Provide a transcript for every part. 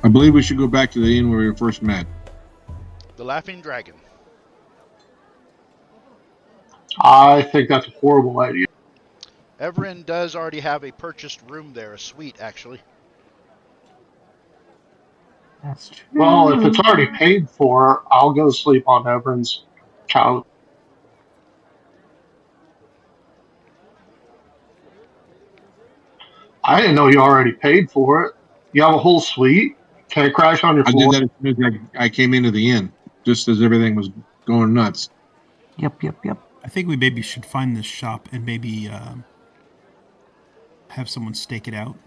I believe we should go back to the inn where we first met. The Laughing Dragon. I think that's a horrible idea. Everin does already have a purchased room there, a suite, actually. That's true. Well, if it's already paid for, I'll go sleep on Everin's couch. I didn't know you already paid for it. You have a whole suite. Can it crash on your I did floor? that as soon as I came into the inn, just as everything was going nuts. Yep. I think we maybe should find this shop and maybe have someone stake it out.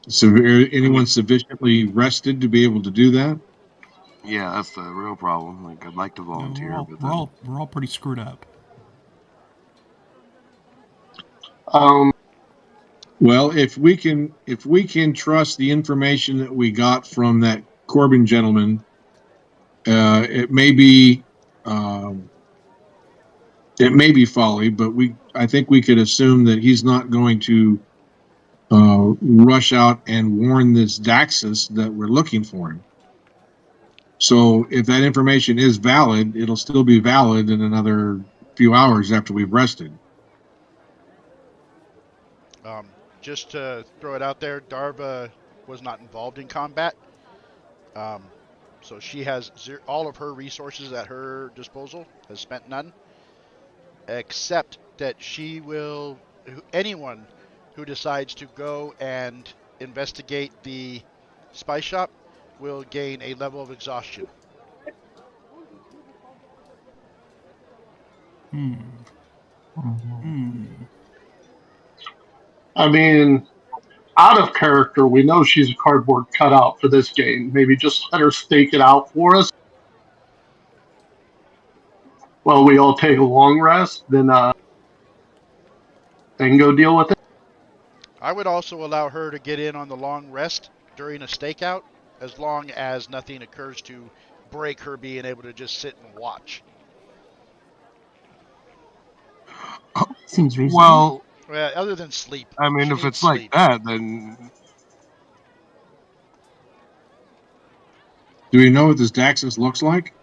So, anyone sufficiently rested to be able to do that? Yeah, that's the real problem. Like, I'd like to volunteer, No, but we're all pretty screwed up. Well, if we can trust the information that we got from that Corbin gentleman, it may be folly, but I think we could assume that he's not going to rush out and warn this Daxus that we're looking for him. So if that information is valid, it'll still be valid in another few hours after we've rested. Just to throw it out there, Darva was not involved in combat. So she has all of her resources at her disposal, has spent none, except that anyone who decides to go and investigate the spy shop will gain a level of exhaustion. I mean, out of character, we know she's a cardboard cutout for this game. Maybe just let her stake it out for us. Well, we all take a long rest, then go deal with it. I would also allow her to get in on the long rest during a stakeout, as long as nothing occurs to break her being able to just sit and watch. Seems reasonable. Well, other than sleep. I mean, She if needs it's like sleep. that, then Do we know what this Daxus looks like?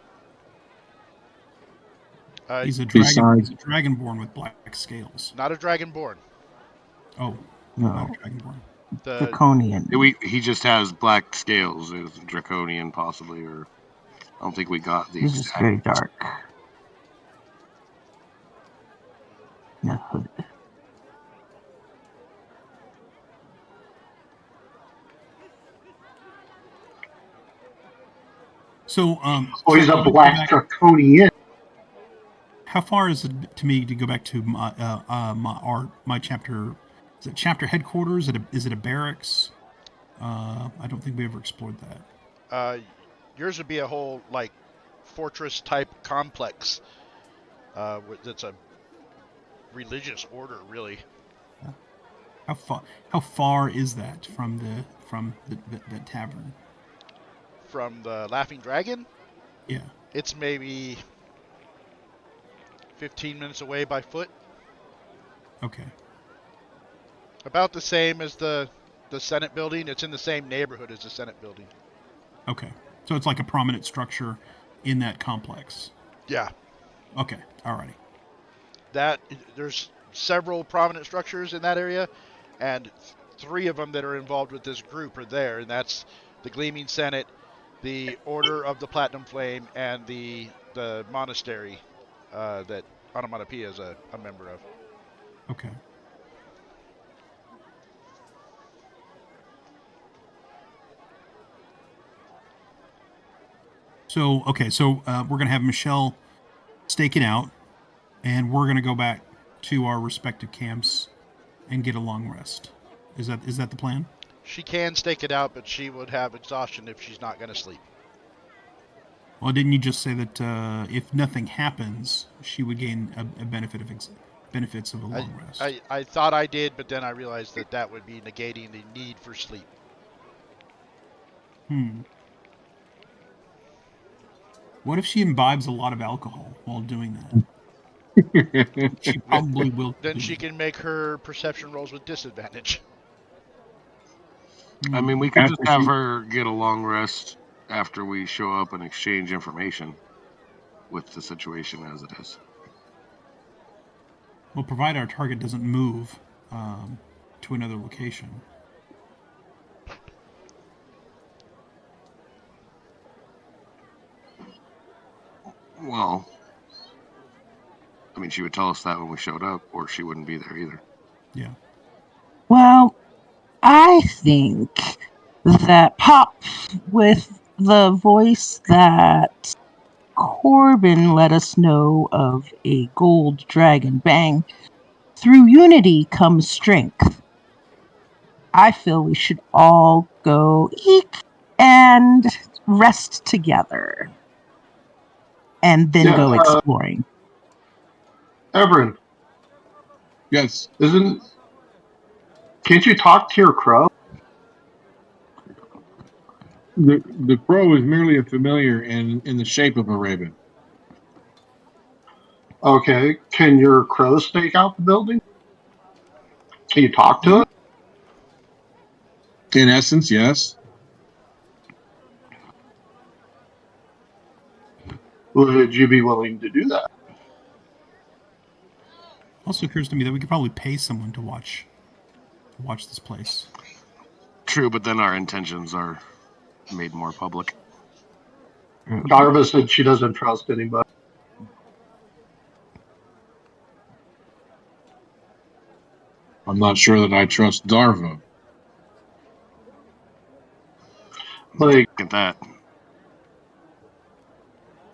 He's a Besides- dragonborn with black scales. Not a dragonborn. Oh, No, not a dragonborn. draconian. he just has black scales. It's draconian, possibly, or I don't think we got the He's just exact. very dark. No hood. So, Oh, he's a black draconian. how far is it to me to go back to my chapter? Is it chapter headquarters? Is it a barracks? I don't think we ever explored that. Yours would be a whole fortress type complex. That's a religious order, really. How far is that from the tavern? From the Laughing Dragon? Yeah. It's maybe 15 minutes away by foot. Okay. About the same as the Senate building. It's in the same neighborhood as the Senate building. Okay. So it's like a prominent structure in that complex. Yeah. Okay. Alrighty. There's several prominent structures in that area, and 3 of them that are involved with this group are there, and that's the Gleaming Senate, the Order of the Platinum Flame, and the monastery that Onomatopoeia is a member of. Okay. So we're gonna have Michelle stake it out, and we're gonna go back to our respective camps and get a long rest. Is that the plan? She can stake it out, but she would have exhaustion if she's not going to sleep. Well, didn't you just say that if nothing happens, she would gain a benefit of benefits of a long rest? I thought I did, but then I realized that would be negating the need for sleep. What if she imbibes a lot of alcohol while doing that? She probably will. Then she can make her perception rolls with disadvantage. I mean, we could After just have she- her get a long rest after we show up and exchange information with the situation as it is. Well, provide our target doesn't move to another location. Well, I mean, she would tell us that when we showed up, or she wouldn't be there either. Yeah. Well, I think that Pop, with the voice that Corbin let us know of a gold dragon bang, through unity comes strength. I feel we should all go eek and rest together and then go exploring. Everin, yes, can't you talk to your crow? the crow is merely a familiar in the shape of a raven. Okay, can your crow stake out the building? Can you talk to it? In essence, yes. Would you be willing to do that? Also occurs to me that we could probably pay someone to watch this place. True, but then our intentions are made more public. Darva said she doesn't trust anybody. I'm not sure that I trust Darva. Like, At that,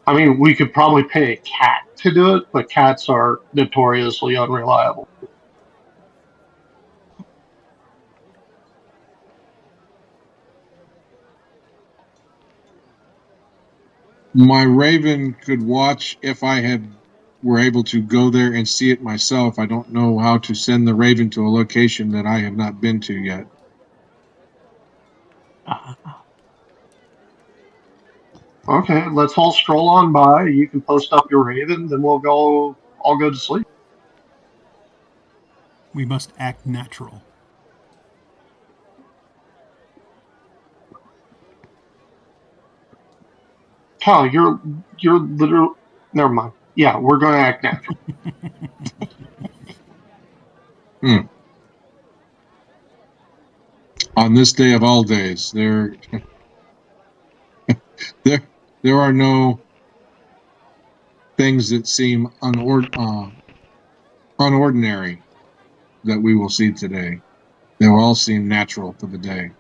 I mean, we could probably pay a cat to do it, but cats are notoriously unreliable. My raven could watch if I were able to go there and see it myself. I don't know how to send the raven to a location that I have not been to yet. Okay, let's all stroll on by. You can post up your raven, then we'll all go to sleep. We must act natural. Cal, you're literally. Never mind. Yeah, we're going to act natural. On this day of all days, there are no things that seem unordinary that we will see today. They will all seem natural for the day.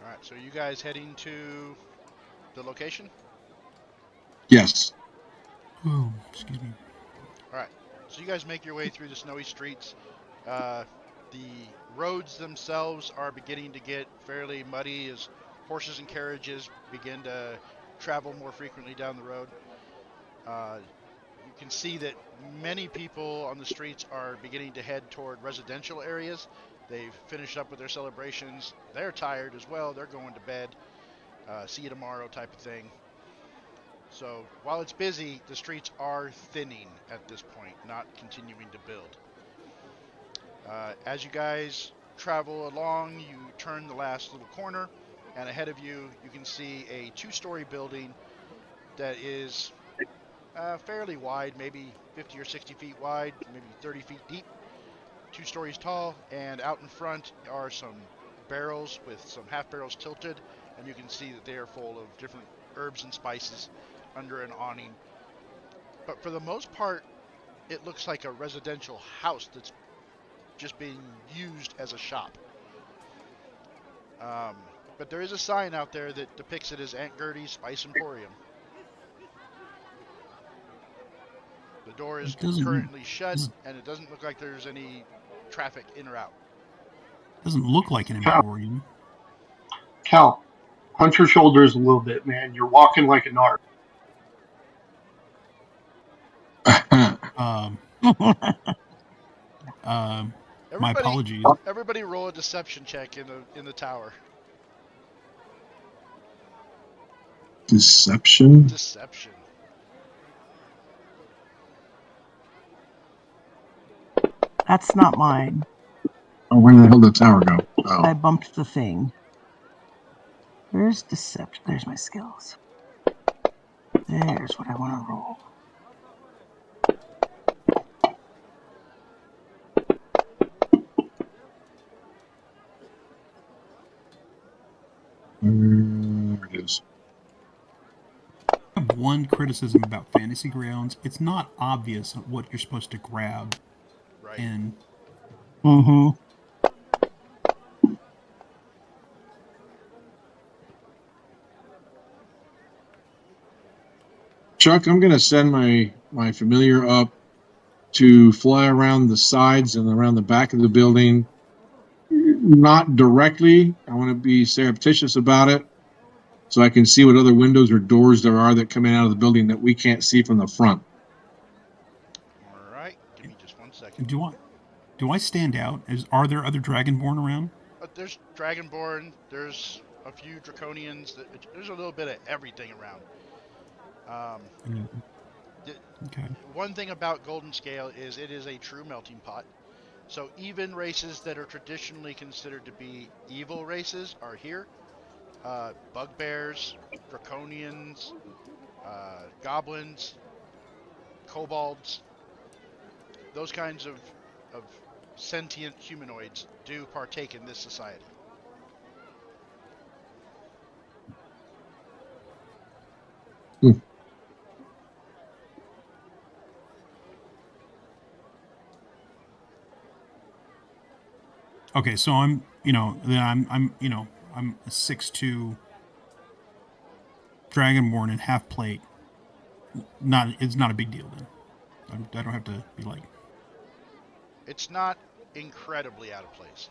All right, so are you guys heading to the location? Yes. Oh, excuse me. All right, so you guys make your way through the snowy streets. The roads themselves are beginning to get fairly muddy as horses and carriages begin to travel more frequently down the road. You can see that many people on the streets are beginning to head toward residential areas. They've finished up with their celebrations. They're tired as well. They're going to bed. See you tomorrow type of thing. So while it's busy, the streets are thinning at this point, not continuing to build. As you guys travel along, you turn the last little corner, and ahead of you, you can see a two-story building that is fairly wide, maybe 50 or 60 feet wide, maybe 30 feet deep, 2 stories tall, and out in front are some barrels with some half barrels tilted, and you can see that they are full of different herbs and spices under an awning. But for the most part, it looks like a residential house that's just being used as a shop. But there is a sign out there that depicts it as Aunt Gertie's Spice Emporium. The door is currently shut, and it doesn't look like there's any traffic in or out. Doesn't look like an emporium. Cal, hunch your shoulders a little bit, man. You're walking like a narc. My apologies. Everybody roll a deception check in the tower. Deception? Deception. That's not mine. Oh, where the hell did the tower go? I Oh. bumped the thing. Where's deception? There's my skills. There's what I want to roll. There it is. I have one criticism about Fantasy Grounds. It's not obvious what you're supposed to grab. Right. And Mm-hmm. Chuck, I'm going to send my familiar up to fly around the sides and around the back of the building. Not directly. I want to be surreptitious about it so I can see what other windows or doors there are that come in out of the building that we can't see from the front. All right. Give me just 1 second. do I stand out? Are there other Dragonborn around? There's Dragonborn. There's a few Draconians. There's a little bit of everything around. Okay. One thing about Golden Scale is it is a true melting pot. So even races that are traditionally considered to be evil races are here. Bugbears, Draconians, Goblins, Kobolds, those kinds of sentient humanoids do partake in this society. Okay, so I'm a 6'2" Dragonborn and half plate. It's not a big deal then. I don't have to be like. It's not incredibly out of place.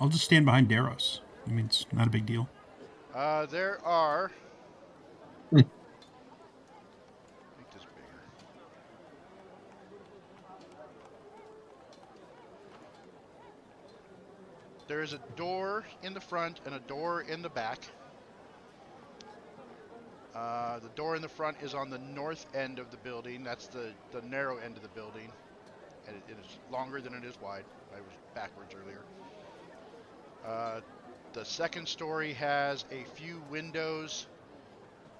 I'll just stand behind Daros. I mean, it's not a big deal. There are. Hmm. Make this bigger. There is a door in the front and a door in the back. The door in the front is on the north end of the building. That's the narrow end of the building. And it is longer than it is wide. I was backwards earlier. The second story has a few windows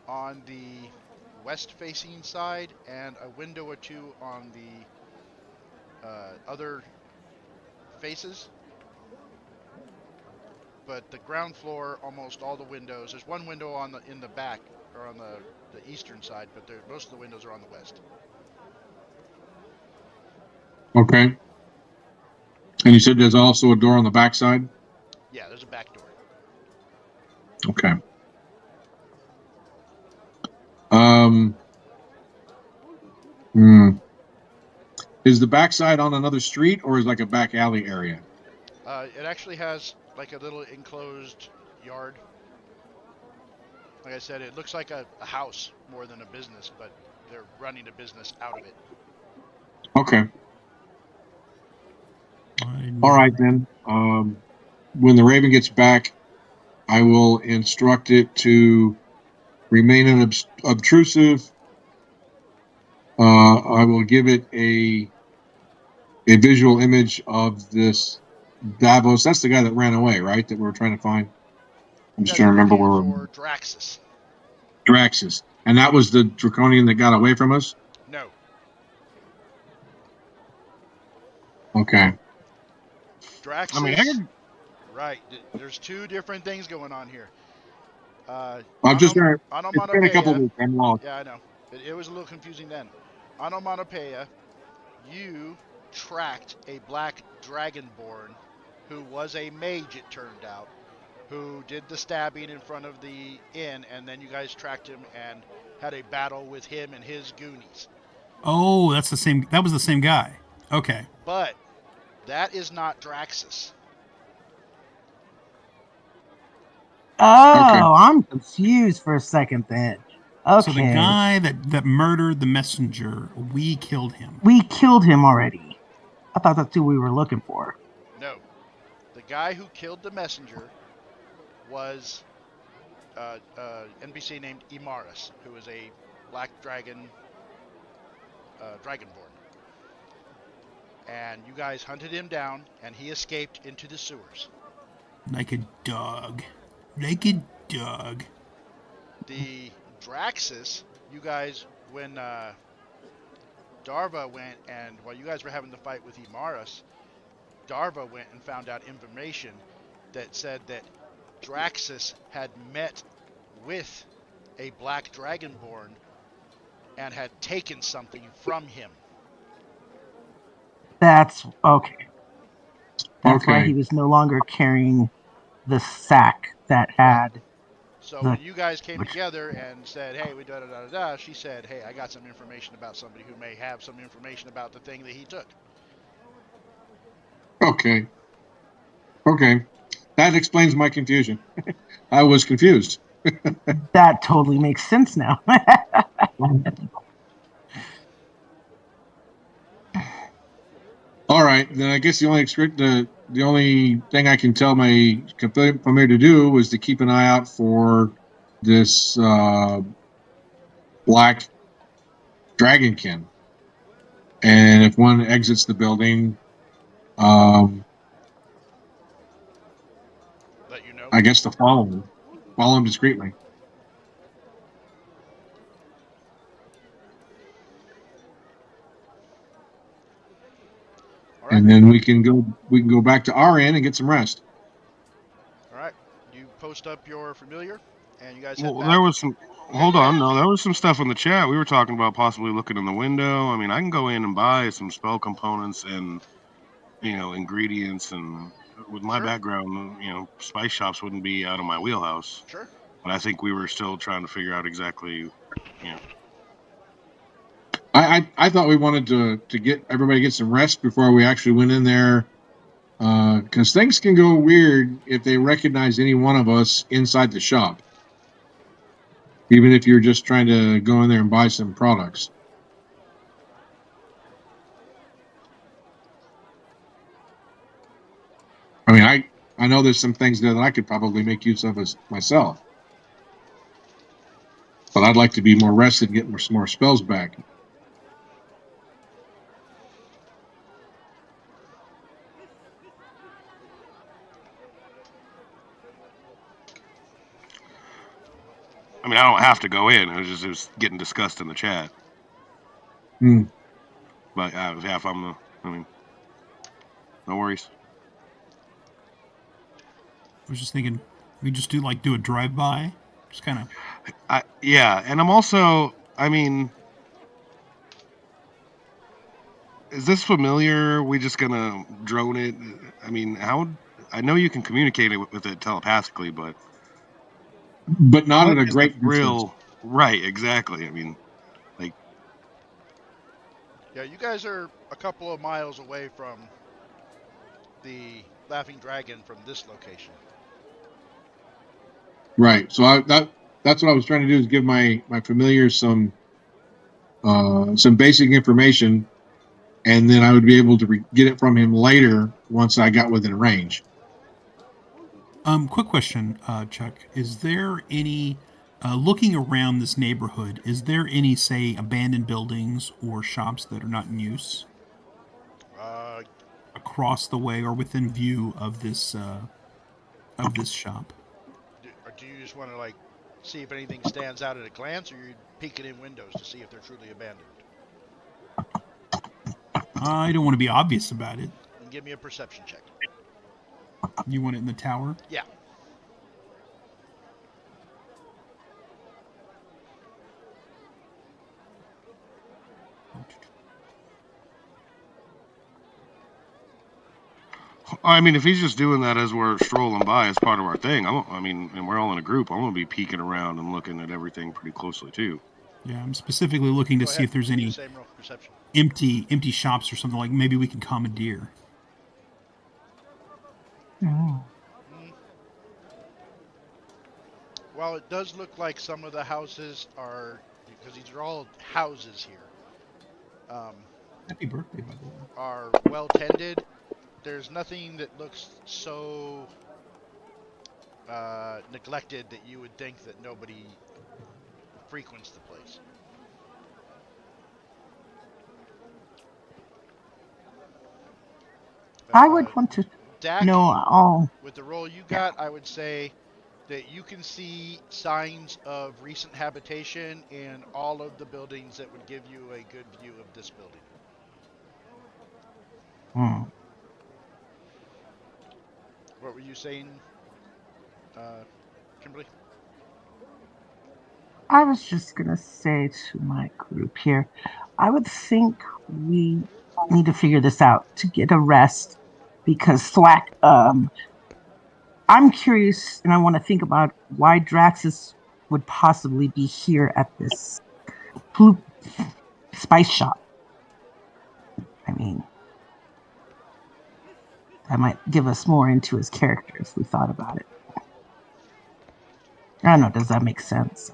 on the west-facing side and a window or two on the other faces. But the ground floor, almost all the windows. There's one window in the back or on the eastern side, but most of the windows are on the west. Okay. And you said there's also a door on the back side? Yeah, there's a back door. Okay. Um. Is the backside on another street or is like a back alley area? It actually has like a little enclosed yard. Like I said, it looks like a house more than a business, but they're running a business out of it. Okay. All right then. When the Raven gets back, I will instruct it to remain obtrusive. I will give it a visual image of this Davos. That's the guy that ran away, right? That we were trying to find. I'm just Yeah, trying you're to remember looking where for Draxus. Draxus, and that was the Draconian that got away from us. No. Okay. Draxus. I mean, Right. There's two different things going on here. I'm just there. It's been a couple of Onomatopoeia. weeks. I'm lost. Yeah, I know. It was a little confusing then. Onomatopoeia. You tracked a black dragonborn who was a mage, it turned out, who did the stabbing in front of the inn, and then you guys tracked him and had a battle with him and his goonies. Oh, that's the same. That was the same guy. Okay. But that is not Draxus. Oh, Okay. I'm confused for a second then. So the Okay. guy that murdered the messenger, we killed him. We killed him already. I thought that's who we were looking for. No. The guy who killed the messenger was NPC named Imaris, who is a black dragon, dragonborn. And you guys hunted him down, and he escaped into the sewers. Like a dog. Like a dog. The Draxus, you guys, when Darva went, and while you guys were having the fight with Imaris, Darva went and found out information that said that Draxus had met with a black dragonborn and had taken something from him. That's okay. That's why Okay. he was no longer carrying the sack that had. So The- when you guys came which- together and said, "Hey, we da da da da," she said, "Hey, I got some information about somebody who may have some information about the thing that he took." Okay. Okay. That explains my confusion. I was confused. That totally makes sense now. All right, then I guess the only thing I can tell my familiar to do was to keep an eye out for this black dragonkin, and if one exits the building, Let you know. I guess to follow him discreetly, All right. and then we can go back to our inn and get some rest. All right. You post up your familiar, and you guys head Well, back. there was some. Hold on, no, there was some stuff in the chat. We were talking about possibly looking in the window. I mean, I can go in and buy some spell components and ingredients, and with my Sure. background, spice shops wouldn't be out of my wheelhouse. Sure. But I think we were still trying to figure out exactly, I thought we wanted to get everybody get some rest before we actually went in there, because things can go weird if they recognize any one of us inside the shop, even if you're just trying to go in there and buy some products. I mean, I know there's some things there that I could probably make use of as myself, but I'd like to be more rested and get more spells back. I mean, I don't have to go in. It was getting discussed in the chat. Hmm. But yeah, if I mean, no worries. I was just thinking, we just do a drive-by, just kind of. Yeah, and I'm also, I mean, is this familiar? We just gonna drone it? I mean, I know you can communicate with it telepathically, but Not what at a is the great distance. real? Right, exactly. I mean, like, Yeah, you guys are a couple of miles away from the Laughing Dragon from this location. Right. So that's what I was trying to do, is give my familiar some basic information, and then I would be able to get it from him later once I got within range. Quick question, Chuck. Is there any, looking around this neighborhood, is there any, say, abandoned buildings or shops that are not in use across the way or within view of this shop? Do you just want to see if anything stands out at a glance, or you're peeking in windows to see if they're truly abandoned? I don't want to be obvious about it. And give me a perception check. You want it in the tower? Yeah. I mean, if he's just doing that as we're strolling by as part of our thing, I mean, and we're all in a group, I'm gonna be peeking around and looking at everything pretty closely too. Yeah, I'm specifically looking to Go see ahead. if there's Do the any same roll for perception. empty shops or something, like maybe we can commandeer. Oh. While it does look like some of the houses are, because these are all houses here, Happy birthday, by the way. are well tended, there's nothing that looks so neglected that you would think that nobody frequents the place. I would want to Dak, know all. with the roll you Yeah. got, I would say that you can see signs of recent habitation in all of the buildings that would give you a good view of this building. Hmm. What were you saying, Kimberly? I was just gonna say to my group here, I would think we need to figure this out to get a rest because Thwack. I'm curious, and I want to think about why Draxus would possibly be here at this blue spice shop. I mean, that might give us more into his character if we thought about it. I don't know. Does that make sense?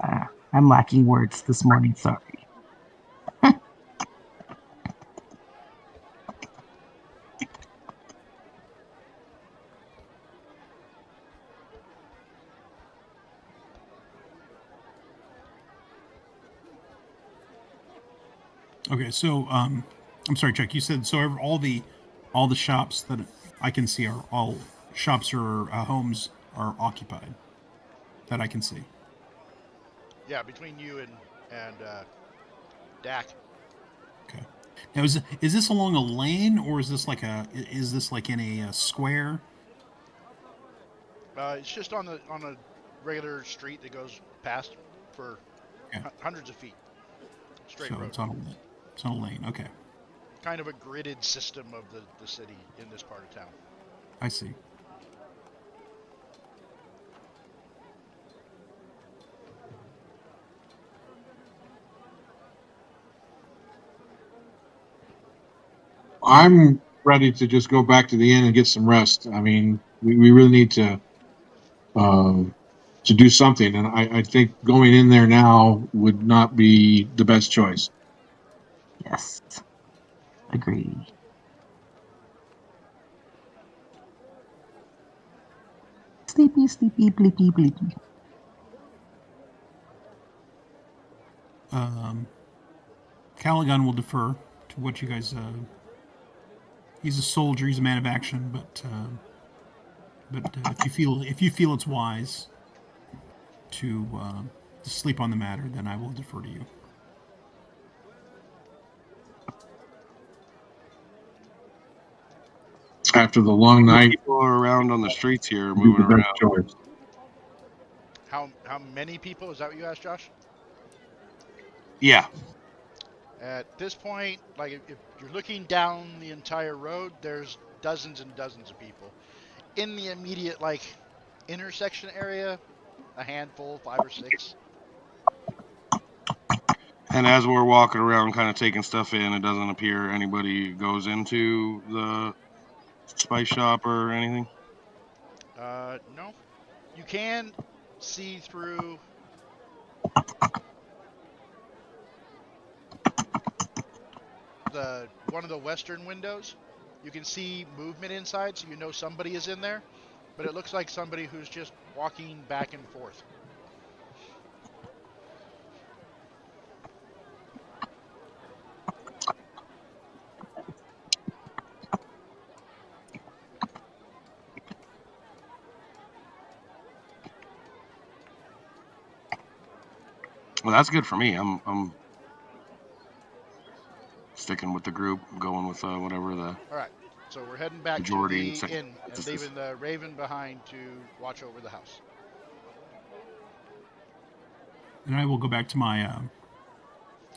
I'm lacking words this morning. Sorry. Okay, so I'm sorry, Chuck. You said so. All the shops that I can see are all shops or homes are occupied that I can see. Yeah, between you and Dak. Okay. Now is this along a lane or is this like in a square? It's just on a regular street that goes past for Okay. hundreds of feet. Straight So road. it's on a lane. Okay, Kind of a gridded system of the city in this part of town. I see. I'm ready to just go back to the inn and get some rest. I mean, we really need uh, to do something, and I think going in there now would not be the best choice. Yes. Agree. Sleepy, sleepy, bleepy, bleepy. Callaghan will defer to what you guys. He's a soldier. He's a man of action, but if you feel it's wise to sleep on the matter, then I will defer to you. After the long night, People are around on the streets here, be moving the best around. choice. How many people? Is that what you asked, Josh? Yeah, At this point, like if you're looking down the entire road, there's dozens and dozens of people. In the immediate like intersection area, a handful, 5 or 6. and as we're walking around, kind of taking stuff in, it doesn't appear anybody goes into the spice shop or anything. No, you can see through the one of the western windows. You can see movement inside, so you know somebody is in there. But it looks like somebody who's just walking back and forth. Well, that's good for me. I'm sticking with the group, going with whatever the All right, so we're heading back to majority the inn and is. leaving the Raven behind to watch over the house. And I will go back to my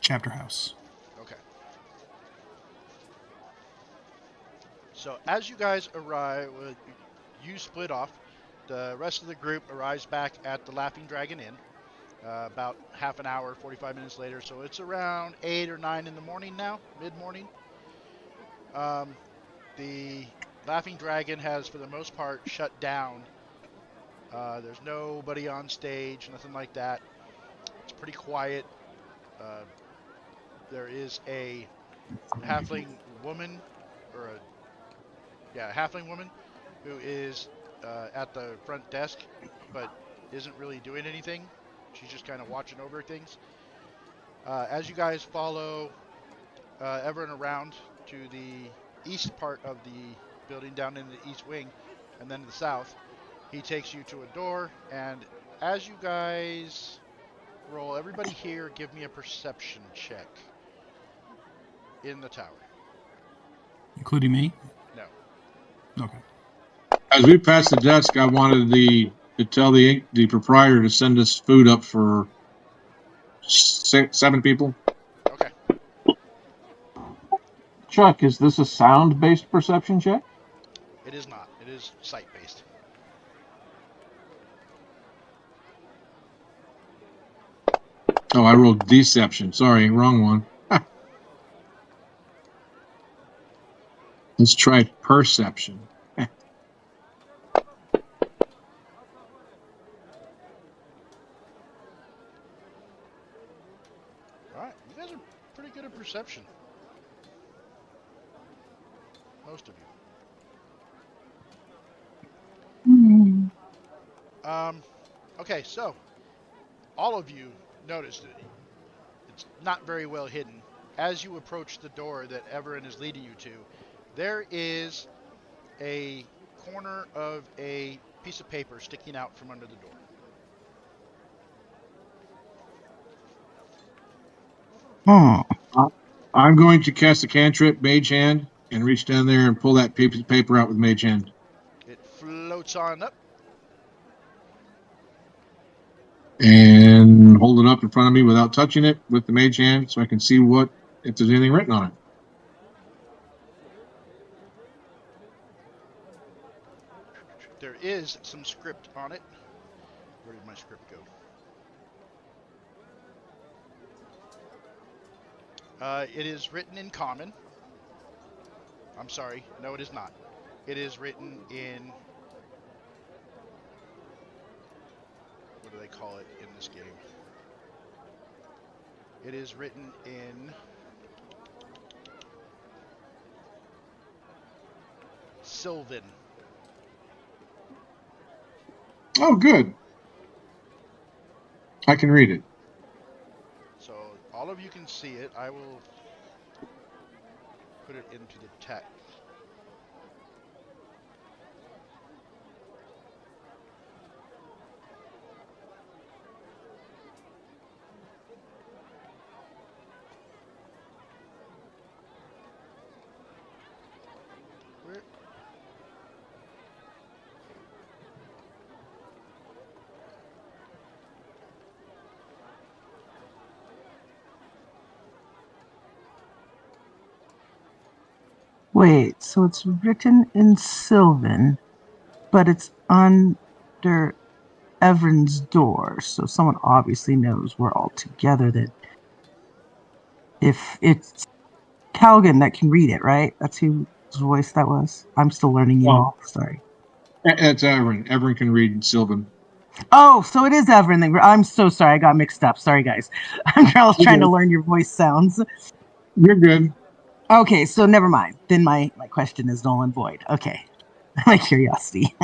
chapter house. Okay. So as you guys arrive, you split off. The rest of the group arrives back at the Laughing Dragon Inn. about half an hour, 45 minutes later. So it's around 8 or 9 in the morning now, mid-morning. The Laughing Dragon has, for the most part, shut down. There's nobody on stage, nothing like that. It's pretty quiet. There is a halfling woman, or a halfling woman, who is at the front desk, but isn't really doing anything. She's just kind of watching over things. As you guys follow Everin around to the east part of the building, down in the east wing, and then to the south, he takes you to a door, and as you guys roll, everybody here give me a perception check in the tower. Including me? No. Okay. As we passed the desk, I wanted to tell the proprietor to send us food up for 7 people. Okay. Chuck, is this a sound-based perception check? It is not. It is sight-based. Oh, I rolled deception. Sorry, wrong one. Let's try perception. All right. You guys are pretty good at perception. Most of you. Okay, so all of you noticed it. It's not very well hidden. As you approach the door that Everin is leading you to, there is a corner of a piece of paper sticking out from under the door. I'm going to cast a cantrip, Mage Hand, and reach down there and pull that piece of paper out with Mage Hand. It floats on up. And hold it up in front of me without touching it with the Mage Hand so I can see if there's anything written on it. There is some script on it. Where did my script go? It is written in common. I'm sorry. No, it is not. It is written in... What do they call it in this game? It is written in... Sylvan. Oh, good. I can read it. So all of you can see it. I will put it into the text. Where? Wait, so it's written in Sylvan, but it's under Everin's door, so someone obviously knows we're all together. That if it's Calgan that can read it, right? That's whose voice that was. I'm still learning you all. Sorry. That's Everin. Everin can read Sylvan. Oh, so it is Everin. I'm so sorry. I got mixed up. Sorry, guys. I'm trying to learn your voice sounds. You're good. Okay, so never mind. Then my question is null and void. Okay. My curiosity.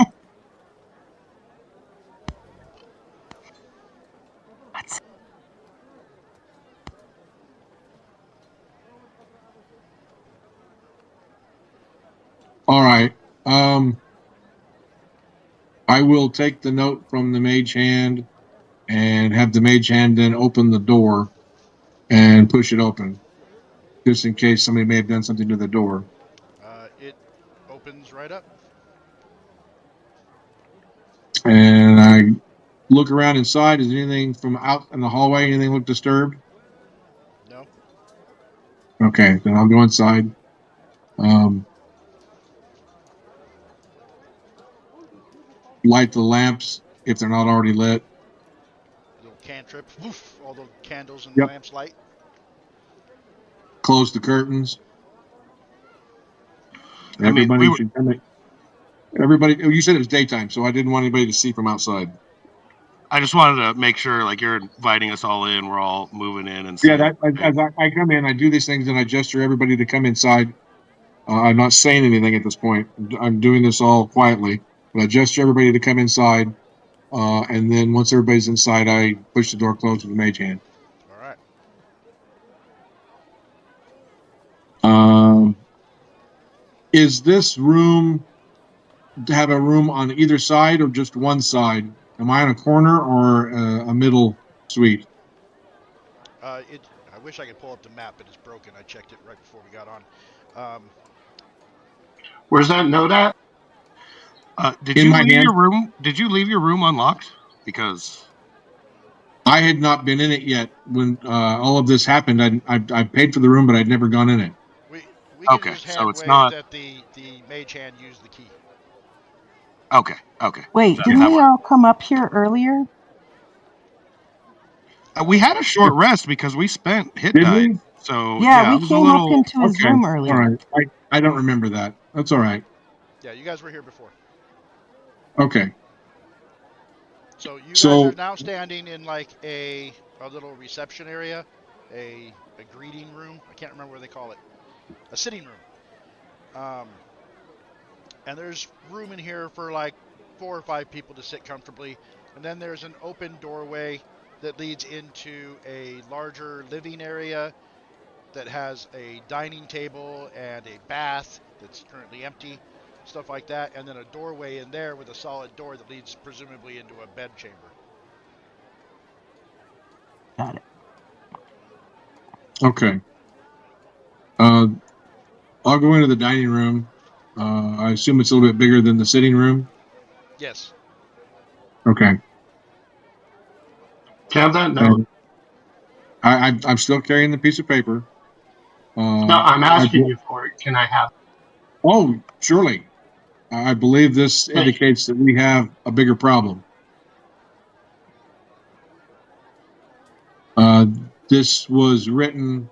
What's... All right. I will take the note from the Mage Hand and have the Mage Hand then open the door and push it open, just in case somebody may have done something to the door. It opens right up. And I look around inside. Is anything from out in the hallway? Anything look disturbed? No. Okay, then I'll go inside. Light the lamps if they're not already lit. You'll cantrip. Woof, all the candles and Yep. lamps light. Close the curtains. I mean, Everybody should come in. Everybody, you said it was daytime, so I didn't want anybody to see from outside. I just wanted to make sure, like, you're inviting us all in. We're all moving in and Yeah, saying, as I come in, I do these things and I gesture everybody to come inside. I'm not saying anything at this point. I'm doing this all quietly, but I gesture everybody to come inside. And then once everybody's inside, I push the door closed with the mage hand. All right. Is this room to have a room on either side or just one side? Am I on a corner or a middle suite? I wish I could pull up the map, but it's broken. I checked it right before we got on. Where's that note at? did In you my leave hand. your room? Did you leave your room unlocked? Because I had not been in it yet when all of this happened. I paid for the room, but I'd never gone in it. We can okay, just so hand it's wave not that the mage hand used the key. okay. Okay, Wait, didn't we all come up here earlier? we had a short rest because we spent hit Did dice. we? So Yeah, it we was a came up little. into his Okay. room All earlier. right. I don't remember that. That's all right. Yeah, you guys were here before. Okay. So you guys So are now standing in like a little reception area, a greeting room. I can't remember what they call it. A sitting room. And there's room in here for like 4 or 5 people to sit comfortably. And then there's an open doorway that leads into a larger living area that has a dining table and a bath that's currently empty, stuff like that, and then a doorway in there with a solid door that leads presumably into a bed chamber. Got it. okay. I'll go into the dining room. I assume it's a little bit bigger than the sitting room. Yes. Okay. Have that note. I'm still carrying the piece of paper. No, I'm asking you for it. Can I have it? Oh, surely. I believe this Thank you. indicates that we have a bigger problem. This was written,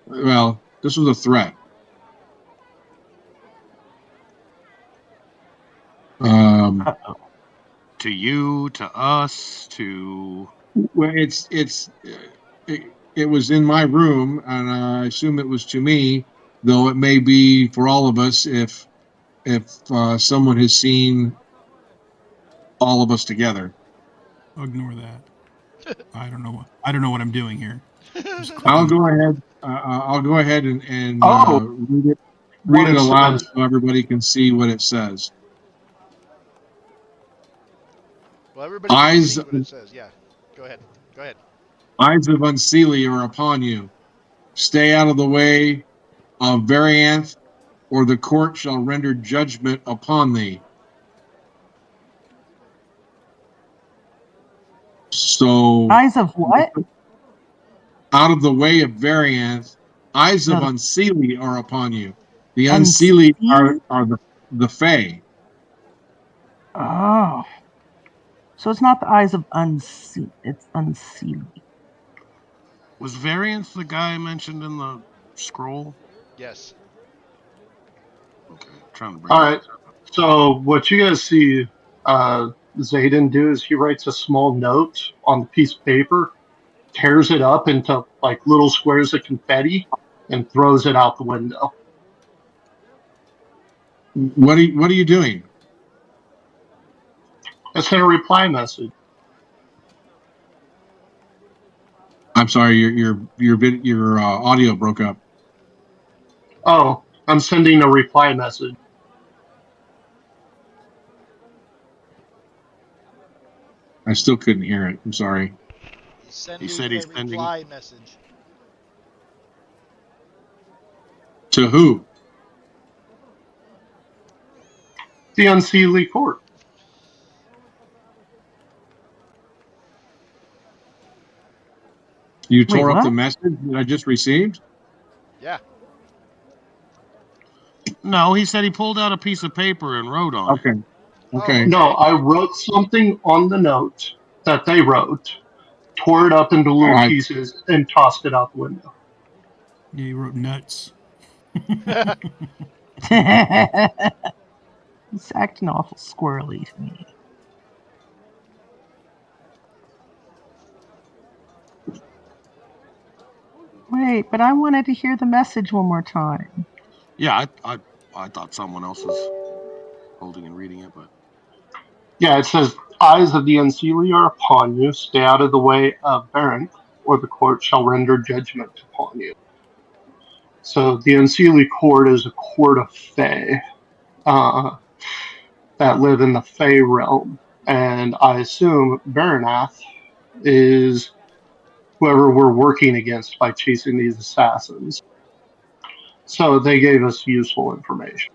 well, this was a threat. Uh-oh. To you, to us, to Well, it was in my room, and I assume it was to me, though it may be for all of us if someone has seen all of us together. Ignore that. I don't know. I don't know what I'm doing here. Just I'll clicking. go ahead. I'll go ahead and Oh, read it what it aloud says. so everybody can see what it says. Well, everybody can Eyes, see what it says. Yeah. Go ahead. Go ahead. eyes of Unseelie are upon you. Stay out of the way of Varianth, or the court shall render judgment upon thee. So, Eyes of what? out of the way of Varianth, eyes of No, Unseelie are upon you. The Unseelie Unseelie? are the Fae. Oh. So it's not the eyes of unseen. It's unseelie. was Variance the guy mentioned in the scroll? Yes. Okay, trying to bring All that. right. So what you guys see Zayden do is he writes a small note on the piece of paper, tears it up into like little squares of confetti, and throws it out the window. What are you doing? I sent a reply message. I'm sorry, your audio broke up. Oh, I'm sending a reply message. I still couldn't hear it. I'm sorry. He's He sending said a he's sending. reply message. To who? The Unseelie Court. You Wait, tore up the what? message that I just received? Yeah. No, he said he pulled out a piece of paper and wrote on it. Okay. Oh, Okay. No, okay. I wrote something on the note that they wrote, tore it up into little I- pieces, and tossed it out the window. Yeah, you wrote nuts. He's acting awful squirrely to me. Wait, but I wanted to hear the message one more time. Yeah, I thought someone else was holding and reading it, but Yeah, it says, "Eyes of the unseelie are upon you. Stay out of the way of Baron, or the court shall render judgment upon you." So the unseelie court is a court of Fae that live in the Fae realm, and I assume Baranath is whoever we're working against by chasing these assassins. So they gave us useful information.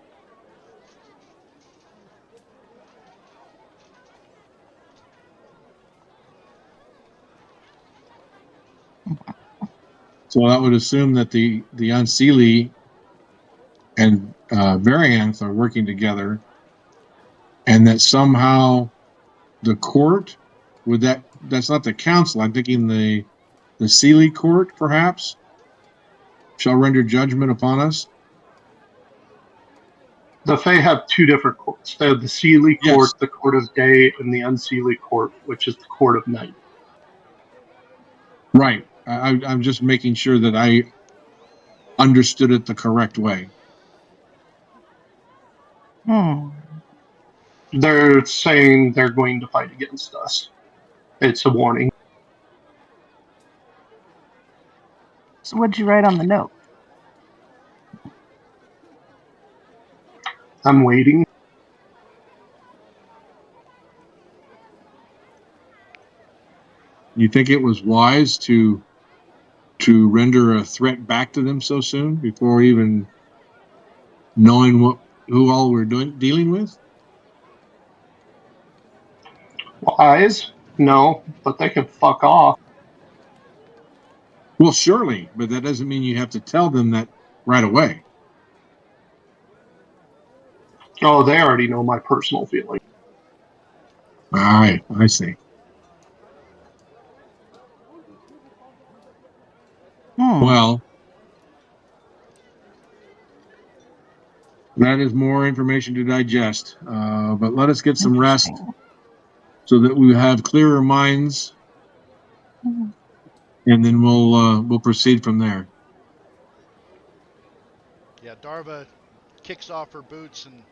so that would assume that the Unseelie and Varianth are working together, and that somehow the court would that's not the council. I'm thinking the Sealy court perhaps shall render judgment upon us. The Fae have two different courts. They have the Seelie Yes, court, the court of day, and the Unseelie court, which is the court of night. right. I'm just making sure that I understood it the correct way. Hmm. They're saying they're going to fight against us. It's a warning. So what'd you write on the note? I'm waiting. You think it was wise to render a threat back to them so soon before even knowing who all we're dealing with? Wise? No, but they can fuck off. Well, surely, but that doesn't mean you have to tell them that right away. Oh, they already know my personal feeling. All right, I see. Well, that is more information to digest. But let us get some rest so that we have clearer minds, and then we'll proceed from there. Yeah, Darva kicks off her boots and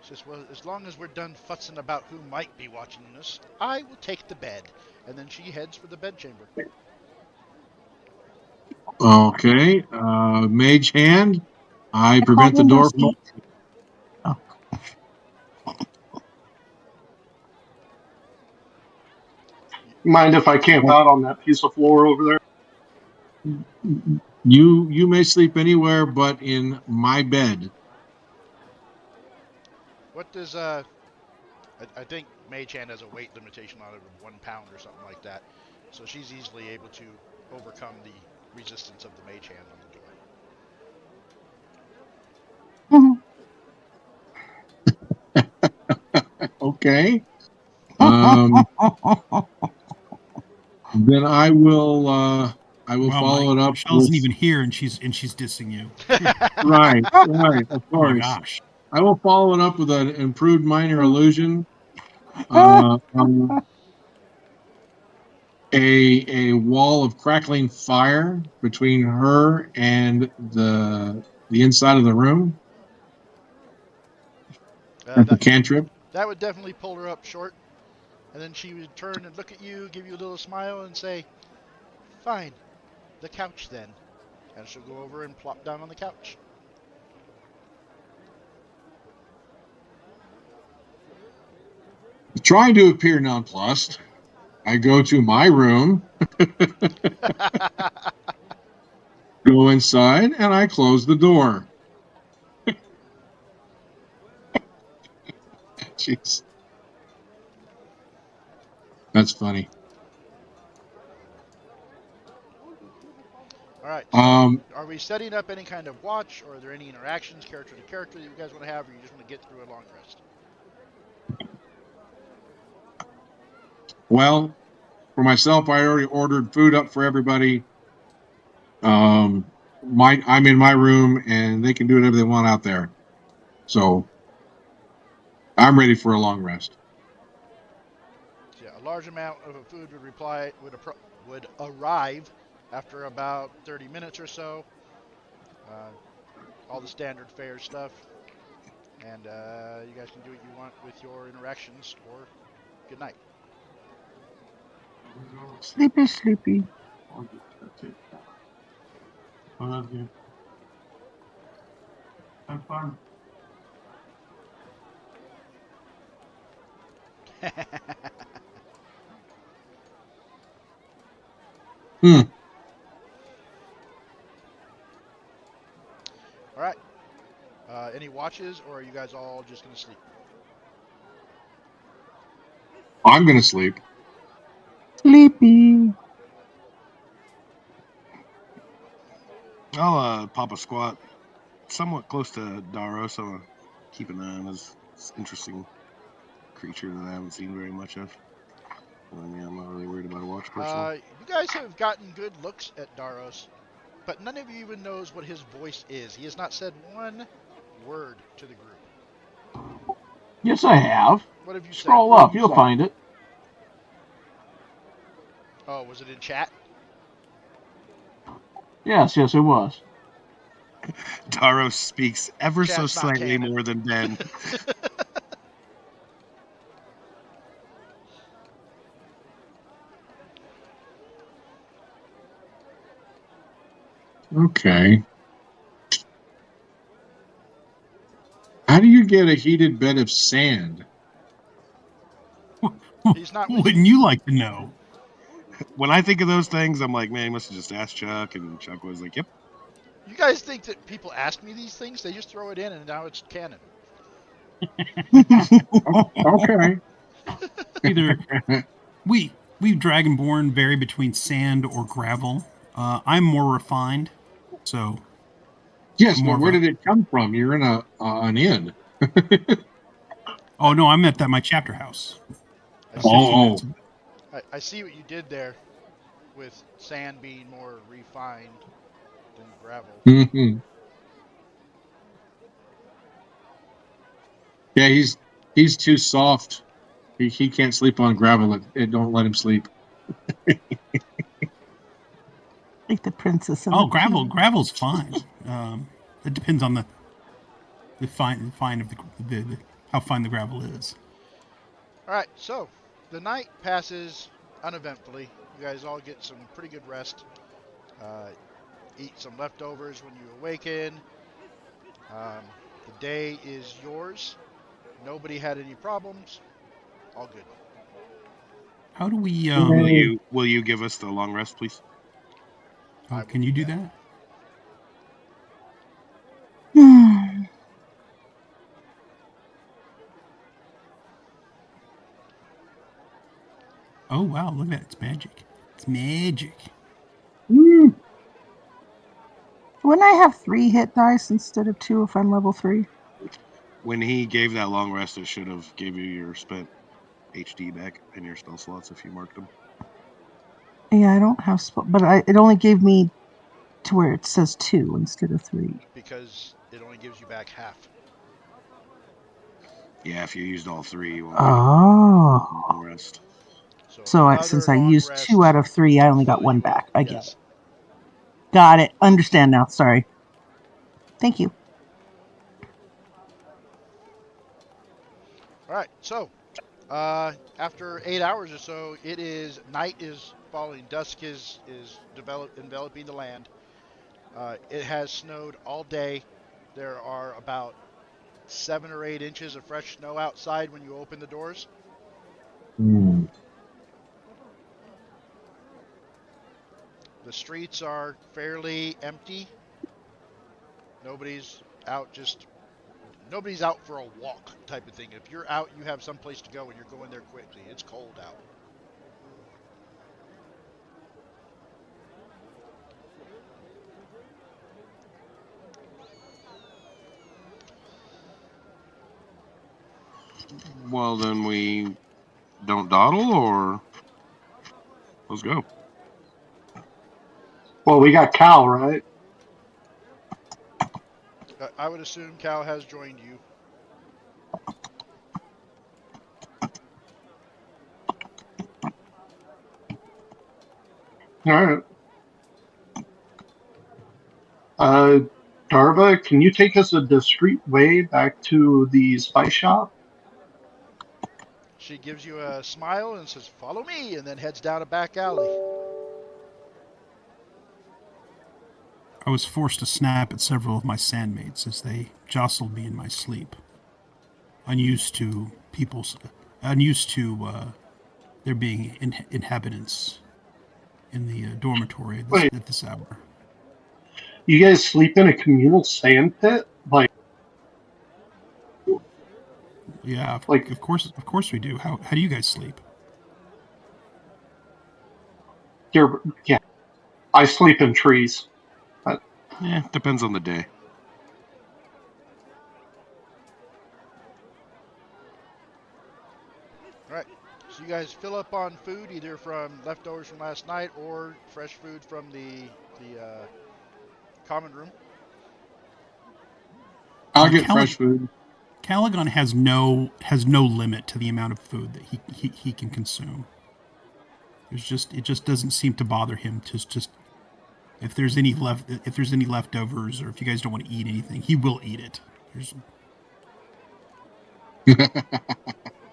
says, "Well, as long as we're done futzing about who might be watching us, I will take the bed." And then she heads for the bedchamber. Okay, mage hand. I prevent the door from. Oh. Mind if I camp out on that piece of floor over there? You may sleep anywhere but in my bed. What does I think Mage Hand has a weight limitation on it of 1 pound or something like that, so she's easily able to overcome the resistance of the Mage Hand on the door. Okay. Then I will follow it up Michelle with isn't even here, and she's dissing you. right, of Oh my course. gosh. I will follow it up with an improved minor illusion. A wall of crackling fire between her and the inside of the room. That's a cantrip. That would definitely pull her up short, and then she would turn and look at you, give you a little smile, and say, "Fine, the couch then." And she'll go over and plop down on the couch. Trying to appear nonplussed, I go to my room, go inside, and I close the door. Jeez. That's funny. All right, so are we setting up any kind of watch, or are there any interactions, character to character, that you guys want to have, or you just want to get through a long rest? Well, For myself, I already ordered food up for everybody. I'm in my room, and they can do whatever they want out there. So I'm ready for a long rest. Yeah, a large amount of food would arrive after about 30 minutes or so. All the standard fare stuff, and you guys can do what you want with your interactions. Or good night. Sleepy, sleepy. Have fun. Hmm. All right. Any watches, or are you guys all just gonna sleep? I'm gonna sleep. Sleepy. I'll pop a squat somewhat close to Daros. I'll keep an eye on this interesting creature that I haven't seen very much of. Yeah, I'm not really worried about a watch personally. You guys have gotten good looks at Daros, but none of you even knows what his voice is. He has not said one word to the group. Yes, I have. What have you said? Scroll up, you'll find it. Oh, was it in chat? Yes, it was. Daros speaks ever so Chat's not slightly canon. more than Ben. Okay. How do you get a heated bed of sand? He's not with Wouldn't you like to know? When I think of those things, I'm like, man, he must have just asked Chuck, and Chuck was like, yep. You guys think that people ask me these things? They just throw it in, and now it's canon. Okay. Either we Dragonborn vary between sand or gravel. I'm more refined, so Yes, I'm but more of where a. did it come from? You're in an inn. Oh no, I'm at my chapter house. I see. 15 Oh, minutes. I see what you did there, with sand being more refined than gravel. hmm Yeah, he's too soft. He can't sleep on gravel. It don't let him sleep. Like the princess and the Oh, pea. gravel's fine. It depends on the fine of the how fine the gravel is. All right, so the night passes uneventfully. You guys all get some pretty good rest. Eat some leftovers when you awaken. The day is yours. Nobody had any problems. All good. How do we? Will you give us the long rest, please? I Oh, will can you do that. that? Oh wow, look at that! It's magic. It's magic. Woo. Wouldn't I have 3 hit dice instead of 2 if I'm level 3? When he gave that long rest, it should have gave you your spent HD back in your spell slots if you marked them. Yeah, I don't have but it only gave me to where it says 2 instead of 3. Because it only gives you back half. Yeah, if you used all 3, you won't get a long Oh. rest. So So another since I long used 2 rest out of 3, I to only got fill 1 you up. back. I get Yes. it. Got it. Understand now. Sorry. Thank you. All right. So after 8 hours or so, night is falling. Dusk is enveloping the land. It has snowed all day. There are about 7 or 8 inches of fresh snow outside when you open the doors. Hmm. The streets are fairly empty. Nobody's out just nobody's out for a walk type of thing. If you're out, you have some place to go and you're going there quickly. It's cold out. Well, then we don't dawdle, or Let's go. Well, we got Cal, right? I would assume Cal has joined you. All right. Darva, can you take us a discreet way back to the spice shop? She gives you a smile and says, "Follow me," and then heads down a back alley. I was forced to snap at several of my sandmates as they jostled me in my sleep. Unused to there being inhabitants in the dormitory Wait, at this hour. you guys sleep in a communal sand pit? Yeah, Like, of course we do. How do you guys sleep? yeah, I sleep in trees. Yeah, depends on the day. All right. So you guys fill up on food, either from leftovers from last night or fresh food from the common room. I'll get fresh food. Caligon has no limit to the amount of food that he can consume. It just doesn't seem to bother him to just if there's any leftovers or if you guys don't want to eat anything, he will eat it.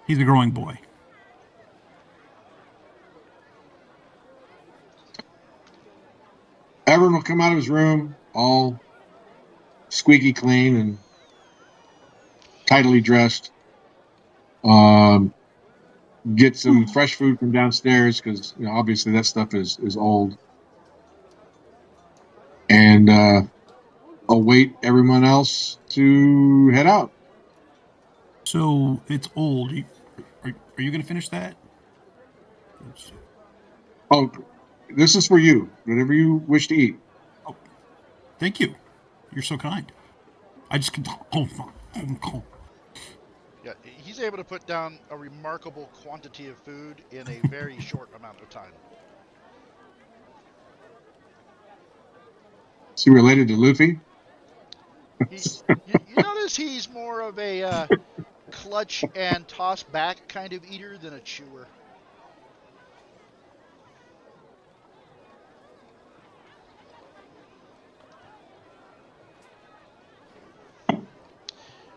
He's a growing boy. Everyone will come out of his room all squeaky clean and tidily dressed. Get some fresh food from downstairs because obviously that stuff is old, and await everyone else to head out. So it's old. Are you going to finish that? Oh, this is for you. Whatever you wish to eat. Oh, thank you. You're so kind. I just can. Yeah, he's able to put down a remarkable quantity of food in a very short amount of time. Is he related to Luffy? You notice he's more of a clutch and toss back kind of eater than a chewer.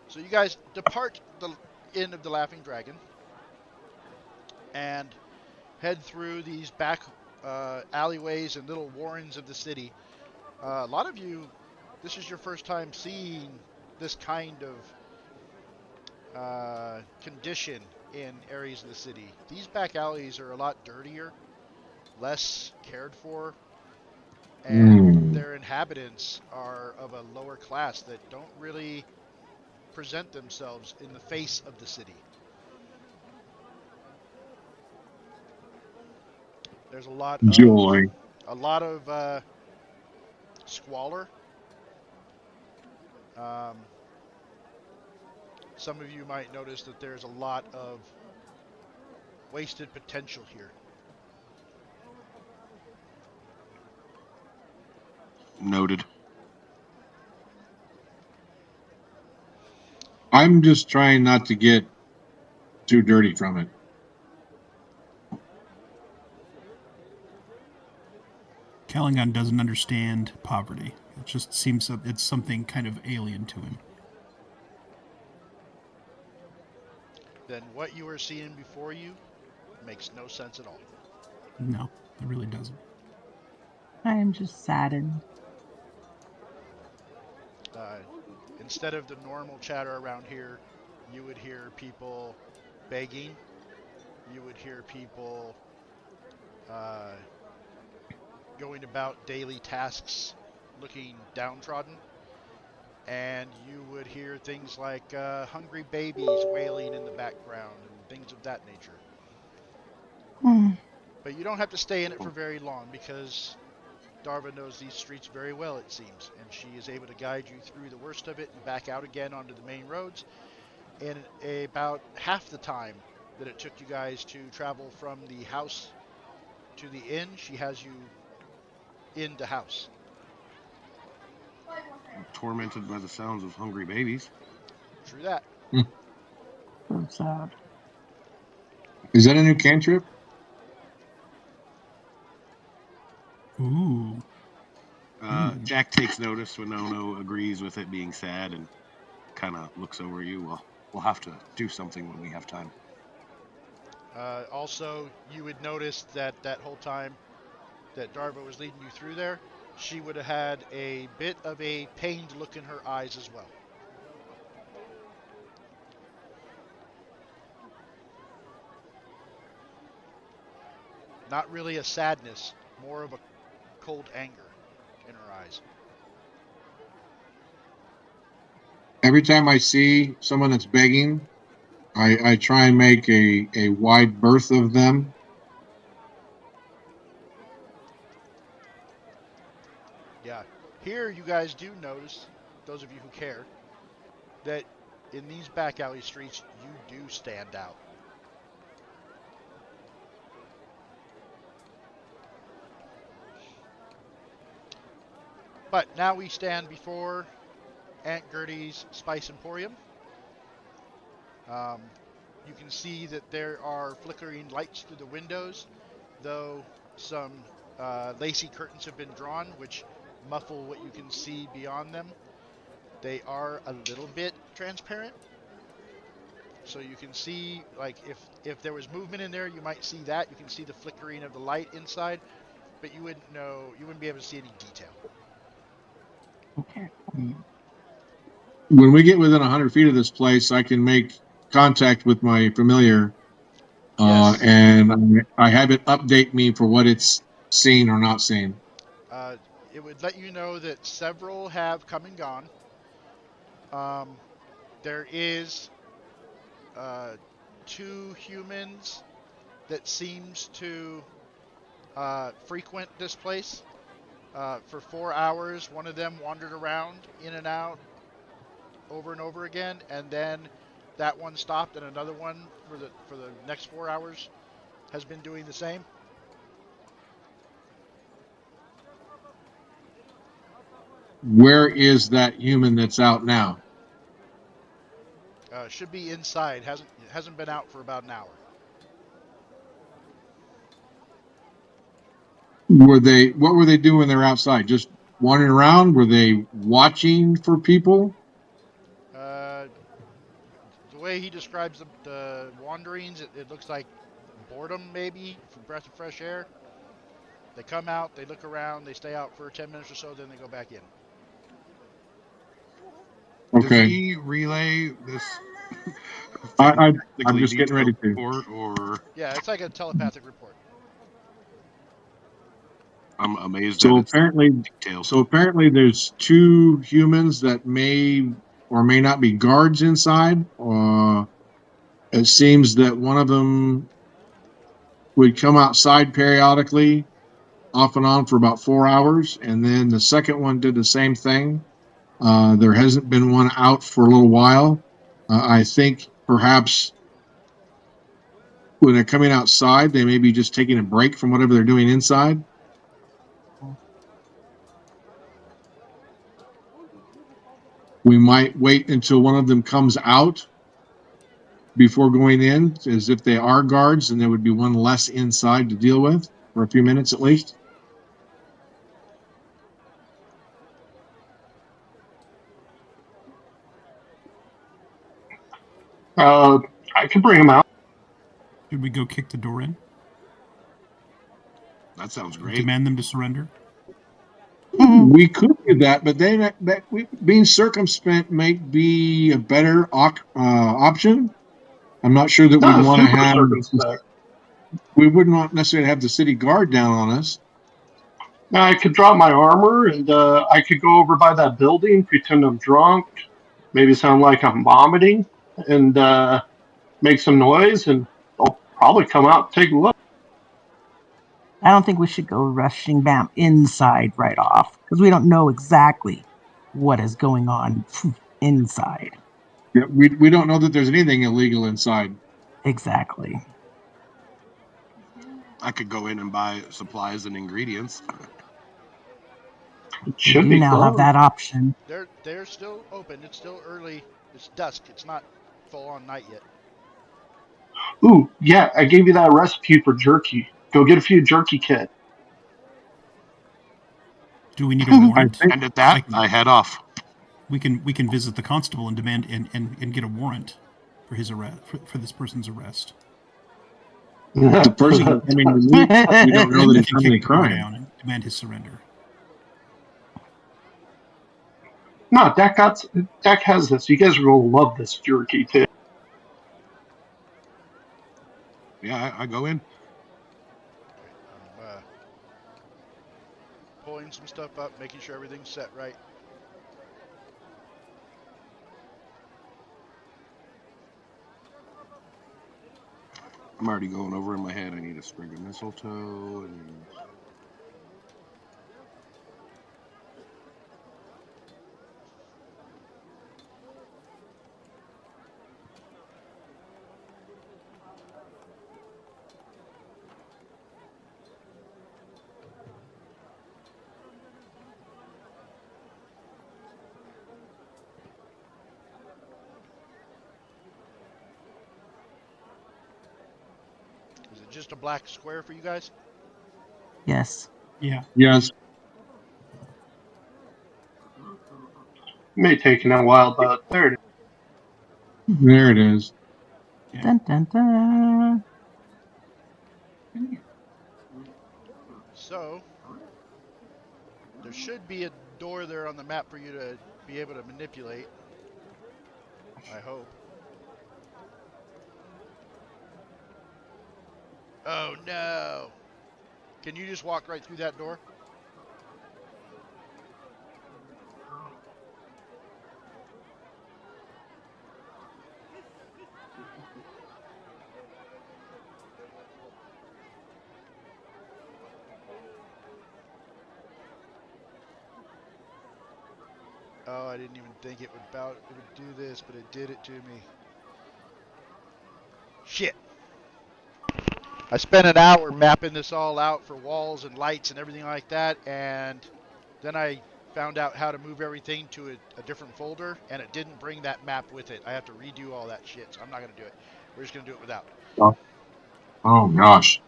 So you guys depart the inn of the Laughing Dragon and head through these back alleyways and little warrens of the city. A lot of you, this is your first time seeing this kind of condition in areas of the city. These back alleys are a lot dirtier, less cared for, and their inhabitants are of a lower class that don't really present themselves in the face of the city. There's a lot Joy. of squalor. Some of you might notice that there's a lot of wasted potential here. Noted. I'm just trying not to get too dirty from it. Caligon doesn't understand poverty. It just seems that it's something kind of alien to him. Then what you are seeing before you makes no sense at all. No, it really doesn't. I am just saddened. Instead of the normal chatter around here, you would hear people begging. You would hear people going about daily tasks looking downtrodden. And you would hear things like hungry babies wailing in the background and things of that nature. But you don't have to stay in it for very long because Darva knows these streets very well, it seems, and she is able to guide you through the worst of it and back out again onto the main roads in about half the time that it took you guys to travel from the house to the inn. She has you in the house. Tormented by the sounds of hungry babies. True that. So sad. Is that a new cantrip? Ooh. Jack takes notice when Nono agrees with it being sad and kind of looks over at you. Well, we'll have to do something when we have time. Also, you would notice that whole time that Darva was leading you through there, she would have had a bit of a pained look in her eyes as well. Not really a sadness, more of a cold anger in her eyes. Every time I see someone that's begging, I try and make a wide berth of them. Yeah. Here you guys do notice, those of you who care, that in these back alley streets you do stand out. But now we stand before Aunt Gertie's Spice Emporium. You can see that there are flickering lights through the windows, though some lacy curtains have been drawn, which muffle what you can see beyond them. They are a little bit transparent, so you can see, like, if there was movement in there, you might see that. You can see the flickering of the light inside, but you wouldn't be able to see any detail. Okay. When we get within 100 feet of this place, I can make contact with my familiar, Yes. and I have it update me for what it's seen or not seen. It would let you know that several have come and gone. There is 2 humans that seems to frequent this place. For 4 hours, one of them wandered around in and out over and over again, and then that one stopped, and another one for the next 4 hours has been doing the same. Where is that human that's out now? Should be inside. Hasn't been out for about an hour. What were they doing when they're outside? Just wandering around? Were they watching for people? The way he describes the wanderings, it looks like boredom, maybe, for breath of fresh air. They come out, they look around, they stay out for 10 minutes or so, then they go back in. Does Okay. he relay this I'm fantastically just getting ready detailed to. report, or Yeah, it's like a telepathic report. I'm amazed So at its apparently, details. so apparently, there's 2 humans that may or may not be guards inside. It seems that one of them would come outside periodically, off and on for about 4 hours, and then the second one did the same thing. There hasn't been one out for a little while. I think perhaps when they're coming outside, they may be just taking a break from whatever they're doing inside. We might wait until one of them comes out before going in, as if they are guards, and there would be one less inside to deal with for a few minutes at least. I can bring him out. Should we go kick the door in? That sounds great. Demand them to surrender? We could do that, but then being circumspect might be a better option. I'm not sure that we'd Not want to super have. circumspect. We wouldn't want necessarily have the city guard down on us. Now I could drop my armor and I could go over by that building, pretend I'm drunk, maybe sound like I'm vomiting, and make some noise, and they'll probably come out and take a look. I don't think we should go rushing Bam inside right off because we don't know exactly what is going on inside. Yeah, we don't know that there's anything illegal inside. Exactly. I could go in and buy supplies and ingredients. It should You be now have closed. that option. They're still open. It's still early. It's dusk. It's not full on night yet. Ooh, yeah, I gave you that recipe for jerky. Go get a few jerky kits. Do we need a I warrant? think And at that, I head off. We can visit the constable and demand and get a warrant for his arrest for this person's arrest. the person coming to meet, we don't know that We he's can done any kick the door crime. down and demand his surrender. No, Dak has this. You guys are gonna love this jerky too. Yeah, I go in. I'm pulling some stuff up, making sure everything's set right. I'm already going over in my head. I need a sprig of mistletoe and Is it just a black square for you guys? Yes. Yeah. Yes, May take a while, but there it is. there it is. Yeah. Dun, dun, dun. So there should be a door there on the map for you to be able to manipulate. I hope. Oh no! Can you just walk right through that door? Oh, I didn't even think it would do this, but it did it to me. Shit. I spent an hour mapping this all out for walls and lights and everything like that, and then I found out how to move everything to a different folder, and it didn't bring that map with it. I have to redo all that shit, so I'm not going to do it. We're just going to do it without. Oh gosh.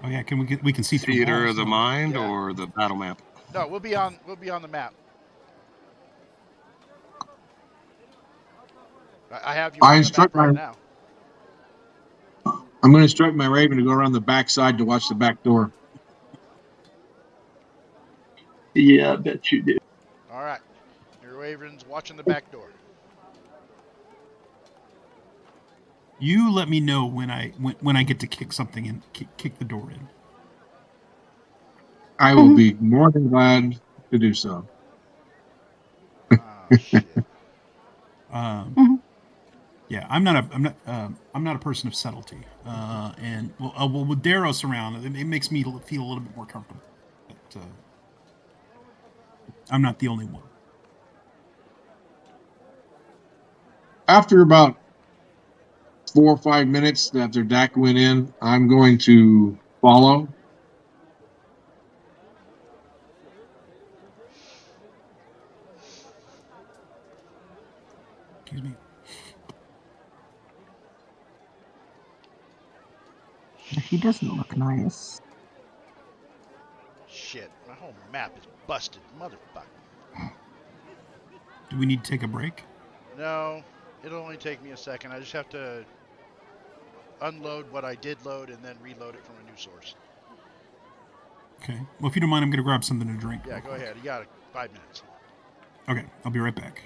Oh yeah. We can see through theater walls. of the No. mind Yeah. or the battle map. No, we'll be on the map. I have you I on the instruct map right my- now. I'm going to instruct my Raven to go around the back side to watch the back door. Yeah, I bet you do. All right. Your Wyvern's watching the back door. You let me know when I get to kick something and kick the door in. I will be more than glad to do so. Oh shit. Yeah, I'm not a person of subtlety, and well, with Daros around, it makes me feel a little bit more comfortable. But, I'm not the only one. After about 4 or 5 minutes after Dak went in, I'm going to follow. Excuse me. He doesn't look nice. Shit. My whole map is busted. Motherfucker. Do we need to take a break? No, it'll only take me a second. I just have to unload what I did load and then reload it from a new source. Okay. Well, if you don't mind, I'm going to grab something to drink. Yeah, go ahead. You got 5 minutes. Okay, I'll be right back.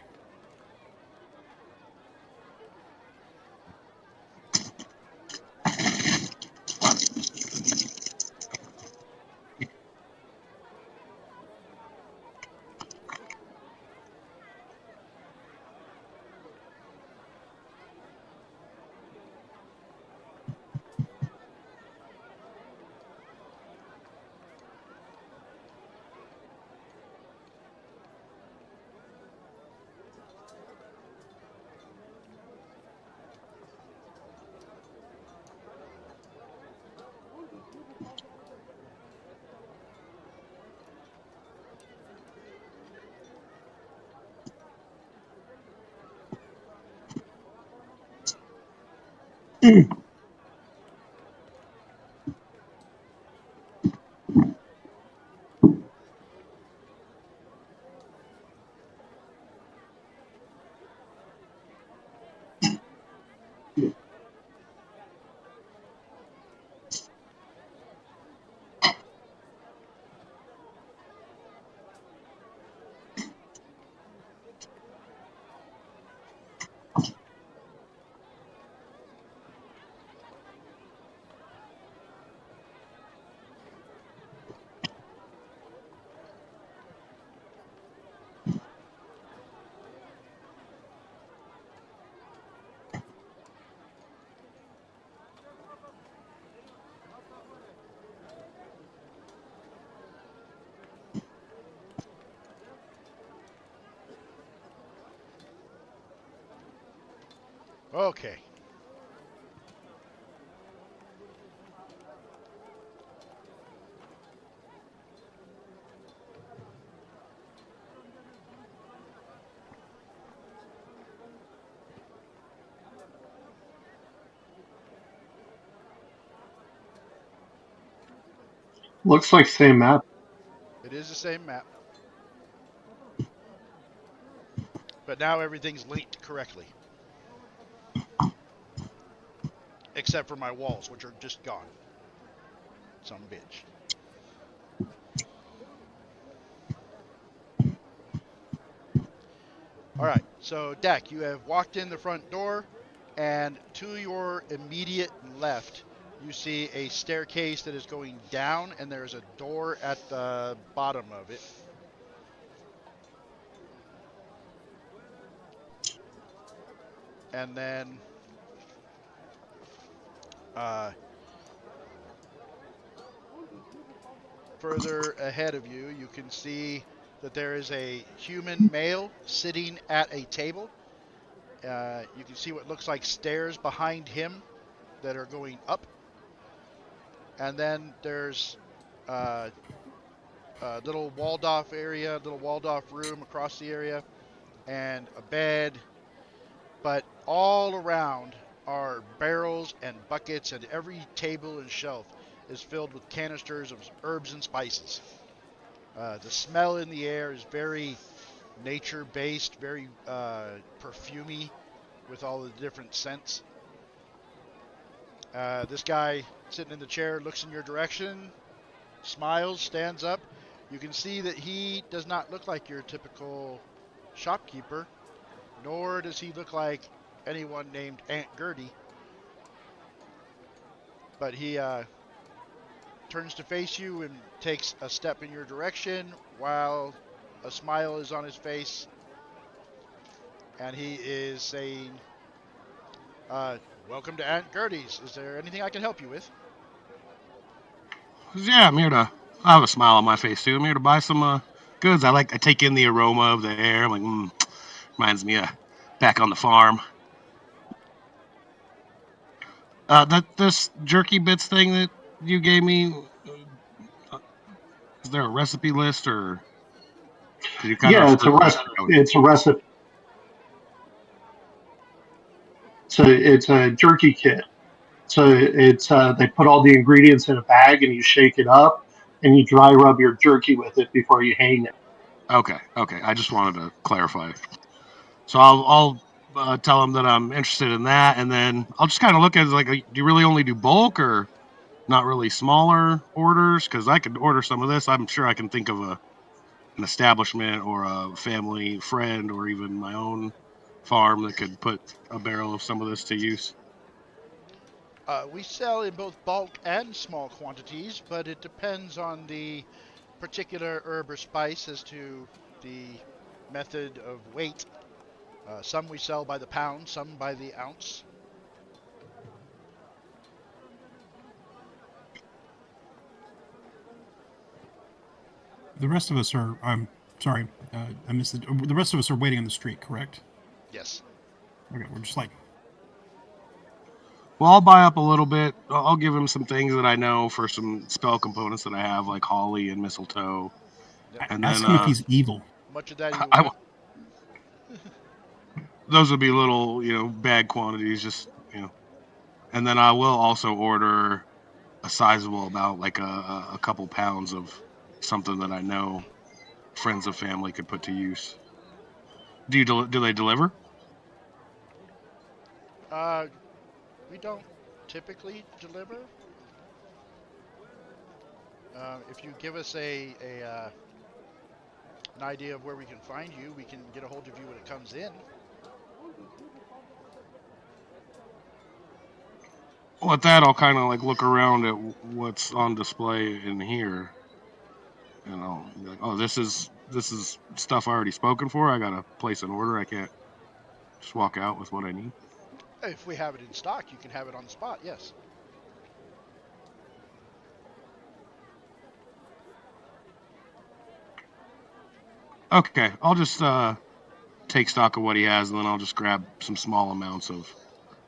Okay. Looks like same map. It is the same map. But now everything's linked correctly. Except for my walls, which are just gone. Some bitch. Alright, so Dak, you have walked in the front door, and to your immediate left, you see a staircase that is going down, and there's a door at the bottom of it. And then further ahead of you, you can see that there is a human male sitting at a table. You can see what looks like stairs behind him that are going up. And then there's a little walled off area, little walled off room across the area, and a bed. But all around are barrels and buckets, and every table and shelf is filled with canisters of herbs and spices. The smell in the air is very nature-based, very perfumey with all the different scents. This guy sitting in the chair looks in your direction, smiles, stands up. You can see that he does not look like your typical shopkeeper, nor does he look like anyone named Aunt Gertie. But he turns to face you and takes a step in your direction while a smile is on his face. And he is saying, welcome to Aunt Gertie's. Is there anything I can help you with? Yeah, I'm here to. I have a smile on my face too. I'm here to buy some goods. I take in the aroma of the air. I'm like, reminds me of back on the farm. This jerky bits thing that you gave me. Is there a recipe list or? Could you kind Yeah, of? it's a recipe. So it's a jerky kit. So it's they put all the ingredients in a bag and you shake it up and you dry rub your jerky with it before you hang it. Okay. I just wanted to clarify. So I'll tell them that I'm interested in that, and then I'll just kind of look at it like, do you really only do bulk or not really smaller orders? Because I could order some of this. I'm sure I can think of an establishment or a family friend or even my own farm that could put a barrel of some of this to use. We sell in both bulk and small quantities, but it depends on the particular herb or spice as to the method of weight. Some we sell by the pound, some by the ounce. The rest of us are. I'm sorry, I missed it. The rest of us are waiting on the street, correct? Yes. Okay, we're just like. Well, I'll buy up a little bit. I'll give him some things that I know for some spell components that I have, like holly and mistletoe. Yep. And Ask then him if he's evil. Much of that you I, want. those would be little, bag quantities, just. And then I will also order a sizable amount, like a couple pounds of something that I know friends of family could put to use. Do they deliver? We don't typically deliver. If you give us an idea of where we can find you, we can get a hold of you when it comes in. Well, at that, I'll kind of like look around at what's on display in here, and I'll be like, "Oh, this is stuff I already spoken for. I gotta place an order. I can't just walk out with what I need." If we have it in stock, you can have it on the spot. Yes. Okay, I'll just take stock of what he has, and then I'll just grab some small amounts of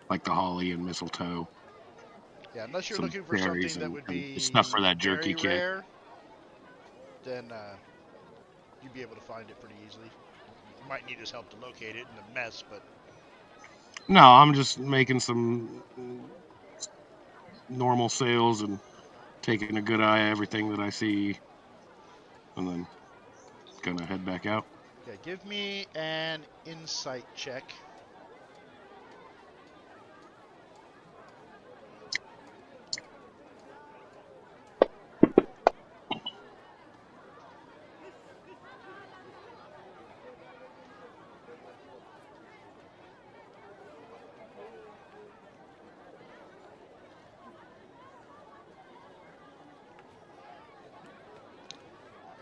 like the holly and mistletoe. Yeah, unless you're Some looking for berries something that would and stuff be for that jerky very kit. rare, then you'd be able to find it pretty easily. You might need his help to locate it in the mess, but No, I'm just making some normal sales and taking a good eye at everything that I see, and then gonna head back out. yeah, give me an insight check.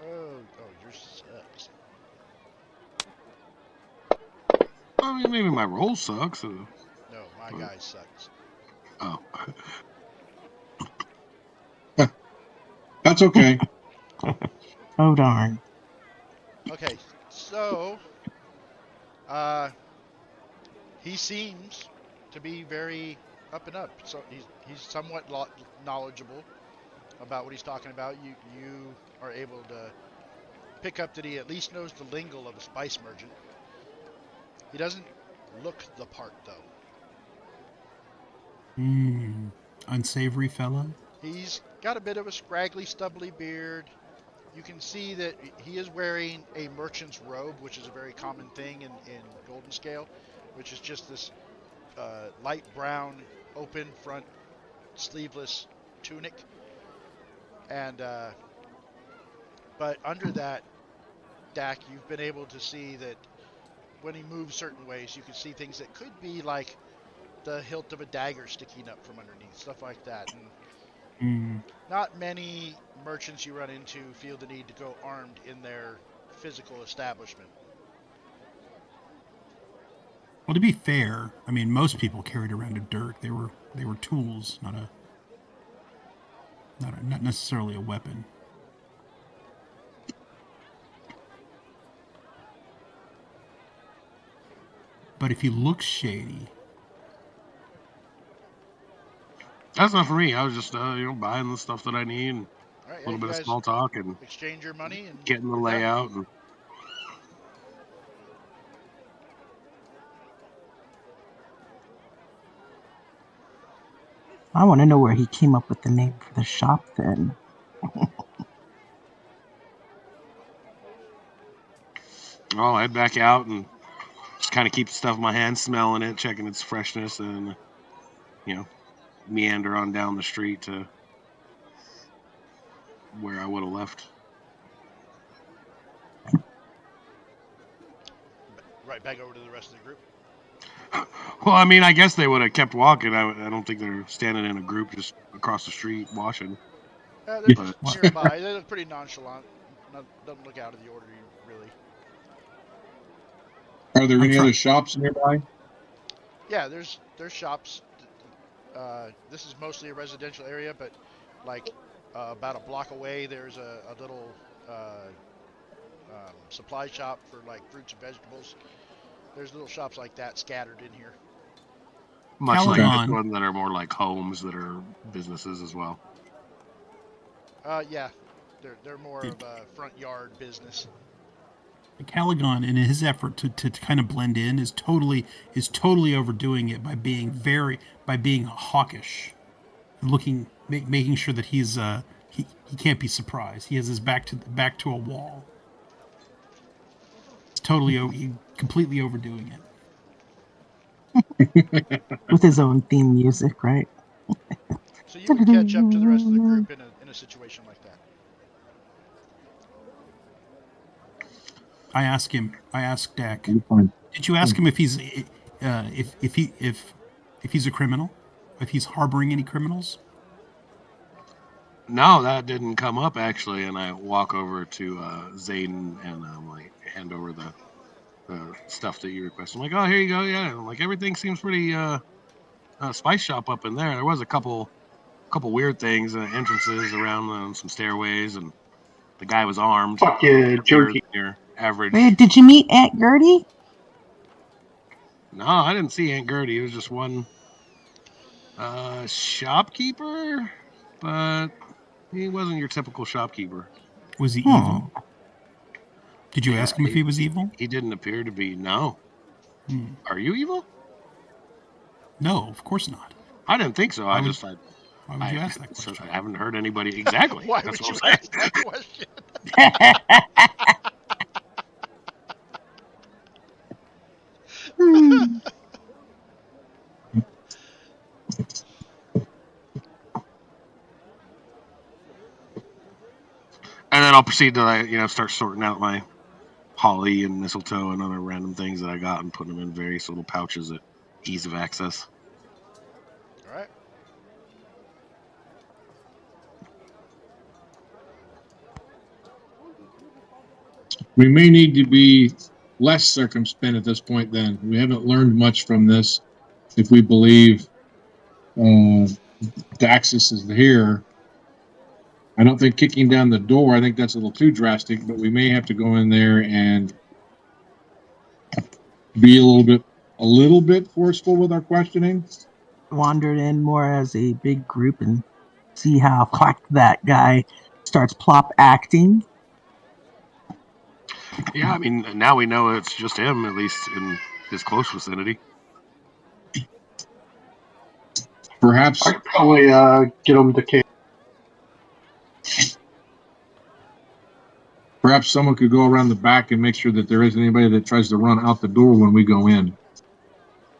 Oh, yours sucks. I mean, maybe my roll sucks. No, my guy sucks. Oh. That's okay. Oh darn. Okay, so he seems to be very up and up. So he's somewhat knowledgeable about what he's talking about. You are able to pick up that he at least knows the lingo of a spice merchant. He doesn't look the part though. Unsavory fella. He's got a bit of a scraggly, stubbly beard. You can see that he is wearing a merchant's robe, which is a very common thing in Golden Scale, which is just this light brown, open front, sleeveless tunic. And but under that, Dak, you've been able to see that when he moves certain ways, you can see things that could be like the hilt of a dagger sticking up from underneath, stuff like that. And not many merchants you run into feel the need to go armed in their physical establishment. Well, to be fair, I mean, most people carried around a dirk. They were tools, not necessarily a weapon. But if he looks shady, That's not for me. I was just buying the stuff that I need, and All right, a yeah, little you bit of guys small talk, and exchange your money and getting the you're done. layout. And I want to know where he came up with the name for the shop then. I'll head back out and just kind of keep the stuff in my hand, smelling it, checking its freshness, and meander on down the street to where I would have left. Right back over to the rest of the group. Well, I mean, I guess they would have kept walking. I don't think they're standing in a group just across the street washing. They're just But nearby. They look pretty nonchalant. Doesn't look out of the order, really. Are there any other shops nearby? Yeah, there's shops. This is mostly a residential area, but like about a block away, there's a little supply shop for like fruits and vegetables. There's little shops like that scattered in here. much like Caliban. this one that are more like homes that are businesses as well. Yeah, they're more of a front yard business. Caligon, in his effort to kind of blend in, is totally overdoing it by being hawkish, making sure that he can't be surprised. He has his back to a wall. It's completely overdoing it. With his own theme music, right? So you would catch up to the rest of the group in a situation like that. I asked Dak. I'm fine. Did you ask him if he's if he's a criminal? If he's harboring any criminals? No, that didn't come up actually. And I walk over to Zayden and I'm like, hand over the stuff that you requested. I'm like, oh, here you go. Yeah, I'm like everything seems pretty spice shop up in there. There was a couple weird things, entrances around some stairways, and the guy was armed. Fuck yeah, Weirder Jerky. than your average. Wait, did you meet Aunt Gertie? No, I didn't see Aunt Gertie. It was just one shopkeeper, but he wasn't your typical shopkeeper. Was he evil? Did you Yeah, ask him if he was evil? He didn't appear to be. No. Are you evil? No, of course not. I didn't think so. Why I would you ask that question? I haven't heard anybody exactly. Why That's would what you I'm ask that question? And then I'll proceed to start sorting out my holly and mistletoe and other random things that I got and putting them in various little pouches at ease of access. All right. We may need to be less circumspect at this point. Then we haven't learned much from this. If we believe Daxus is here, I don't think kicking down the door. I think that's a little too drastic. But we may have to go in there and be a little bit forceful with our questioning. Wander in more as a big group and see how that guy starts plop acting. Yeah, I mean, now we know it's just him, at least in his close vicinity. Perhaps I could probably get him to cave. Perhaps someone could go around the back and make sure that there isn't anybody that tries to run out the door when we go in.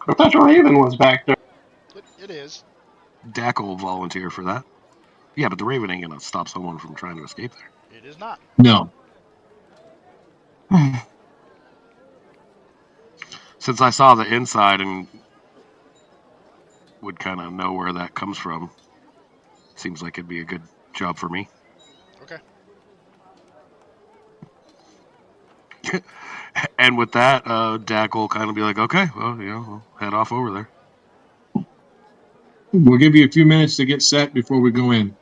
I thought Raven was back there. It is. Dak will volunteer for that. Yeah, but the Raven ain't gonna stop someone from trying to escape there. It is not. No. Since I saw the inside and would kind of know where that comes from, seems like it'd be a good job for me. Okay. And with that, Dak will kind of be like, okay, well, we'll head off over there. We'll give you a few minutes to get set before we go in.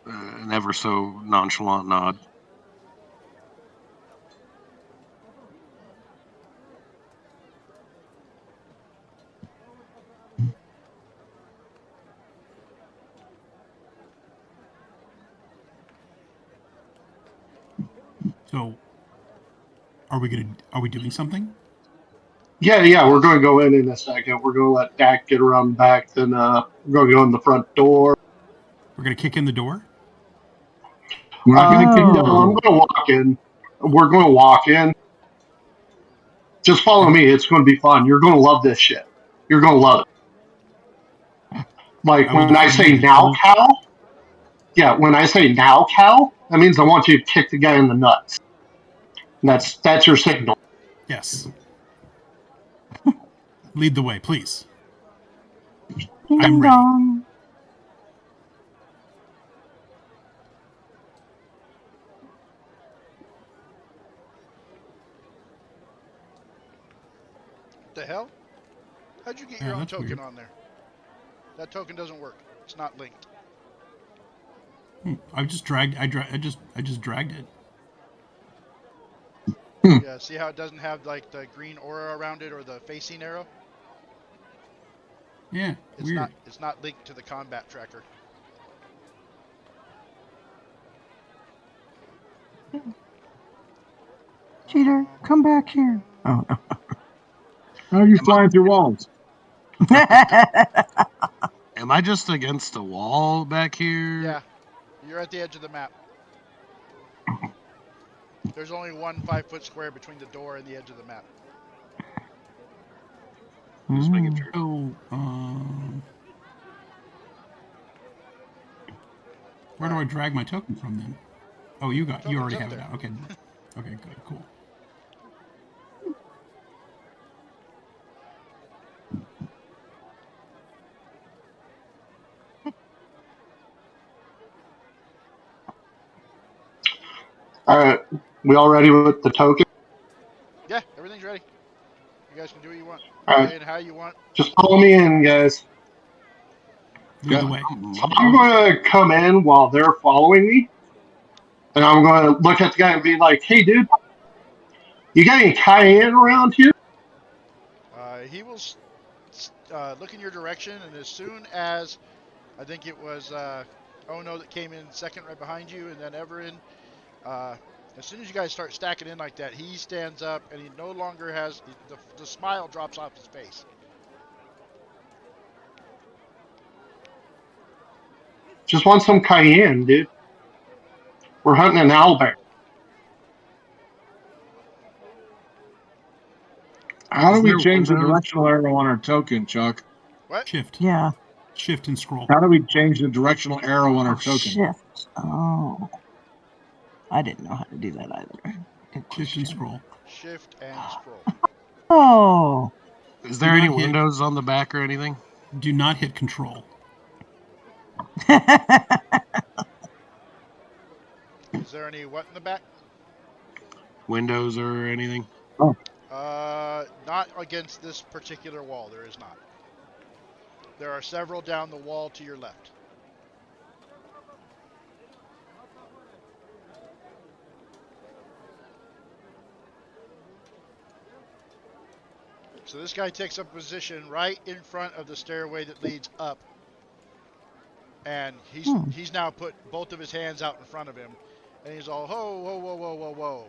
An ever so nonchalant nod. So, are we doing something? Yeah, we're going to go in a second. We're going to let Dak get around back. Then we're going to go in the front door. We're going to kick in the door? We're not going to kick No, I'm going to walk in. We're going to walk in. Just follow me. It's going to be fun. You're going to love this shit. You're going to love it. Like when I say now, Cal. Yeah, when I say now, Cal, that means I want you to kick the guy in the nuts. And that's your signal. Yes. Lead the way, please. Ding I'm ready. dong. What the hell? How'd you get your own token on there? That token doesn't work. It's not linked. I just dragged it. Yeah, see how it doesn't have like the green aura around it or the facing arrow? Yeah, weird. It's not linked to the combat tracker. Cheater, come back here. Oh, no. How are you flying through walls? Am I just against the wall back here? Yeah, you're at the edge of the map. There's only one 5-foot square between the door and the edge of the map. Just making sure. Oh, where do I drag my token from then? Oh, you already have it out. Okay. Okay, good, cool. All right, we all ready with the token? Yeah, everything's ready. You guys can do what you want. All right, And how you want. just follow me in, guys. Lead the way. So I'm going to come in while they're following me, and I'm going to look at the guy and be like, "Hey, dude, you got any cayenne around here?" He will look in your direction, and as soon as I think it was Ono that came in second right behind you, and then Everin, as soon as you guys start stacking in like that, he stands up, and he no longer has the smile drops off his face. Just want some cayenne, dude. We're hunting an owlbear. How do Is we there change the windows? directional arrow on our token, Chuck? What? Shift. Yeah. Shift and scroll. How do we change the directional arrow on our token? Shift. Oh. I didn't know how to do that either. Good Shift and question. scroll. Shift and scroll. Oh. Is there any windows on the back or anything? Do not hit control. Is there any what in the back? Windows or anything? Oh. Not against this particular wall. There is not. There are several down the wall to your left. So this guy takes up a position right in front of the stairway that leads up. And he's now put both of his hands out in front of him. And he's all, whoa, whoa, whoa, whoa, whoa, whoa.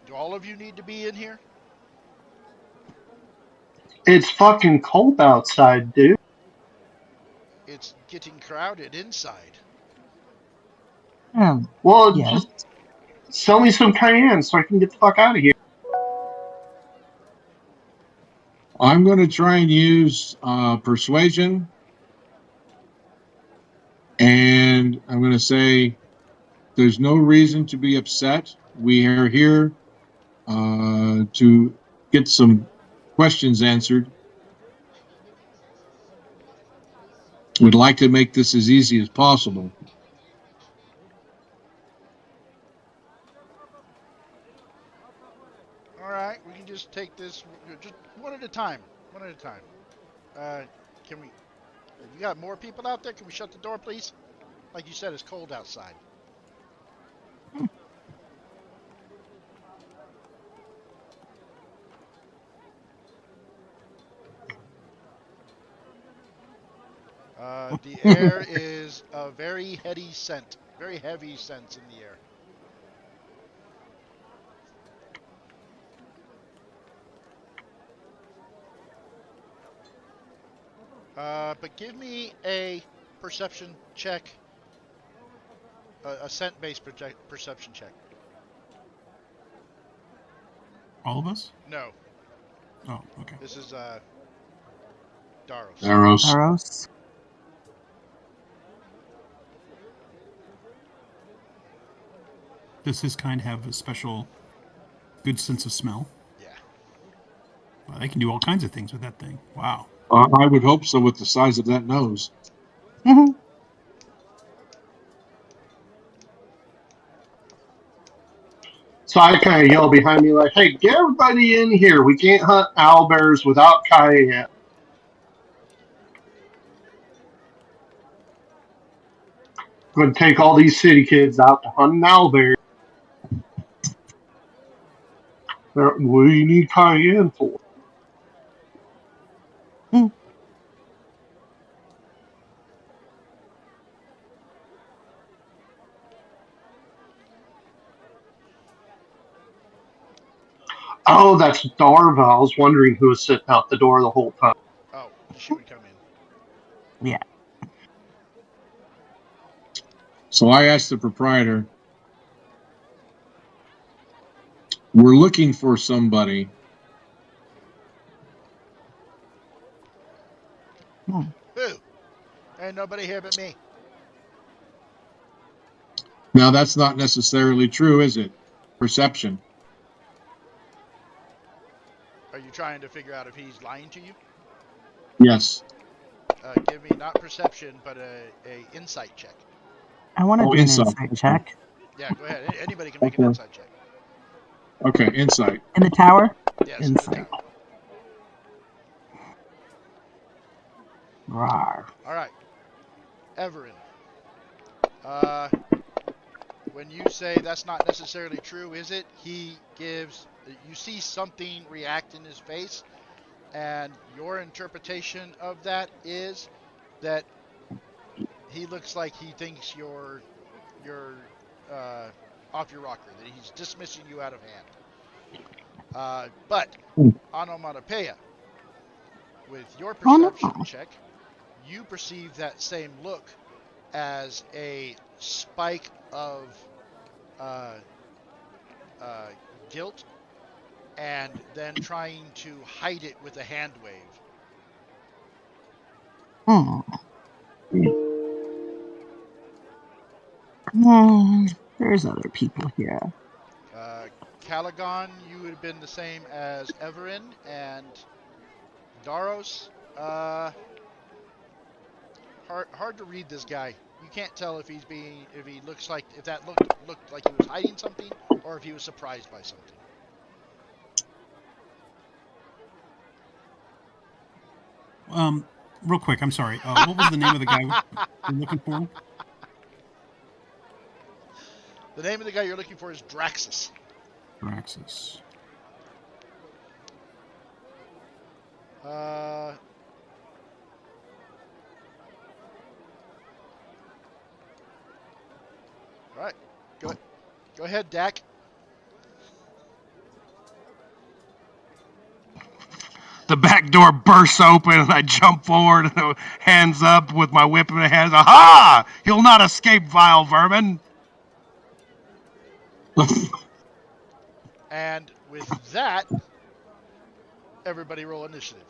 Do all of you need to be in here? It's fucking cold outside, dude. It's getting crowded inside. Well, yes. just sell me some cayenne so I can get the fuck out of here. I'm going to try and use persuasion. And I'm going to say there's no reason to be upset. We are here to get some questions answered. We'd like to make this as easy as possible. All right, we can just take this just one at a time. One at a time. Can we? You got more people out there? Can we shut the door, please? Like you said, it's cold outside. The air is a very heady scent, very heavy scents in the air. But give me a perception check, a scent-based perception check. All of us? No. Oh, okay. This is Daros. Daros. Does his kind have a special good sense of smell? Yeah. Well, they can do all kinds of things with that thing. Wow. I would hope so with the size of that nose. Mm-hmm. So I kind of yell behind me like, "Hey, get everybody in here. We can't hunt owlbears without cayenne." I'm going to take all these city kids out to hunt an owlbear. What do you need cayenne for? Oh, that's Darva. I was wondering who was sitting out the door the whole time. Oh, she would come in. Yeah. So I asked the proprietor, we're looking for somebody. Who? Ain't nobody here but me. Now, that's not necessarily true, is it? Perception. Are you trying to figure out if he's lying to you? Yes. Give me not perception, but a insight check. I want to do insight. an insight check. Yeah, go ahead. Anybody can make an insight check. Okay, insight. In the tower? Yes, Insight. in the tower. Rawr. All right. Everin. When you say that's not necessarily true, is it? He gives, you see something react in his face, and your interpretation of that is that he looks like he thinks you're off your rocker, that he's dismissing you out of hand. But onomatopoeia, with your perception check, you perceive that same look as a spike of guilt, and then trying to hide it with a hand wave. There's other people here. Caligon, you would have been the same as Everin, and Daros, hard to read this guy. You can't tell if he looks like, if that looked like he was hiding something, or if he was surprised by something. Real quick, I'm sorry. What was the name of the guy you're looking for? The name of the guy you're looking for is Draxus. Draxus. All right, go ahead, Dak. The back door bursts open, and I jump forward, and hands up with my whip in my hands. Aha! You'll not escape, vile vermin. And with that, everybody roll initiative.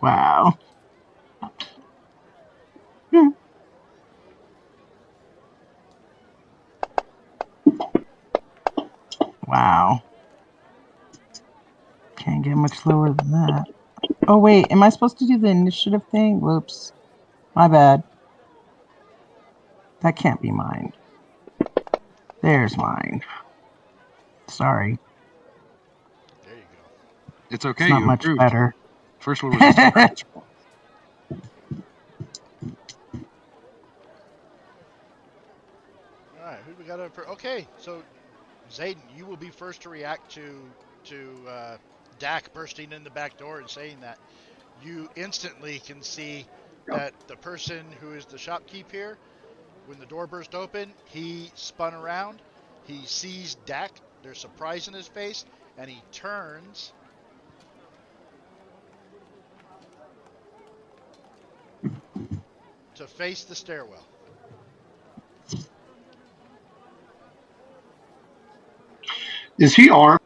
Wow. Wow. Can't get much lower than that. Oh, wait. Am I supposed to do the initiative thing? Whoops. My bad. That can't be mine. There's mine. Sorry. There you go. It's okay. It's not you much improved. better. First one was a scratch. All right, who we got up for? Okay, so Zayden, you will be first to react to Dak bursting in the back door and saying that. You instantly can see that the person who is the shopkeep here, when the door burst open, he spun around, he sees Dak, there's surprise in his face, and he turns to face the stairwell. Is he armed?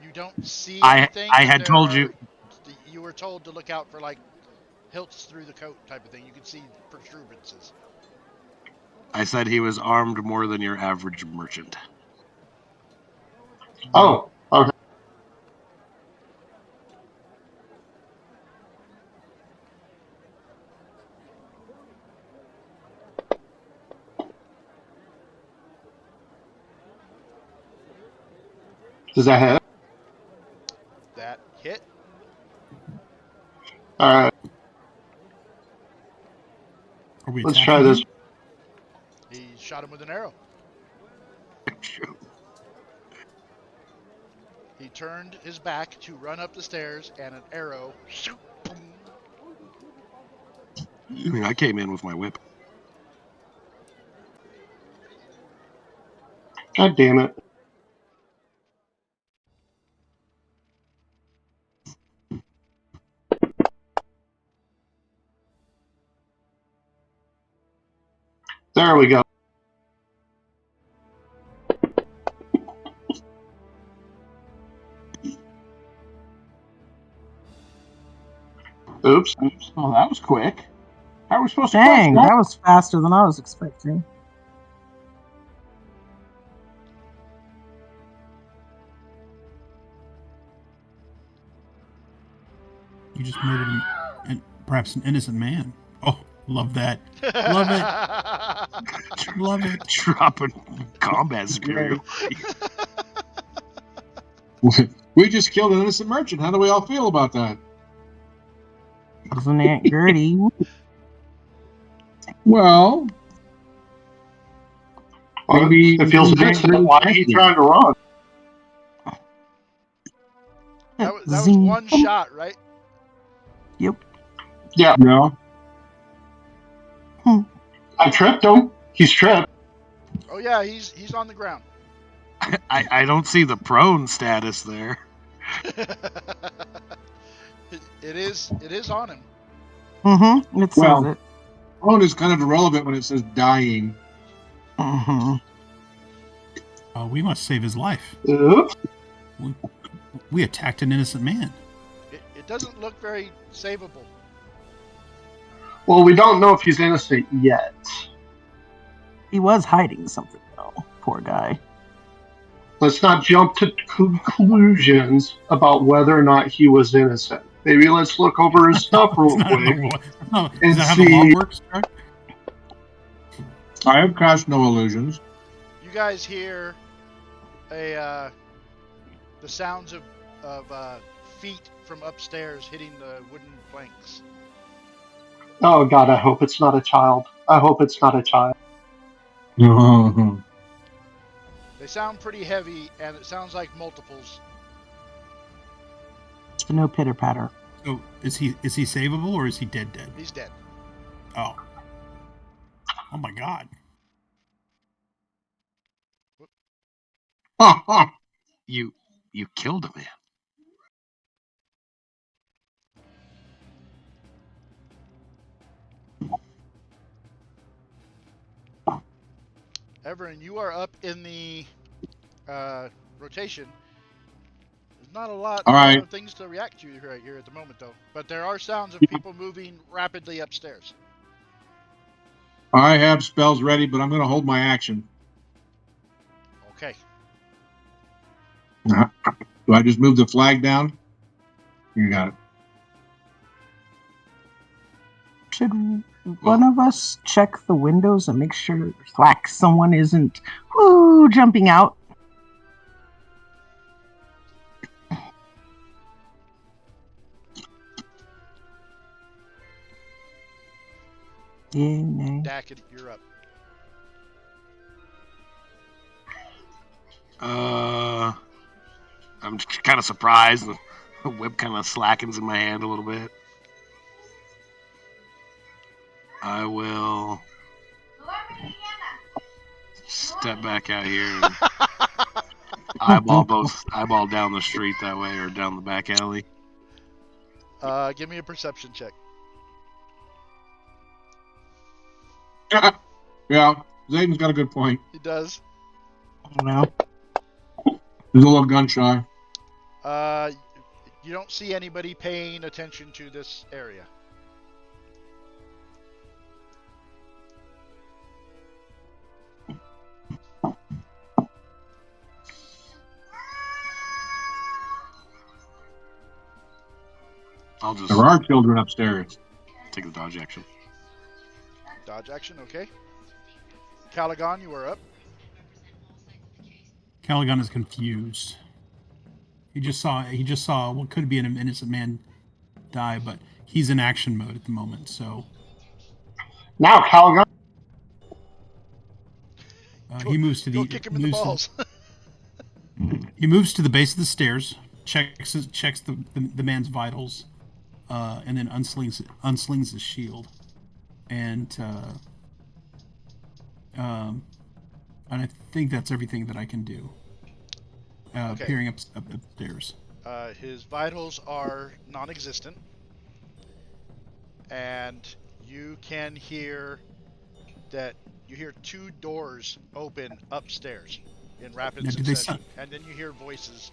You don't see I anything. had told you. You were told to look out for like hilts through the coat type of thing. You can see protuberances. I said he was armed more than your average merchant. Oh, okay. Does that hit? That hit. All right. Are we Let's attacking try this. him? He shot him with an arrow. He turned his back to run up the stairs, and an arrow. I mean, I came in with my whip. God damn it. There we go. Oops. Oh, that was quick. How are we supposed Dang, to that was faster than I was expecting. You just murdered and perhaps an innocent man. Oh, love that. Love it. Love it. Dropping combat superiority. We just killed an innocent merchant. How do we all feel about that? Wasn't Aunt Gertie? Well, maybe It feels innocent. Why are you trying to run? That was Zing. one shot, right? Yep. Yeah, No. I tripped him. He's tripped. Oh yeah, he's on the ground. I don't see the prone status there. It is on him. Mm-hmm. It says Well, it. Prone is kind of irrelevant when it says dying. Mm-hmm. We must save his life. Oops. We attacked an innocent man. It doesn't look very savable. Well, we don't know if he's innocent yet. He was hiding something, though. Poor guy. Let's not jump to conclusions about whether or not he was innocent. Maybe let's look over his stuff real quick. Is that how the law works, Chuck? I have cast no illusions. You guys hear the sounds of feet from upstairs hitting the wooden planks. Oh God, I hope it's not a child. I hope it's not a child. They sound pretty heavy, and it sounds like multiples. No pitter patter. So is he savable or is he dead? He's dead. Oh my God. You killed a man. Everin, you are up in the rotation. There's not a lot of things to react to right here at the moment, though. But there are sounds of people moving rapidly upstairs. I have spells ready, but I'm going to hold my action. Okay. Do I just move the flag down? You got it. Should one of us check the windows and make sure someone isn't jumping out? Yay, nay. Dak, you're up. I'm kind of surprised. The whip kind of slackens in my hand a little bit. I will step back out here and eyeball down the street that way or down the back alley. Give me a perception check. Yeah, Zayden's got a good point. He does. No. He's a little gun shy. You don't see anybody paying attention to this area. There are children upstairs. Take the dodge action. Dodge action, okay. Caligon, you are up. Caligon is confused. He just saw what could be an innocent man die, but he's in action mode at the moment. So now, Caligon. He moves to the. Go kick him in the balls. He moves to the base of the stairs, checks the man's vitals, and then unslings his shield, and And I think that's everything that I can do. Okay. Peering upstairs. His vitals are non-existent, and you can hear that. You hear 2 doors open upstairs in rapid Now, succession, and then you hear voices.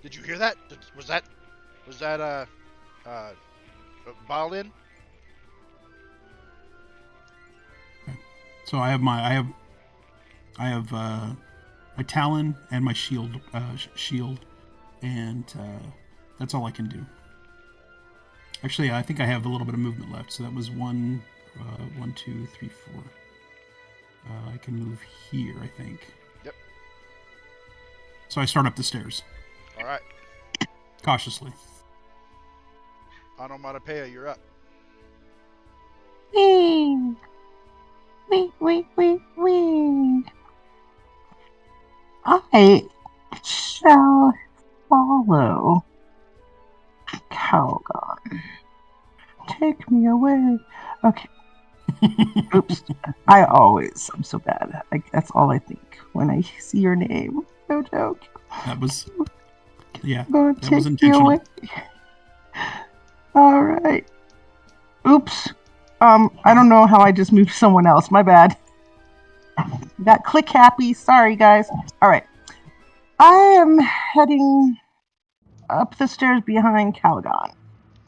Did you hear that? Was that Balin? So I have my talon and my shield, and that's all I can do. Actually, I think I have a little bit of movement left. So that was 1, 2, 3, 4. I can move here, I think. Yep. So I start up the stairs. All right. Cautiously. Onomatopoeia, you're up. Wee! Wee, wee, wee, wee! I shall follow Calgon. Take me away. Okay. Oops. I'm so bad. That's all I think when I see your name. No joke. That was, yeah, Gonna that was take you intentional. away. All right. Oops. I don't know how I just moved someone else. My bad. Got click happy. Sorry, guys. All right. I am heading up the stairs behind Calgon.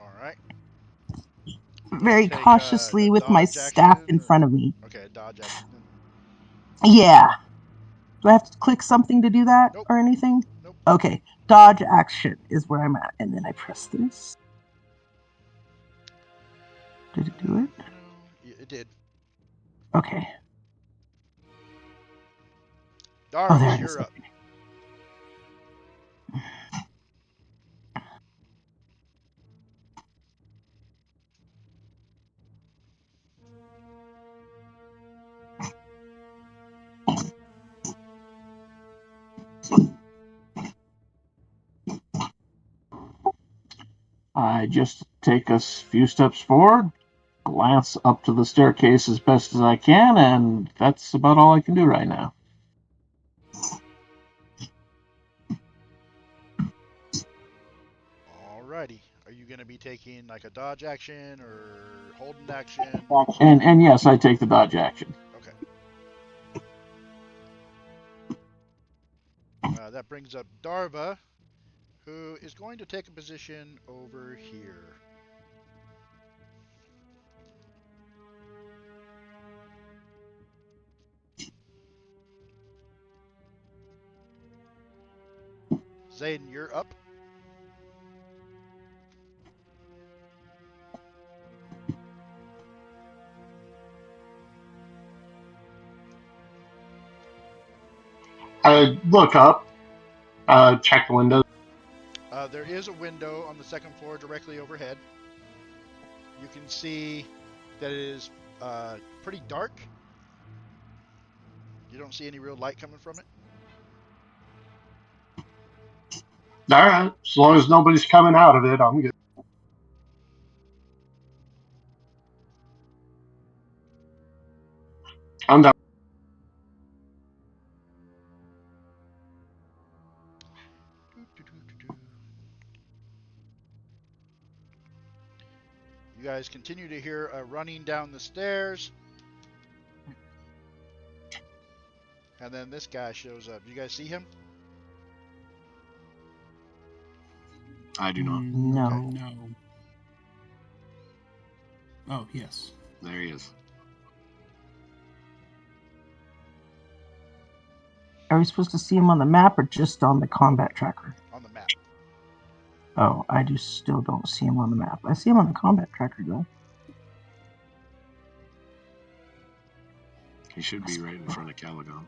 All right. Very Take, cautiously a with my dodge staff action, in or- front of me. Okay, dodge action. Yeah. Do I have to click something to do that Nope. or anything? Nope. Okay. Dodge action is where I'm at. And then I press this. Did it do it? Yeah, it did. Okay. Darius, there it you're is. up. I just take a few steps forward, glance up to the staircase as best as I can, and that's about all I can do right now. Alrighty. Are you going to be taking like a dodge action or holding action? And yes, I take the dodge action. Okay. That brings up Darva, who is going to take a position over here. Zayden, you're up. I look up, check the windows. There is a window on the 2nd floor directly overhead. You can see that it is pretty dark. You don't see any real light coming from it. All right, as long as nobody's coming out of it, I'm good. I'm done. You guys continue to hear running down the stairs. And then this guy shows up. You guys see him? I do not. No. Okay. No. Oh, yes. There he is. Are we supposed to see him on the map or just on the combat tracker? On the map. Oh, I still don't see him on the map. I see him on the combat tracker, though. He should be right in front of Caligon.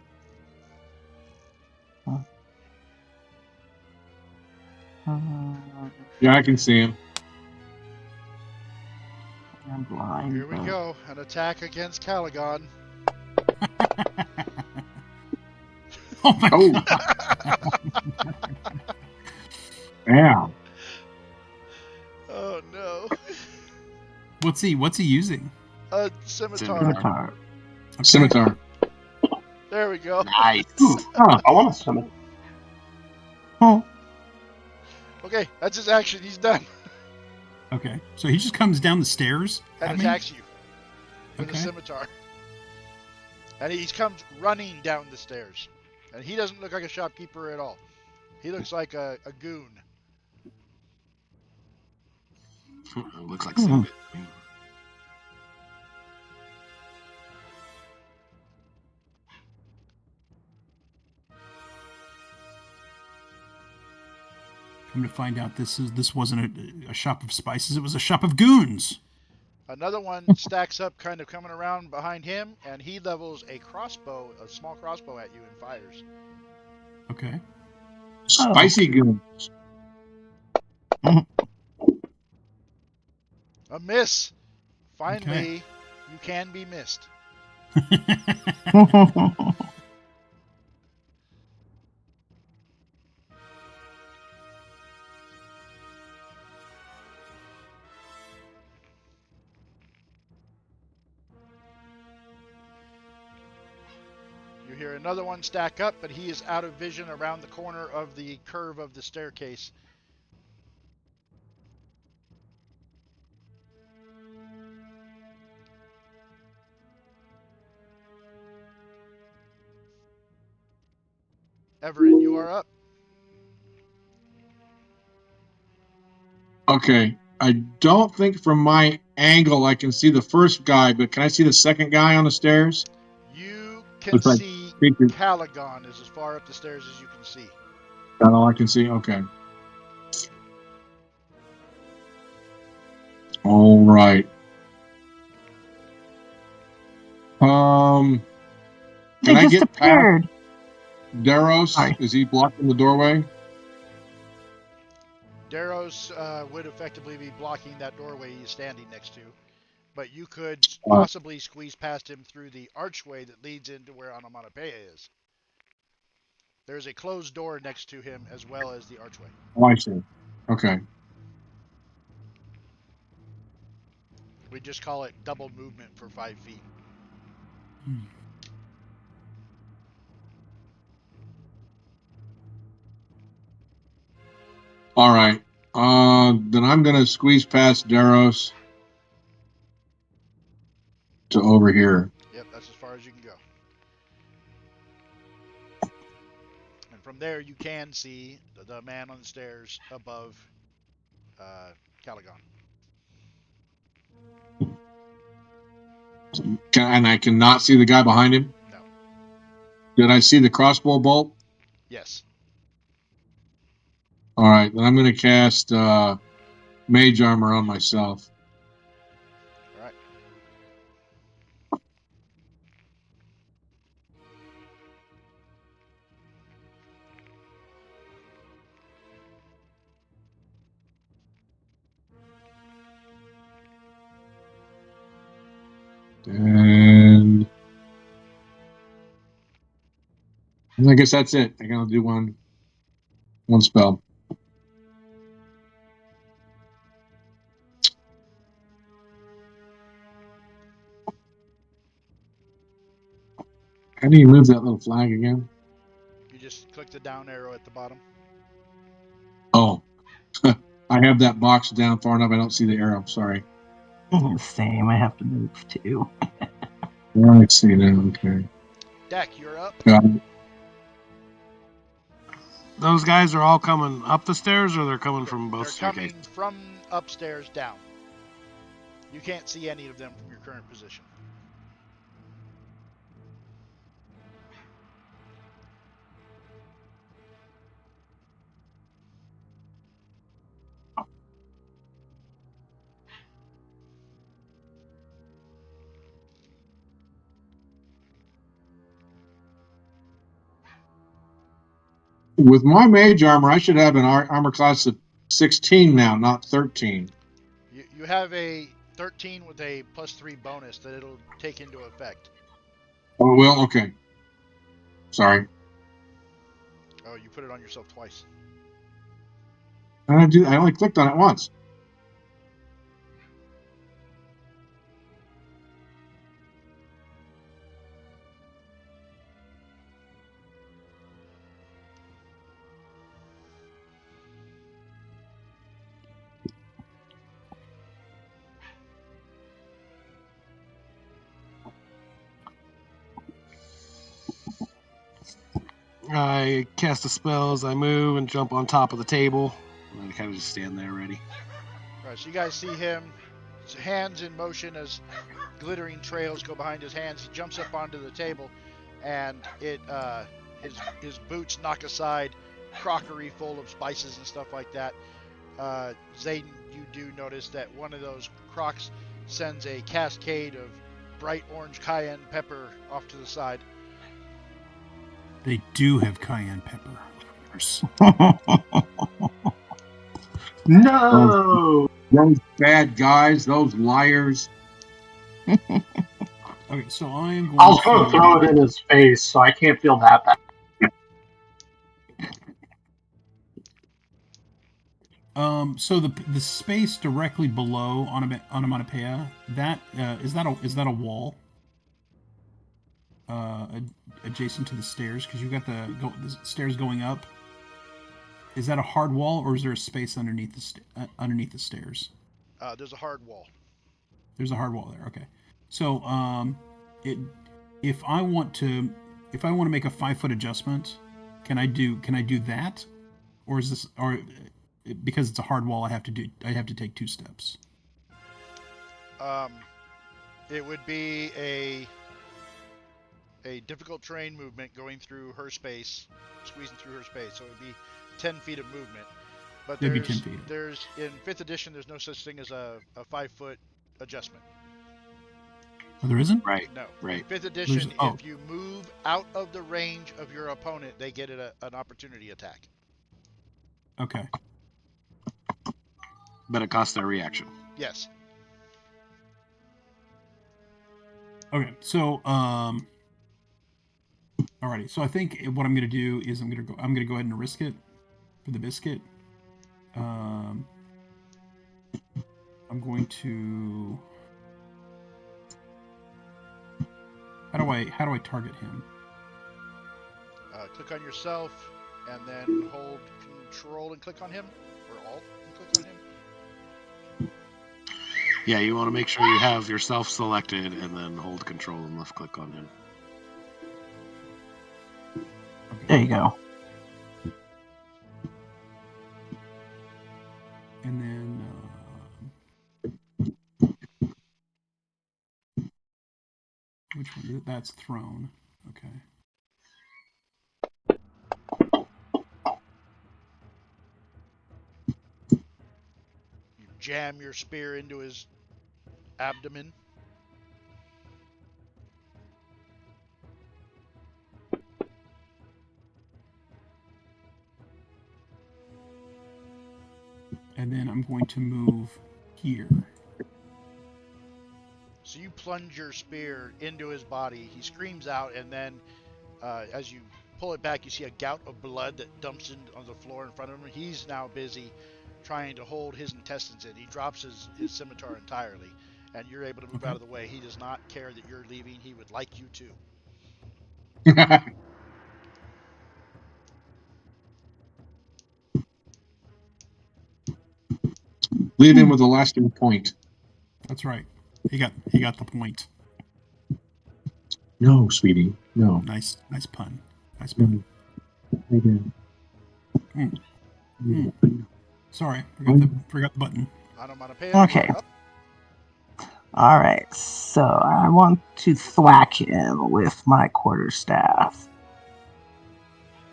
Yeah, I can see him. I'm blind. Here we go. An attack against Caligon. Oh my Oh. god. Yeah. Oh no. What's he using? A scimitar. Scimitar. Okay. Scimitar. There we go. Nice. Huh. I want to swim it. Hmm. Okay, that's his action. He's done. Okay, so he just comes down the stairs And at me? attacks you with a Okay. scimitar. And he comes running down the stairs. And he doesn't look like a shopkeeper at all. He looks like a goon. Looks like Hmm. Sinbad. Come to find out, this wasn't a shop of spices; it was a shop of goons. Another one stacks up, kind of coming around behind him, and he levels a small crossbow at you and fires. Okay. Spicy goon. A miss. Finally, Okay. you can be missed. You hear another one stack up, but he is out of vision around the corner of the curve of the staircase. Everin, you are up. Okay. I don't think from my angle I can see the first guy, but can I see the second guy on the stairs? You can Looks like see creature. Caligon is as far up the stairs as you can see. That's all I can see. Okay. All right. They Can I get past disappeared. Daros? Sorry. Is he blocking the doorway? Daros would effectively be blocking that doorway he's standing next to, but you could possibly squeeze past him through the archway that leads into where Onomatopoeia is. There's a closed door next to him as well as the archway. Oh, I see. Okay. We just call it double movement for 5 feet. All right. Then I'm gonna squeeze past Daros to over here. Yep, that's as far as you can go. And from there, you can see the man on the stairs above Caligon. And I cannot see the guy behind him. No. Did I see the crossbow bolt? Yes. All right. Then I'm gonna cast mage armor on myself. All right. And I guess that's it. I gotta do one spell. How do you move that little flag again? You just click the down arrow at the bottom. Oh, I have that box down far enough. I don't see the arrow. Sorry. Same. I have to move too. I see now. Okay. Dak, you're up. Got it. Those guys are all coming up the stairs, or they're coming from both They're staircases? coming from upstairs down. You can't see any of them from your current position. With my mage armor, I should have an armor class of 16 now, not 13. You have a 13 with a +3 bonus that it'll take into effect. Oh, well, okay. Sorry. Oh, you put it on yourself twice. I only clicked on it once. I cast a spell as I move and jump on top of the table. And I kind of just stand there ready. All right, so you guys see him, his hands in motion as glittering trails go behind his hands. He jumps up onto the table, and his boots knock aside crockery full of spices and stuff like that. Zayden, you do notice that one of those crocs sends a cascade of bright orange cayenne pepper off to the side. They do have cayenne pepper. Of course. No! Those bad guys, those liars. Okay, so I am going I was going to throw it in his face, so I can't feel that bad. So the space directly below Onomatopoeia, that is that a wall? Adjacent to the stairs, because you've got the stairs going up. Is that a hard wall, or is there a space underneath the stairs? There's a hard wall. There's a hard wall there. Okay. So if I want to make a 5-foot adjustment, can I do that, or is this, or because it's a hard wall, I have to take 2 steps? It would be a difficult terrain movement going through her space, squeezing through her space. So it would be 10 feet of movement. But It'd be 10 feet. There's in 5th edition, there's no such thing as a 5-foot adjustment. Oh, there isn't? Right. No. Right. In 5th edition, if you move out of the range of your opponent, they get an opportunity attack. Okay. But it costs their reaction. Yes. Okay. So alrighty. So I think what I'm going to do is I'm going to go ahead and risk it for the biscuit. I'm going to. How do I target him? Click on yourself, and then hold Control and click on him, or Alt and click on him. Yeah, you want to make sure you have yourself selected, and then hold Control and left click on him. There you go. And then which one is it? That's thrown. Okay. You jam your spear into his abdomen. And then I'm going to move here. So you plunge your spear into his body. He screams out, and then as you pull it back, you see a gout of blood that dumps on the floor in front of him. He's now busy trying to hold his intestines in. He drops his scimitar entirely, and you're able to move out of the way. He does not care that you're leaving. He would like you to. Leave him with a lasting point. That's right. He got the point. No, sweetie. No. Nice pun. Nice pun. Sorry, forgot the button. Okay. All right. So I want to thwack him with my quarterstaff.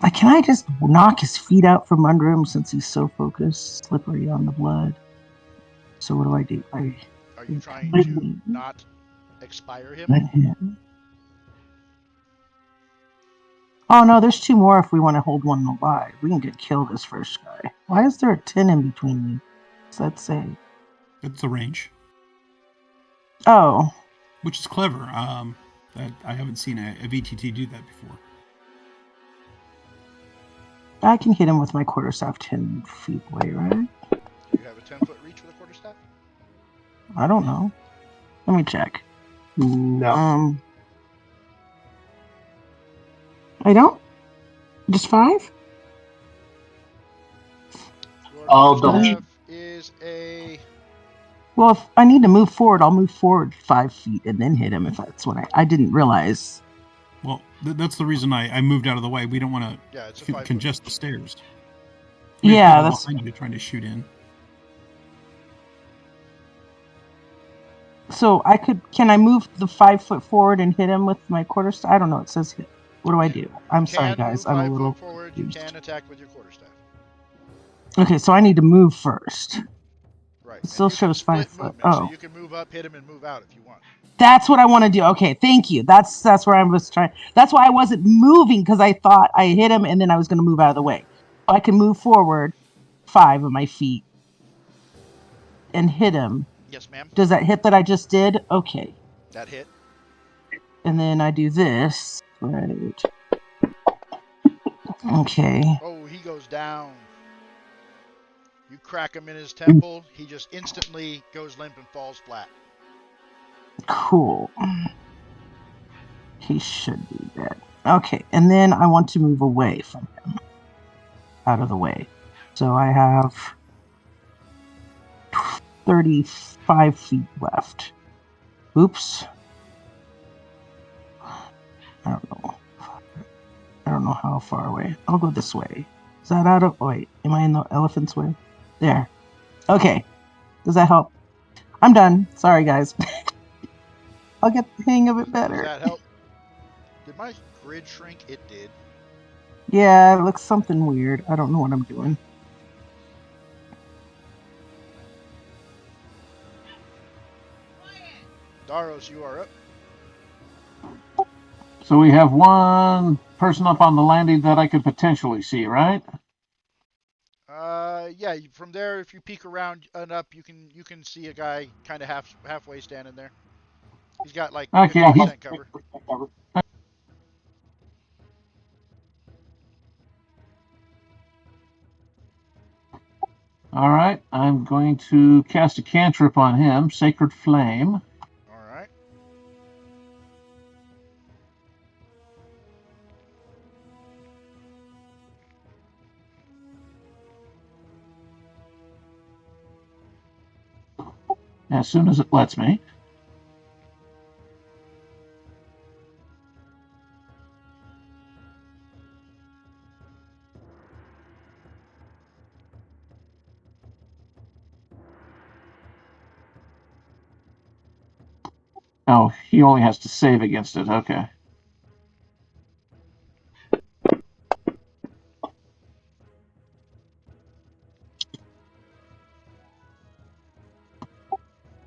Like, can I just knock his feet out from under him since he's so focused, slippery on the blood? So what do I do? Are you trying to not expire him? Let him. Oh no, there's 2 more if we want to hold one alive. We can kill this first guy. Why is there a 10 in between me? What's that say? It's the range. Oh. Which is clever. That I haven't seen a VTT do that before. I can hit him with my quarterstaff 10 feet away, right? Do you have a 10-foot reach with a quarterstaff? I don't know. Let me check. No. I don't? Just 5? I'll double check. Is a... Well, if I need to move forward, I'll move forward 5 feet and then hit him if that's what I didn't realize Well, that's the reason I moved out of the way. We don't want Yeah, it's a to 5 congest foot. the stairs. We have people that's behind you trying to shoot in. so I could. Can I move the 5 foot forward and hit him with my quarterstaff? I don't know. It says hit. What do I do? I'm sorry, Can guys. move I'm a 5 little foot forward. You confused. can attack with your quarterstaff. Okay, so I need to move first. Right, It and still you can shows 5 split foot. movement, so Oh, you can move up, hit him, and move out if you want. that's what I want to do. Okay, thank you. That's where I was trying. That's why I wasn't moving because I thought I hit him and then I was going to move out of the way. So I can move forward 5 of my feet and hit him. Yes, ma'am. Does that hit that I just did? Okay. That hit. And then I do this. Right. Okay. Oh, he goes down. You crack him in his temple. He just instantly goes limp and falls flat. Cool. He should be dead. Okay, and then I want to move away from him. Out of the way. So I have 35 feet left. Oops. I don't know how far away. I'll go this way. Is that out of... Wait, am I in the elephant's way? There. Okay. Does that help? I'm done. Sorry, guys. I'll get the hang of it better. Does that help? Did my grid shrink? It did. Yeah, it looks something weird. I don't know what I'm doing. Daros, you are up. So we have one person up on the landing that I could potentially see, right? Yeah. From there, if you peek around and up, you can see a guy kind of halfway standing there. He's got like 50% cover. All right, I'm going to cast a cantrip on him, Sacred Flame. All right. As soon as it lets me. Oh, he only has to save against it. Okay.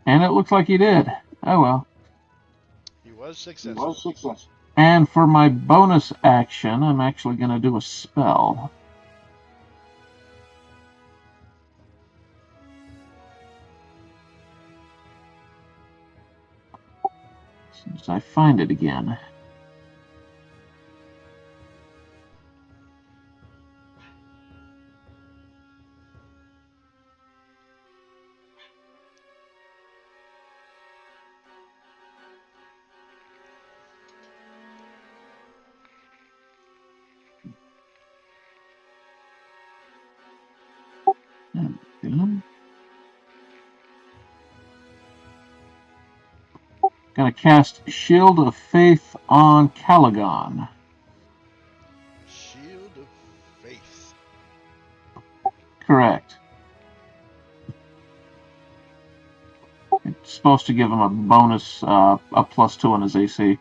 And it looks like he did. Oh well. He was successful. And for my bonus action, I'm actually going to do a spell. As soon as I find it again. Gonna cast Shield of Faith on Caligon. Shield of Faith. Correct. It's supposed to give him a bonus, a +2 on his AC.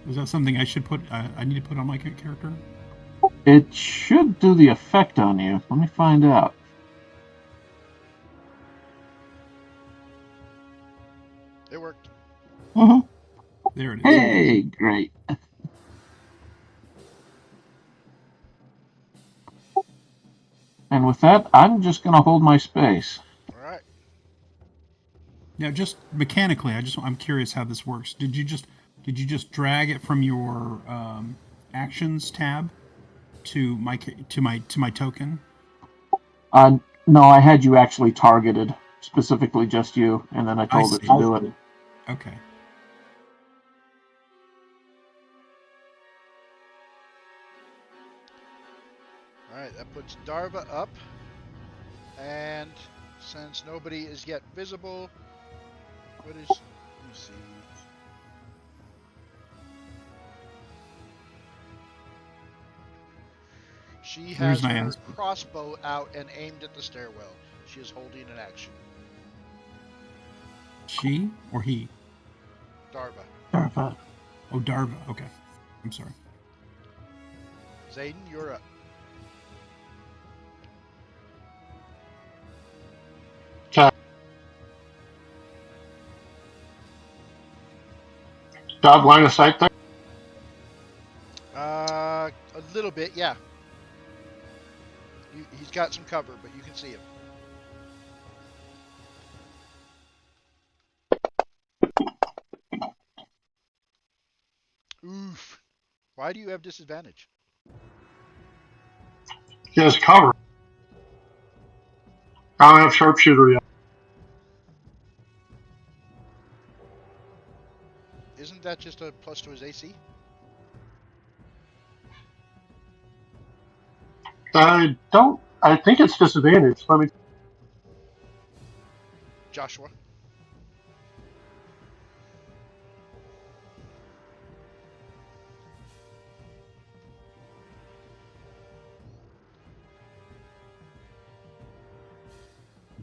Is that something I should put? I need to put on my character? It should do the effect on you. Let me find out. It worked. Mm-hmm. There it is. Hey, great. And with that, I'm just going to hold my space. All right. Now, just mechanically, I'm curious how this works. Did you just drag it from your actions tab to my token? No, I had you actually targeted, specifically just you, and then I told it to do it. Okay. Alright, that puts Darva up. And since nobody is yet visible, what is... Let me see. She has her crossbow out and aimed at the stairwell. She is holding an action. She or he? Darva. Darva. Oh, Darva. Okay. I'm sorry. Zayden, you're up. Okay. Do I have line of sight there? A little bit, yeah. He's got some cover, but you can see him. Oof. Why do you have disadvantage? He has cover. I don't have sharpshooter yet. Isn't that just a plus to his AC? I think it's disadvantage. Let me. Joshua.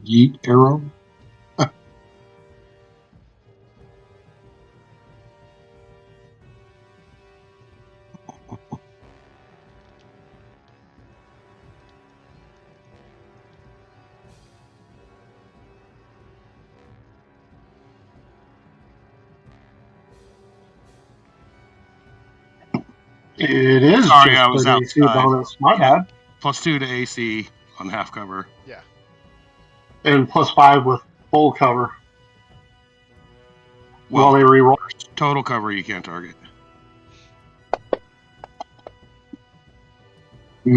Yeet arrow. It is Sorry, just I was an AC outside. bonus. My bad. +2 to AC on half cover. Yeah. And +5 with full cover. Well, While they reroll. Total cover you can't target.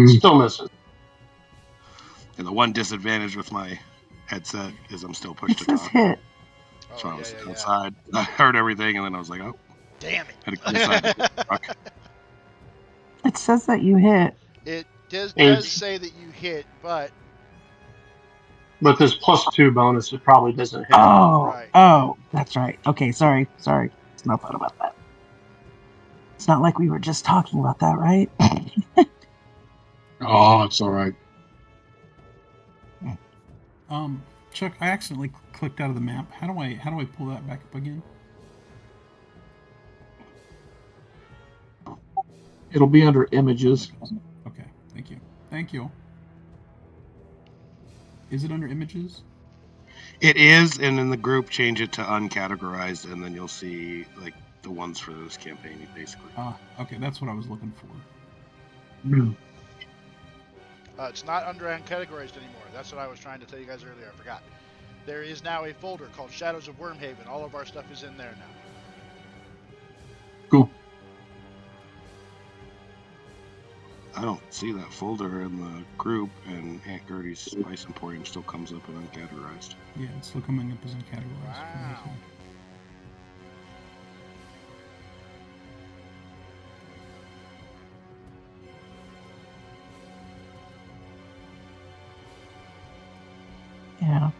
Still misses. And the one disadvantage with my headset is I'm still pushed It to says talk. hit. So I Oh, was yeah. outside. I heard everything, and then I was like, oh. Damn Had to come inside the truck. It says that you hit. It does say that you hit, but With this +2 bonus, it probably doesn't hit. Oh, Right. oh, that's right. Okay, sorry. It's not thought about that. It's not like we were just talking about that, right? Oh, it's all right. Chuck, I accidentally clicked out of the map. How do I pull that back up again? It'll be under images. Okay, thank you. Is it under images? It is, and in the group, change it to uncategorized, and then you'll see like the ones for this campaign, basically. Okay, that's what I was looking for. It's not under uncategorized anymore. That's what I was trying to tell you guys earlier. I forgot. There is now a folder called Shadows of Wyrmhaven. All of our stuff is in there now. Cool. I don't see that folder in the group, and Aunt Gertie's Spice Emporium still comes up in uncategorized. Yeah, it's still coming up as uncategorized. Wow. Yeah.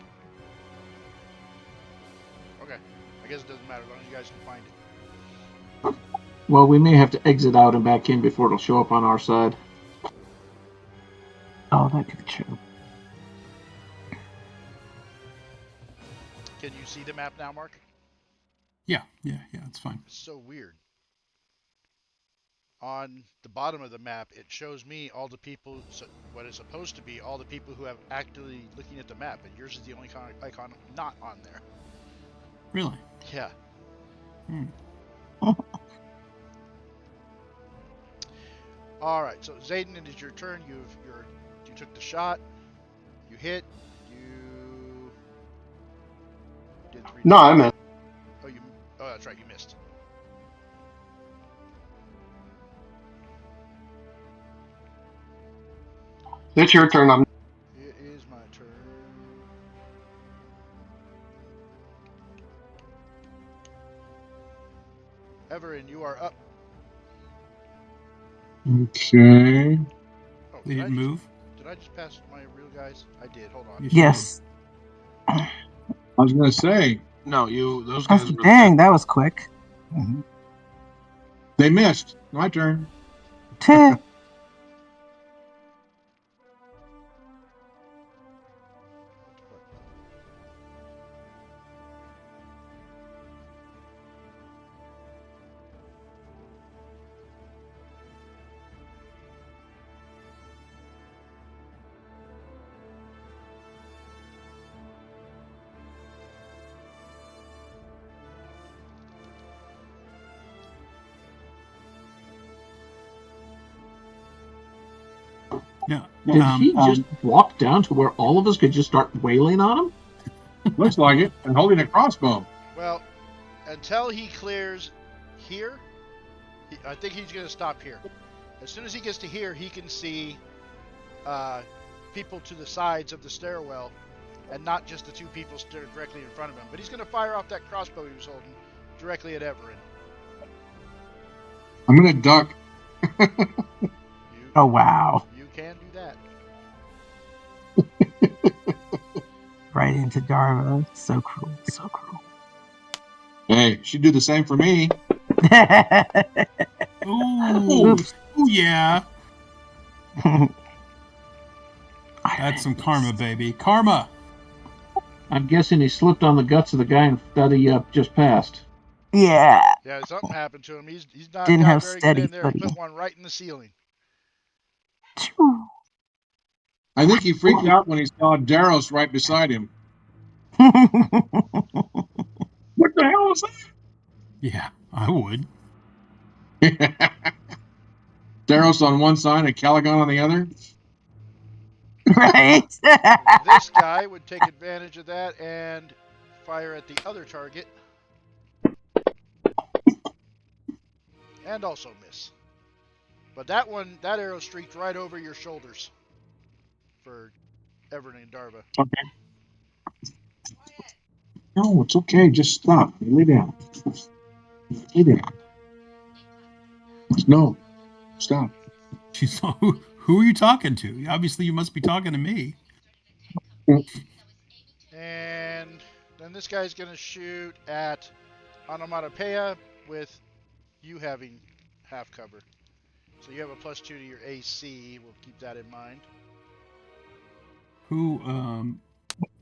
Okay. I guess it doesn't matter as long as you guys can find it. Well, we may have to exit out and back in before it'll show up on our side. Oh, that could be true. Can you see the map now, Mark? Yeah, it's fine. It's so weird. On the bottom of the map, it shows me all the people, what is supposed to be all the people who have actively looking at the map, and yours is the only icon not on there. Really? Yeah. All right, so Zayden, it is your turn. You took the shot. You hit. You did 3. No, I missed. Oh, that's right. You missed. It's your turn. It is my turn. Everin, you are up. Okay. Oh, They didn't move? I just pass my real guys? I did. Hold on. Yes. I was going to say. No, those guys were Dang, that was quick. Mhm. They missed. My turn. Yeah. Did he just walk down to where all of us could just start wailing on him? Looks like it. And holding a crossbow. Well, until he clears here, I think he's going to stop here. As soon as he gets to here, he can see people to the sides of the stairwell and not just the two people directly in front of him. But he's going to fire off that crossbow he was holding directly at Everin. I'm going to duck. Oh, wow. You can do that. Right into Darva. So cruel. So cruel. Hey, she'd do the same for me. Ooh. Oops. Ooh, yeah. That's some karma, baby. Karma. I'm guessing he slipped on the guts of the guy that he just passed. Yeah. Yeah, something happened to him. He's not Didn't got have very steady good in there. He footing. put one right in the ceiling. I think he freaked out when he saw Daros right beside him. What the hell was Yeah, I would. that? Daros on one side and Caligon on the other? Right? This guy would take advantage of that and fire at the other target. And also miss. But that arrow streaked right over your shoulders for Everin and Darva. Okay. No, it's okay. Just stop. Lay down. Lay down. No, stop. She's who are you talking to? Obviously, you must be talking to me. And then this guy's going to shoot at Onomatopoeia with you having half cover. So you have a +2 to your AC. We'll keep that in mind. Who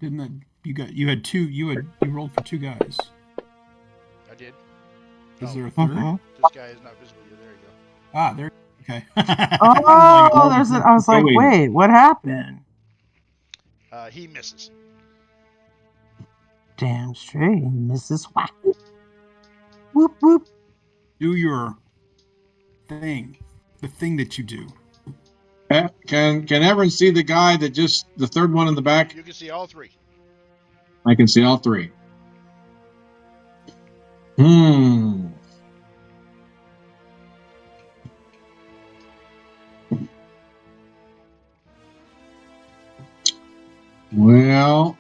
didn't that you had two you rolled for two guys. I did. Is there a third? This guy is not visible. There you go. Ah, there. Okay. Oh, there's I was like, wait, what happened? He misses. Damn straight, Mrs. Whack. Whoop whoop. Do your thing, the thing that you do. Can everyone see the guy the third one in the back? You can see all three. I can see all three. Well,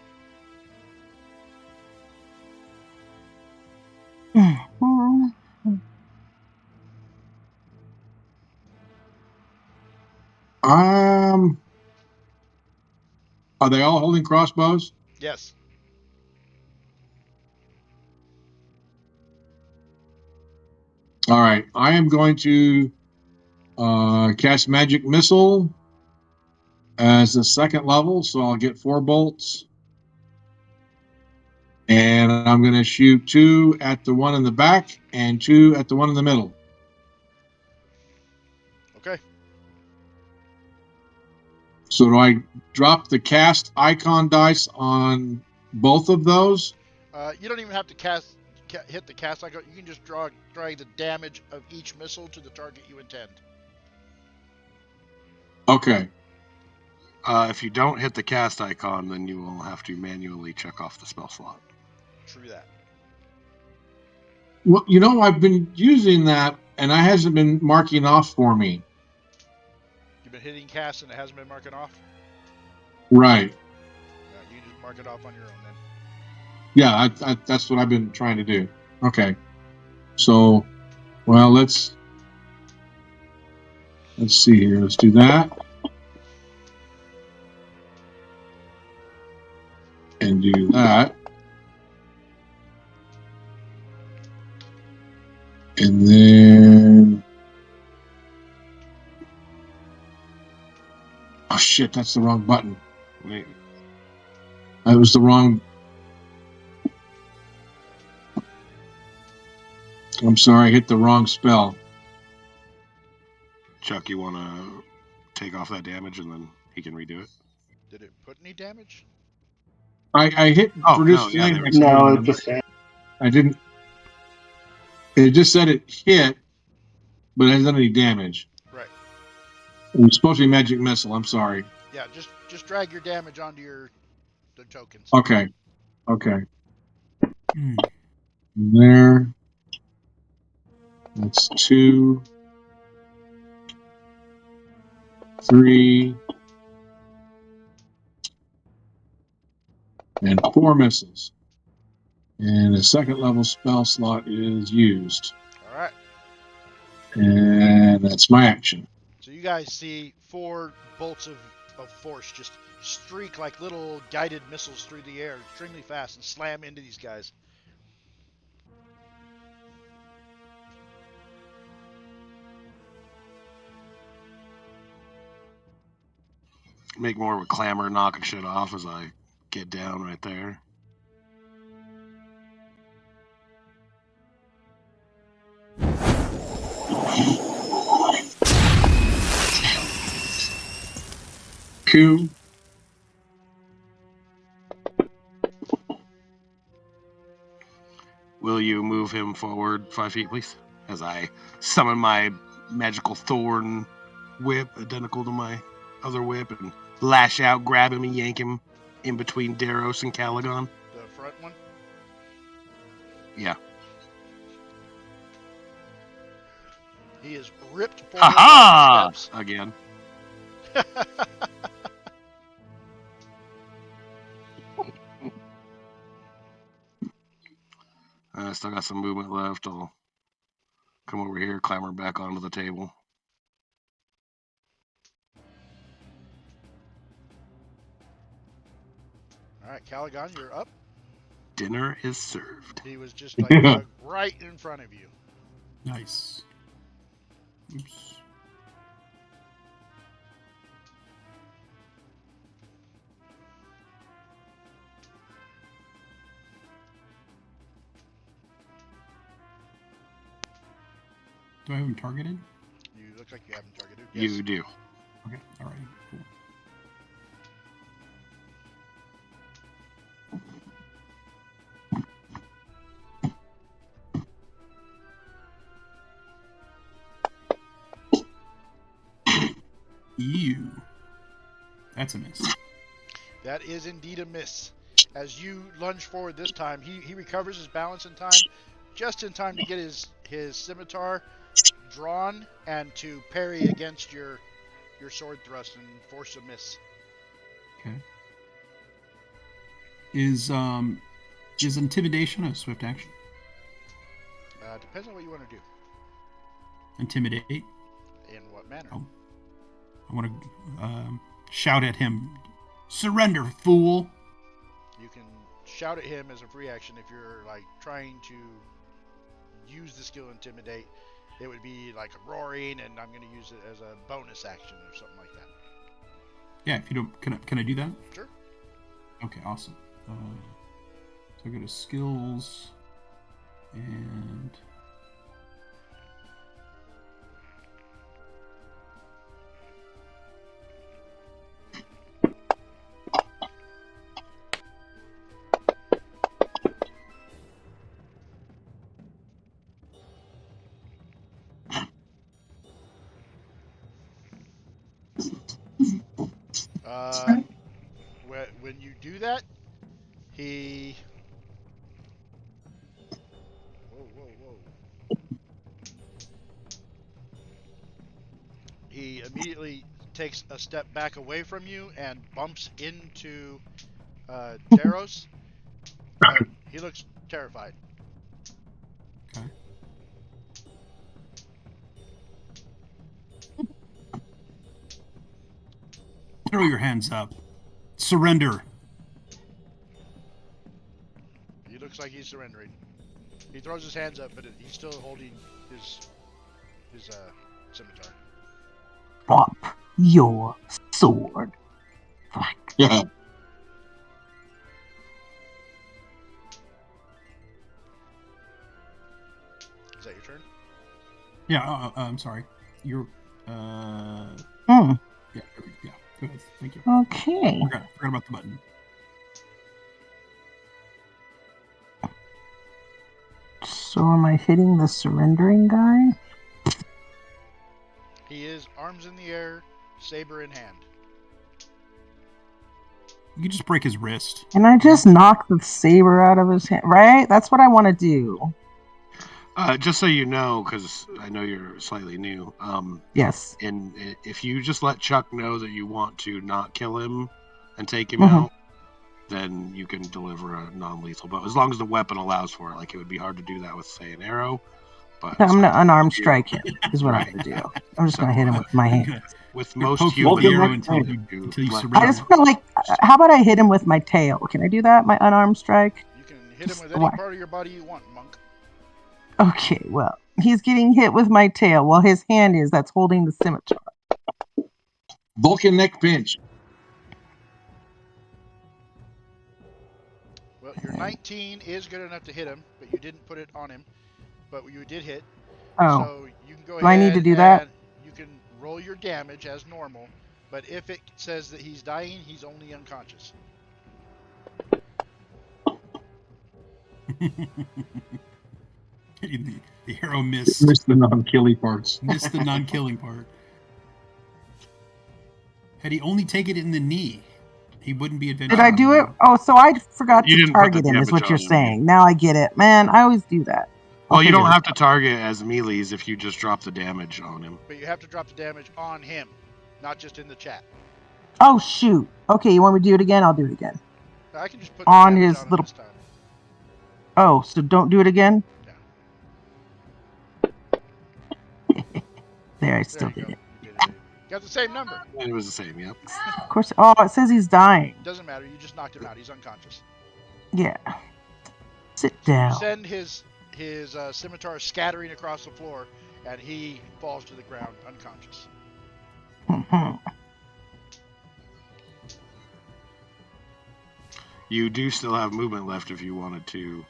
are they all holding crossbows? Yes. All right. I am going to cast Magic Missile as the second level, so I'll get 4 bolts. And I'm going to shoot 2 at the one in the back and 2 at the one in the middle. Okay. So do I drop the cast icon dice on both of those? You don't even have to hit the cast icon. You can just drag the damage of each missile to the target you intend. Okay. If you don't hit the cast icon, then you will have to manually check off the spell slot. True that. Well, I've been using that, and it hasn't been marking off for me. You've been hitting cast and it hasn't been marking off? Right. You can just mark it off on your own then. Yeah, that's what I've been trying to do. Okay. So, well, let's see here. Let's do that. and do that. And then... Oh, shit, that's the wrong button. Wait. That was the wrong... I'm sorry, I hit the wrong spell. Chuck, you want to take off that damage and then he can redo it? Did it put any damage? I hit Oh, reduce no, yeah, flame. there we No, go. it just I didn't... It just said it hit, but it hasn't done any damage. Right. It was supposed to be magic missile. I'm sorry. Yeah, just drag your damage onto the tokens. Okay. There. That's 2, 3, and 4 missiles. And a second level spell slot is used. All right. And that's my action. So you guys see 4 bolts of force just streak like little guided missiles through the air extremely fast and slam into these guys. Make more of a clamor, knocking shit off as I get down right there. Q. Will you move him forward 5 feet, please? As I summon my magical thorn whip, identical to my other whip, and lash out, grab him, and yank him in between Daros and Caligon. The front one? Yeah. He is ripped forward Ha-ha! steps. Again. I still got some movement left. I'll come over here, clamber back onto the table. All right, Caligon, you're up. Dinner is served. He was just like right in front of you. Nice. Oops. Do I have him targeted? You look like you have him targeted. Yes. You do. Okay. All right. Cool. Ew. That's a miss. That is indeed a miss. As you lunge forward this time, he recovers his balance in time, just in time to get his scimitar drawn and to parry against your sword thrust and force a miss. Okay. Is intimidation a swift action? Depends on what you want to do. Intimidate. In what manner? Oh. I want to shout at him, "Surrender, fool!" You can shout at him as a free action if you're like trying to use the skill Intimidate. It would be like roaring, and I'm going to use it as a bonus action or something like that. Yeah, if you don't, can I do that? Sure. Okay, awesome. So I go to skills and When you do that, he... Whoa. He immediately takes a step back away from you and bumps into Daros. He looks terrified. okay. Throw your hands up. Surrender. looks like he's surrendering. He throws his hands up, but he's still holding his scimitar. Drop your sword. Flack. Yeah. Is that your turn? Yeah, I'm sorry. You're, Hmm. yeah, go ahead. Thank you. Okay. Forgot about the button. So am I hitting the surrendering guy? He is arms in the air, saber in hand. You can just break his wrist. Can I just knock the saber out of his hand? Right? That's what I want to do. Just so you know, because I know you're slightly new. Yes. And if you just let Chuck know that you want to not kill him and take him Mhm. out, then you can deliver a non-lethal. But as long as the weapon allows for it, like it would be hard to do that with, say, an arrow. But I'm going to unarmed strike him, is what Right. I'm going to do. I'm just So, going to hit him with my hand. with You're most poking with the humans, arrow until you let surrender. I just want to, how about I hit him with my tail? Can I do that, my unarmed strike? You can hit him Just with any whack. part of your body you want, monk. Okay, well, he's getting hit with my tail while his hand is that's holding the scimitar. Vulcan neck pinch. Well, your 19 is good enough to hit him, but you didn't put it on him. But you did hit. Oh, So you can go do I ahead need to do that? and you can roll your damage as normal. But if it says that he's dying, he's only unconscious. The arrow missed. Missed the non-killing parts. Missed the non-killing part. Had he only taken it in the knee, he wouldn't be adventuring. Did I do it? Oh, so I forgot You to didn't put the target him, is damage what you're on him. saying. Now I get it. Man, I always do that. Well, you figure don't this have to target as melees if you just drop the damage on him. But you have to drop the damage on him, not just in the chat. out. Oh, shoot. Okay, you want me to do it again? I'll do it again. I can just put the On damage his on him little- this time. Oh, so don't do it again? There, I still There you did go. it. You did it. You got the same number. It was the same, yep. Of course. Oh, it says he's dying. Doesn't matter. You just knocked him out. He's unconscious. Yeah. Sit So you down. send his scimitar scattering across the floor, and he falls to the ground unconscious. You do still have movement left if you wanted to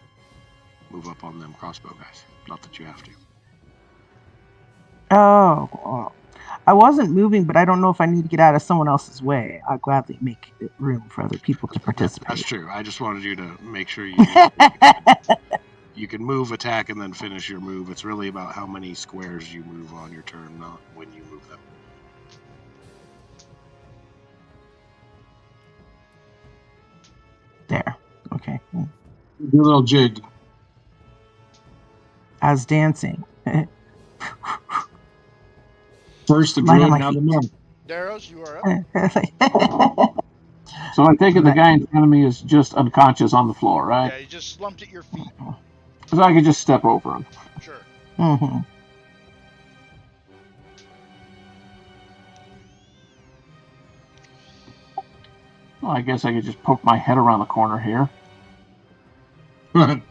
move up on them crossbow guys. Not that you have to. Oh, well, I wasn't moving, but I don't know if I need to get out of someone else's way. I'll gladly make room for other people to That's participate. true. I just wanted you to make sure you can move, attack, and then finish your move. It's really about how many squares you move on your turn, not when you move them. There. Okay. Do a little jig. I was dancing. First the Light on druid, my now the feet. monk. Daros, you are up. So I take it the guy in front of me is just unconscious on the floor, right? Yeah, he just slumped at your feet. So I could just step over him. Sure. Mm-hmm. Well, I guess I could just poke my head around the corner here. Right.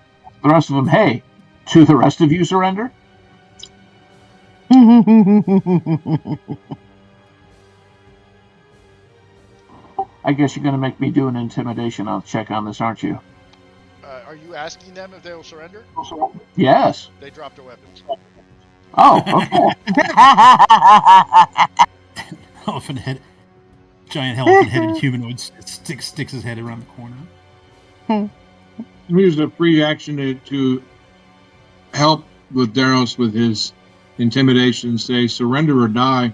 The rest of them, hey, to the rest of you surrender? I guess you're going to make me do an intimidation check on this, aren't you? Are you asking them if they will surrender? Yes. They dropped their weapons. Oh, okay. Elephant head, giant elephant-headed humanoid sticks his head around the corner. Use a free action to help with Daros with his intimidation. Say surrender or die.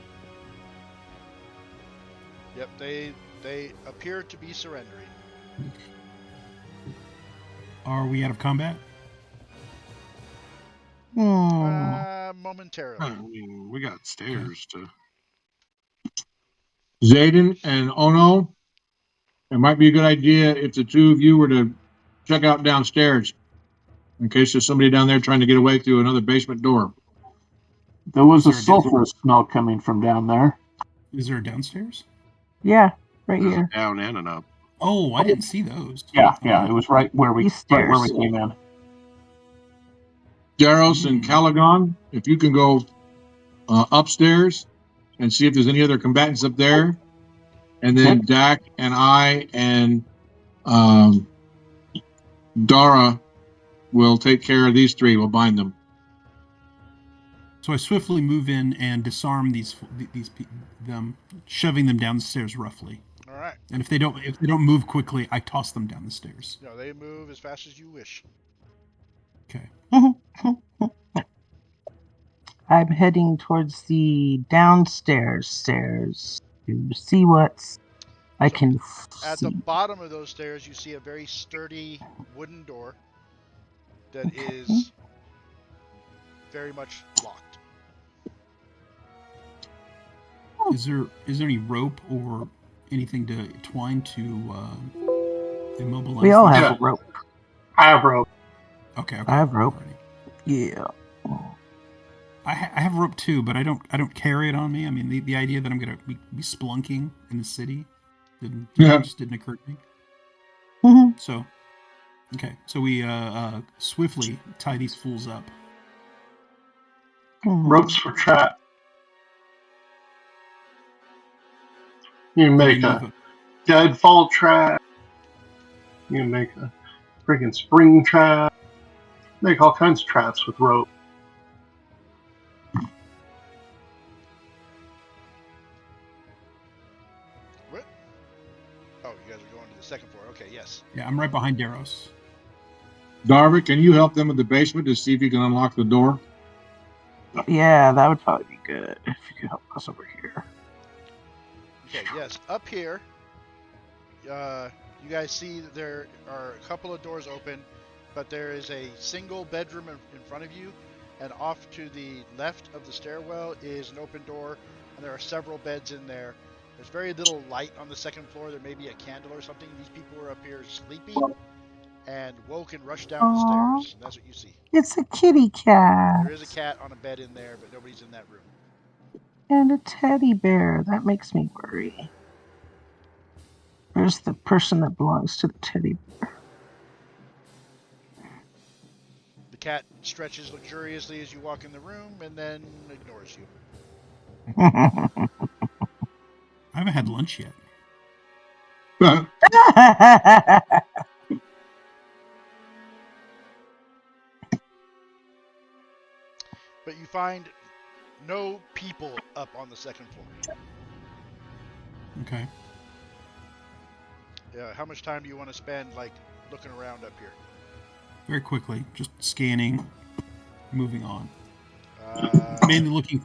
Yep, they appear to be surrendering. Are we out of combat? Momentarily. I mean, we got stairs to. Zayden and Ono, it might be a good idea if the two of you were to check out downstairs in case there's somebody down there trying to get away through another basement door. There was a Is there a sulfurous smell coming from down there. Is there a downstairs? Yeah, right There's here. a down and an up. Oh, I didn't see those. Yeah, it was right where we These right where we stairs. came in. Daros and Caligon, if you can go upstairs and see if there's any other combatants up there, and then Okay. Dak and I and um, Dara will take care of these three. We'll bind them. So I swiftly move in and disarm them, shoving them down the stairs roughly. All right. And if they don't move quickly, I toss them down the stairs. No, they move as fast as you wish. Okay. I'm heading towards the downstairs stairs to see what I can At see. the bottom of those stairs, you see a very sturdy wooden door that is very much locked. Is there any rope or anything to twine to immobilize? We all them? have a rope. I have rope. Okay. I have rope. Alrighty. Yeah. I have rope too, but I don't carry it on me. I mean, the idea that I'm gonna be spelunking in the city just didn't occur to me. Mm-hmm. So, okay, so we swiftly tie these fools up. Ropes for trap. You can make a deadfall trap. You can make a friggin' spring trap. Make all kinds of traps with rope. What? Oh, you guys are going to the second floor. Okay, yes. Yeah, I'm right behind Daros. Darvik, can you help them with the basement to see if you can unlock the door? Yeah, that would probably be good if you could help us over here. Okay, yes. Up here, you guys see that there are a couple of doors open, but there is a single bedroom in front of you, and off to the left of the stairwell is an open door, and there are several beds in there. There's very little light on the second floor. There may be a candle or something. These people were up here sleeping and woke and rushed down the stairs. That's what you see. It's a kitty cat. There is a cat on a bed in there, but nobody's in that room. And a teddy bear. That makes me worry. Where's the person that belongs to the teddy bear? The cat stretches luxuriously as you walk in the room and then ignores you. I haven't had lunch yet. But you find no people up on the second floor. Okay. Yeah, how much time do you want to spend, like, looking around up here? Very quickly, just scanning, moving on. Mainly looking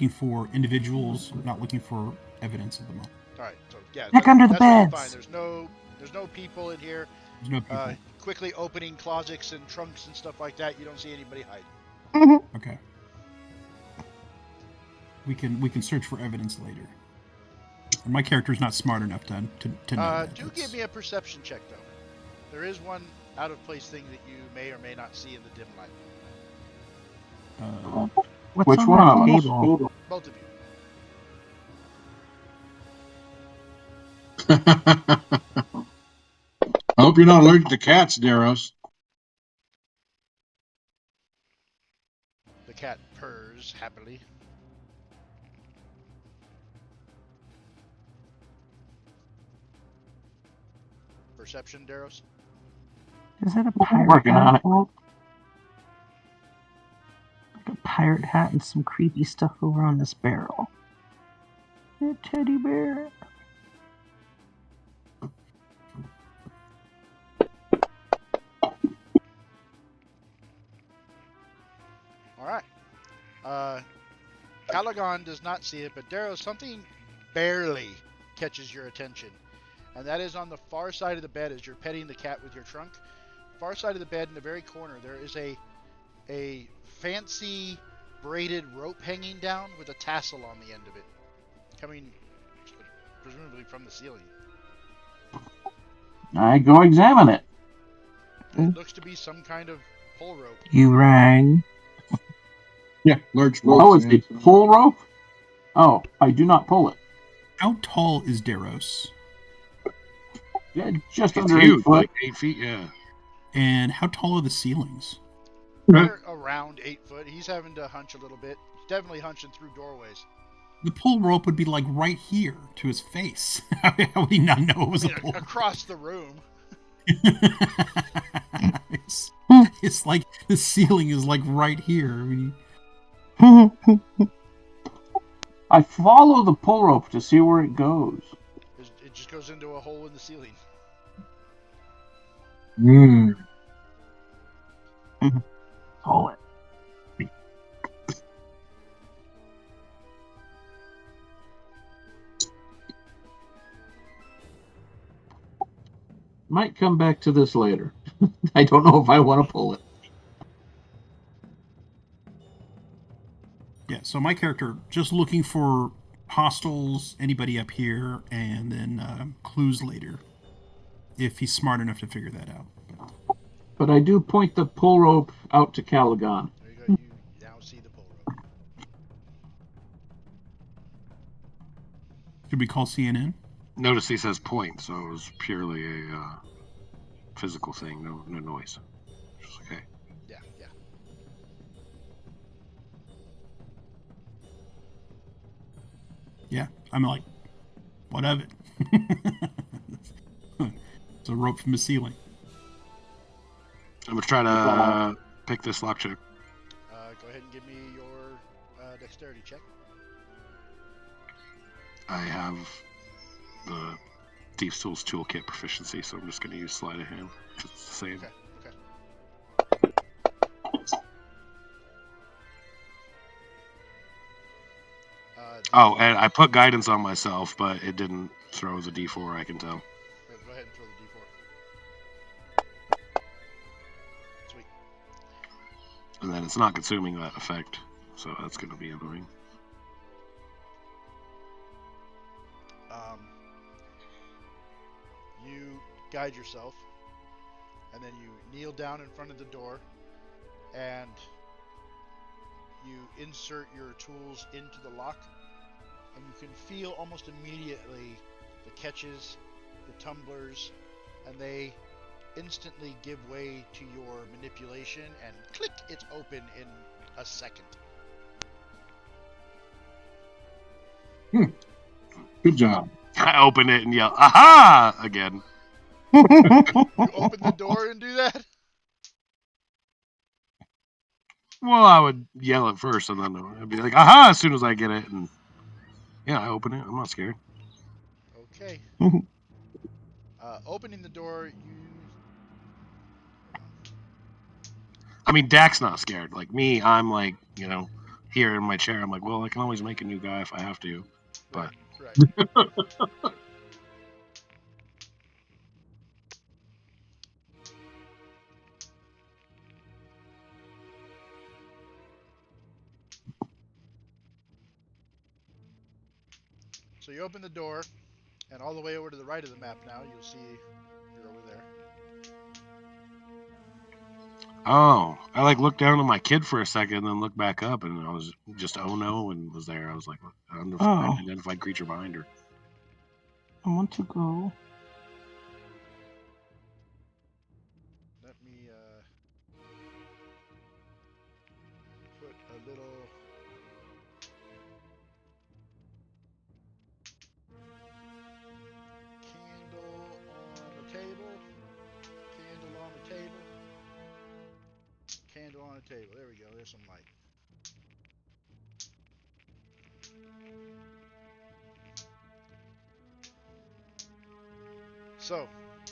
for individuals, not looking for evidence at the moment. All right, so yeah, Check under the that's what you beds. find. There's no people in here. There's no people. Quickly opening closets and trunks and stuff like that. You don't see anybody hiding. Okay. We can search for evidence later. And my character's not smart enough to know that. Do give me a perception check though. There is one out of place thing that you may or may not see in the dim light. What's Which on one that of us? table? Both of you. I hope you're not allergic to cats, Daros. The cat purrs happily. Perception, Daros? Is that a pirate Working hat? on it. Like a pirate hat and some creepy stuff over on this barrel. A teddy bear. Alright. Caligon does not see it, but Daros, something barely catches your attention. And that is on the far side of the bed as you're petting the cat with your trunk. Far side of the bed in the very corner, there is a fancy braided rope hanging down with a tassel on the end of it. Coming presumably from the ceiling. I go examine it. It looks to be some kind of pull rope. You rang. Yeah, large. Oh, it's a full rope? Oh, I do not pull it. How tall is Daros? Yeah, just It's under huge, 8 foot. like 8 feet. Yeah. And how tall are the ceilings? They're around 8 foot. He's having to hunch a little bit. He's definitely hunching through doorways. The pull rope would be like right here to his face. How would he not know it was a pull rope? Across the room. It's like the ceiling is like right here. I mean, I follow the pull rope to see where it goes. It just goes into a hole in the ceiling. Hold it. Might come back to this later. I don't know if I want to pull it. Yeah, so my character just looking for hostiles, anybody up here, and then clues later, if he's smart enough to figure that out. But I do point the pull rope out to Caligon. There you go. You now see the pull rope. Should we call CNN? Notice he says point, so it was purely a physical thing, no noise. Okay. Yeah. Yeah, I'm like, what of it? It's a rope from the ceiling. I'm gonna try to pick this lockpick. Go ahead and give me your dexterity check. I have the Thief's Tools Toolkit proficiency, so I'm just gonna use sleight of hand. It's the same. Okay. Oh, and I put guidance on myself, but it didn't throw the D4, I can tell. Go ahead and throw the D4. Sweet. And then it's not consuming that effect, so that's going to be annoying. You guide yourself, and then you kneel down in front of the door, and you insert your tools into the lock, and you can feel almost immediately the catches, the tumblers, and they instantly give way to your manipulation, and click, it's open in a second. Good job. I open it and yell, "Aha!" again. You open the door and do that? Well, I would yell it first, and then I'd be like, "Aha!" as soon as I get it, and yeah, I open it. I'm not scared. Okay. Opening the door, you... I mean, Dak's not scared. Like me, I'm like, here in my chair, I'm like, well, I can always make a new guy if I have to. But Right. So you open the door, and all the way over to the right of the map now, you'll see you're over there. oh, I like looked down at my kid for a second, and then looked back up, and I was just oh no, and was there. I was like, unidentified creature behind her. I want to go. Let me put a little candle on the table. Candle on the table. Candle on the table. There we go. There's some light. So,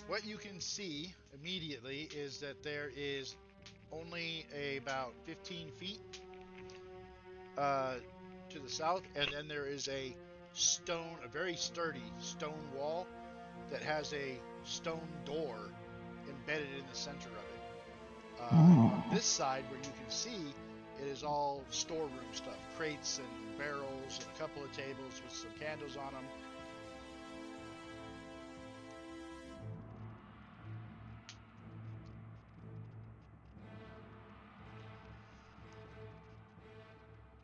what you can see immediately is that there is only about 15 feet to the south, and then there is a very sturdy stone wall that has a stone door embedded in the center of it. On this side, where you can see, it is all storeroom stuff, crates and barrels and a couple of tables with some candles on them.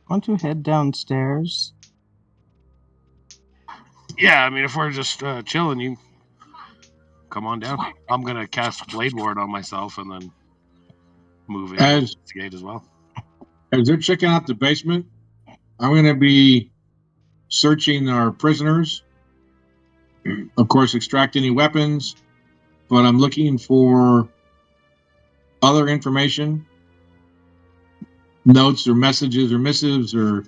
Want to head downstairs? Yeah, I mean, if we're just chilling, you come on down. I'm gonna cast Blade Ward on myself and then move in As the gate as well. as they're checking out the basement, I'm going to be searching our prisoners. Of course, extract any weapons, but I'm looking for other information, notes or messages or missives or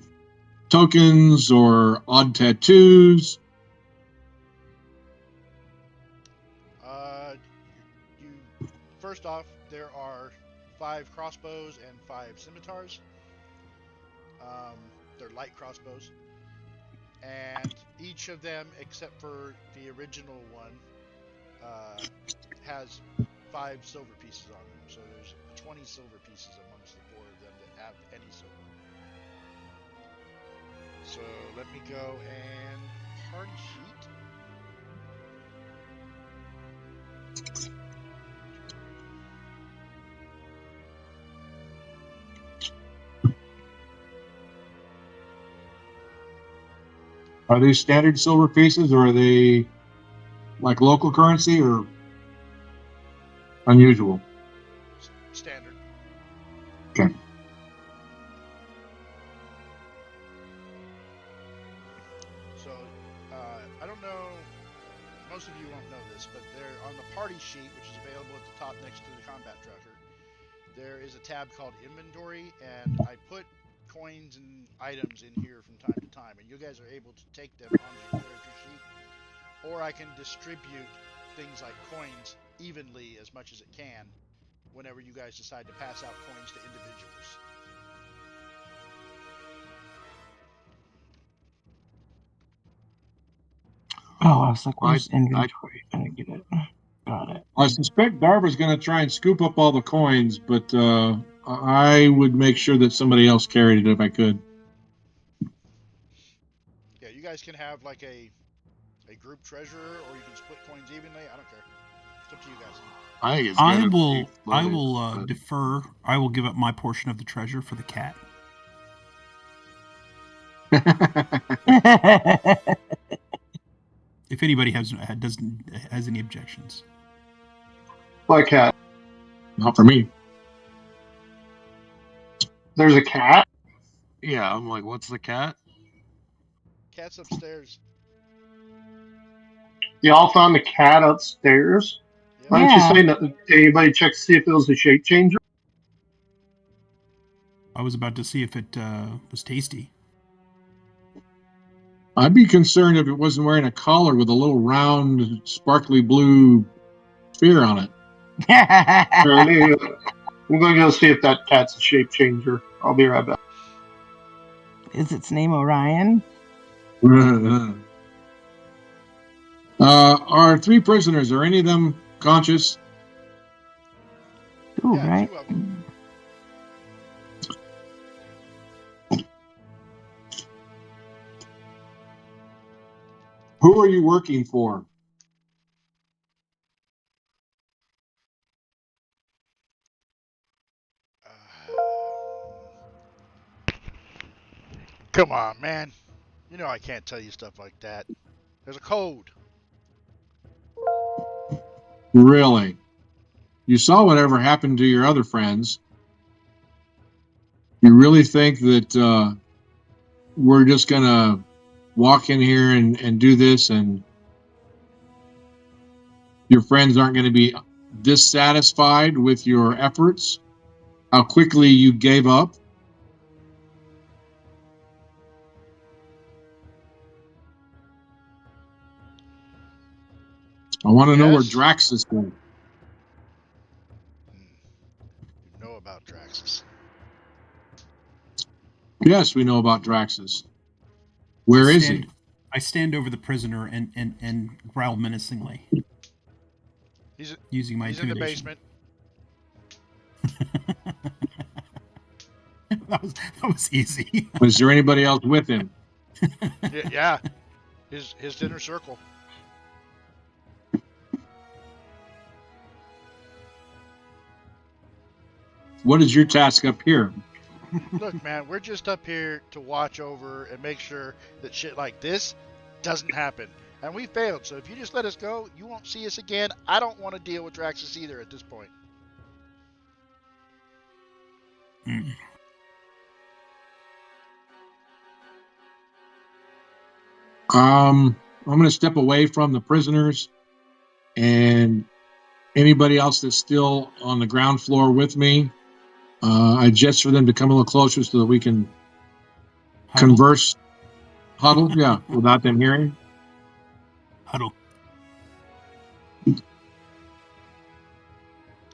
tokens or odd tattoos. You first off, there are 5 crossbows and 5 scimitars. They're light crossbows, and each of them, except for the original one, has 5 silver pieces on them. So there's 20 silver pieces amongst the 4 of them that have any silver. So let me go and party sheet. Are these standard silver pieces, or are they like local currency or unusual? Standard. Okay. So, I don't know, most of you won't know this, but they're on the party sheet, which is available at the top next to the combat tracker. There is a tab called inventory, and I put coins and items in here from time to time, and you guys are able to take them onto your character sheet, or I can distribute things like coins evenly as much as it can whenever you guys decide to pass out coins to individuals. Oh, I was like, where's inventory? I get it. Got it. I suspect Darva's going to try and scoop up all the coins, but I would make sure that somebody else carried it if I could. Yeah, you guys can have like a group treasurer, or you can split coins evenly. I don't care. It's up to you guys. I think it's I good. will defer. I will give up my portion of the treasure for the cat. If anybody has any objections. What cat? Not for me. There's a cat? Yeah, I'm like, what's the cat? Cat's upstairs. Y'all found the cat upstairs? Yep. Why don't you say nothing? Did anybody check to see if it was a shape changer? I was about to see if it was tasty. I'd be concerned if it wasn't wearing a collar with a little round, sparkly blue sphere on it. I'm going to go see if that cat's a shape changer. I'll be right back. Is its name Orion? Our 3 prisoners, are any of them conscious? Ooh, Yeah, right? 2 of them. Who are you working for? Come on, man. You know I can't tell you stuff like that. There's a code. Really? You saw whatever happened to your other friends. You really think that we're just going to walk in here and do this, and your friends aren't going to be dissatisfied with your efforts? How quickly you gave up? I want to know where Drax is going. You know about Draxus. Yes, we know about Draxus. Where is he? I stand over the prisoner and growl menacingly. Using my intimidation. He's in the basement. that was easy. Was there anybody else with him? Yeah. His inner circle. What is your task up here? Look, man, we're just up here to watch over and make sure that shit like this doesn't happen. And we failed, so if you just let us go, you won't see us again. I don't want to deal with Draxus either at this point. Mm. I'm going to step away from the prisoners and anybody else that's still on the ground floor with me. I just for them to come a little closer so that we can Huddle. converse, huddle, yeah, without them hearing. Huddle.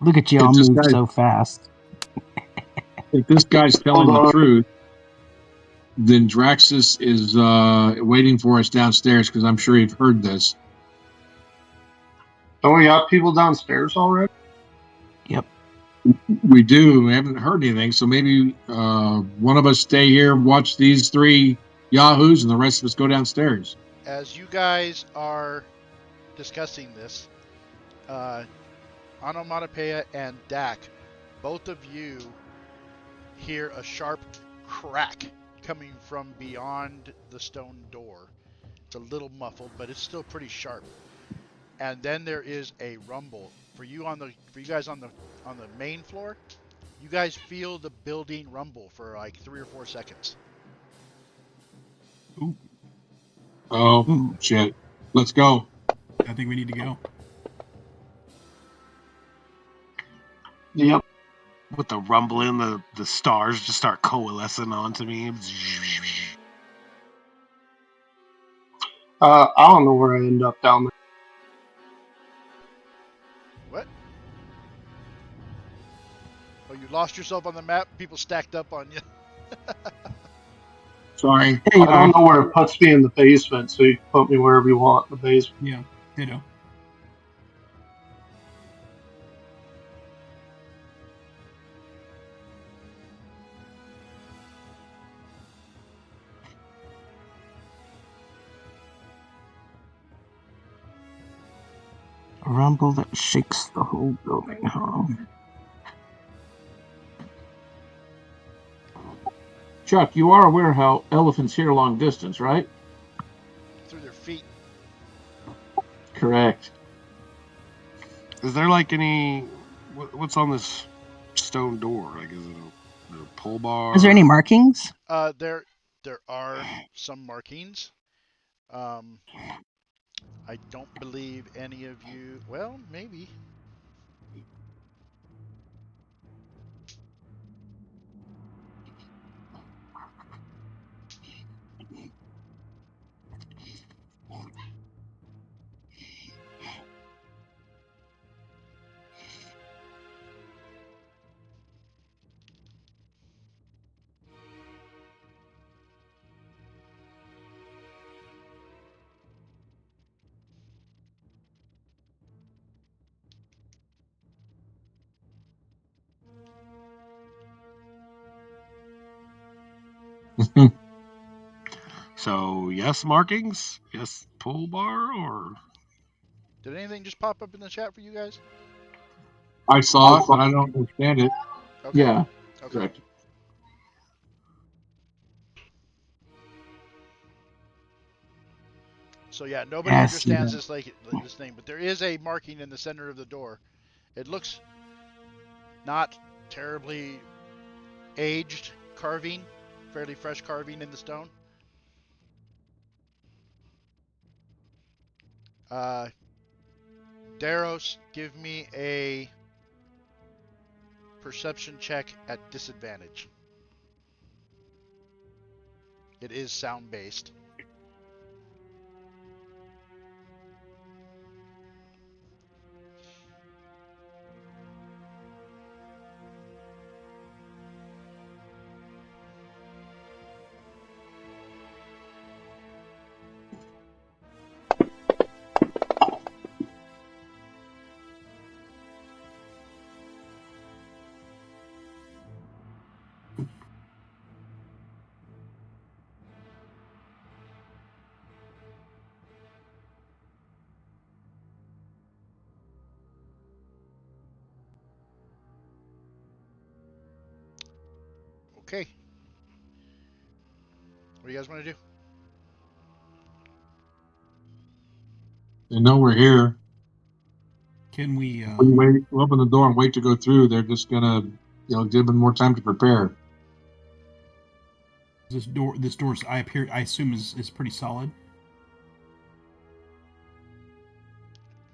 Look at y'all move so fast. If this guy's telling Hold the on. truth, then Draxus is waiting for us downstairs because I'm sure you've heard this. Don't we got people downstairs already? Yep. We do. We haven't heard anything, so maybe one of us stay here, watch these three yahoos, and the rest of us go downstairs. As you guys are discussing this, Onomatopoeia and Dak, both of you hear a sharp crack coming from beyond the stone door. It's a little muffled, but it's still pretty sharp. And then there is a rumble. For you guys on the main floor, you guys feel the building rumble for like 3 or 4 seconds. Ooh, Oh, shit. Let's go. I think we need to go. Yep. With the rumbling, the stars just start coalescing onto me. I don't know where I end up down there. What? Oh, you lost yourself on the map? People stacked up on you. Sorry. There you I don't are. know where it puts me in the basement, so you can put me wherever you want in the basement. Yeah, ditto. A rumble that shakes the whole building, huh? Chuck, you are aware how elephants hear long distance, right? Through their feet. Correct. Is there like any? What's on this stone door? Like, is it a pull bar? Is there any markings? There are some markings. I don't believe any of you. Well, maybe. So yes, markings. Yes, pull bar or. Did anything just pop up in the chat for you guys? I saw it, but I don't understand it. Okay. Yeah, Okay. correct. So yeah, nobody Yeah, I see understands that. this name, but there is a marking in the center of the door. It looks not terribly aged carving, fairly fresh carving in the stone. Daros, give me a perception check at disadvantage. It is sound based. Okay. What do you guys want to do? They know we're here. Can we? We wait. We'll open the door and wait to go through. They're just gonna, give them more time to prepare. This door's I assume is pretty solid.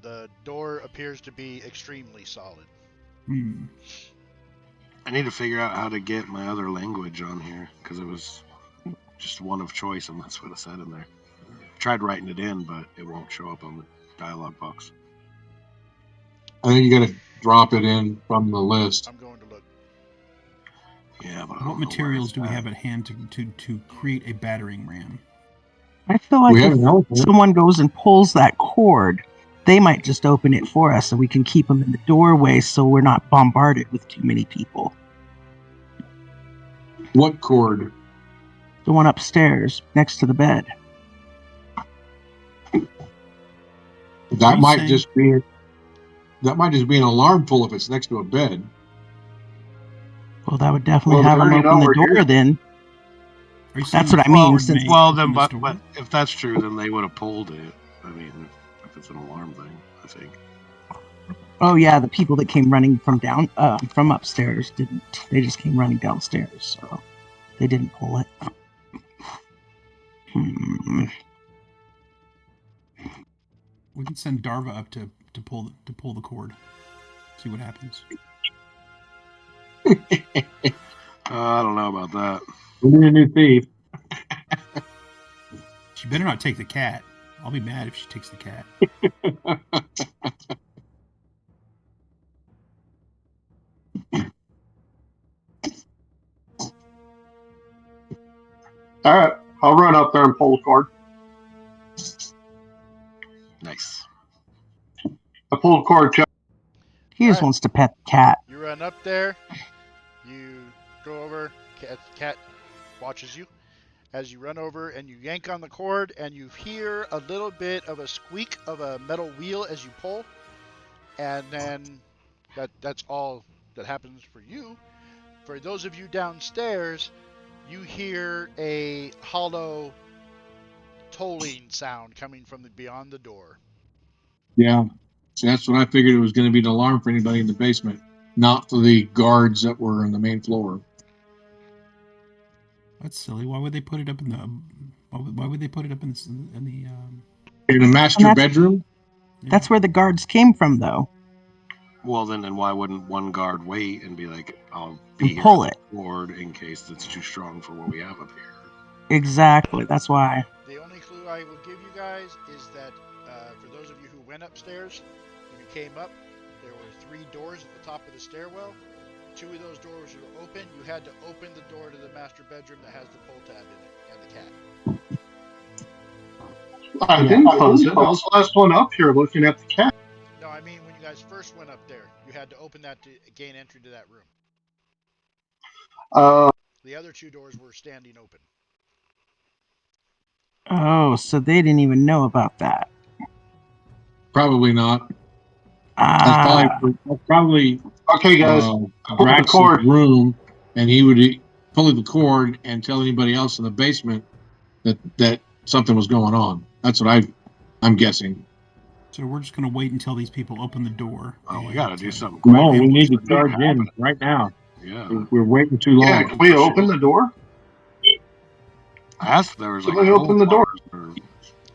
The door appears to be extremely solid. I need to figure out how to get my other language on here because it was just one of choice, and that's what it said in there. I tried writing it in, but it won't show up on the dialog box. I think you got to drop it in from the list. I'm going to look. Yeah, but what materials do we have at hand to create a battering ram? I feel like if someone goes and pulls that cord, they might just open it for us so we can keep them in the doorway so we're not bombarded with too many people. What cord? The one upstairs next to the bed. That might just be an alarm pull if it's next to a bed. Well, that would definitely have them open the door then. That's what I mean. But if that's true, then they would have pulled it. I mean, if it's an alarm thing, I think. Oh yeah, the people that came running from upstairs didn't. They just came running downstairs, so they didn't pull it. We can send Darva up to pull the cord. See what happens. I don't know about that. We need a new thief. She better not take the cat. I'll be mad if she takes the cat. All right, I'll run up there and pull the cord. Nice. I pull the cord, Chuck. He just wants to pet the cat. You run up there. You go over. Cat watches you as you run over and you yank on the cord and you hear a little bit of a squeak of a metal wheel as you pull, and then that's all that happens for you. For those of you downstairs, you hear a hollow tolling sound coming from beyond the door. Yeah, so that's what I figured it was going to be an alarm for anybody in the basement, not for the guards that were on the main floor. That's silly. Why would they put it up in the? Why would they put it up in the master bedroom? That's where the guards came from, though. Well, then why wouldn't one guard wait and be like, "I'll be here pull it cord in case it's too strong for what we have up here"? Exactly. That's why. The only clue I will give you guys is that for those of you who went upstairs, when you came up, there were 3 doors at the top of the stairwell. 2 of those doors were open. You had to open the door to the master bedroom that has the pull tab in it and the cat. I didn't close it. I was the last one up here looking at the cat. No, I mean when you guys first went up there, you had to open that to gain entry to that room. The other 2 doors were standing open. Oh, so they didn't even know about that. Probably not. That's probably okay, guys. Drax's room, and he would pull the cord and tell anybody else in the basement that something was going on. That's what I'm guessing. So we're just going to wait until these people open the door. Oh, we got to do something quick. No, we need to charge in right now. Yeah. We're waiting too long. Yeah, can we open the door? I asked if there was like open the door.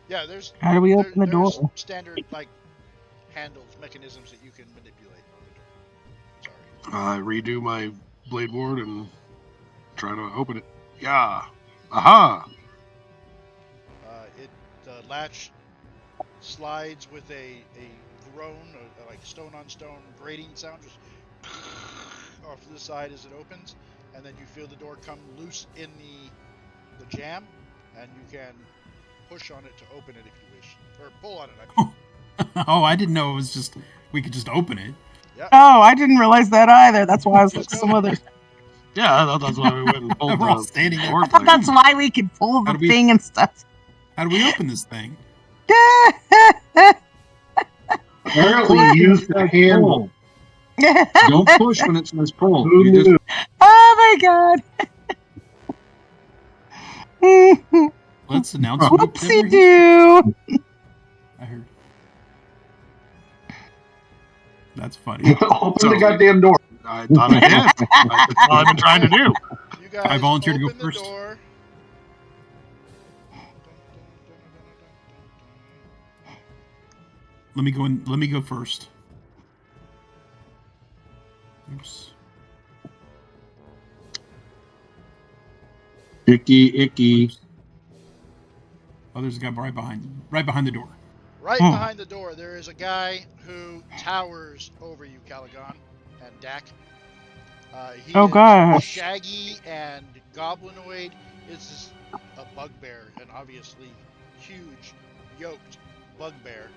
Yeah, there's. How do we open the door? Standard handles, mechanisms that you can manipulate on the door. Sorry. Redo my blade board and try to open it. Yeah. Aha. The latch slides with a groan, like stone on stone grating sound, just off to the side as it opens, and then you feel the door come loose in the jam, and you can push on it to open it if you wish, or pull on it. I mean. Oh, I didn't know it was just we could just open it. Yep. Oh, I didn't realize that either. That's why I was looking some other. Yeah, I thought that's why we went and pulled We're all standing there. I thought that's why we could pull the thing and stuff. How do we open this thing? Apparently, use the handle. Don't push when it says pull. Oh my god! Let's announce. Whoopsie doo! I heard. That's funny. Open the goddamn door. I thought I did. That's all I've been trying to do. You guys I volunteer to go open the first. door. Let me go in. Let me go first. Oops. Icky. Oh, there's a guy right behind the door. Right behind the door, there is a guy who towers over you, Caligon and Dak. He is gosh. shaggy and goblinoid. It's just a bugbear, an obviously huge, yoked bugbear.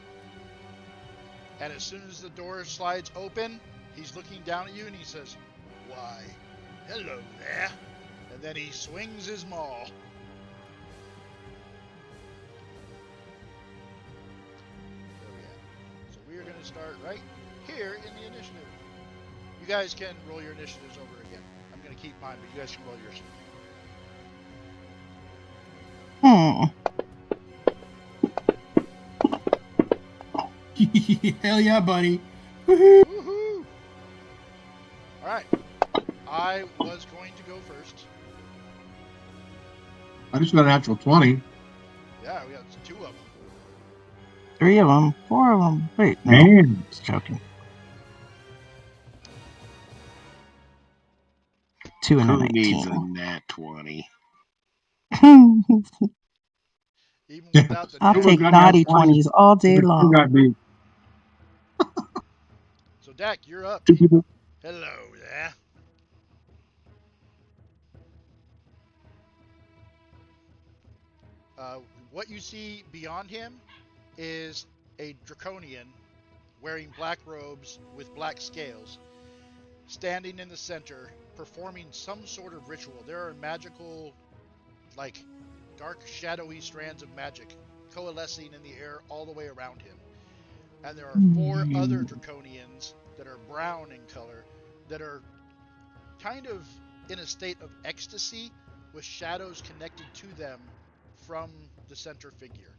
And as soon as the door slides open, he's looking down at you and he says, "Why, hello there." And then he swings his maul. So we are going to start right here in the initiative. You guys can roll your initiatives over again. I'm going to keep mine, but you guys can roll yours. Hell yeah, buddy. Woohoo! Alright. I was going to go first. I just got a natural 20. Yeah, we got 2 of them. 3 of them, 4 of them. Wait, no, Man. just joking. 2 and a Who 19. needs a nat 20? Even without the I'll net. take naughty 20s all day long. So Dak, you're up. 2 people. Hello there. What you see beyond him is a draconian wearing black robes with black scales, standing in the center, performing some sort of ritual. There are magical, like, dark, shadowy strands of magic coalescing in the air all the way around him. And there are 4 other draconians that are brown in color that are kind of in a state of ecstasy with shadows connected to them from the center figure.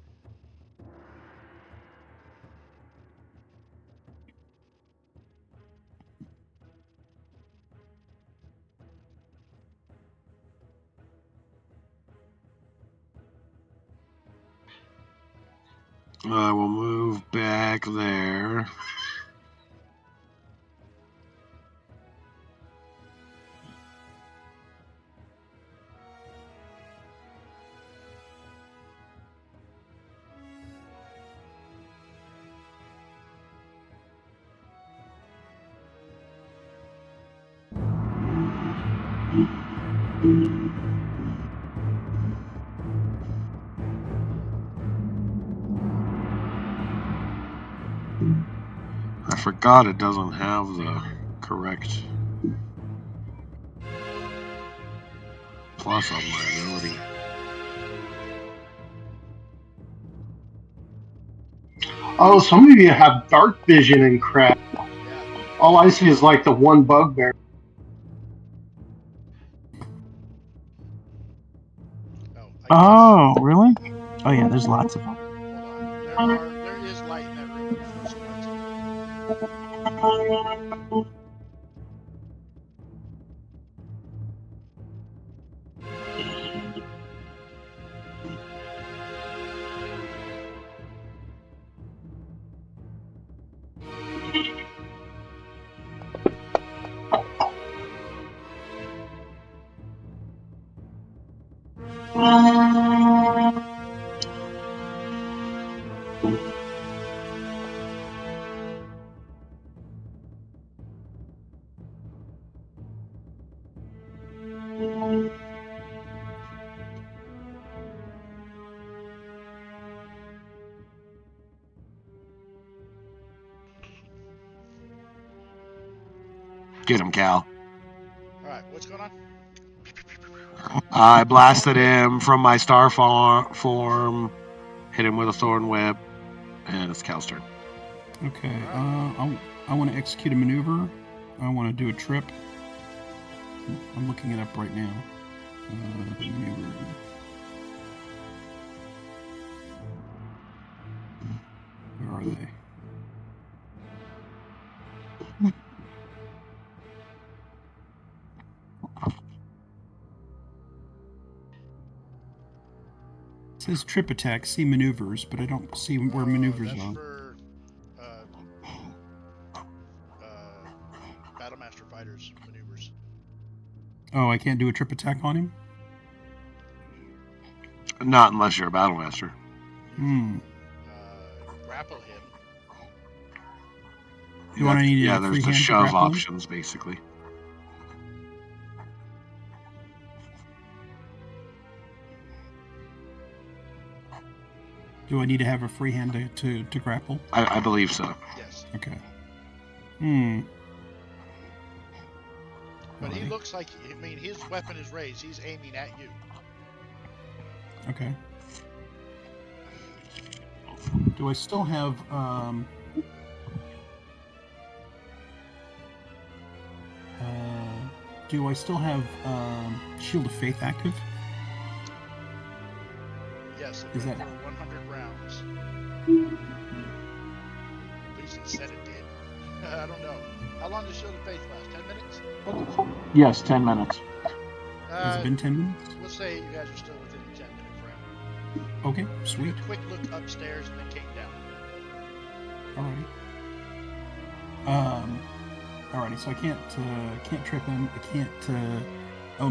I will move back there. I forgot it doesn't have the correct plus on my ability. Oh, some of you have dark vision and crap. Yeah. All I see is like the one bugbear. Oh, really? Oh yeah, there's lots of them. Hold on. There is light in that room for some lights. Get him, Cal. Alright, what's going on? I blasted him from my star form, hit him with a thorn whip, and it's Cal's turn. Okay, I want to execute a maneuver. I want to do a trip. I'm looking it up right now. Maneuver. Where are they? says trip attack, see maneuvers, but I don't see where maneuvers that's are. for Battlemaster Fighters maneuvers. Oh, I can't do a trip attack on him? Not unless you're a Battlemaster. Grapple him. There's the shove options, basically. Do I need to have a free hand to grapple? I believe so. Yes. Okay. But he looks like, his weapon is raised. He's aiming at you. Okay. Do I still have, Shield of Faith active? Yes. Is that 100 rounds? At least it said it did. I don't know. How long does Shield of Faith last? 10 minutes? Yes, 10 minutes. Has it been 10 minutes? We'll say you guys are still within the 10-minute frame. Okay, sweet. A quick look upstairs and then came down. Alrighty, so I can't trip him. I can't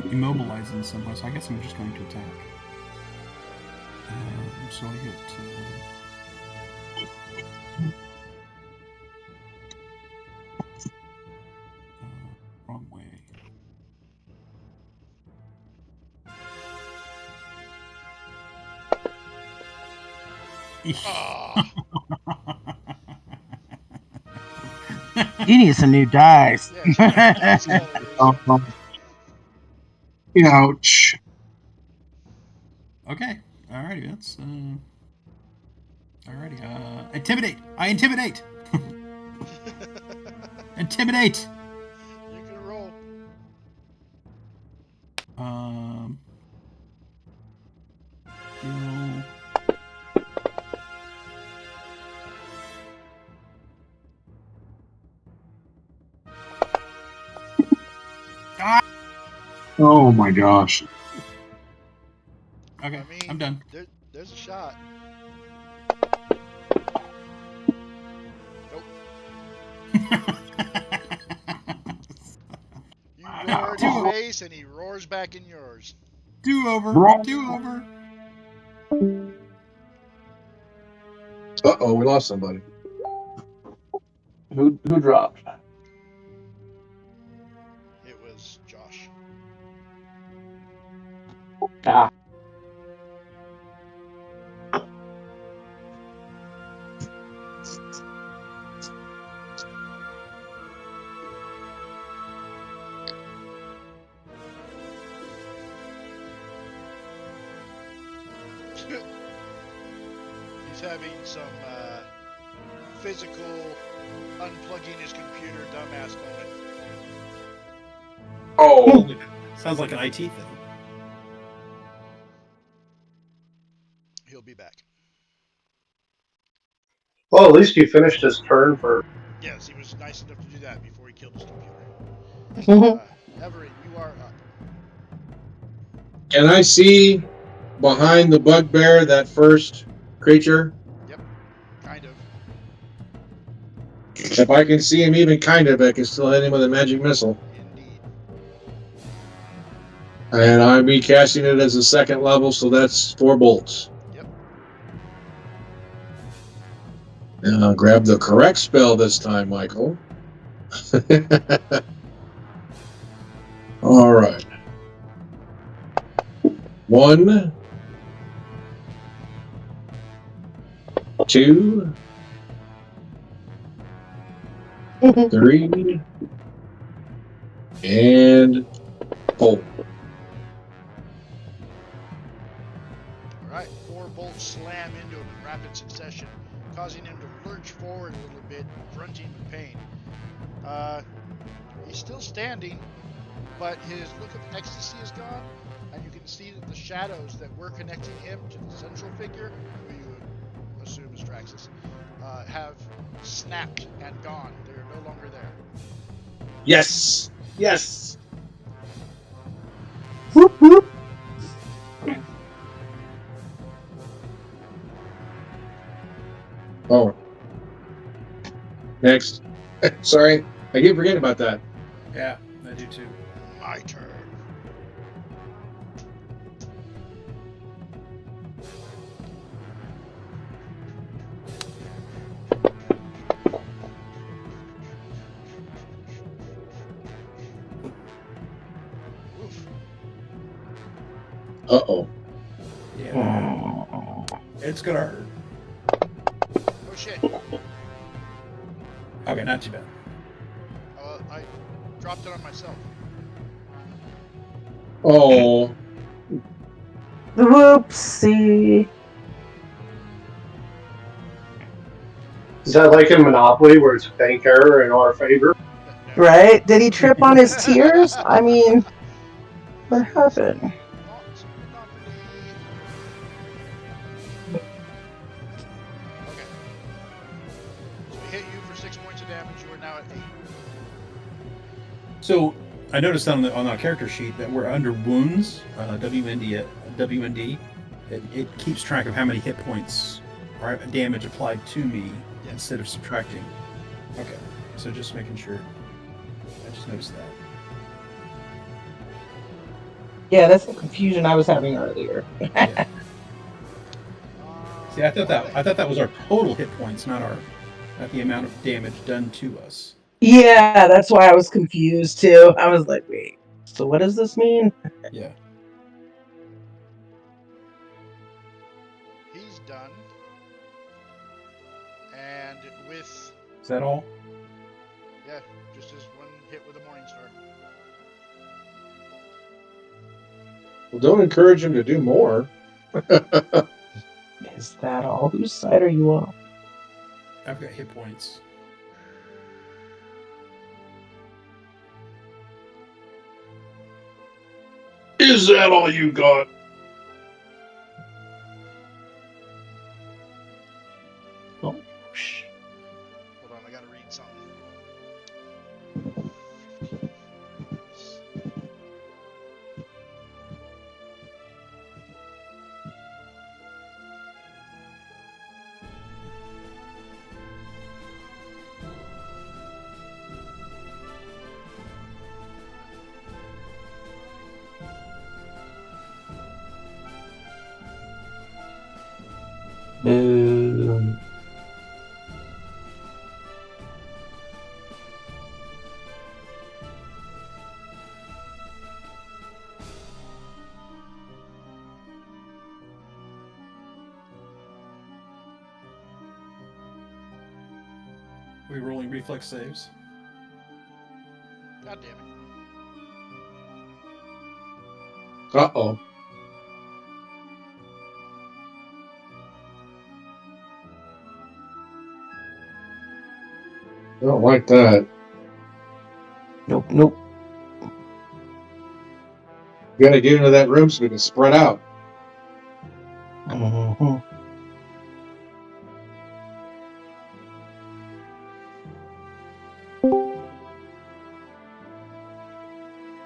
immobilize him somehow. So I guess I'm just going to attack. So I get wrong way. He needs some new dice. Ouch. Okay. Alrighty, that's alrighty. Intimidate! I intimidate! Intimidate! You can roll. Skill. Oh my gosh. Okay, I'm done. There's a shot. Nope. You roar in his face and he roars back in yours. Do over. Do over. Uh-oh, we lost somebody. Who dropped? It was Josh. Ah. He's having some physical unplugging his computer dumbass moment. Oh. Sounds like an IT thing. He'll be back. Well, at least he finished his turn for. Yes, he was nice enough to do that before he killed his computer. Everett, you are up. Can I see behind the bugbear that first creature? Yep, kind of. If I can see him even kind of, I can still hit him with a magic missile. Indeed. And I'll be casting it as a second level, so that's 4 bolts. Yep. And I'll grab the correct spell this time, Michael. All right. 1, 2, 3, and 4. Alright, 4 bolts slam into him in rapid succession, causing him to lurch forward a little bit, grunting with pain. He's still standing, but his look of ecstasy is gone, and you can see that the shadows that were connecting him to the central figure, who you would assume is Draxus, have snapped and gone. They're no longer there. Yes! Yes! Whoop, whoop. Next. Sorry, I keep forgetting about that. Yeah, I do too. My turn. Oof. Uh-oh. Yeah. It's gonna hurt. Oh shit. Okay, not too bad. I dropped it on myself. Oh. Whoopsie. Is that like in Monopoly where it's a bank error in our favor? No. Right? Did he trip on his tears? I mean, what happened? Not Monopoly. Okay. So we hit you for 6 points of damage. You are now at 8. So I noticed on our character sheet that we're under wounds, WMD. It keeps track of how many hit points or damage applied to me instead of subtracting. Okay, so just making sure. I just noticed that. Yeah, that's the confusion I was having earlier. Yeah. See, I thought that was our total hit points, not the amount of damage done to us. Yeah, that's why I was confused too. I was like, wait, so what does this mean? Yeah. He's done. And with... Is that all? Yeah, just as one hit with a Morning Star. Well, don't encourage him to do more. Is that all? Whose side are you on? I've got hit points. Is that all you got? Oh, Hold on, I gotta read something. boo. Are we rolling reflex saves? God damn it. Uh-oh. I don't like that. Nope. You gotta get into that room so we can spread out. Mm-hmm.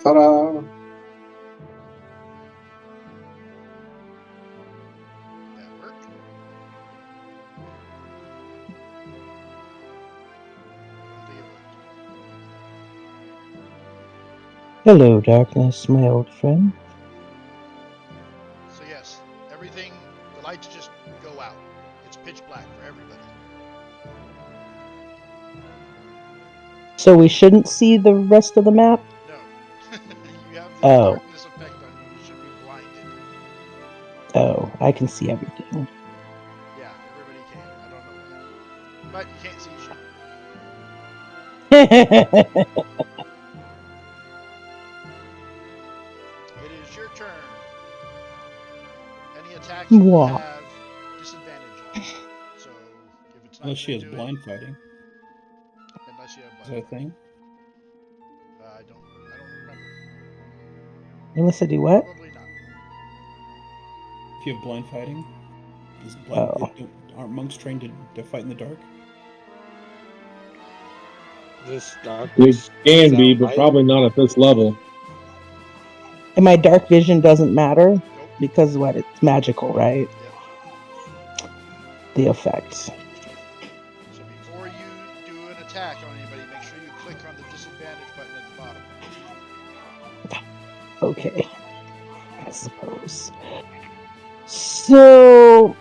Ta-da! That worked. I think it worked. Hello, darkness, my old friend. So yes, everything, the lights just go out. It's pitch black for everybody. So we shouldn't see the rest of the map? No. You have the Oh. darkness effect on you. You should be blinded. Oh, I can see everything. Yeah, everybody can. I don't know why. But you can't see shit. It is your turn. Any attacks you Mwah. have disadvantage on. So if it's not Unless she has gonna do blind fighting. it, unless you have Is blind that a thing? I don't remember. Unless I do what? Probably not. If you have blind fighting, Oh. aren't monks trained to fight in the dark? This It darkness can is be, out but light. probably not at this level. And my dark vision doesn't matter Nope. because what? It's magical, right? Yep. The effect. So before you do an okay. I suppose. So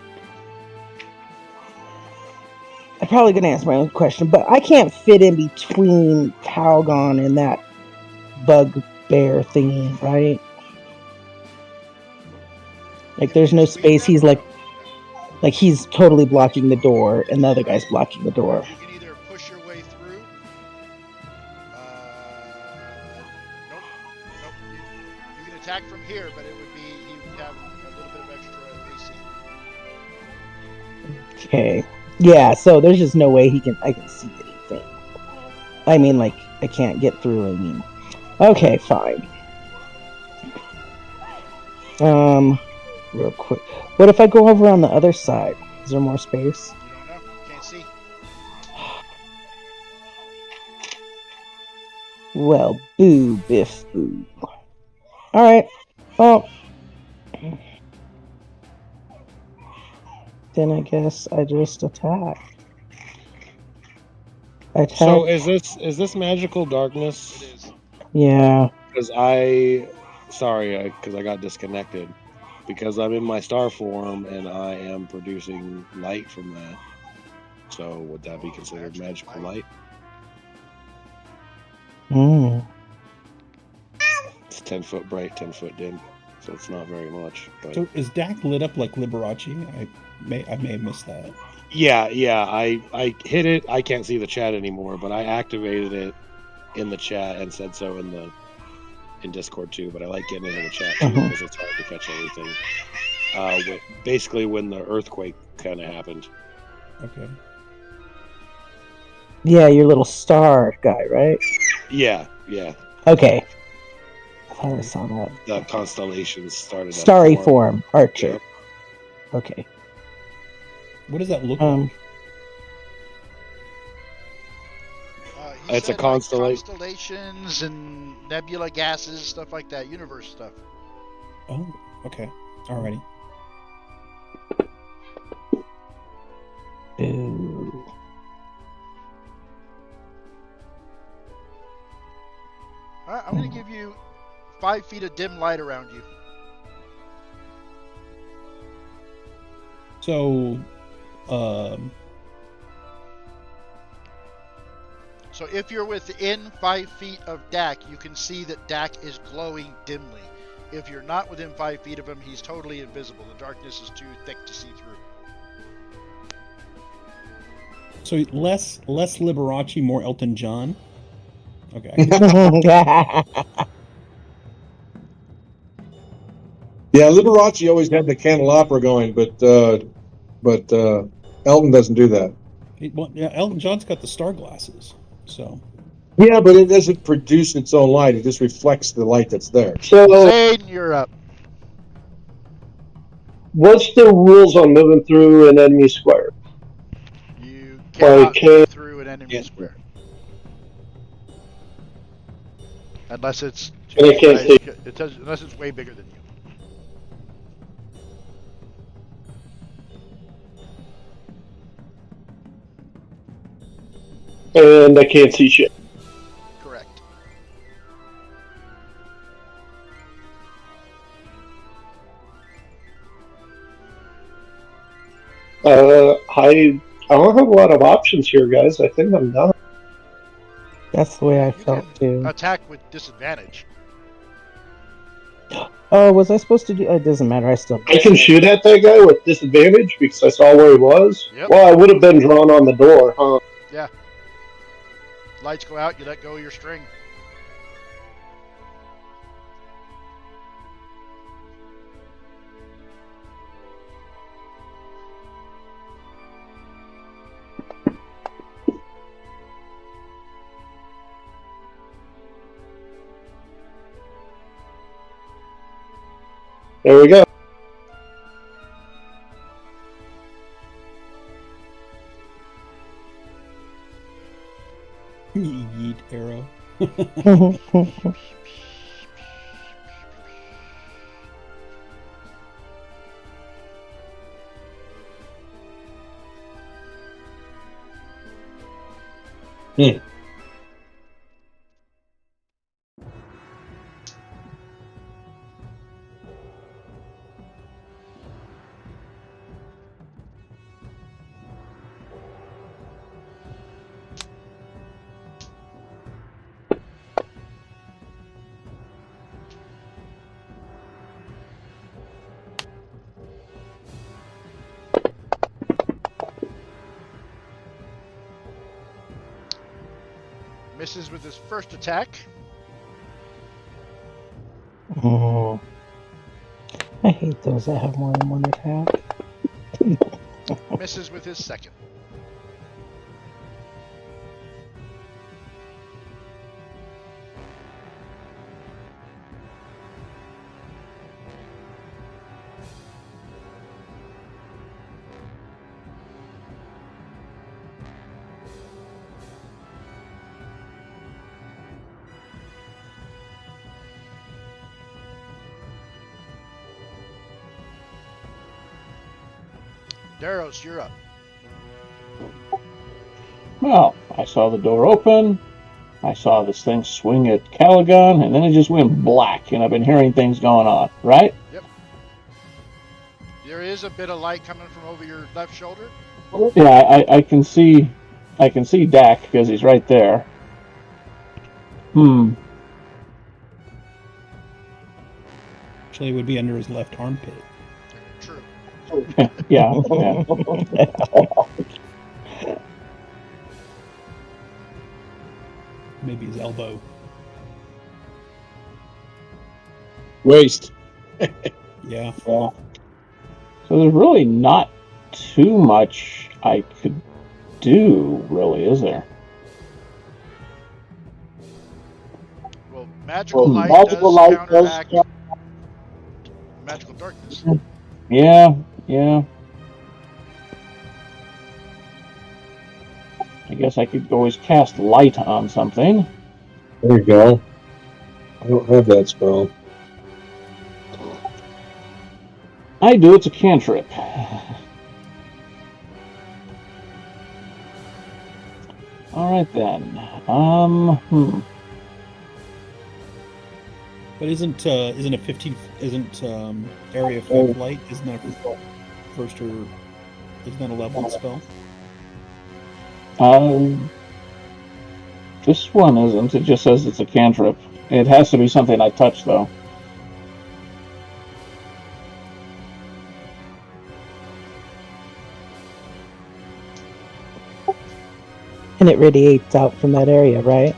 I'm probably gonna ask my own question, but I can't fit in between Calgon and that bugbear thingy, right? Like, there's no space. He's like he's totally blocking the door, and the other guy's blocking the door. You can either push your way through. Nope. You can attack from here, but it would be he would have a little bit of extra AC. Okay. Yeah. So there's just no way I can see anything. I mean, like, I can't get through. I mean, okay, fine. Real quick. What if I go over on the other side? Is there more space? You don't know. Can't see. Well, boo, biff, boo. Alright. Well, then I guess I just attack. So is this magical darkness? It is. Yeah. Because I got disconnected. Because I'm in my star form and I am producing light from that. So would that be considered magical light? It's 10 foot bright, 10 foot dim. So it's not very much. But... So is Dak lit up like Liberace? I may have missed that. Yeah. I hit it. I can't see the chat anymore, but I activated it in the chat and said so in Discord too. But I like getting into the chat too because it's hard to catch everything. Basically, when the earthquake kind of happened. Okay. Yeah, your little star guy, right? Yeah. Okay. I thought I saw that. The constellations started. Starry form, Archer. Yep. Okay. What does that look like? It's a constellation. Constellations and nebula gases, stuff like that, universe stuff. Oh, okay. Alrighty. Ooh. Alright, I'm going to give you 5 feet of dim light around you. So, So if you're within 5 feet of Dak, you can see that Dak is glowing dimly. If you're not within 5 feet of him, he's totally invisible. The darkness is too thick to see through. So less Liberace, more Elton John. Okay. Yeah, Liberace always had the candelabra going, but Elton doesn't do that. Elton John's got the star glasses, so. Yeah, but it doesn't produce its own light. It just reflects the light that's there. So, Zane, you're up. What's the rules on moving through an enemy square? You cannot move through an enemy square. Unless it's unless it's way bigger than you. And I can't see shit. Correct. I don't have a lot of options here, guys. I think I'm done. That's the way I felt too. Attack with disadvantage. Oh, was I supposed to do? It doesn't matter. I can shoot at that guy with disadvantage because I saw where he was. Yep. Well, I would have been drawn on the door, huh? Yeah. Lights go out. You let go of your string. There we go. Yeet arrow. Misses with his first attack. Oh. I hate those that have more than one attack. Misses with his second. Daros, you're up. Well, I saw the door open. I saw this thing swing at Caligon, and then it just went black, and I've been hearing things going on, right? Yep. There is a bit of light coming from over your left shoulder. Yeah, I can see Dak because he's right there. Actually, it would be under his left armpit. True. Yeah. Maybe his elbow. Waste. Yeah. So there's really not too much I could do, really, is there? Well, magical light does counteract magical darkness. Yeah. I guess I could always cast light on something. There you go. I don't have that spell. I do, it's a cantrip. Alright then. But isn't a 15 area 5 light? Isn't that a first or isn't that a leveled spell? This one isn't. It just says it's a cantrip. It has to be something I touch, though. And it radiates out from that area, right?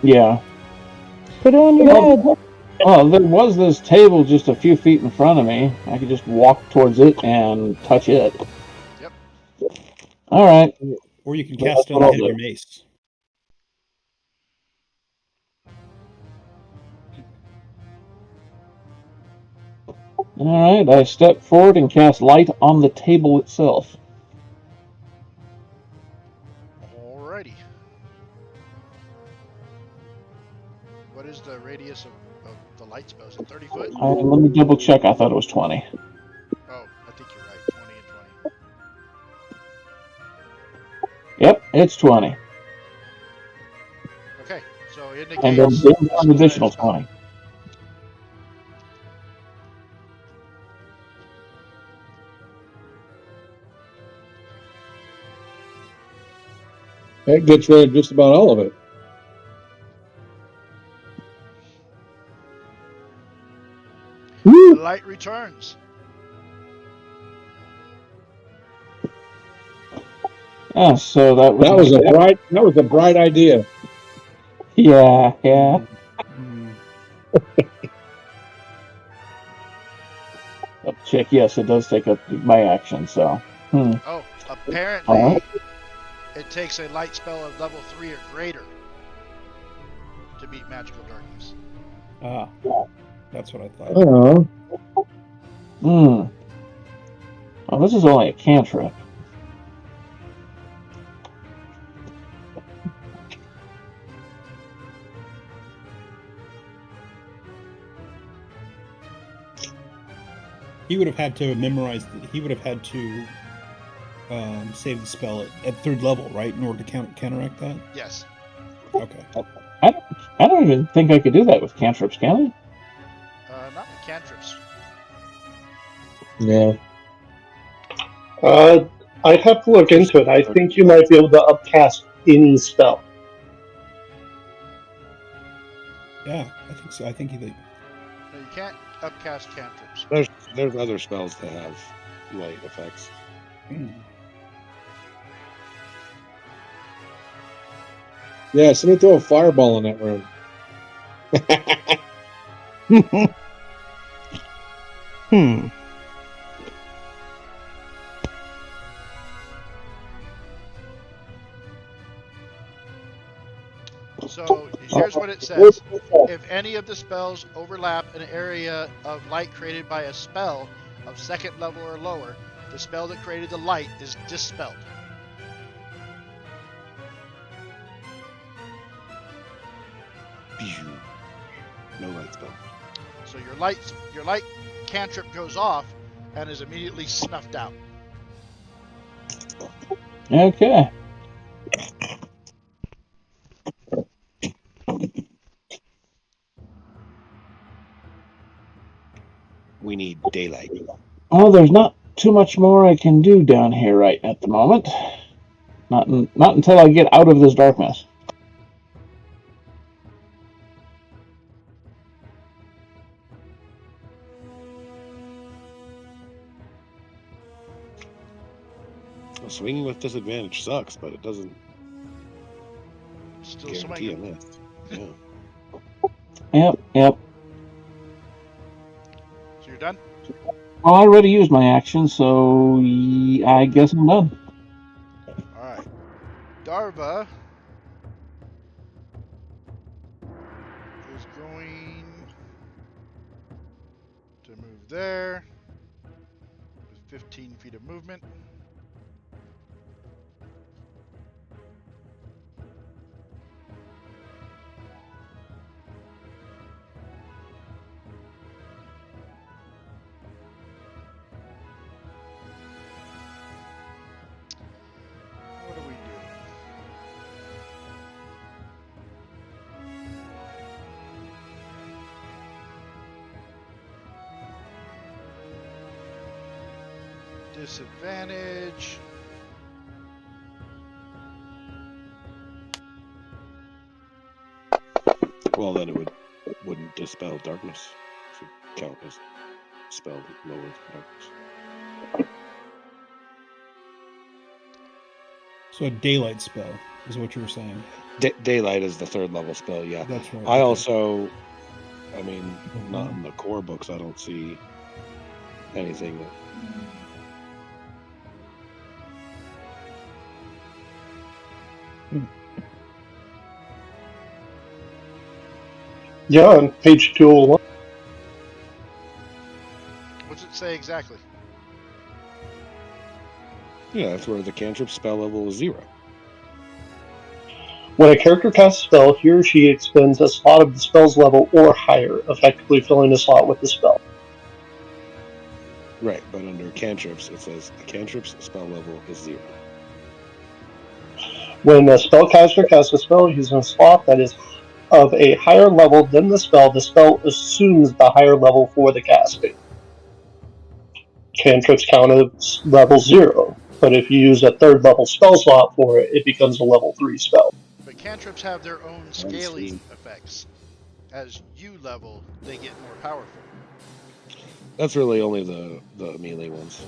Yeah. Put it on your head. Oh, there was this table just a few feet in front of me. I could just walk towards it and touch it. Yep. All right. Or you can cast it on the head of your mace. All right. I step forward and cast light on the table itself. Alrighty. What is the radius of the light spell? Is it 30 foot? Let me double check. I thought it was 20. Oh, I think you're right. 20 and 20. Yep, it's 20. Okay, so it And then indicates an additional 20. That gets rid of just about all of it. The light returns. Yeah, so that was a bright idea. Yeah. Check. Yes, it does take up my action. So. Oh, apparently it takes a light spell of level 3 or greater to beat magical darkness. Ah, that's what I thought. Oh, this is only a cantrip. He would have had to memorize. He would have had to save the spell at third level, right, in order to counteract that. Yes. Okay. I don't even think I could do that with cantrips, can Not with cantrips. Yeah. I'd have to look into it. I think you might be able to upcast any spell. Yeah, I think so. I think he. No, you can't upcast cantrips. There's other spells that have light effects. Yeah, somebody throw a fireball in that room. So here's what it says. If any of the spells overlap an area of light created by a spell of second level or lower, the spell that created the light is dispelled. No light spell. So your light cantrip goes off and is immediately snuffed out. Okay. We need daylight. Well, there's not too much more I can do down here right at the moment. Not until I get out of this darkness. Well, swinging with disadvantage sucks, but it doesn't Still guarantee a swinging. miss. Yeah. Yep. So you're done? Well, I already used my action, so I guess I'm done. All right. Darva is going to move there with 15 feet of movement. What do we do? Disadvantage. Well, then it wouldn't dispel darkness. It should count as spell lower darkness. So a daylight spell is what you were saying. Daylight is the third level spell. Yeah. That's right. I okay. also, I mean, not in the core books. I don't see anything that. Yeah, on page 201. What's it say exactly? Yeah, that's where the cantrip spell level is 0. When a character casts a spell, he or she expends a slot of the spell's level or higher, effectively filling the slot with the spell. Right, but under cantrips, it says a cantrip's spell level is 0. When a spellcaster casts a spell using a slot that is of a higher level than the spell assumes the higher level for the casting. Cantrips count as level 0, but if you use a third level spell slot for it, it becomes a level 3 spell. But cantrips have their own scaling effects. As you level, they get more powerful. That's really only the melee ones.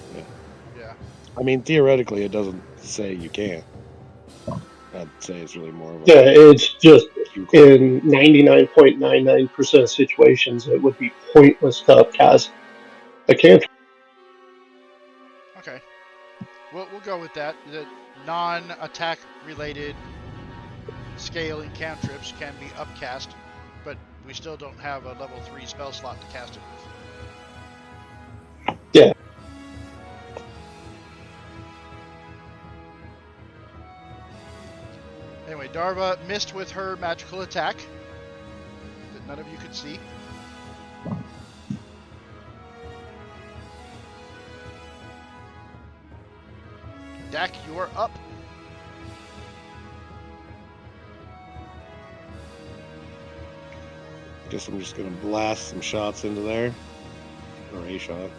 Yeah. I mean, theoretically, it doesn't say you can't. I'd say it's really more of a... Yeah, it's just in 99.99% of situations, it would be pointless to upcast a cantrip. Okay. We'll go with that. The non-attack related scaling cantrips can be upcast, but we still don't have a level 3 spell slot to cast it with. Yeah. Anyway, Darva missed with her magical attack that none of you could see. Dak, you are up. Guess I'm just gonna blast some shots into there. Or a shot.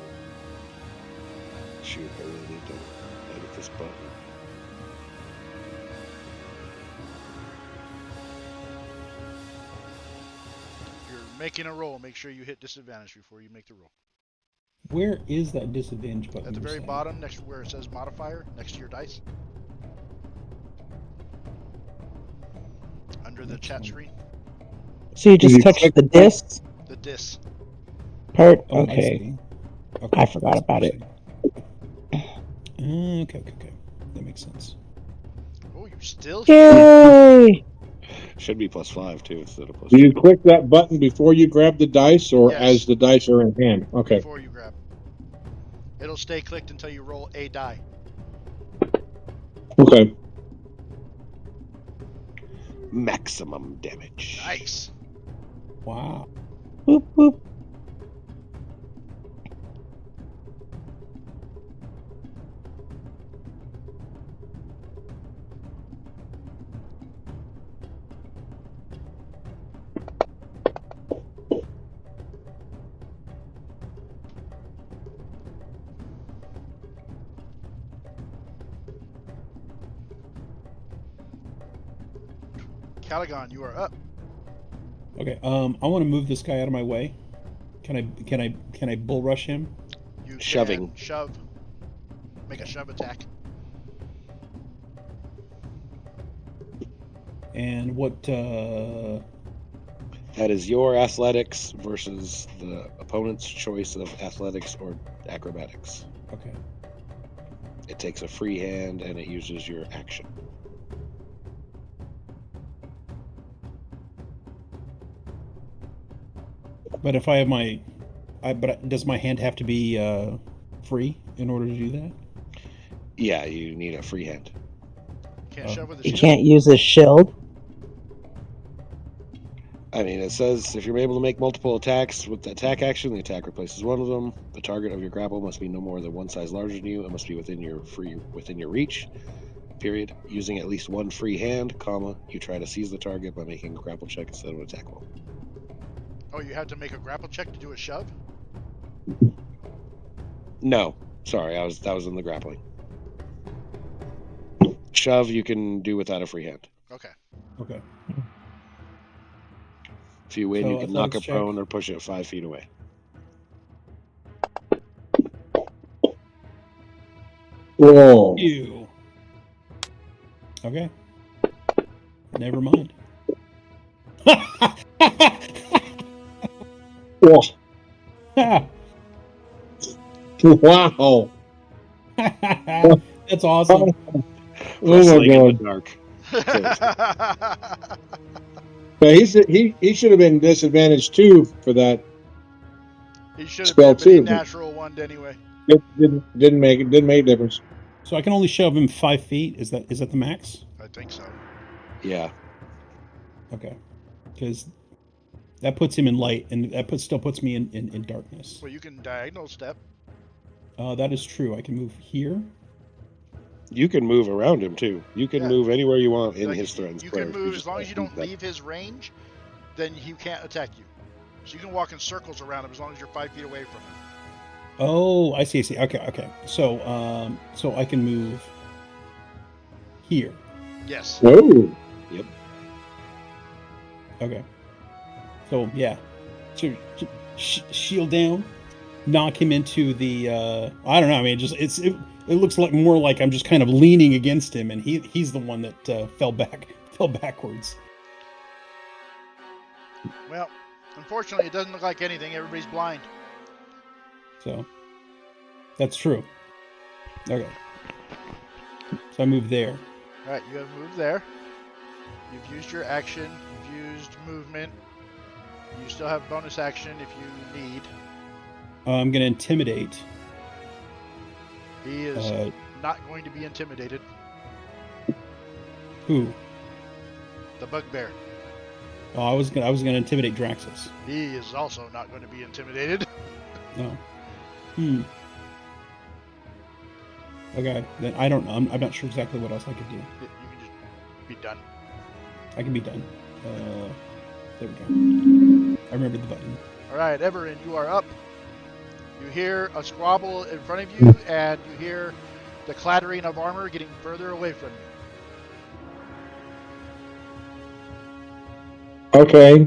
Shoot, I really need to edit this button. If you're making a roll, make sure you hit disadvantage before you make the roll. Where is that disadvantage button? At the very bottom, next to where it says modifier, next to your dice. under the chat screen. So you just touch the discs? The discs. Okay. I forgot about it. Okay. That makes sense. Oh, you still Yay! Should be +5 too instead of +2. Do you click that button before you grab the dice, or Yes. as the dice are in hand? Okay. Before you grab. It'll stay clicked until you roll a die. Okay. Maximum damage. Nice. Wow. Boop, boop. Caligon, you are up. Okay. I want to move this guy out of my way. Can I bull rush him? You can Shoving. shove. Make a shove attack. And what? That is your athletics versus the opponent's choice of athletics or acrobatics. Okay. It takes a free hand and it uses your action. But if I have but does my hand have to be free in order to do that? Yeah, you need a free hand. Can't shove with a You shield. can't use a shield. I mean, it says if you're able to make multiple attacks with the attack action, the attack replaces one of them. The target of your grapple must be no more than one size larger than you. It must be within your reach. Period. Using at least one free hand, comma, you try to seize the target by making a grapple check instead of an attack roll. Oh, you had to make a grapple check to do a shove? No, sorry, that was in the grappling. Shove you can do without a free hand. Okay. Okay. If you win, So you can knock a athletics check. prone or push it 5 feet away. Whoa. Ew. Okay. Never mind. Whoa. Wow. That's awesome. Oh my Wrestling in the God. dark. Yeah, he should have been disadvantaged too for that. He should have Spell been, but he too. natural one anyway. It didn't make a difference. So I can only shove him 5 feet. Is that the max? I think so. Yeah. Okay. Because that puts him in light, and that still puts me in darkness. Well, you can diagonal step. That is true. I can move here. You can move around him too. You can move anywhere you want in his threatened You square. can move as long as you don't leave his range, then he can't attack you. So you can walk in circles around him as long as you're 5 feet away from him. Oh, I see. Okay. So, so I can move here. Yes. Whoa. Yep. Okay. So yeah, so shield down, knock him into the. I don't know. I mean, it looks like more like I'm just kind of leaning against him, and he's the one that fell backwards. Well, unfortunately, it doesn't look like anything. Everybody's blind. So that's true. Okay. So I move there. All right, you have moved there. You've used your action. You've used movement. You still have bonus action if you need. I'm going to intimidate. He is not going to be intimidated. Who? The bugbear. Oh, I was going to intimidate Draxus. He is also not going to be intimidated. No. Okay, then I don't know. I'm not sure exactly what else I could do. You can just be done. I can be done. There we go. I remembered the button. All right, Everin, you are up. You hear a squabble in front of you, and you hear the clattering of armor getting further away from you. Okay.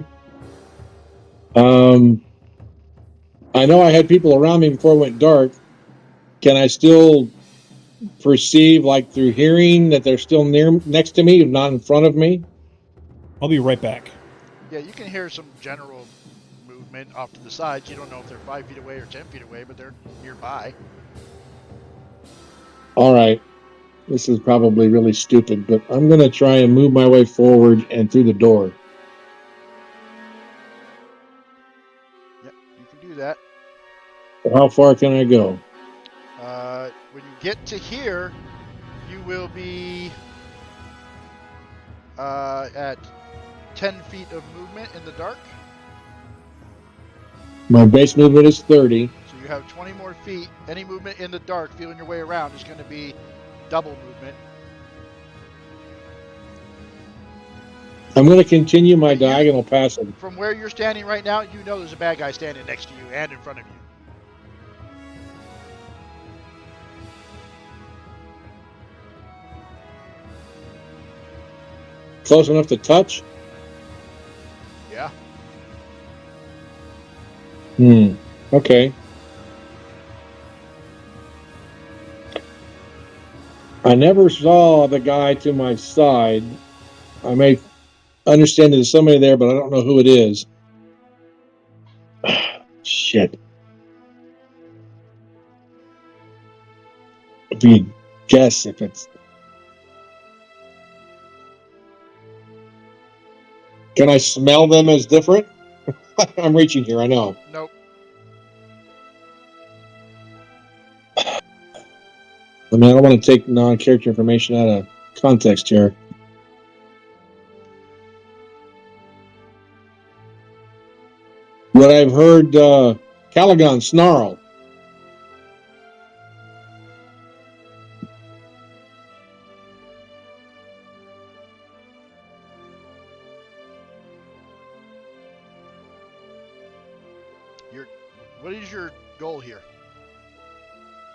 I know I had people around me before it went dark. Can I still perceive, like through hearing, that they're still next to me, not in front of me? I'll be right back. Yeah, you can hear some general movement off to the sides. You don't know if they're 5 feet away or 10 feet away, but they're nearby. All right. This is probably really stupid, but I'm going to try and move my way forward and through the door. Yep, you can do that. How far can I go? When you get to here, you will be at 10 feet of movement in the dark. My base movement is 30. So you have 20 more feet. Any movement in the dark, feeling your way around, is going to be double movement. I'm going to continue my diagonal passage. From where you're standing right now, you know there's a bad guy standing next to you and in front of you. Close enough to touch? Yeah. Okay. I never saw the guy to my side. I may understand there's somebody there, but I don't know who it is. Shit. If you guess if it's... Can I smell them as different? I'm reaching here, I know. Nope. I mean, I don't want to take non-character information out of context here. What I've heard, Caligon snarl. What is your goal here?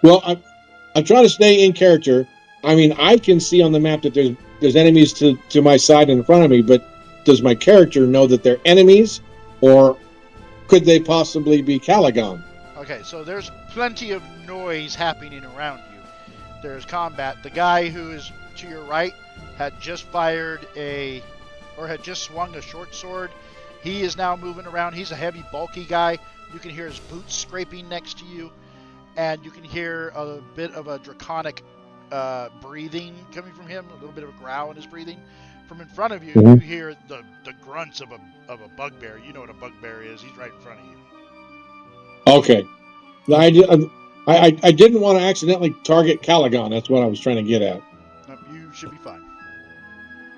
Well, I'm trying to stay in character. I mean, I can see on the map that there's enemies to my side and in front of me, but does my character know that they're enemies, or could they possibly be Caligon? Okay, so there's plenty of noise happening around you. There's combat. The guy who is to your right had just had just swung a short sword. He is now moving around. He's a heavy, bulky guy. You can hear his boots scraping next to you, and you can hear a bit of a draconic breathing coming from him, a little bit of a growl in his breathing. From in front of you, you hear the grunts of a bugbear. You know what a bugbear is. He's right in front of you. Okay. I didn't want to accidentally target Caligon. That's what I was trying to get at. Nope, you should be fine.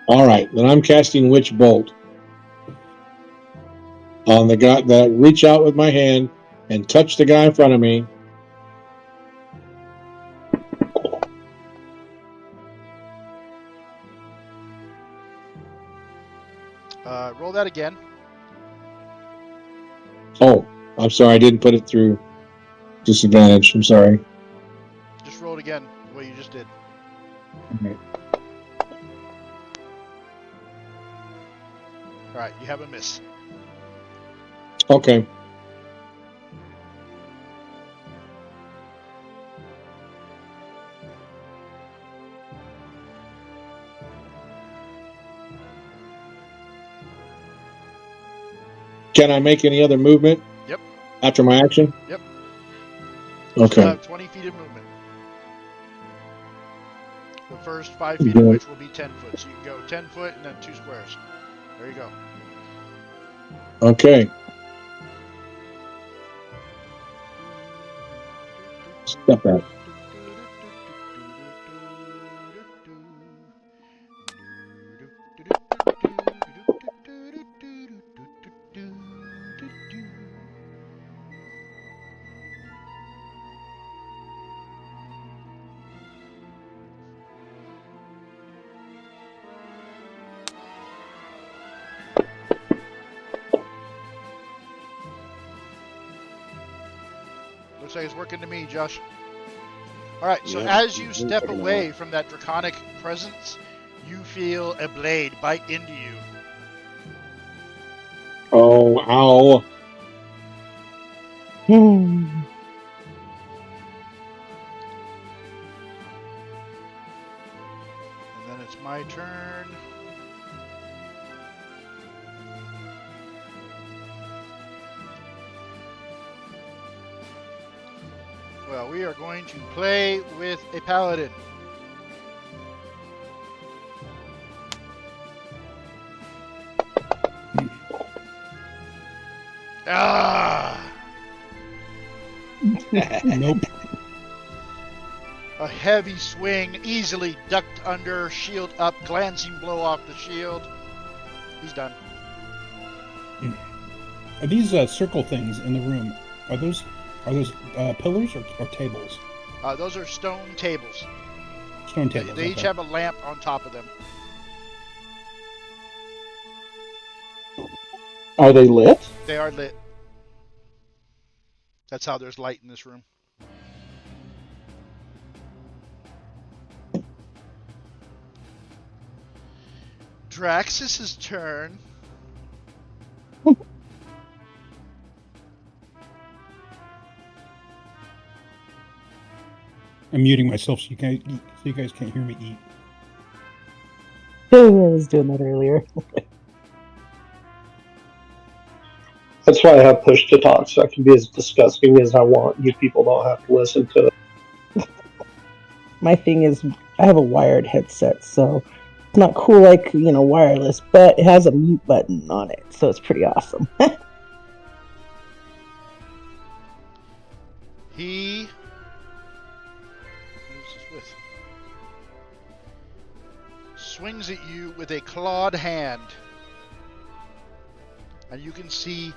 All right. Then I'm casting Witch Bolt on the guy that reach out with my hand and touch the guy in front of me. Roll that again. Oh, I'm sorry. I didn't put it through disadvantage. I'm sorry. Just roll it again, the way you just did. Okay. All right, you have a miss. Okay. Can I make any other movement? Yep. After my action? Yep. Okay. You have 20 feet of movement. The first 5 feet of which will be 10 foot. So you can go 10 foot and then 2 squares. There you go. Okay. Step out. Looks like it's working to me, Josh. All right, so as you step away from that draconic presence, you feel a blade bite into you. Oh, ow. And then it's my turn. Well, we are going to play with a paladin. Nope. A heavy swing, easily ducked under, shield up, glancing blow off the shield. He's done. Are these circle things in the room? Are those pillars or tables? Those are stone tables. Stone tables. They each have a lamp on top of them. Are they lit? They are lit. That's how there's light in this room. Draxus's turn. I'm muting myself so you guys can't hear me eat. I was doing that earlier. That's why I have push to talk, so I can be as disgusting as I want. You people don't have to listen to it. My thing is, I have a wired headset, so it's not cool like, wireless, but it has a mute button on it, so it's pretty awesome. He... Who's this with? Swings at you with a clawed hand. And you can see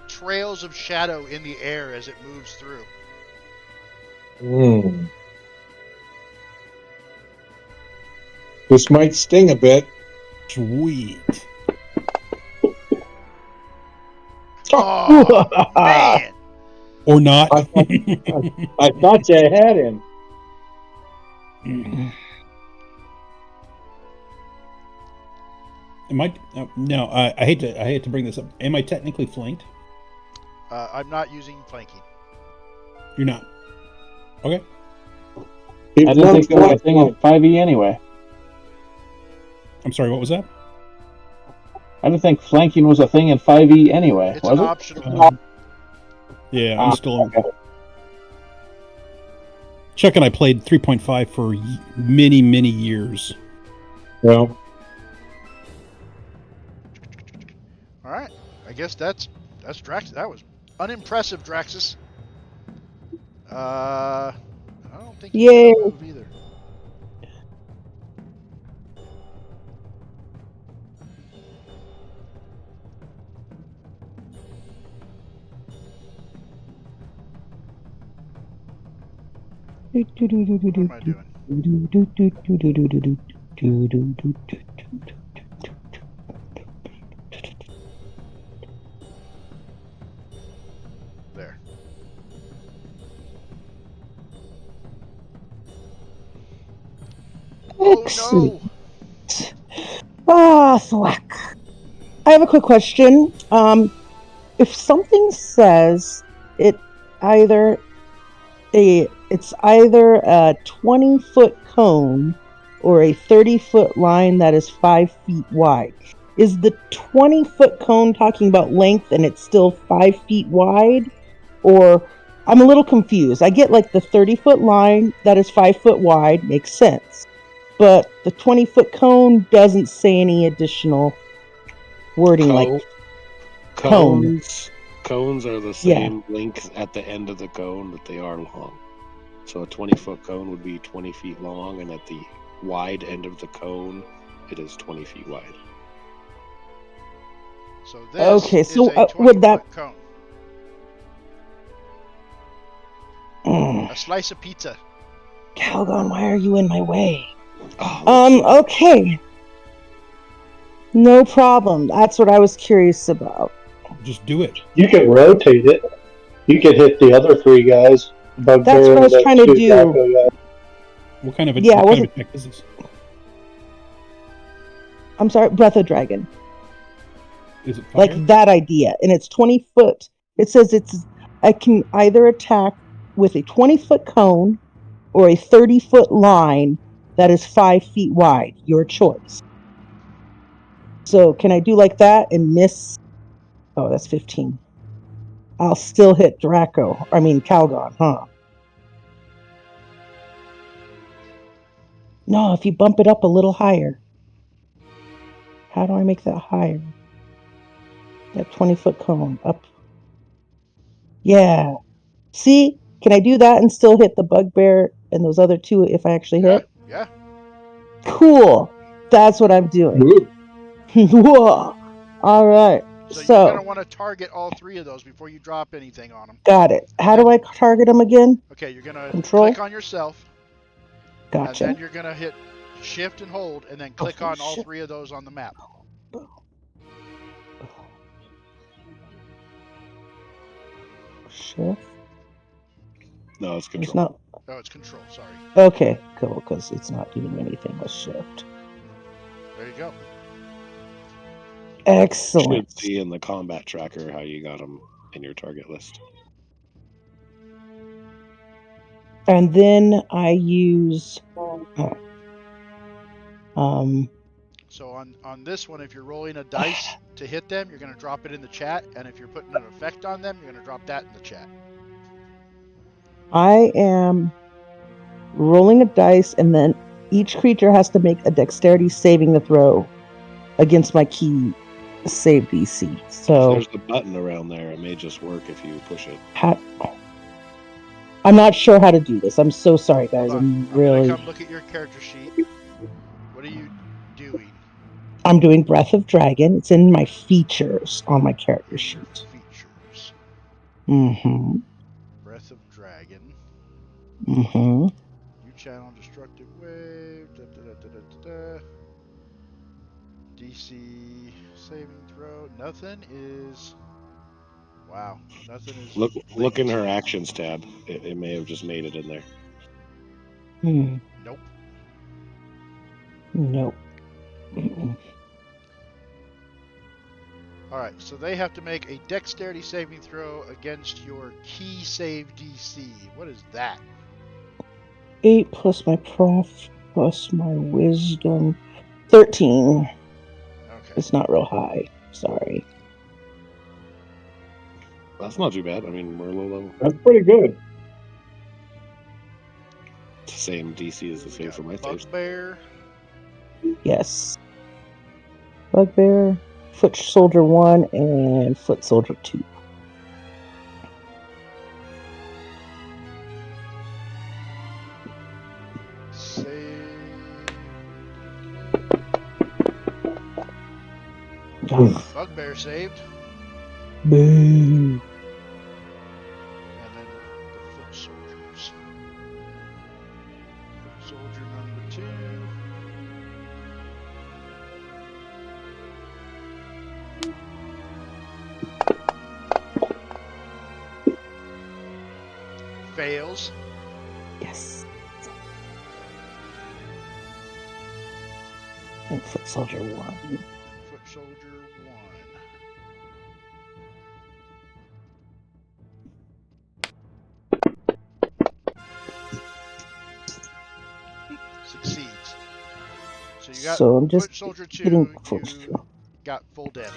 trails of shadow in the air as it moves through. This might sting a bit. Sweet. Oh, man! Or not. I thought you had him. Am I? No. I hate to bring this up. Am I technically flanked? I'm not using flanking. You're not. Okay. I didn't think there was a thing in 5e anyway. I'm sorry. What was that? I didn't think flanking was a thing in 5e anyway. It's was an it? optional. Yeah, I'm still. Okay. Chuck and I played 3.5 for many, many years. Well, All right. I guess that's Draxus. That was unimpressive, Draxus. I don't think he's Yay. gonna move either. What am I doing? There. Oh Ah, Thwack. I have a quick question. If something says it's either a 20-foot cone or a 30-foot line that is 5 feet wide, is the 20-foot cone talking about length and it's still 5 feet wide? Or I'm a little confused. I get like the 30-foot line that is 5 foot wide makes sense, but the 20-foot cone doesn't say any additional wording like cone. Cones are the same length at the end of the cone that they are long. So a 20-foot cone would be 20 feet long, and at the wide end of the cone, it is 20 feet wide. So this Okay, is so, a 20 would that- foot cone. A slice of pizza. Calgon, why are you in my way? Oh, Okay. No problem. That's what I was curious about. Just do it. You can rotate it. You could hit the other three guys. That's what I was trying to do. What kind of a, Yeah, what kind of attack is this? I'm sorry, Breath of Dragon. Is it fire? Like that idea. And it's 20 foot. It says I can either attack with a 20-foot cone or a 30-foot line that is 5 feet wide. Your choice. So can I do like that and miss? Oh, that's 15. I'll still hit Calgon, huh? No, if you bump it up a little higher. How do I make that higher? That 20-foot cone up. Yeah. See? Can I do that and still hit the bugbear and those other two if I actually hit? Yeah. Cool. That's what I'm doing. Whoa. All right. So you're going to want to target all 3 of those before you drop anything on them. Got it. How do I target them again? Okay, you're going to Control? click on yourself. Gotcha. And then you're going to hit shift and hold and then click on all 3 of those on the map. Shift? No, it's control. It's not. Oh, it's control, sorry. Okay, cool, because it's not doing anything with shift. There you go. Excellent. You should see in the combat tracker how you got them in your target list. And then I use So on this one, if you're rolling a dice to hit them, you're going to drop it in the chat, and if you're putting an effect on them, you're going to drop that in the chat. I am rolling a dice, and then each creature has to make a dexterity saving throw against my key save DC. So there's a button around there. It may just work if you push it. I'm not sure how to do this. I'm so sorry, guys. I'm really. Come look at your character sheet. What are you doing? I'm doing Breath of Dragon. It's in my features on my character sheet. Features. Mm-hmm. Breath of Dragon. Mm-hmm. You channel Destructive Wave. DC saving throw. Nothing is. Wow. Nothing is. Look in her actions tab. It may have just made it in there. Nope. Nope. Alright, so they have to make a dexterity saving throw against your key save DC. What is that? 8 plus my prof plus my wisdom. 13. Okay. It's not real high. Sorry. That's not too bad. I mean, we're low level. That's pretty good. Same DC as the same for my saves. Bugbear. Yes. Bugbear, Foot Soldier 1, and Foot Soldier 2. Bugbear saved. Boo. And then the Foot Soldiers. Foot Soldier number 2. Fails. Yes. And Foot Soldier 1. Foot Soldier 1. Succeeds. So you got I'm just Foot Soldier 2. You got full damage on.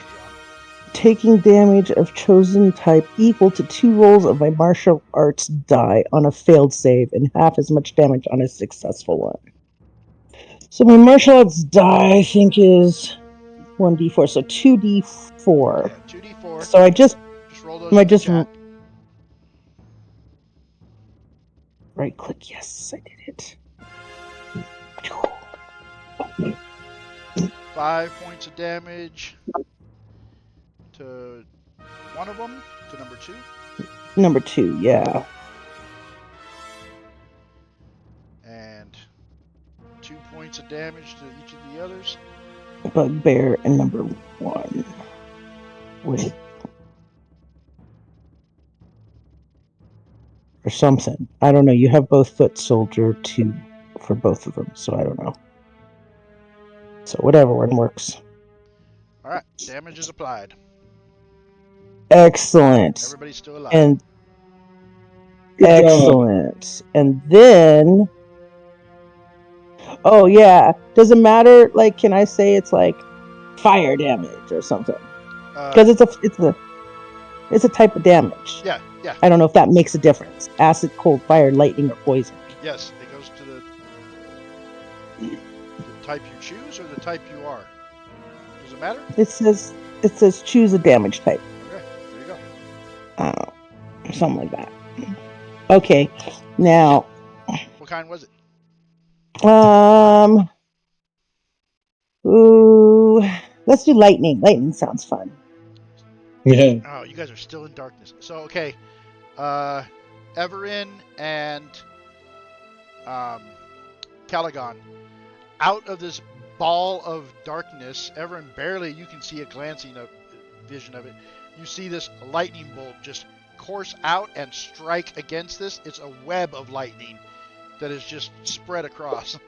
Taking damage of chosen type equal to 2 rolls of my martial arts die on a failed save and half as much damage on a successful one. So my martial arts die, I think, is 1d4, so 2d4. Yeah, 2d4. So I just roll those in the chat. Right click, yes, I did it. 5 points of damage to one of them, to number 2. Number 2, yeah. And 2 points of damage to each of the others. Bugbear and number 1. Wait. Or something. I don't know. You have both Foot Soldier 2 for both of them, so I don't know. So whatever one works. Alright, damage is applied. Excellent. Everybody's still alive. And excellent. And then oh yeah. Does it matter, like, can I say it's like fire damage or something? Because it's a type of damage. Yeah. I don't know if that makes a difference. Acid, cold, fire, lightning, or poison. Yes, it goes to the The type you choose or the type you are? Does it matter? It says choose a damage type. Okay, there you go. Something like that. Okay, now. What kind was it? Ooh, let's do lightning. Lightning sounds fun. Yeah. Oh, you guys are still in darkness. So okay, Everin and Caligon, out of this ball of darkness, Everin barely you can see a glancing of vision of it. You see this lightning bolt just course out and strike against this. It's a web of lightning that is just spread across.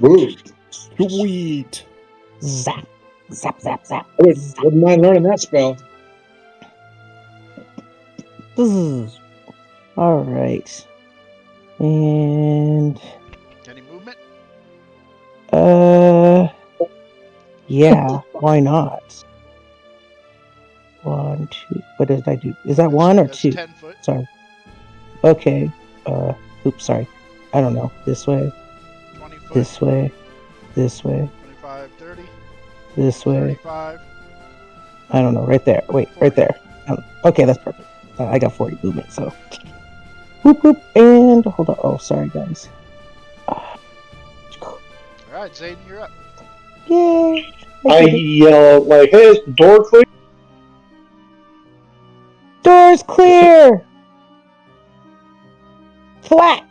Ooh. Sweet. Zap, zap, zap, zap. Wouldn't mind learning that spell. All right. And Any movement? yeah, why not? 1, 2. What did I do? Is that 1 or 2? 10 foot. Sorry. Okay. Oops, sorry. I don't know. This way. 20 foot. This way. This way. 25, 30. This way. 35. I don't know. Right there. Wait, 40. Right there. Okay, that's perfect. I got 40 movement, so. Whoop, whoop. And hold on. Oh, sorry, guys. All right, Zayden, you're up. Yay. I yell like, "Hey, is the door clear?" Door's clear. Thwack.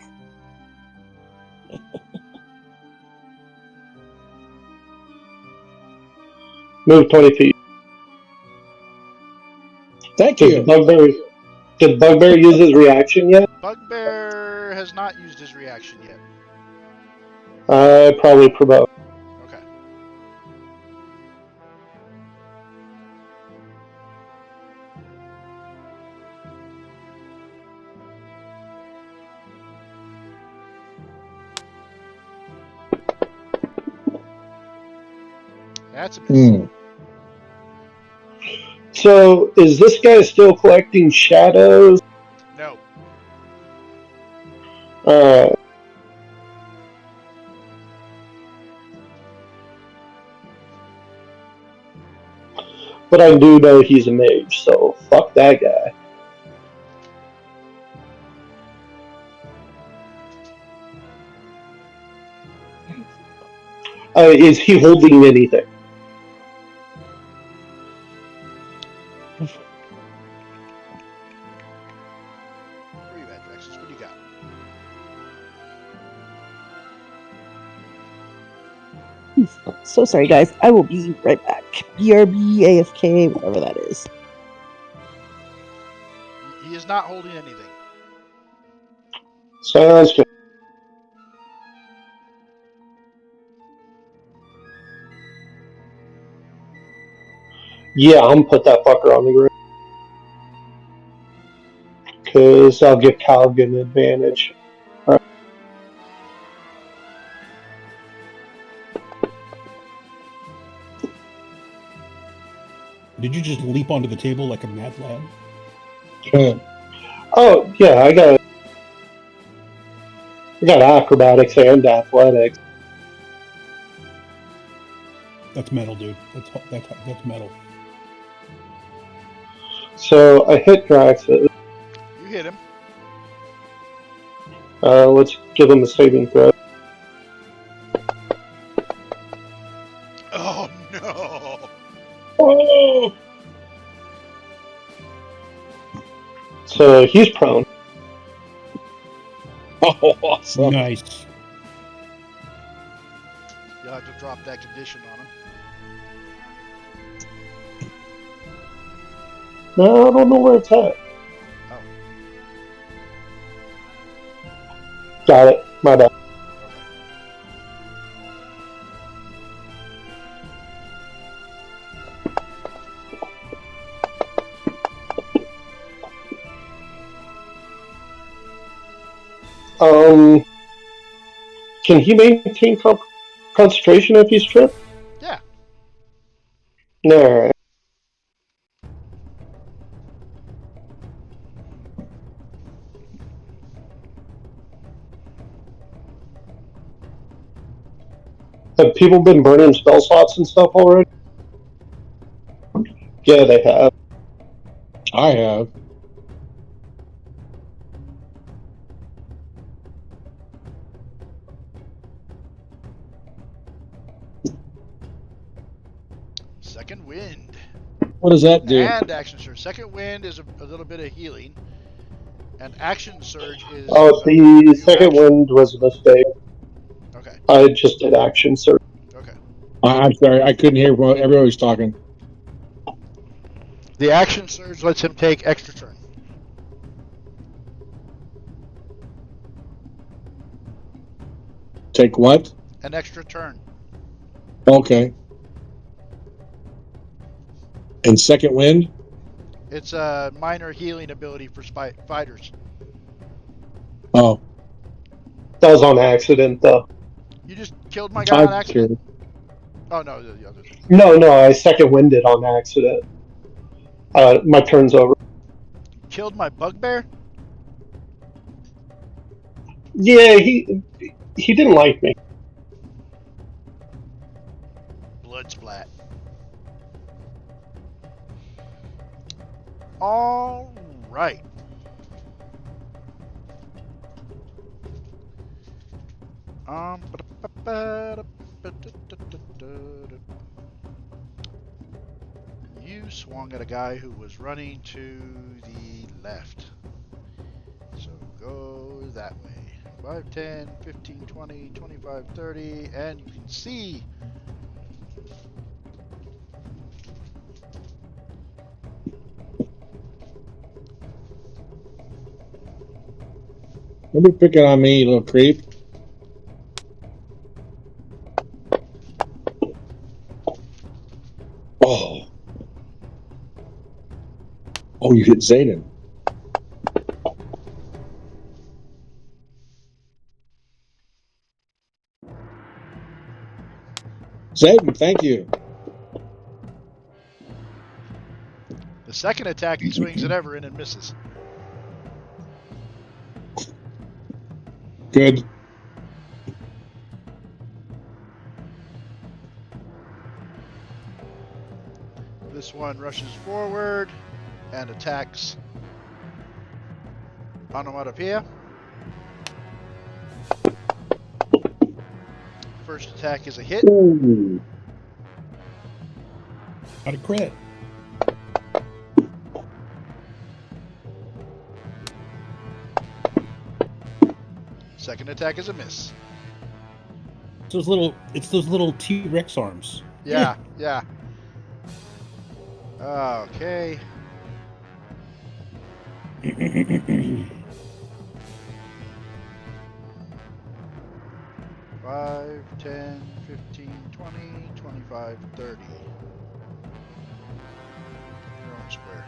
Move 20 feet. Thank Did you. Bugbear use his reaction yet? Bugbear has not used his reaction yet. Probably provoke. Okay. That's a miss. So, is this guy still collecting shadows? No. But I do know he's a mage, so fuck that guy. Is he holding anything? Where are you at, Drexus? What do you got? So sorry, guys. I will be right back. BRB, AFK, whatever that is. He is not holding anything. Sounds good. Yeah, I'm gonna put that fucker on the ground. Because I'll give Calvin an advantage. Right. Did you just leap onto the table like a mad lad? Oh, yeah, I got acrobatics and athletics. That's metal, dude. That's metal. So I hit Draxus. You hit him. Let's give him a saving throw. Oh, no. Oh! So he's prone. Oh, awesome. Nice. You'll have to drop that condition on him. No, I don't know where it's at. Oh. Got it. My bad. Can he maintain concentration if he's tripped? Yeah. No. Have people been burning spell slots and stuff already? Yeah, they have. I have. Second wind. What does that do? And action surge. Second wind is a little bit of healing. And action surge is. Oh, the second wind was a mistake. Okay. I just did action surge. Okay. I'm sorry, I couldn't hear while everybody was talking. The action surge lets him take extra turn. Take what? An extra turn. Okay. And second wind? It's a minor healing ability for fighters. Oh. That was on accident, though. You just killed my guy on accident? Oh, no, the other. No, I second winded on accident. My turn's over. Killed my bugbear? Yeah, he didn't like me. Blood splat. All right. You swung at a guy who was running to the left. So go that way. 5, 10, 15, 20, 25, 30, and you can see Don't be picking on me, you little creep. Oh. Oh, you hit Zayden. Zayden, thank you. the second attack he swings at Everin and misses. Good. This one rushes forward and attacks Onomatopoeia. First attack is a hit. Ooh. Got a crit. Second attack is a miss. It's those little T-Rex arms. Yeah. Okay. 5, 10, 15, 20, 25, 30. Your own square.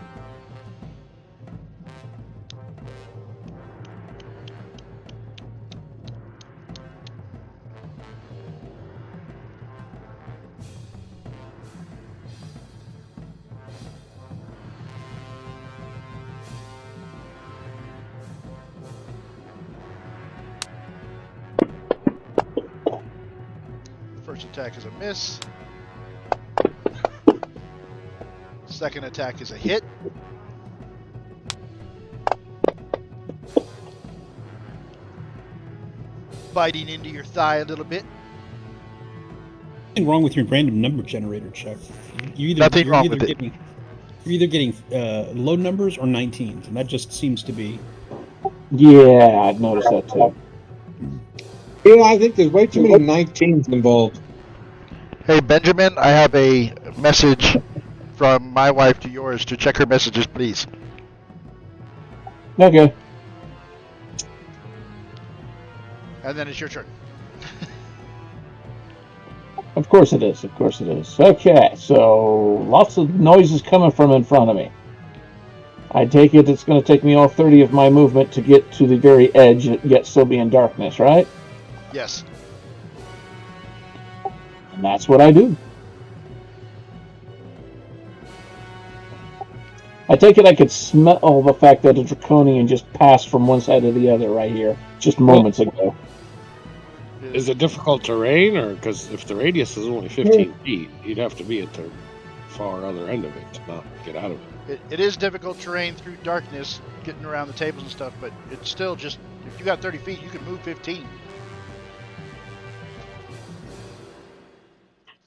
First attack is a miss. Second attack is a hit. Biting into your thigh a little bit. Nothing wrong with your random number generator, Chuck. Nothing wrong with it. You're either getting low numbers or 19s, and that just seems to be. Yeah, I've noticed that too. Yeah, I think there's way too many 19s involved. Hey, Benjamin, I have a message from my wife to yours to check her messages, please. Okay. And then it's your turn. Of course it is. Okay, so lots of noises coming from in front of me. I take it it's going to take me all 30 of my movement to get to the very edge, yet still be in darkness, right? Yes. And that's what I do. I take it I could smell the fact that a draconian just passed from one side to the other right here, just moments ago. Is it difficult terrain, or because if the radius is only 15 feet, you'd have to be at the far other end of it to not get out of it. It is difficult terrain through darkness, getting around the tables and stuff, but it's still just, if you got 30 feet, you can move 15.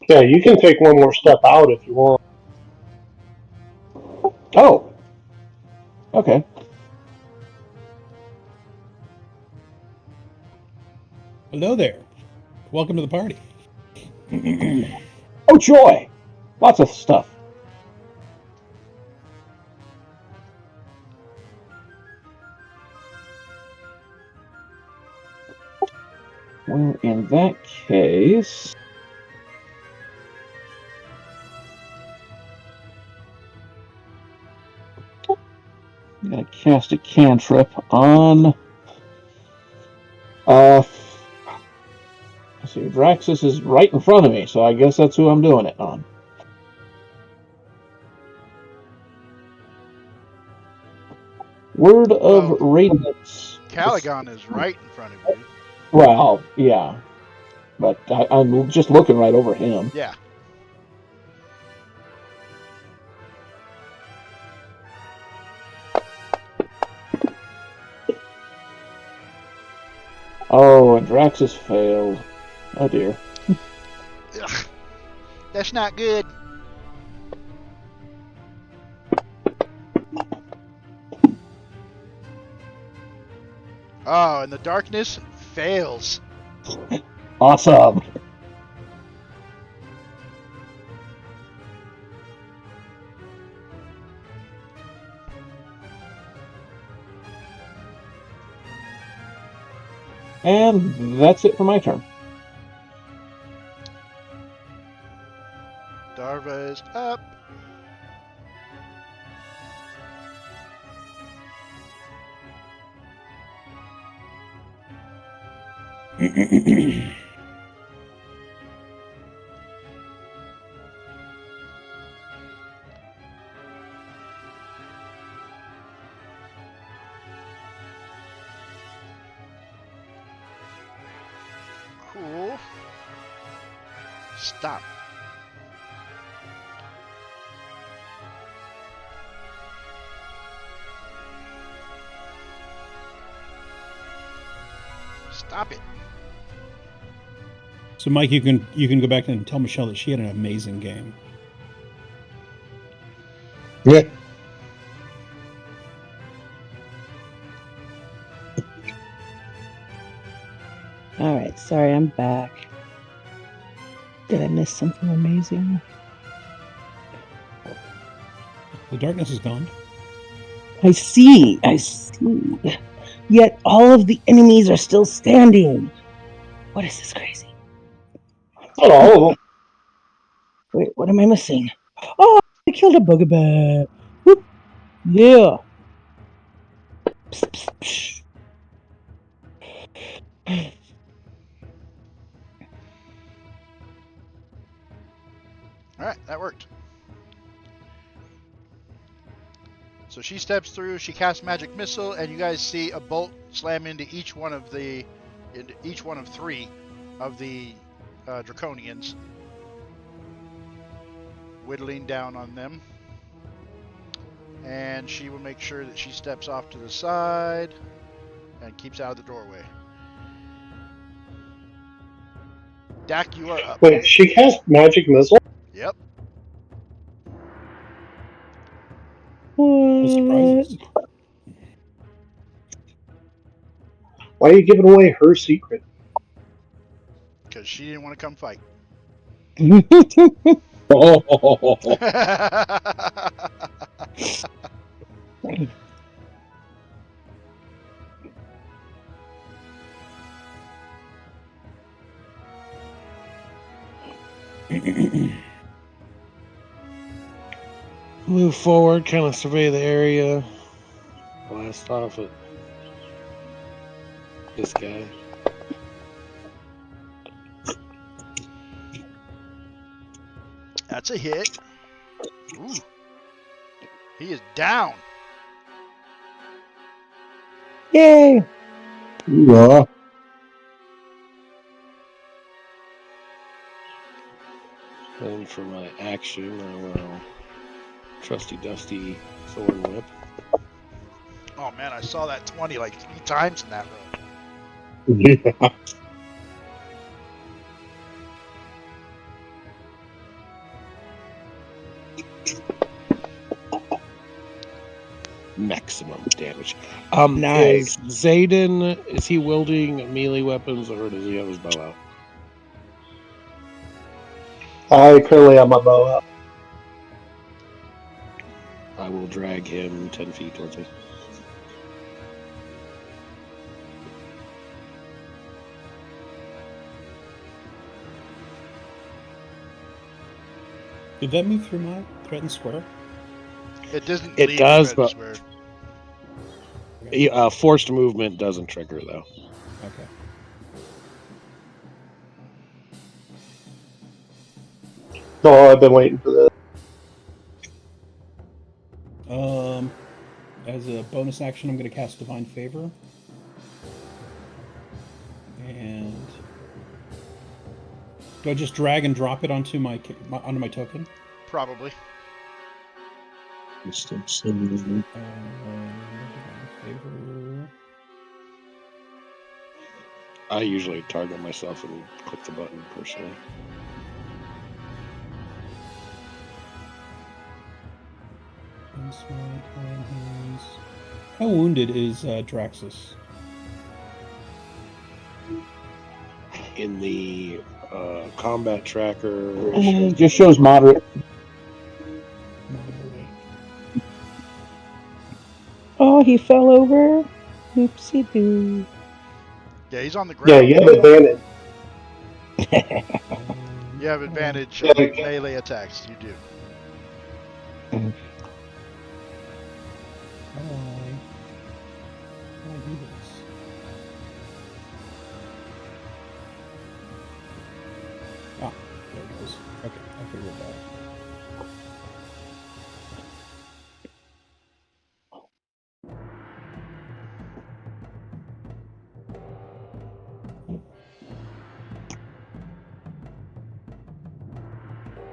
Yeah, you can take one more step out if you want. Oh. Okay. Hello there. Welcome to the party. Oh, joy! Lots of stuff. Well, in that case... I'm going to cast a cantrip on... let's see, Draxus is right in front of me, so I guess that's who I'm doing it on. Word of Radiance. Caligon is right in front of you. Well, yeah. But I'm just looking right over him. Yeah. Oh, and Draxus failed. Oh, dear. Ugh, that's not good. Oh, and the darkness fails. Awesome. And that's it for my turn. Darva is up. Cool. Stop. Stop it. So, Mike, you can go back and tell Michelle that she had an amazing game. Yeah. All right, sorry, I'm back. Did I miss something amazing? The darkness is gone. I see. Yet all of the enemies are still standing. What is this crazy? Not all of them. Wait, what am I missing? Oh, I killed a bugaboo. Whoop. Yeah. Psst, psst, psst. Alright, that worked. So she steps through, she casts magic missile, and you guys see a bolt slam into each one of three of the draconians, whittling down on them. And she will make sure that she steps off to the side and keeps out of the doorway. Dak, you are up. Wait, she cast magic missile? Yep. No surprises. Why are you giving away her secret? Because she didn't want to come fight. Move forward, kind of survey the area. Blast off at this guy. That's a hit. Ooh. He is down. Yay! Yeah. And for my action, I will trusty dusty thorn whip. Oh man, I saw that 20 like 3 times in that row. Yeah. Maximum damage. Nice. Is Zayden, is he wielding melee weapons or does he have his bow out? I currently have my bow out. I will drag him 10 feet towards me. Did that move through my threatened square? It doesn't. It leave does, the but square. forced movement doesn't trigger though. Okay. Oh, I've been waiting for this. As a bonus action, I'm going to cast Divine Favor. And do I just drag and drop it onto my token? Probably. Divine Favor. I usually target myself and click the button personally. How wounded is Draxus? In the combat tracker, It just shows moderate. Oh, he fell over. Oopsie doo. Yeah, he's on the Yeah, ground. you have advantage. You have advantage Yeah, on okay. melee attacks. You do. How do I do this? Ah, there it goes. Okay, I figured it out.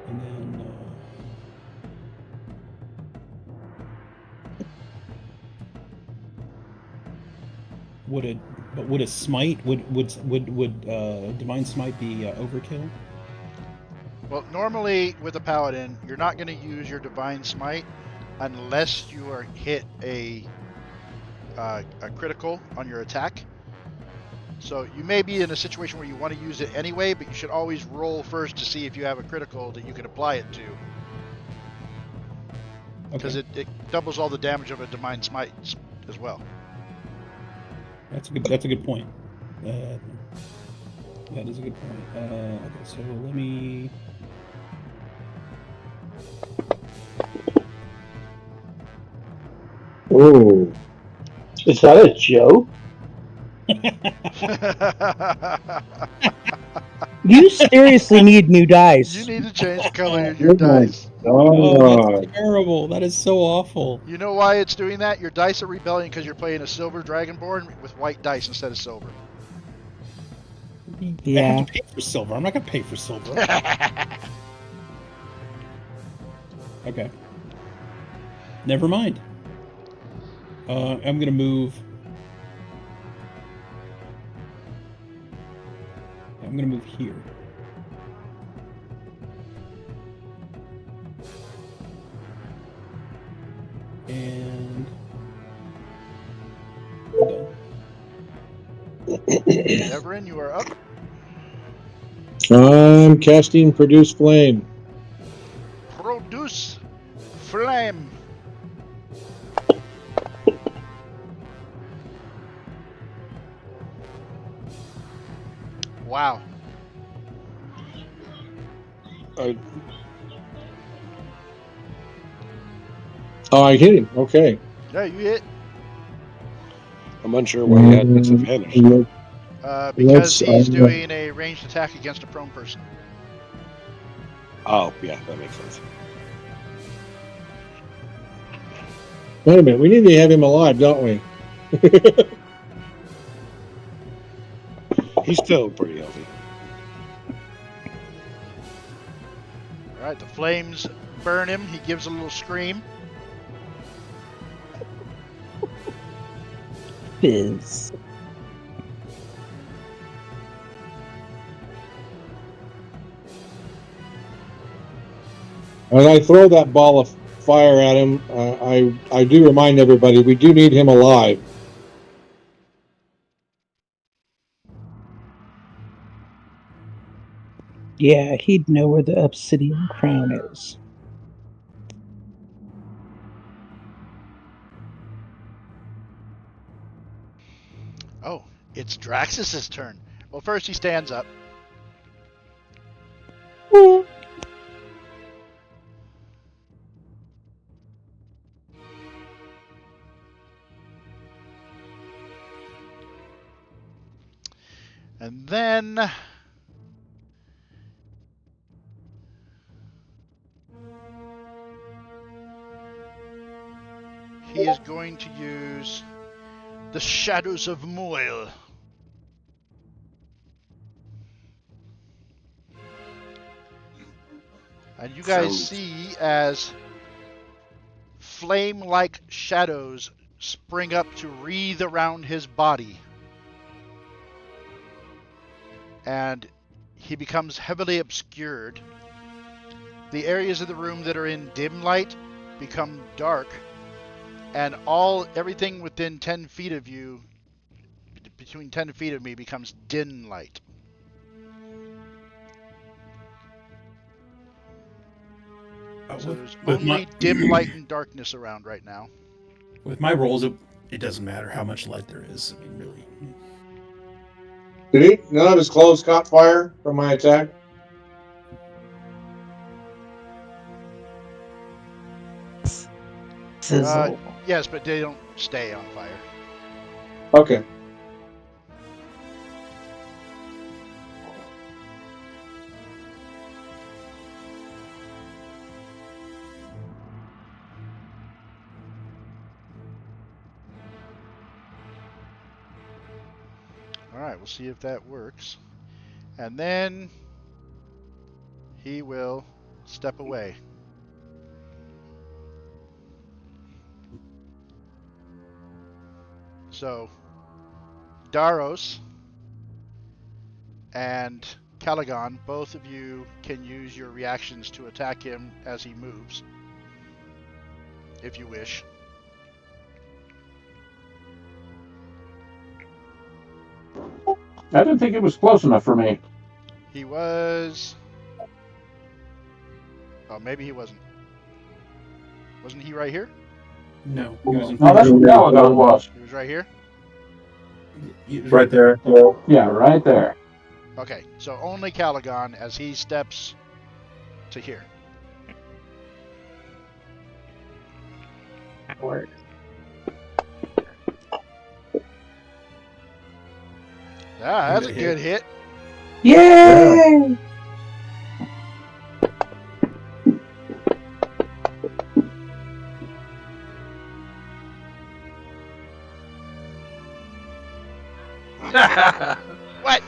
And then would a smite would divine smite be overkill? Well, normally with a paladin, you're not going to use your divine smite unless you are hit a critical on your attack. So you may be in a situation where you want to use it anyway, but you should always roll first to see if you have a critical that you can apply it to. Because it doubles all the damage of a divine smite as well. That's a good point. That is a good point. Okay, so let me. Ooh. Is that a joke? You seriously need new dice. You need to change the color of your dice. Oh, that's terrible. That is so awful. You know why it's doing that? Your dice are rebelling because you're playing a silver dragonborn with white dice instead of silver. Yeah. I have to pay for silver. I'm not going to pay for silver. Okay. Never mind. I'm going to move. I'm going to move here. And Everin, you are up. I'm casting Produce Flame. Produce flame. Wow. Oh, I hit him. Okay. Yeah, you hit. I'm unsure why you had disadvantage. Because he's doing a ranged attack against a prone person. Oh, yeah, that makes sense. Wait a minute. We need to have him alive, don't we? He's still pretty healthy. right, the flames burn him. He gives a little scream. Fizz. As I throw that ball of fire at him, I do remind everybody we do need him alive. Yeah, he'd know where the obsidian crown is. Oh, it's Draxus's turn. Well, first he stands up. And then he is going to use the Shadows of Moil. And you guys see as flame-like shadows spring up to wreathe around his body. And he becomes heavily obscured. The areas of the room that are in dim light become dark, and everything within 10 feet of you, between 10 feet of me, becomes dim light. So there's only dim light and darkness around right now. With my rolls, it doesn't matter how much light there is. I mean, really. Did none of his clothes caught fire from my attack? Sizzle. Yes, but they don't stay on fire. Okay. Alright, we'll see if that works. And then he will step away. So, Daros and Caligon, both of you can use your reactions to attack him as he moves, if you wish. I didn't think it was close enough for me. He was... Oh, maybe he wasn't. Wasn't he right here? No, he was in No, that's what Caligon was. He was right here? He was Right there. Yeah, right there. Okay, so only Caligon as he steps to here. Word. Ah, that's a good hit. Yay! What?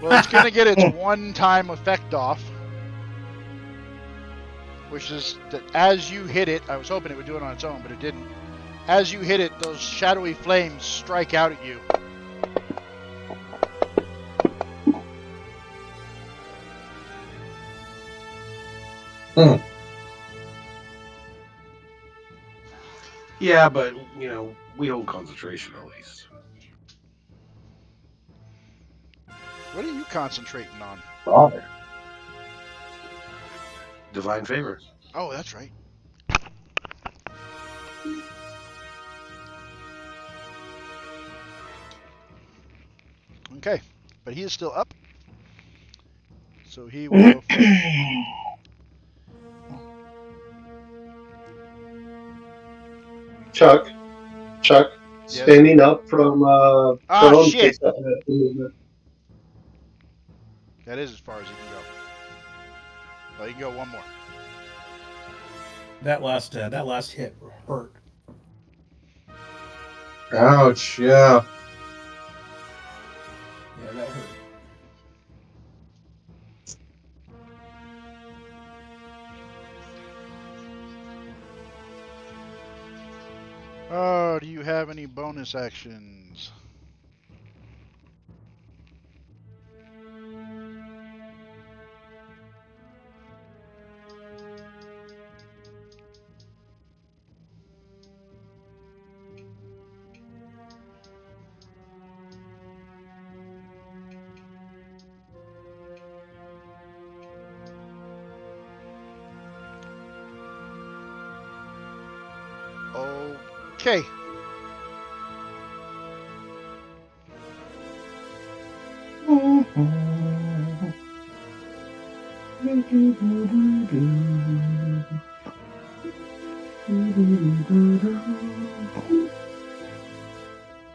Well, it's going to get its one-time effect off, which is that as you hit it, I was hoping it would do it on its own, but it didn't. As you hit it, those shadowy flames strike out at you. Yeah, but, we hold concentration at least. What are you concentrating on? Father. Divine favor. Oh, that's right. Okay, but he is still up. So he will... Chuck, Yes. standing up from prone shit! takes that movement. That is as far as he can go. Well, you can go one more. that last hit hurt. Ouch, yeah. Yeah, that hurt. Oh, do you have any bonus actions? Okay.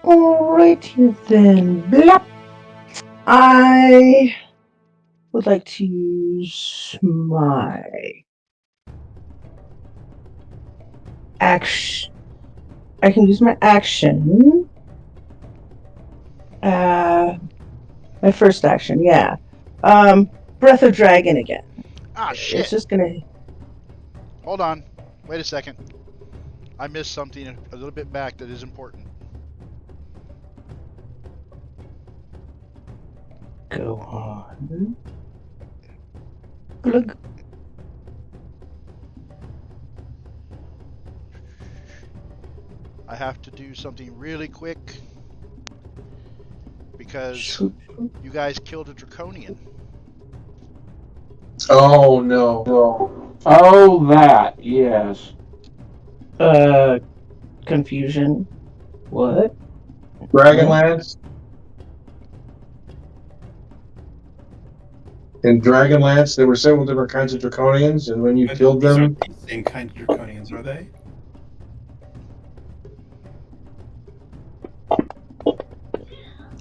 Alrighty then. Blap. I would like to use my action. I can use my action. My first action, yeah. Breath of Dragon again. Ah, It's shit. just gonna. Hold on. Wait a second. I missed something a little bit back that is important. Go on. Glug. I have to do something really quick because you guys killed a draconian. Oh no. Oh, that, yes. Confusion. What? Dragonlance. In Dragonlance, there were several different kinds of draconians, and when you But killed these them, aren't the same kind of draconians, are they?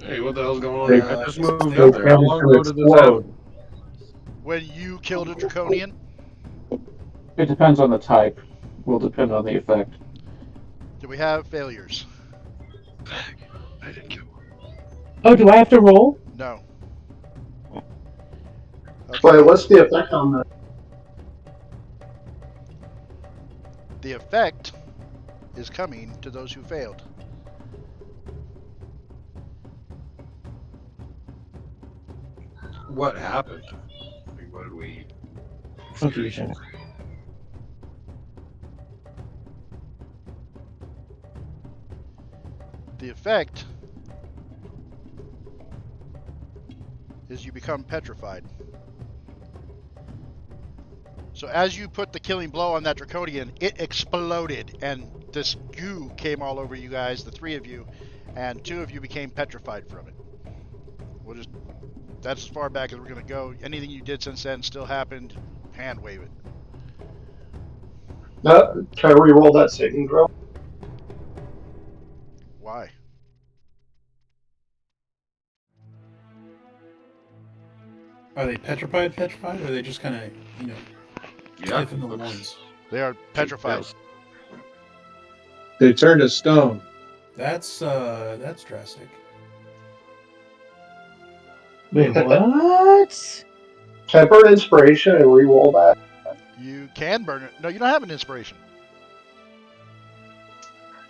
Hey, what the hell's going on They- here? I just moved they up there. How tended long to ago did this happen? explode. When you killed a draconian, It depends on the type. Will depend on the effect. do we have failures? I didn't kill one. Oh, do I have to roll? No. Wait, Okay. what's the effect on that? The effect is coming to those who failed. What happened? Like, what did we... Confusion. The effect is you become petrified. So as you put the killing blow on that draconian, it exploded, and this goo came all over you guys, the three of you, and two of you became petrified from it. We'll just, that's as far back as we're gonna go. Anything you did since then still happened. Hand wave it. Can I re-roll that saving throw? Why? Are they petrified, or are they just kind of, stiff in the loins? They are petrified. They turned to stone. That's drastic. Wait, what? Can I burn inspiration and re-roll that? You can burn it. No, you don't have an inspiration.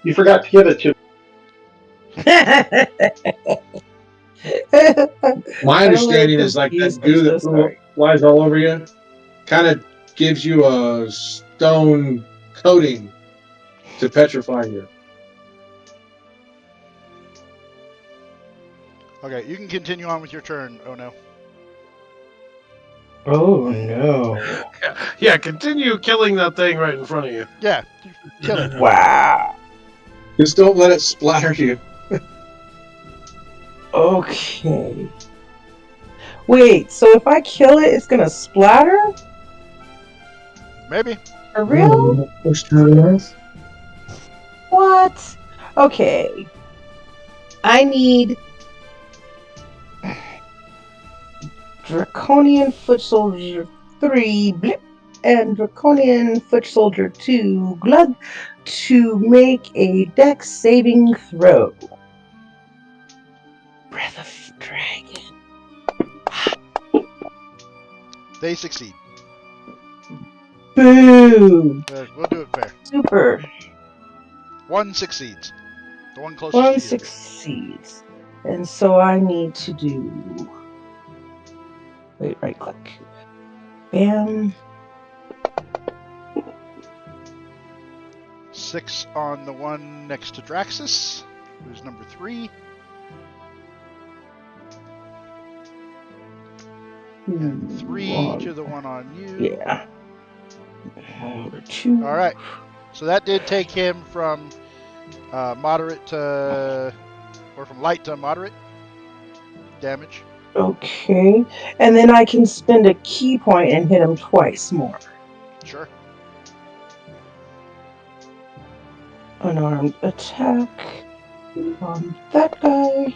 You forgot to give it to My understanding is like that goo that flies all over you kind of gives you a stone coating to petrify you. Okay, you can continue on with your turn. Oh no. Oh no. Yeah, continue killing that thing right in front of you. Yeah, kill it. Wow. Just don't let it splatter you. Okay. Wait, so if I kill it, it's gonna splatter? Maybe. For real? What? Okay. I need Draconian Foot Soldier 3 blip, and Draconian Foot Soldier 2 glug to make a dex saving throw. Breath of Dragon. They succeed. Boo! We'll do it fair. Super. One succeeds. The one closest One to you. succeeds. And so I need to do... Wait, right click. Bam. 6 on the one next to Draxus, who's number 3. And 3 to the one on you. Yeah. Number 2. All right. So that did take him from moderate to, or from light to moderate damage. Okay. And then I can spend a key point and hit him twice more. Sure. Unarmed attack on that guy.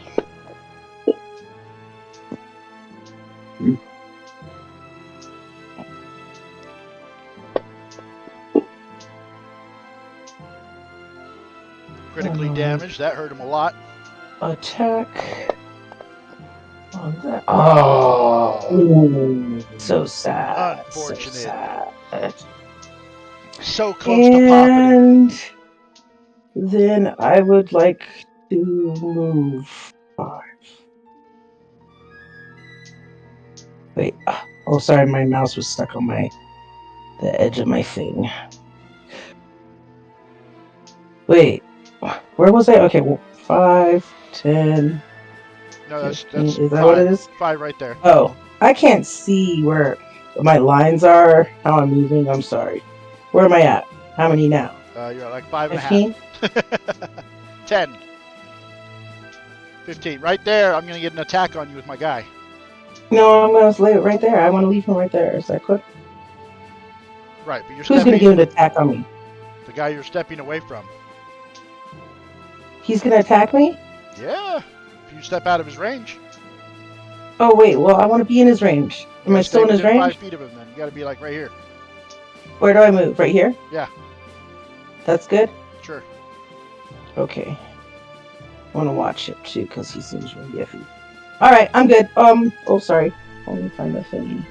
Critically damaged. That hurt him a lot. Attack on that. Oh, so sad. Unfortunate. So sad. So close to popping him. And then I would like to move 5. Wait. Oh, sorry. My mouse was stuck on the edge of my thing. Wait. Where was I? Okay. Well, 5, 10. No, that's 15. Is that 5, what it is? 5 right there. Oh, I can't see where my lines are, how I'm moving. I'm sorry. Where am I at? How many now? You're at like 5 15? and a half. 10. 15. Right there, I'm going to get an attack on you with my guy. No, I'm going to leave it right there. I want to leave him right there. Is that quick? Right, but you're Who's going to stepping... get an attack on me? The guy you're stepping away from. He's going to attack me? Yeah, if you step out of his range. Oh, wait. Well, I want to be in his range. Am I still in his within range? 5 feet of him, then. You got to be like right here. Where do I move? Right here? Yeah. That's good? Sure. Okay. I want to watch him, too, because he seems really iffy. Alright, I'm good. Oh, sorry. Let me find the thing.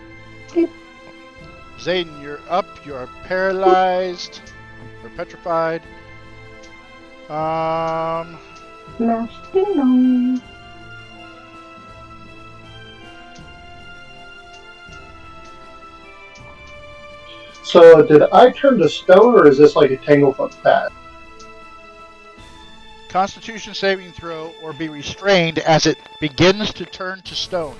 Okay. Zayden, you're up. You are paralyzed. Or petrified. Ding-dong. So did I turn to stone, or is this like a Tanglefoot pad? Constitution saving throw or be restrained as it begins to turn to stone.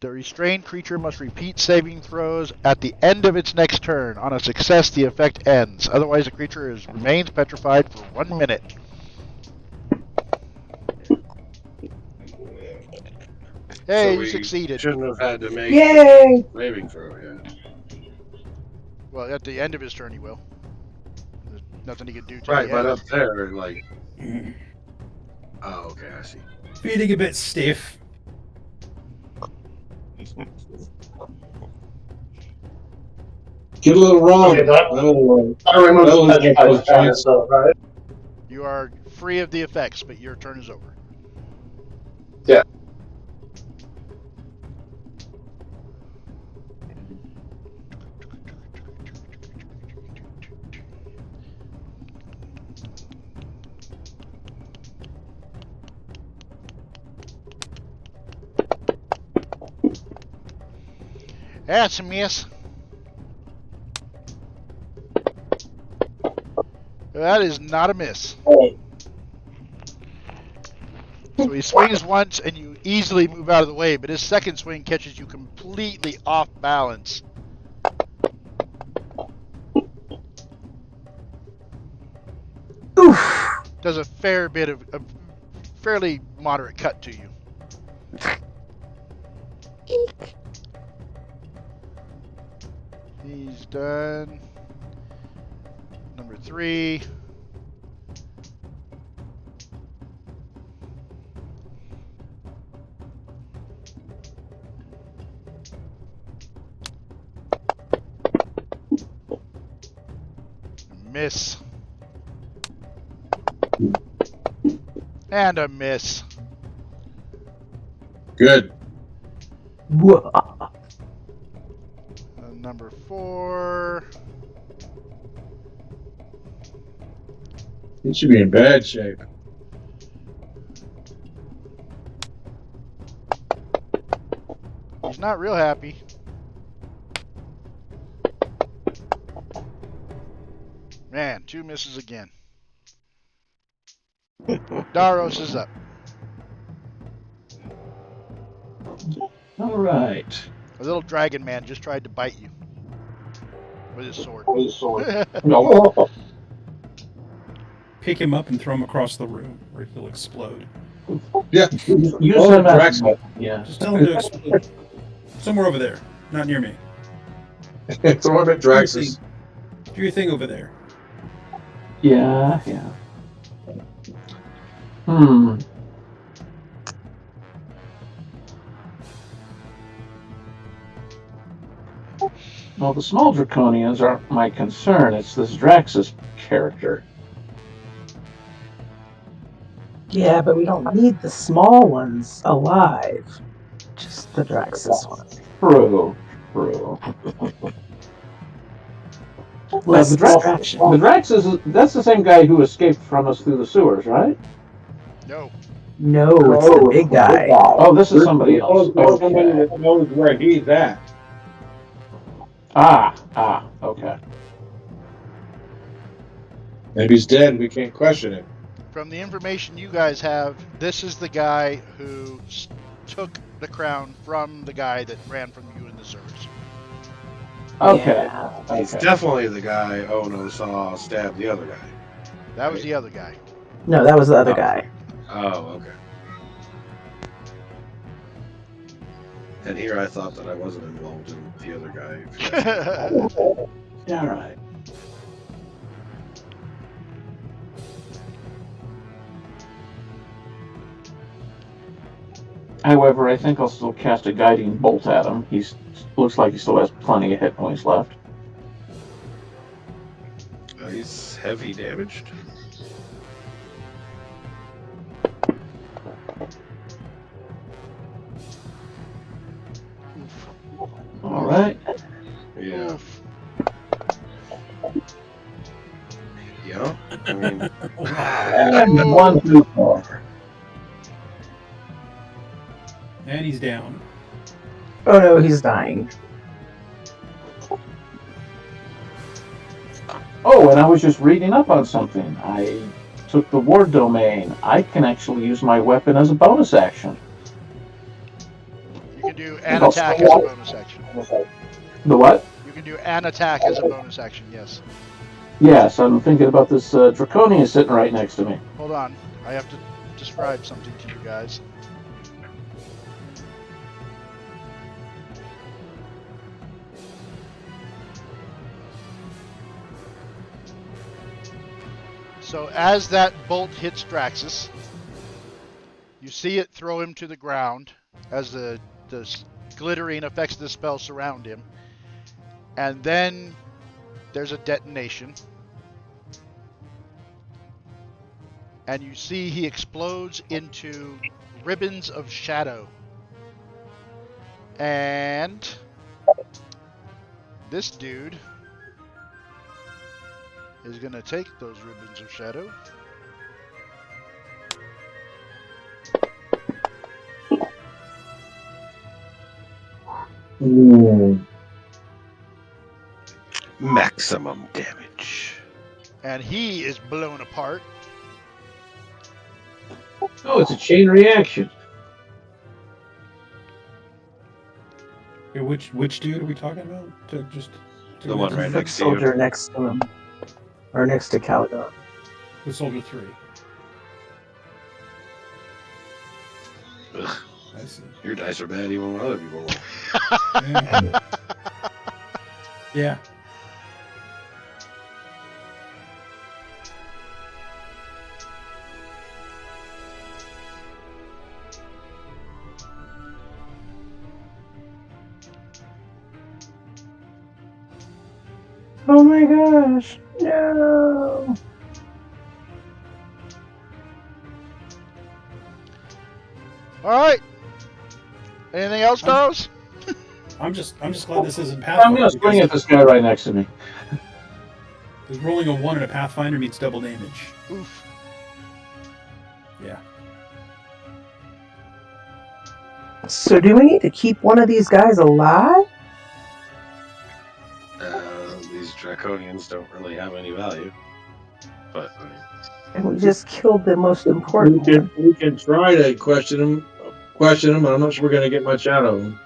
The restrained creature must repeat saving throws at the end of its next turn. On a success, the effect ends. Otherwise, the creature remains petrified for 1 minute. Hey, So you succeeded. Shouldn't have had to make Yay! saving throw yet. Well, at the end of his turn, he will. There's nothing he can do to Right, the but end. up there, like. Oh, okay, I see. Feeling a bit stiff. Get a little wrong. Okay, that removes That was petrified like status, though, right? You are free of the effects, but your turn is over. Yeah. That's a miss. That is not a miss. So he swings once and you easily move out of the way, but his second swing catches you completely off balance. Oof. Does a fair bit of a fairly moderate cut to you. He's done. Number 3. Miss. And a miss. Good. Number 4. He should be in bad shape. He's not real happy. Man, 2 misses again. Daros is up. All right. A little dragon man just tried to bite you with his sword. No. Pick him up and throw him across the room, or he'll explode. Yeah. Use Oh, him as Draxel. yeah. Just tell him to explode. Somewhere over there, not near me. Throw him at Draxus. Do your thing over there. Yeah. Hmm. Well, the small draconians aren't my concern. It's this Draxus character. Yeah, but we don't need the small ones alive. Just the Draxus one. True. Less the distraction. The Draxus, that's the same guy who escaped from us through the sewers, right? No. No, it's the big guy. Oh, this is somebody else. There's somebody that knows where he's at. Okay. Maybe he's dead. We can't question it. From the information you guys have, this is the guy who took the crown from the guy that ran from you in the sewers. Okay. Yeah. He's definitely the guy Ono saw stab the other guy. That was the other guy. No, that was the other guy. Oh, okay. And here I thought that I wasn't involved in the other guy. Yeah, right. However, I think I'll still cast a guiding bolt at him. Looks like he still has plenty of hit points left. He's heavy damaged. All right. Yeah. Yeah. I mean, And 1 through 4. And he's down. Oh no, he's dying. Oh, and I was just reading up on something. I took the ward domain. I can actually use my weapon as a bonus action. You can do an attack as a bonus action. The what? You can do an attack as a bonus action, yes. Yes, I'm thinking about this Draconian sitting right next to me. Hold on. I have to describe something to you guys. So as that bolt hits Draxus, you see it throw him to the ground as the glittering effects of the spell surround him. And then there's a detonation. And you see he explodes into ribbons of shadow. And this dude is going to take those ribbons of shadow. maximum damage. And he is blown apart. Oh, it's a chain reaction. Okay, which dude are we talking about? The one right The next to you. soldier next to him. Or next to Caligon. The soldier 3. Ugh, I see. your dice are bad even when other people roll. Yeah. Yeah. Oh my gosh. No. Alright. Anything else, Daros? I'm just glad this isn't I'm Pathfinder. going to swing at this guy right next to me. Because rolling a 1 in a Pathfinder means double damage. Oof. Yeah. So do we need to keep one of these guys alive? These draconians don't really have any value. But I mean, And we just killed the most important one. We can try to question him, but I'm not sure we're going to get much out of him.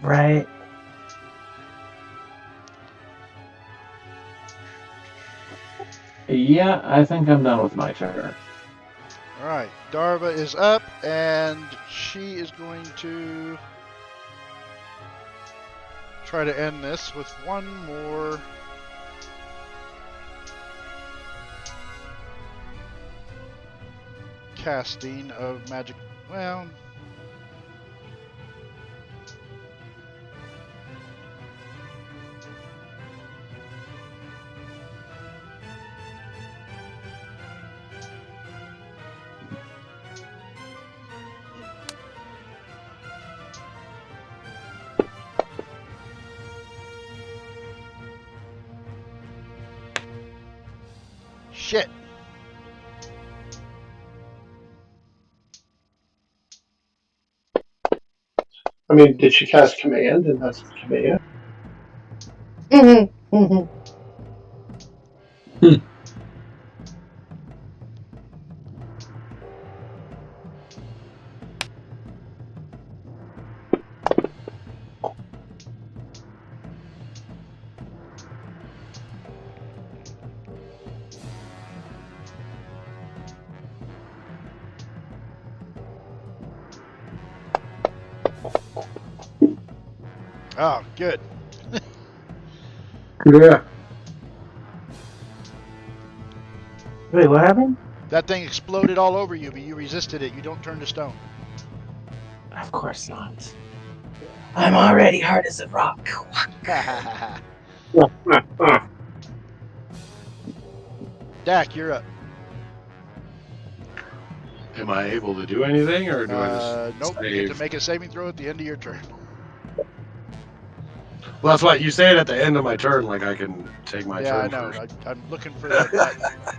Right. Yeah, I think I'm done with my turn. Alright, Darva is up, and she is going to try to end this with one more casting of magic. Well, shit. I mean, did she cast command? And that's the command. Oh, good. Yeah. Wait, what happened? That thing exploded all over you, but you resisted it. You don't turn to stone. Of course not. I'm already hard as a rock. Dak, you're up. am I able to do anything, or do I just Nope. You get save? to make a saving throw at the end of your turn. Well, that's why you say it at the end of my turn, like I can take my Yeah, I turn know. first. I'm looking for that.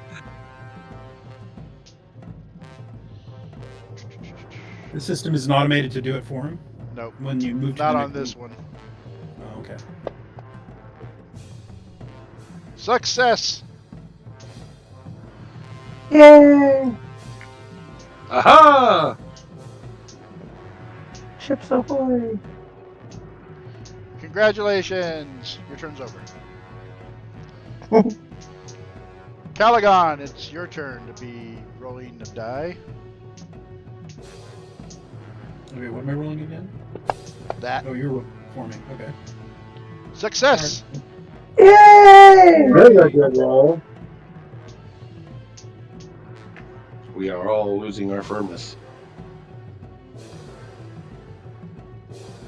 The system isn't automated to do it for him Nope. when you move to Not the on next this one. Oh, okay. Success! Yay! Aha! Ships ahoy! Congratulations! Your turn's over. Caligon, it's your turn to be rolling the die. Okay, what am I rolling again? That. Oh, you're forming. Okay. Success! Yay! Very good roll. We are all losing our firmness.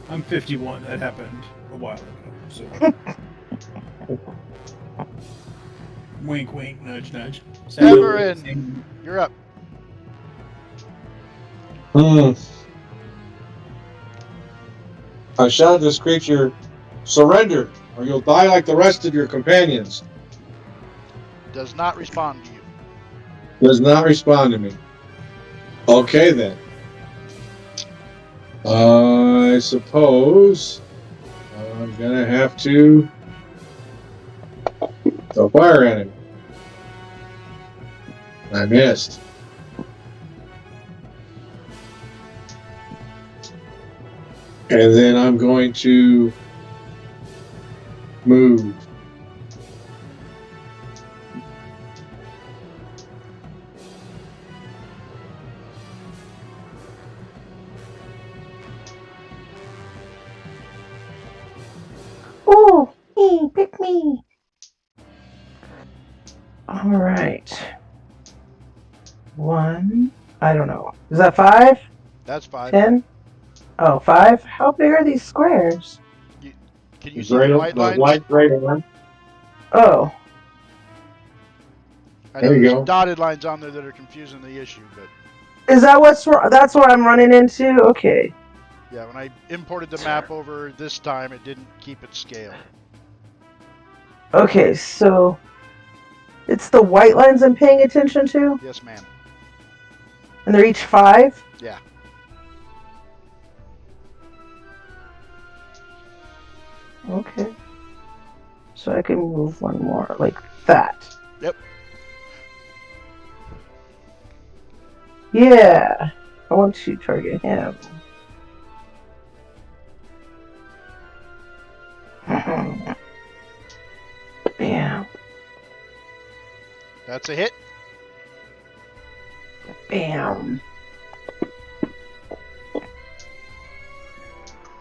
I'm 51. That happened a while ago. So. Wink, wink, nudge, nudge. Everin, you're up. I shout at this creature, surrender, or you'll die like the rest of your companions. Does not respond to you. Does not respond to me. Okay, then. I suppose I'm gonna have to throw fire at him. I missed. And then I'm going to move. Oh, me, pick me. All right. 1. I don't know. Is that 5? That's 5. 10? Oh, 5? How big are these squares? Can you see the white lines? White gray one. Oh, I know There you there's go. dotted lines on there that are confusing the issue, but is that that's what I'm running into? Okay. yeah, when I imported the map over this time, it didn't keep its scale. Okay, so It's the white lines I'm paying attention to? Yes, ma'am. And they're each 5? Yeah. Okay. So I can move one more, like that. Yep. Yeah. I want to target him. Bam. That's a hit. Bam.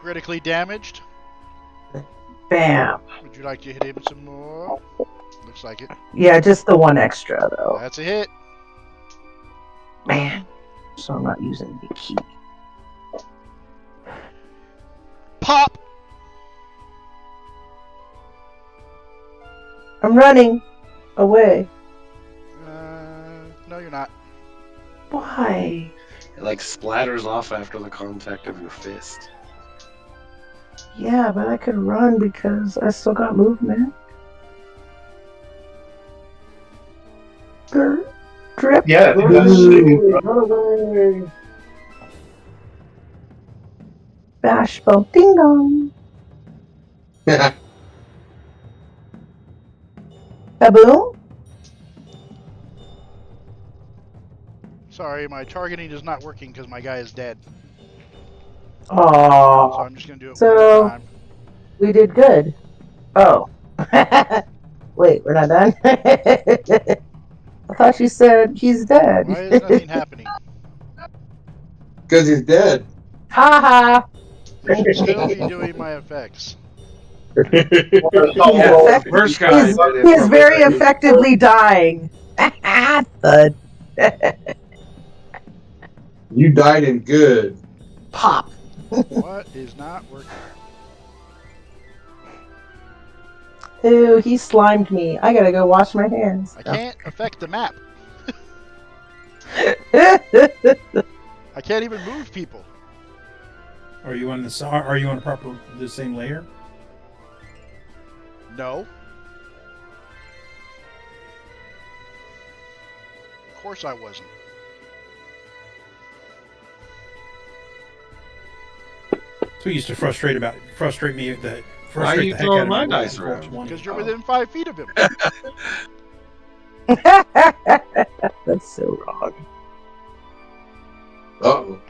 Critically damaged. Bam. Would you like to hit him some more? Looks like it. Yeah, just the one extra, though. That's a hit. Man. So I'm not using the key. Pop! I'm running away. No, you're not. Why? It like splatters off after the contact of your fist. Yeah, but I could run because I still got movement. Drip. Yeah, if you guys see. Bash bump ding dong. Baboom. Sorry, my targeting is not working because my guy is dead. So Aww. I'm just going to do it one So time. we did good. Oh. Wait, we're not done? I thought you said he's dead. Why is nothing happening? Because he's dead. Ha ha. It should still be doing my effects. Yeah, first guy He's did it. very effectively dying. Thud. You died in good. Pop. What is not working? Ooh, he slimed me. I gotta go wash my hands. I can't affect the map. I can't even move people. Are you on the same layer? No. Of course I wasn't. So used to frustrate me that Why are frustrate you the heck throwing out of my me. dice around? Because you're within 5 feet of him. That's so wrong. Uh-oh.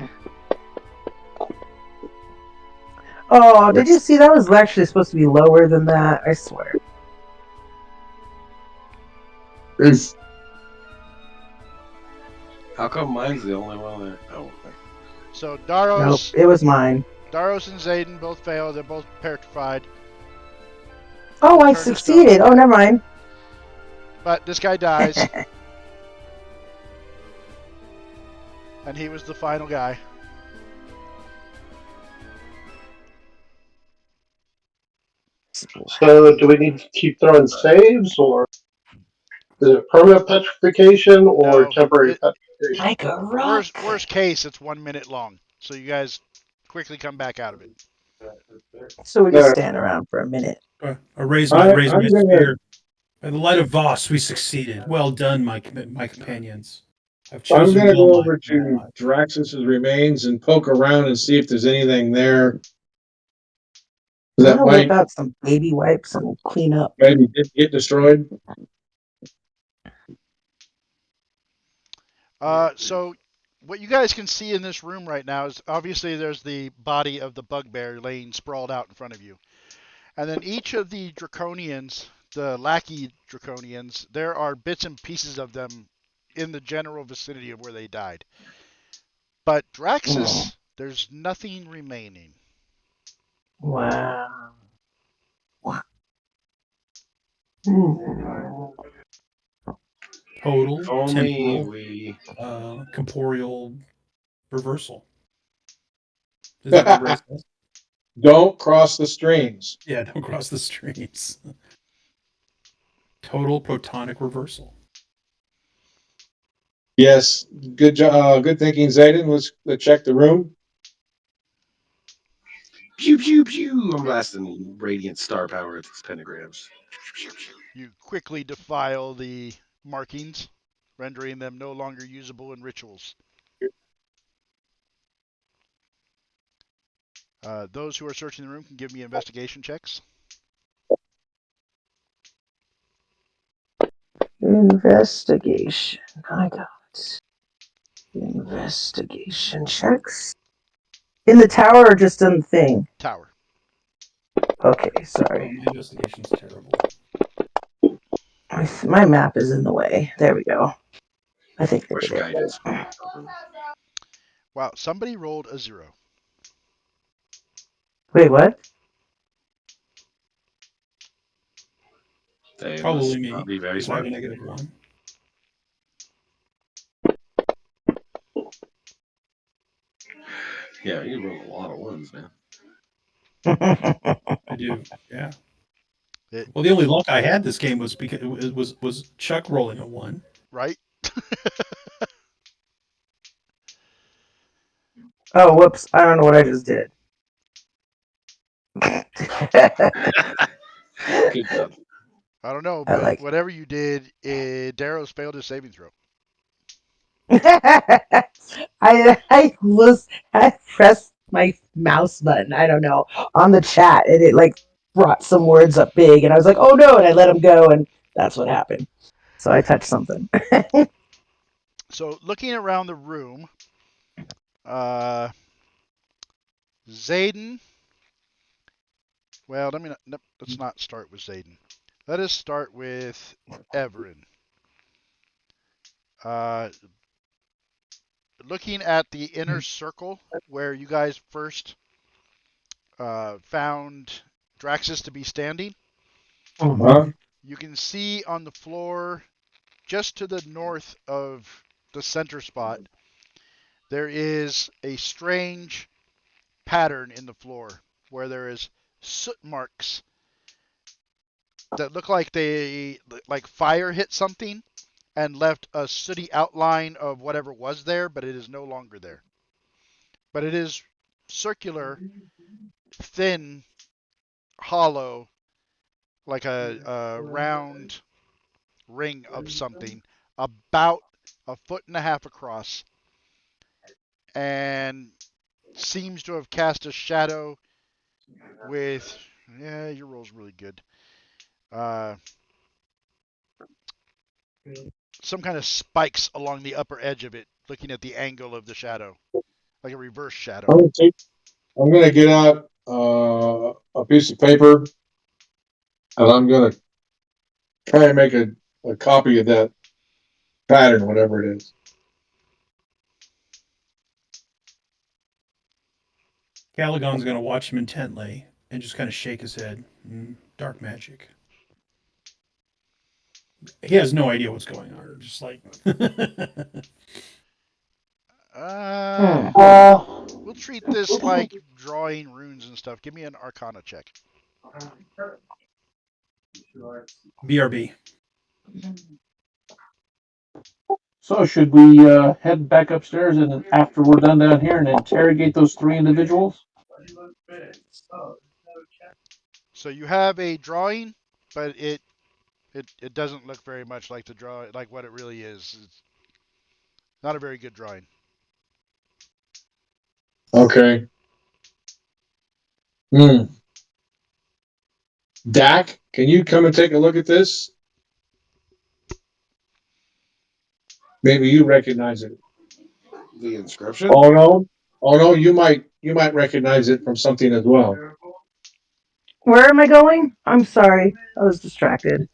Oh, did you see that was actually supposed to be lower than that? I swear. It's How come mine's the only one that? Oh, So Nope, Daros, it was mine. Daros and Zayden both fail. They're both petrified. Oh, I Turn to succeeded. stone. Oh, never mind. But this guy dies. And he was the final guy. So, do we need to keep throwing saves, or is it permanent petrification or No, temporary petrification? Like a rock. Worst case, it's 1 minute long. So you guys quickly come back out of it. So we just stand around for a minute. I raise my I'm gonna- spear. By the light of Voss, we succeeded. Well done, my companions. I've I'm chosen going to well go my over to Draxus's remains and poke around and see if there's anything there I'm that gonna whip might out some baby wipes and clean up. maybe get destroyed. So what you guys can see in this room right now is obviously there's the body of the bugbear laying sprawled out in front of you. And then each of the draconians, the lackey draconians, there are bits and pieces of them in the general vicinity of where they died. But Draxus, there's nothing remaining. Wow. total if only temporal we. corporeal reversal. Is that what Ray says? Don't cross the streams. Yeah, don't cross the streams. Total protonic reversal. Yes, good job. Good thinking, Zayden. Let's check the room. Pew pew pew! I'm blasting radiant star power at these pentagrams. Pew, pew, pew. You quickly defile the markings, rendering them no longer usable in rituals. Those who are searching the room can give me investigation checks. Investigation. I got investigation checks. In the tower or just in the thing? Tower. Okay, Oh, sorry. my investigation's terrible. My map is in the way. There we go. I think Push there we guidance. go. Wow, somebody rolled a 0. Wait, what? They Probably must me, be very because I have smart. a -1. Yeah, you roll a lot of ones, man. I do, yeah. It, Well, the only luck I had this game was because it was Chuck rolling a 1. right? Oh, whoops. I don't know what I just did. Good job. I don't know, I but like whatever you did, Darrow's failed his saving throw. I pressed my mouse button, I don't know, on the chat and it like brought some words up big and I was like, oh no, and I let him go and that's what happened. So I touched something. So looking around the room, Zayden. Well, let's not start with Zayden. Let us start with Everin. Looking at the inner circle where you guys first found Draxus to be standing, Huh? you can see on the floor just to the north of the center spot, there is a strange pattern in the floor where there is soot marks that look like fire hit something and left a sooty outline of whatever was there, but it is no longer there. But it is circular, thin, hollow, like a round ring of something, about 1.5 feet across, and seems to have cast a shadow with, yeah, your roll's really good. Some kind of spikes along the upper edge of it, looking at the angle of the shadow, like a reverse shadow. I'm gonna get out a piece of paper, and I'm gonna try and make a copy of that pattern, whatever it is. Caligon's going to watch him intently and just kind of shake his head. Dark magic. He has no idea what's going on. Just like. We'll treat this like drawing runes and stuff. Give me an Arcana check. BRB. So should we head back upstairs and after we're done down here and interrogate those 3 individuals? So you have a drawing, but it doesn't look very much like the draw, like what it really is. It's not a very good drawing. Okay. Dak, can you come and take a look at this? Maybe you recognize it. The inscription? Oh no, you might recognize it from something as well. Where am I going? I'm sorry. I was distracted.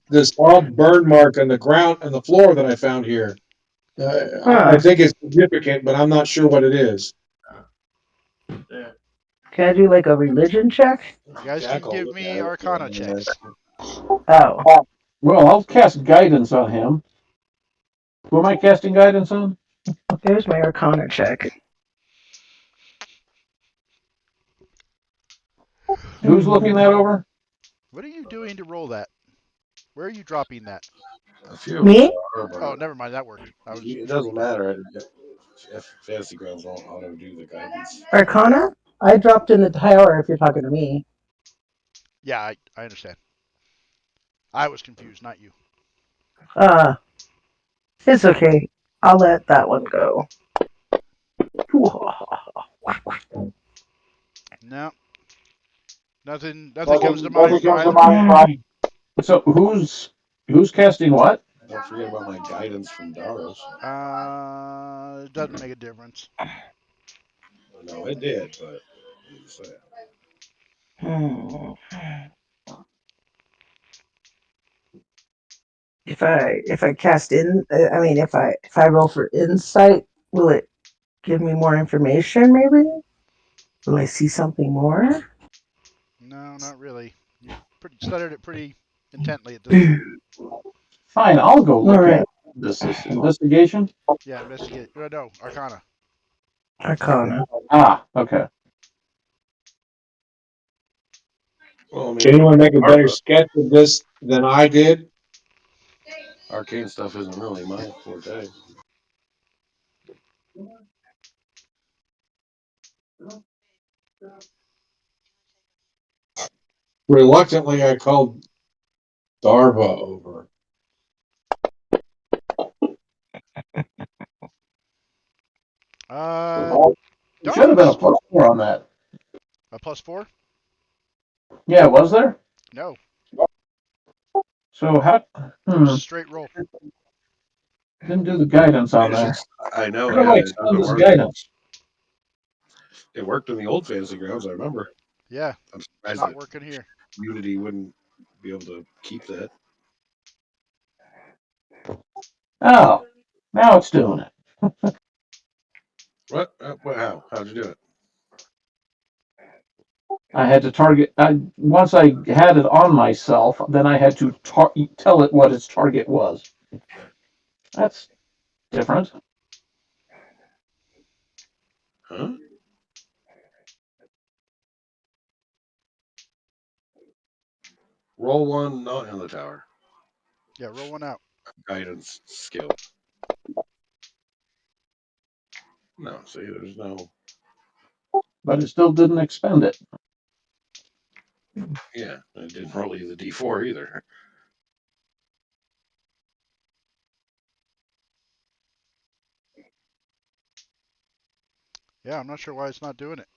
This odd burn mark on the ground and the floor that I found here. I think it's significant, but I'm not sure what it is. Can I do like a religion check? You guys can give me Arcana checks. Oh. Well, I'll cast guidance on him. Who am I casting guidance on? Here's my Arcana check. Who's looking that over? What are you doing to roll that? Where are you dropping that? A few. Me? Oh, never mind. That worked. It doesn't matter. If Fantasy Grounds won't auto do the guidance. Arcana? I dropped in the tower if you're talking to me. Yeah, I understand. I was confused, not you. It's okay. I'll let that one go. No, nothing comes to mind Nothing for comes to either. mind. So who's casting what? Don't forget about my guidance from Daros. It doesn't make a difference. No, it did, but I'm just saying. If I cast in, I mean, if I roll for insight, will it give me more information? Maybe will I see something more? No, not really. You studied it pretty intently at this point. Fine, I'll go look All at right, this investigation. Yeah, investigate. No, Arcana. Arcana. Ah, okay. Well, I Can mean, anyone make a better sketch of this than I did? arcane stuff isn't really my forte. Reluctantly, I called Darva over. Uh, There should have been a Daros. +4 on that. A +4? Yeah, was there? No, So how? it was a straight roll. Didn't do the guidance on It's there. just, I know, How do yeah, I it extend doesn't this work. guidance? It worked in the old fantasy grounds, I remember. Yeah, I'm surprised not that working here. Unity wouldn't be able to keep that. Oh, now it's doing it. What? How? How'd you do it? I had to target. Once I had it on myself, then I had to tell it what its target was. That's different. Huh? Roll one, not in the tower. Yeah, roll one out. Guidance skill. No, see, there's no. But it still didn't expend it. Yeah, it didn't roll you the d4 either. Yeah, I'm not sure why it's not doing it.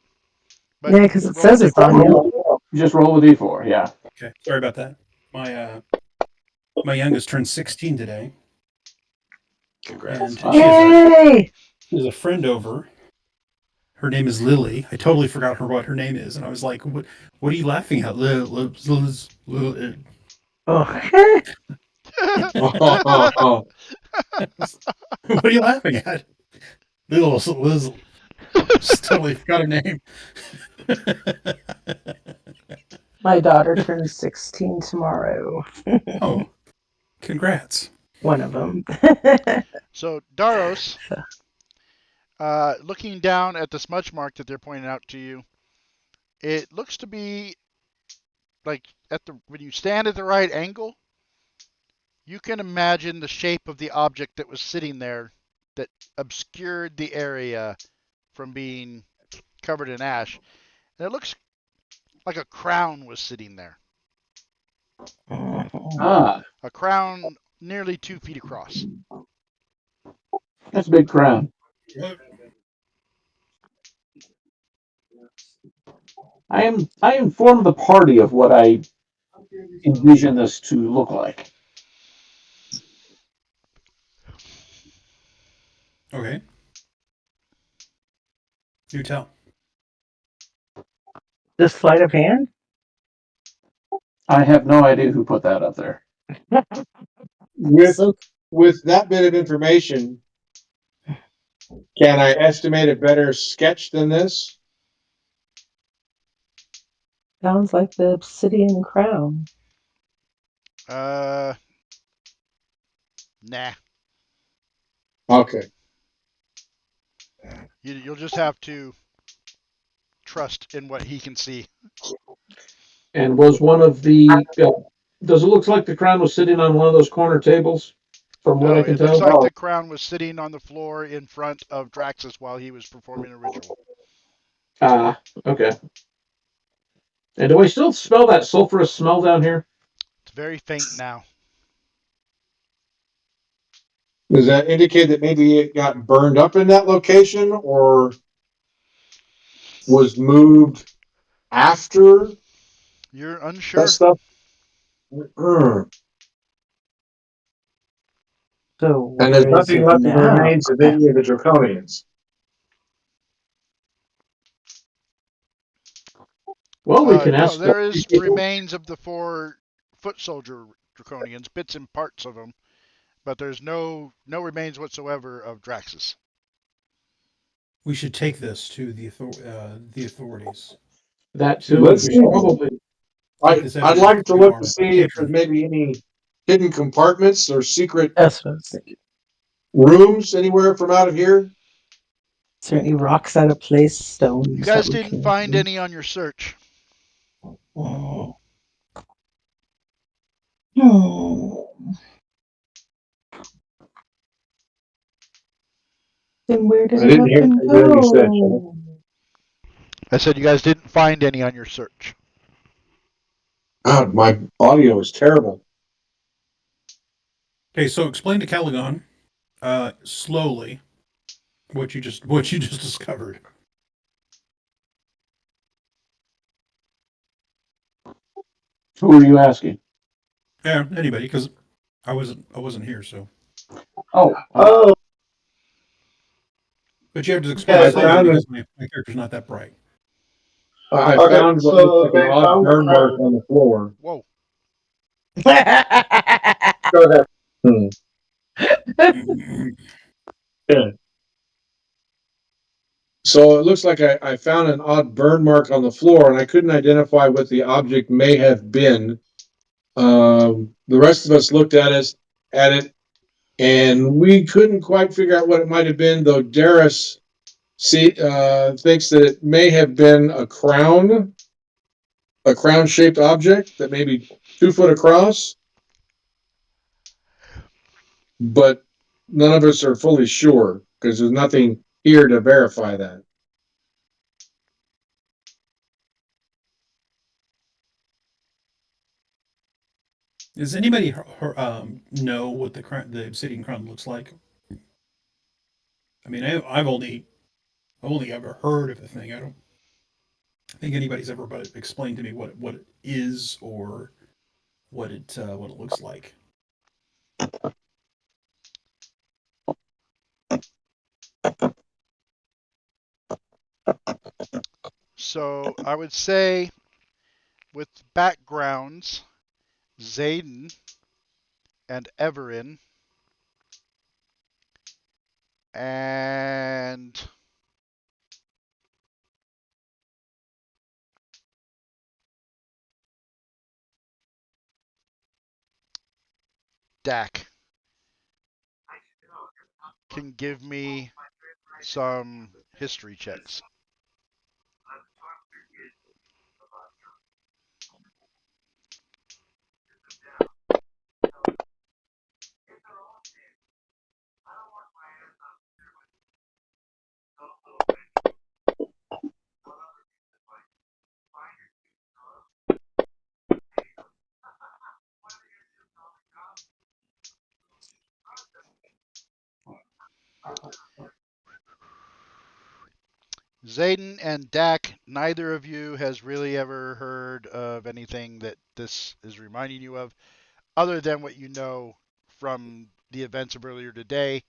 But Yeah, because it roll a says it's d4. on you. Just roll a d4. Yeah. Okay, sorry about that. My youngest turned 16 today, Congrats. and Yay! she has a friend over. Her name is Lily. I totally forgot what her name is, and I was like, "What are you laughing at?" Oh, Oh, What are you laughing at? Liz just totally forgot her name. my daughter turns 16 tomorrow. Oh, congrats. One of them. So Daros, looking down at the smudge mark that they're pointing out to you, it looks to be like when you stand at the right angle, you can imagine the shape of the object that was sitting there that obscured the area from being covered in ash. And it looks like a crown was sitting there. Ah, A crown nearly 2 feet across. that's a big crown. I informed the party of what I envision this to look like. Okay, you tell. The sleight of hand? I have no idea who put that up there. with with that bit of information, can I estimate a better sketch than this? Sounds like the obsidian crown. Nah. Okay. You'll just have to trust in what he can see. And was one of the. Does it look like the crown was sitting on one of those corner tables? From what No, I can it looks tell. like the crown was sitting on the floor in front of Draxus while he was performing a ritual. Ah, okay. And do I still smell that sulfurous smell down here? It's very faint now. Does that indicate that maybe it got burned up in that location or was moved after You're that unsure? stuff? So And there's where is nothing it left of the now? remains of any of the Draconians. Well, we can No, ask there these is people. remains of the 4 foot soldier Draconians, bits and parts of them, but there's no remains whatsoever of Draxus. We should take this to the authorities. That too. Let's We see. should probably. Take this I'd evidence like to to look to our see if there's patron. maybe any hidden compartments or secret That's what I was thinking. rooms anywhere from out of here. Is there any rocks out of place, You stones that guys we didn't can find use? any on your search. Oh. Hmm. Then where did I it didn't up hear and anything you said, Sean. go? I said you guys didn't find any on your search. God, my audio is terrible. Okay, so explain to Caligon, slowly, what you just discovered. Who are you asking? Yeah, anybody, because I wasn't here, so. Oh, Oh, But you have to explain okay. I slowly found because my character's not that bright. I Okay, found what looks so like an they odd found the burn mark crown. on the floor. Whoa. Go ahead. Yeah. So it looks like I found an odd burn mark on the floor, and I couldn't identify what the object may have been. The rest of us looked at it, and we couldn't quite figure out what it might have been. Though Darius thinks that it may have been a crown-shaped object that may be 2 foot across, but none of us are fully sure because there's nothing here to verify that. Does anybody know what the obsidian crown looks like? I mean, I've only ever heard of the thing. I don't think anybody's ever explained to me what it is or what it looks like. So I would say with backgrounds, Zayden and Everin and Dak can give me some history checks. Zayden and Dak, neither of you has really ever heard of anything that this is reminding you of, other than what you know from the events of earlier today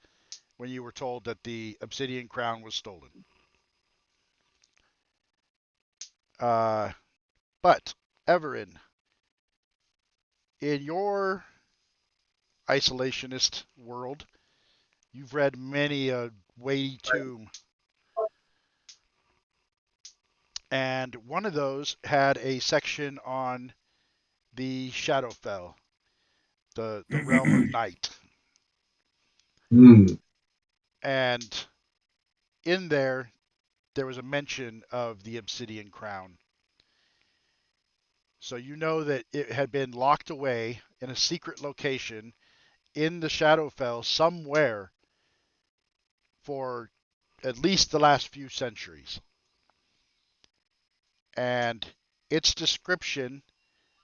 when you were told that the obsidian crown was stolen. But, Everin, in your isolationist world, you've read many a weighty tomb, and one of those had a section on the Shadowfell, the realm of night. Hmm. And in there was a mention of the obsidian crown. So you know that it had been locked away in a secret location in the Shadowfell somewhere for at least the last few centuries. And its description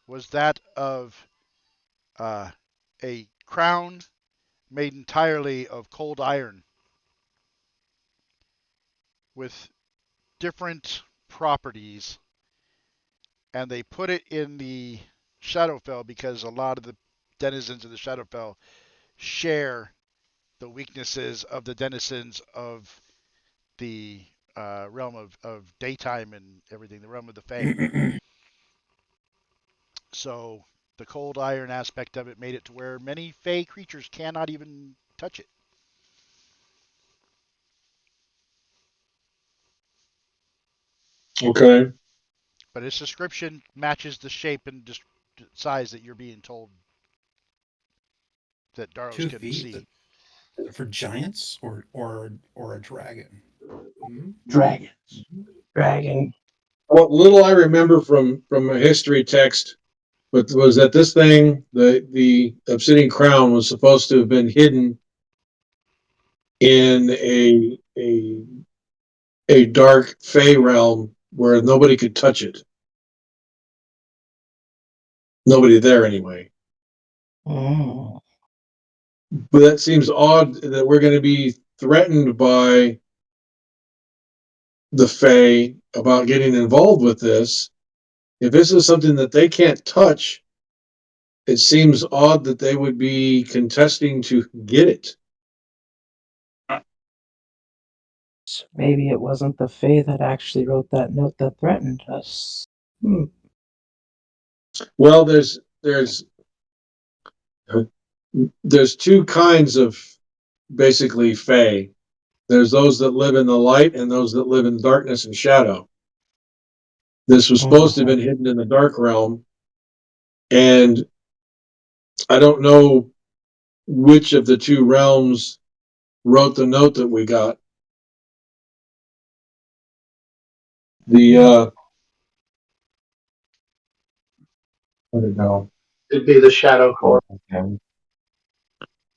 was that of a crown made entirely of cold iron with different properties, and they put it in the Shadowfell because a lot of the denizens of the Shadowfell share the weaknesses of the denizens of the realm of daytime and everything, the realm of the Fae. So the cold iron aspect of it made it to where many Fae creatures cannot even touch it. Okay. But its description matches the shape and size that you're being told that Daros 2 can feet see. for giants or a dragon. Mm-hmm. Dragons. Dragon. What little I remember from a history text, but was that this thing, the obsidian crown, was supposed to have been hidden in a dark fey realm where nobody could touch it. Nobody there anyway. Mm. But that seems odd that we're going to be threatened by the Fae about getting involved with this. If this is something that they can't touch, it seems odd that they would be contesting to get it. So maybe it wasn't the Fae that actually wrote that note that threatened us. Well, there's two kinds of basically Fae. There's those that live in the light and those that live in darkness and shadow. This was supposed to have been hidden in the dark realm, and I don't know which of the two realms wrote the note that we got. I don't know. It'd be the Shadow Core.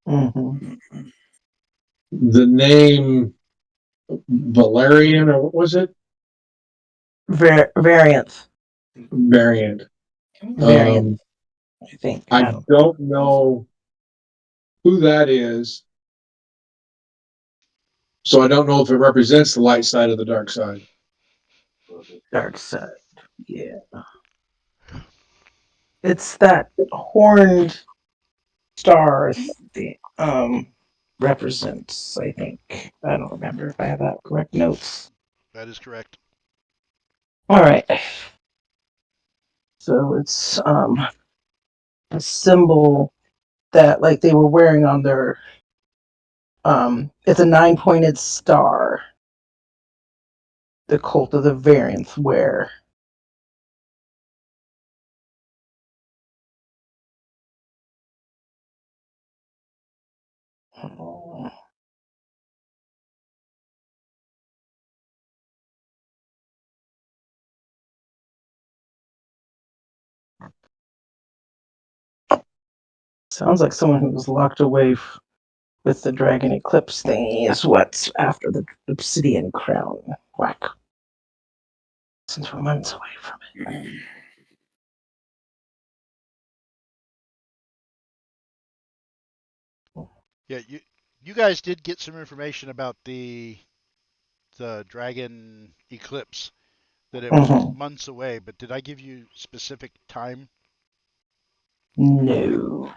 Mm-hmm. The name Valerian, or what was it? Variant. Variant. Variant, I think. I don't know who that is, so I don't know if it represents the light side or the dark side. Dark side. Yeah. It's that horned star the represents, I think. I don't remember if I have that correct notes. That is correct. All right. So it's a symbol that like they were wearing on their it's a 9-pointed star. The cult of the variants wear. Oh. Sounds like someone who was locked away with the dragon eclipse thingy is what's after the obsidian crown. Whack. Since we're months away from it. Yeah, you guys did get some information about the dragon eclipse, that it was months away, but did I give you specific time? No.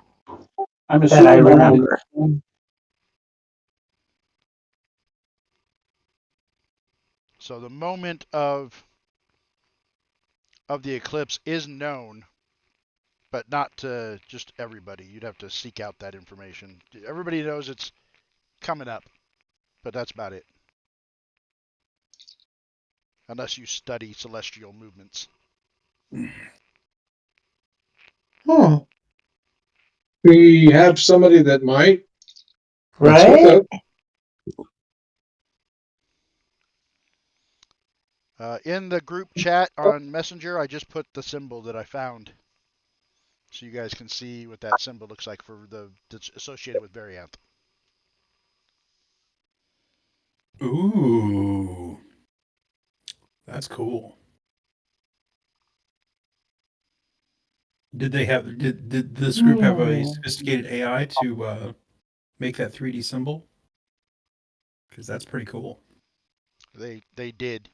I'm That I assuming remember. So the moment of the eclipse is known, but not to just everybody. You'd have to seek out that information. Everybody knows it's coming up, but that's about it. Unless you study celestial movements. We have somebody that might. Right? In the group chat on Messenger, I just put the symbol that I found, so you guys can see what that symbol looks like for that's associated with Varianth. Ooh, that's cool. Did this group have a sophisticated AI to make that 3D symbol? Because that's pretty cool. They did.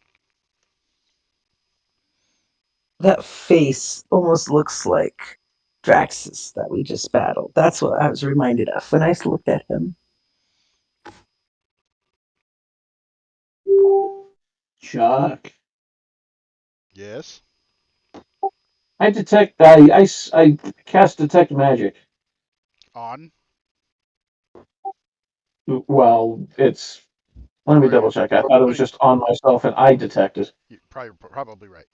That face almost looks like Draxus that we just battled. That's what I was reminded of when I looked at him. Chuck. Yes. I cast detect magic. On. Well, it's. Let me Oh, double check. I thought it was just on myself and I detected. You're probably right.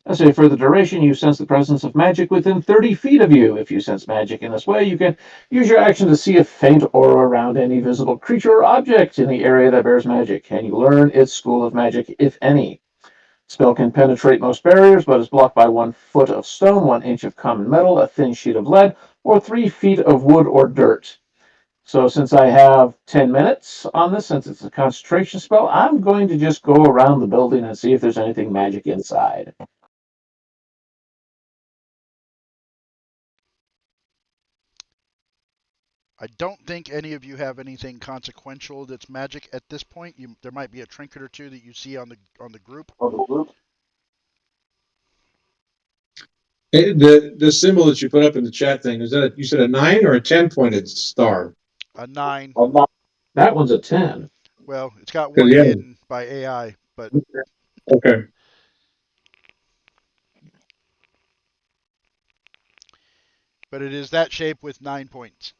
Let's say for the duration, you sense the presence of magic within 30 feet of you. If you sense magic in this way, you can use your action to see a faint aura around any visible creature or object in the area that bears magic, and you learn its school of magic, if any. Spell can penetrate most barriers, but is blocked by 1 foot of stone, 1 inch of common metal, a thin sheet of lead, or 3 feet of wood or dirt. So since I have 10 minutes on this, since it's a concentration spell, I'm going to just go around the building and see if there's anything magic inside. I don't think any of you have anything consequential that's magic at this point. There might be a trinket or two that you see on the group. The symbol that you put up in the chat thing, is that you said a 9 or a 10-pointed star? A 9. That one's a 10. Well, it's got 1 hidden by AI, but okay. But it is that shape with 9 points.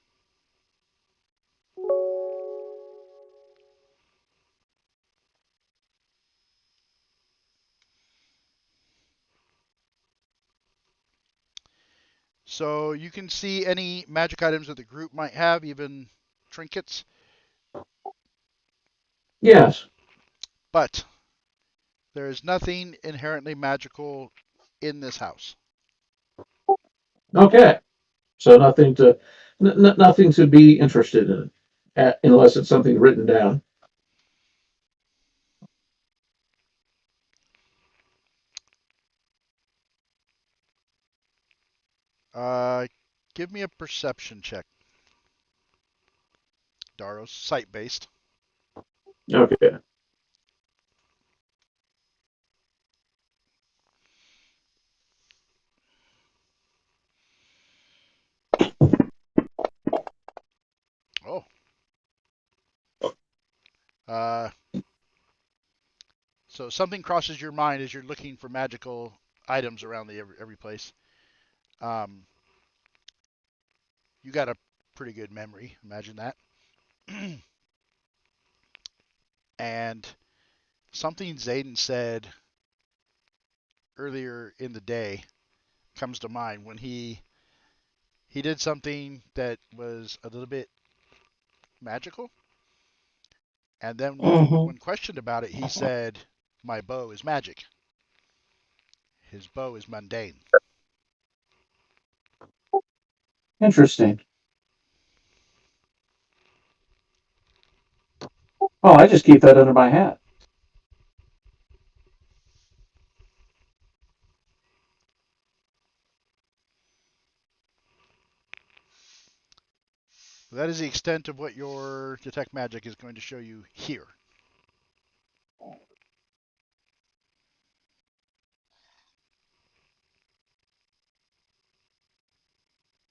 So you can see any magic items that the group might have, even trinkets. Yes. But there is nothing inherently magical in this house. Okay. So nothing to be interested in, unless it's something written down. Give me a perception check. Daros, sight-based. Okay. Oh. So something crosses your mind as you're looking for magical items around every place. You got a pretty good memory. Imagine that. And something Zayden said earlier in the day comes to mind when he did something that was a little bit magical, and then when questioned about it, he said, "My bow is magic. His bow is mundane." Interesting. Well, I just keep that under my hat. That is the extent of what your detect magic is going to show you here.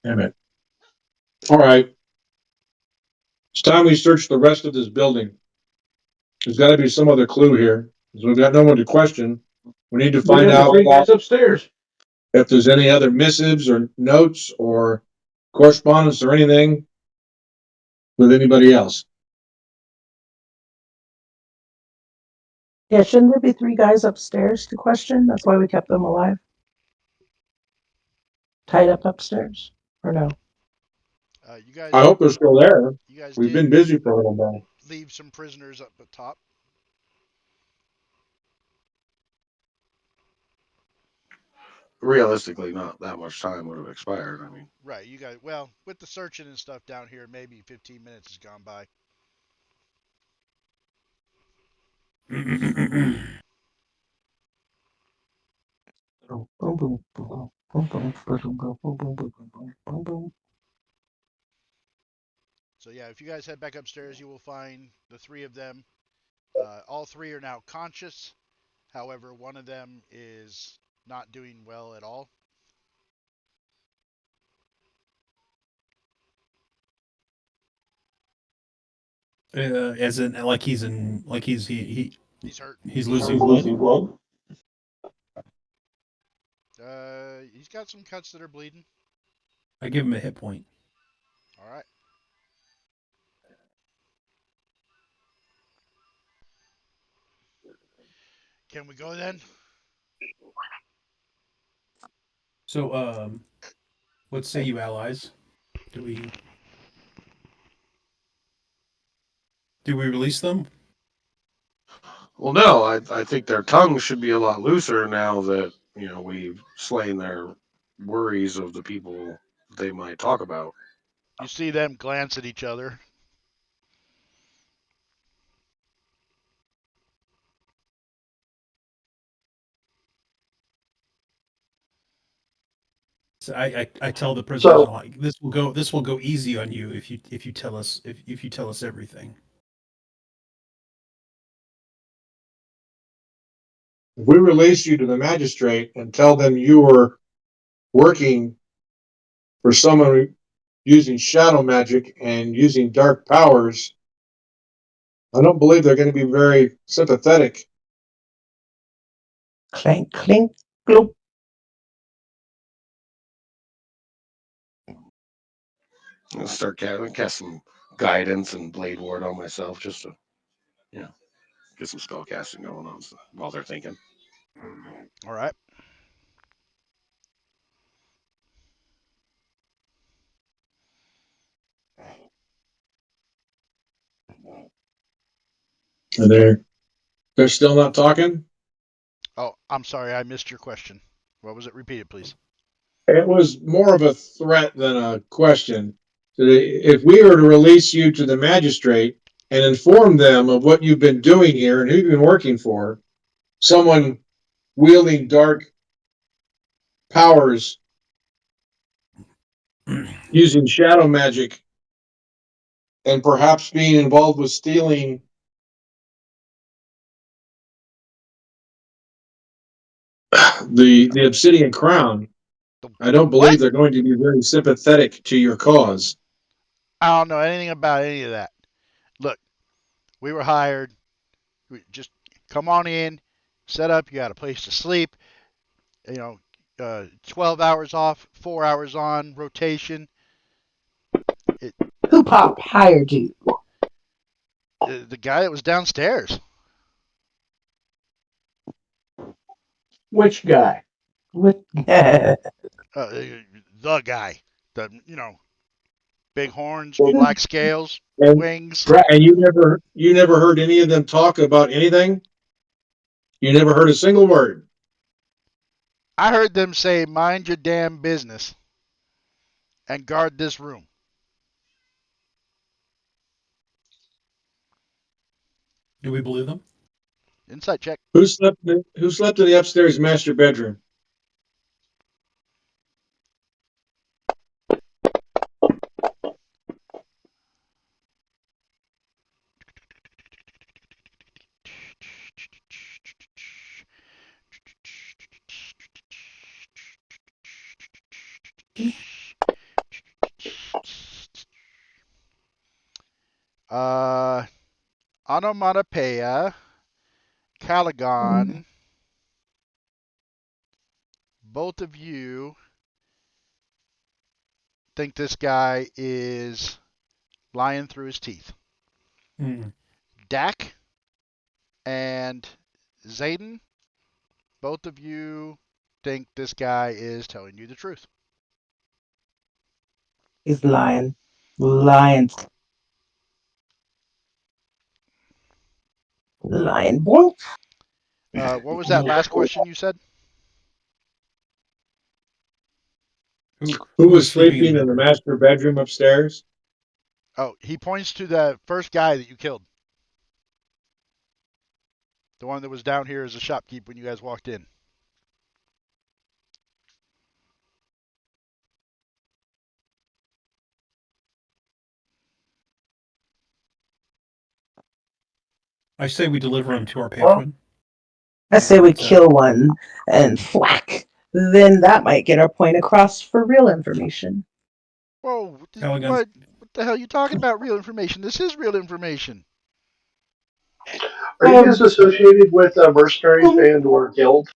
Damn it. All right. It's time we search the rest of this building. There's got to be some other clue here. Because we've got no one to question. We need to find out Three guys upstairs. if there's any other missives or notes or correspondence or anything with anybody else. Yeah, shouldn't there be 3 guys upstairs to question? That's why we kept them alive. Tied up upstairs, or no? You guys. I hope they're still there. You guys We've did been busy for a little while. leave some prisoners up at top. Realistically, not that much time would have expired. I mean, Right, you guys. Well, with the searching and stuff down here, maybe 15 minutes has gone by. Boom, boom, boom. So yeah, if you guys head back upstairs, you will find the three of them. All three are now conscious. However, one of them is not doing well at all. As in, like he's He's hurt. he's losing blood. He's got some cuts that are bleeding. I give him a hit point. All right. Can we go then? So, what say you, allies? Do we release them? Well, no, I think their tongues should be a lot looser now that we've slain their worries of the people they might talk about. You see them glance at each other. So I tell the prisoners like this will go easy on you if you tell us if you tell us everything. If we release you to the magistrate and tell them you were working for someone using shadow magic and using dark powers, I don't believe they're going to be very sympathetic. Clink, clink, gloop. I'll start cast some guidance and blade ward on myself just to get some spell casting going on while they're thinking. All right. And they're still not talking. Oh, I'm sorry, I missed your question. What was it? Repeat it, please. It was more of a threat than a question. If we were to release you to the magistrate and inform them of what you've been doing here and who you've been working for, someone wielding dark powers using shadow magic and perhaps being involved with stealing the obsidian crown, I don't What? believe they're going to be very sympathetic to your cause. I don't know anything about any of that. Look, we were hired. We just come on in, set up. You got a place to sleep. 12 hours off, 4 hours on rotation. Who pop hired you? The guy that was downstairs. Which guy? What? The guy. The big horns, black scales, And, wings. and you never heard any of them talk about anything? You never heard a single word? I heard them say, "Mind your damn business and guard this room." Do we believe them? Insight check. Who slept in the upstairs master bedroom? Uh, Onomatopoeia, Caligon, both of you think this guy is lying through his teeth. Dak and Zayden, both of you think this guy is telling you the truth. He's lying. Lying. Lying boy. What was that last question you said? Who was sleeping in the master bedroom upstairs? Oh, he points to the first guy that you killed. The one that was down here as a shopkeep when you guys walked in. I say we deliver him to our patron. I say we kill one and thwack. Then that might get our point across for real information. Whoa, Callaghan. what the hell are you talking about? Real information? This is real information. Are you guys associated with a mercenaries band or guild?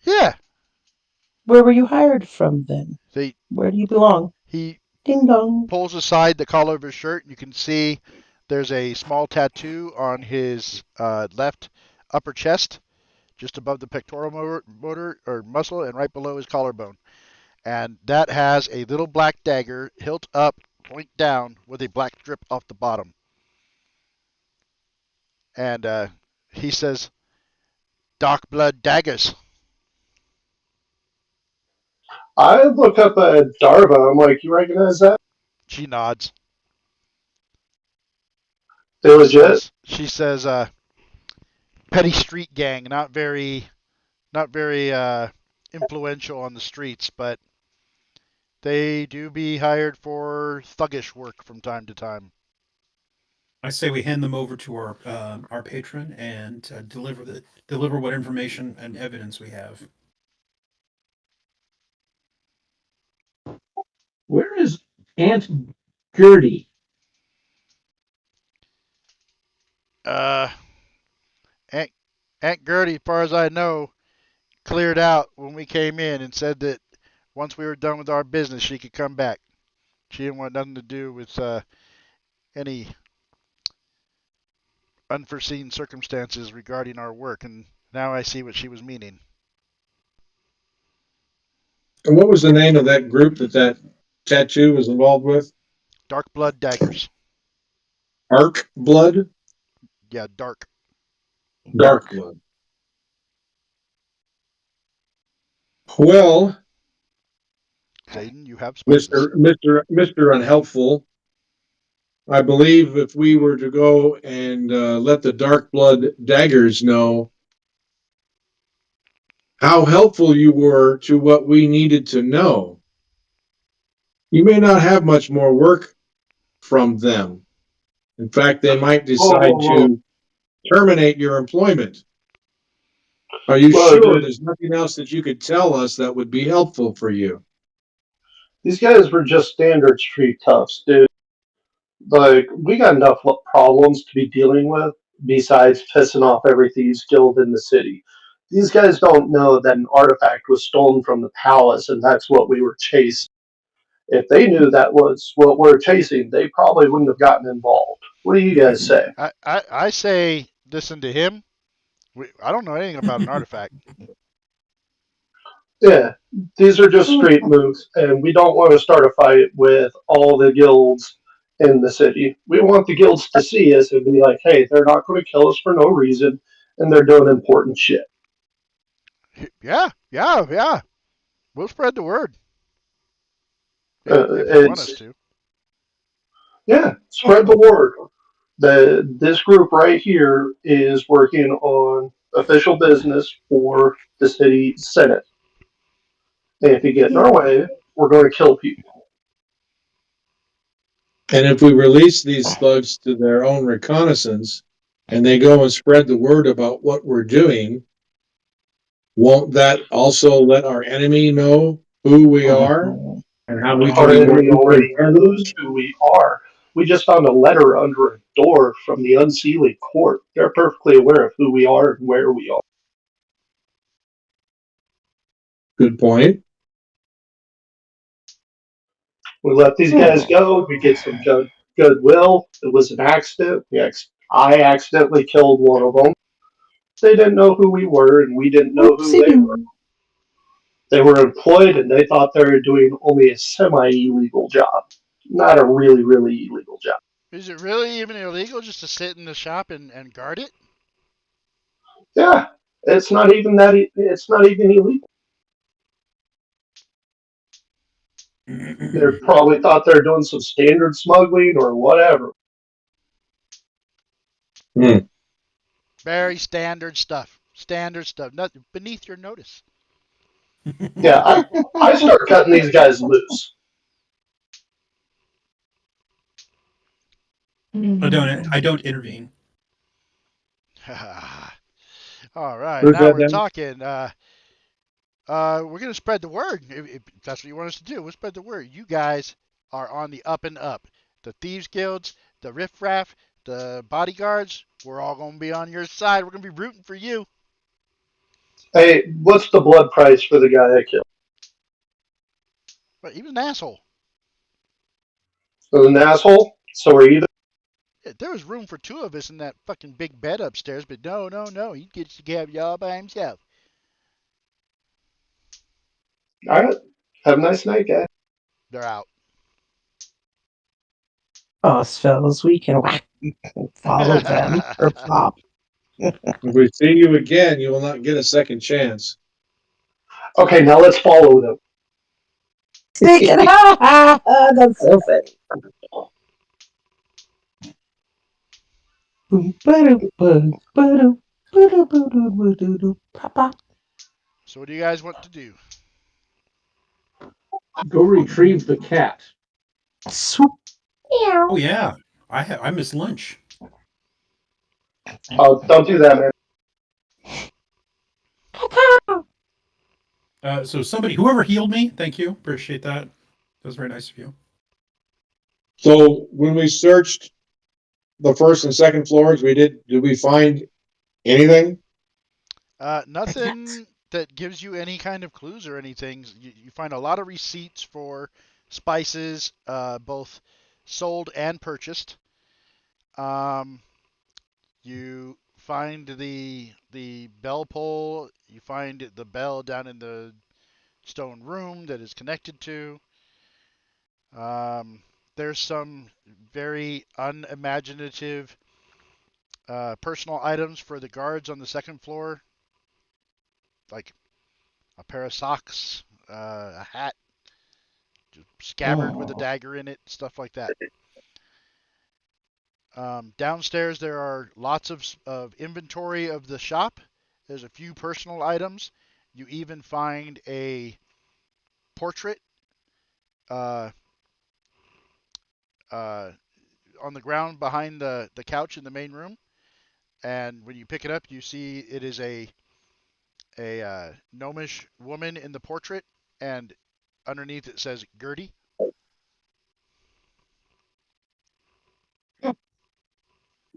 Yeah. Where were you hired from then? Where do you belong? He Ding dong. pulls aside the collar of his shirt, and you can see there's a small tattoo on his left upper chest, just above the pectoral motor or muscle, and right below his collarbone. And that has a little black dagger, hilt up, point down, with a black strip off the bottom. And he says, "Dark blood daggers." I look up at Darva. I'm like, you recognize that? She nods. They legit? She says, petty street gang, not very influential on the streets, but they do be hired for thuggish work from time to time. I say we hand them over to our patron and deliver what information and evidence we have. Where is Aunt Gertie? Aunt Gertie, as far as I know, cleared out when we came in and said that once we were done with our business, she could come back. She didn't want nothing to do with any unforeseen circumstances regarding our work, and now I see what she was meaning. And what was the name of that group that tattoo was involved with? Dark blood daggers. Arc blood? Yeah, dark. Dark blood. Well, Zayden, you have spices. Mr. Unhelpful, I believe if we were to go and let the dark blood daggers know how helpful you were to what we needed to know, you may not have much more work from them. In fact, they might decide to terminate your employment. Are you sure there's nothing else that you could tell us that would be helpful for you? These guys were just standard street toughs, dude. Like, we got enough problems to be dealing with besides pissing off every thieves guild in the city. These guys don't know that an artifact was stolen from the palace and that's what we were chasing. If they knew that was what we're chasing, they probably wouldn't have gotten involved. What do you guys say? I say listen to him. I don't know anything about an artifact. Yeah, these are just street moves, and we don't want to start a fight with all the guilds in the city. We want the guilds to see us and be like, hey, they're not going to kill us for no reason, and they're doing important shit. Yeah. We'll spread the word. If you want us to. Yeah, spread the word. This group right here is working on official business for the city senate. And if you get in our way, we're going to kill people. And if we release these thugs to their own reconnaissance and they go and spread the word about what we're doing, won't that also let our enemy know who we are and how we can Our be more enemy already effective? knows who we are. We just found a letter under a door from the unsealing court. They're perfectly aware of who we are and where we are. Good point. We let these guys go. We get some goodwill. It was an accident. I accidentally killed one of them. They didn't know who we were, and we didn't know who they were. They were employed, and they thought they were doing only a semi-illegal job, not a really, really illegal job. Is it really even illegal just to sit in the shop and guard it? Yeah, it's not even that. It's not even illegal. They probably thought they were doing some standard smuggling or whatever. Very standard stuff. Nothing beneath your notice. Yeah, I start cutting these guys loose. I don't intervene. All right, Where's now that we're down? talking. We're gonna spread the word. If that's what you want us to do, we'll spread the word. You guys are on the up and up. The thieves guilds, the riffraff, the bodyguards. We're all gonna be on your side. We're gonna be rooting for you. Hey, what's the blood price for the guy I killed? But he was an asshole. Was an asshole? So are you? Yeah, there was room for two of us in that fucking big bed upstairs, but no, no, no. He gets to have y'all by himself. All right. Have a nice night, guys. They're out. Us fellas, we can follow them or pop. If we see you again, you will not get a second chance. Okay, now let's follow them. Sneaking, that's so funny. Boom, ba-doom, boom, ba-doom, ba-doom, ba-doom, ba-doom, pop. So what do you guys want to do? Go retrieve the cat. Swoop. Oh yeah, I miss lunch. Oh, don't do that, man. So somebody, whoever healed me, thank you, appreciate that. That was very nice of you. So when we searched the first and second floors, did we find anything? Nothing that gives you any kind of clues or anything. You find a lot of receipts for spices, both sold and purchased. Um, you find the bell pull. You find the bell down in the stone room that is connected to. There's some very unimaginative personal items for the guards on the second floor, like a pair of socks, a hat, scabbard with a dagger in it, stuff like that. Downstairs, there are lots of inventory of the shop. There's a few personal items. You even find a portrait uh, uh, on the ground behind the couch in the main room. And when you pick it up, you see it is a gnomish woman in the portrait, and underneath it says Gertie.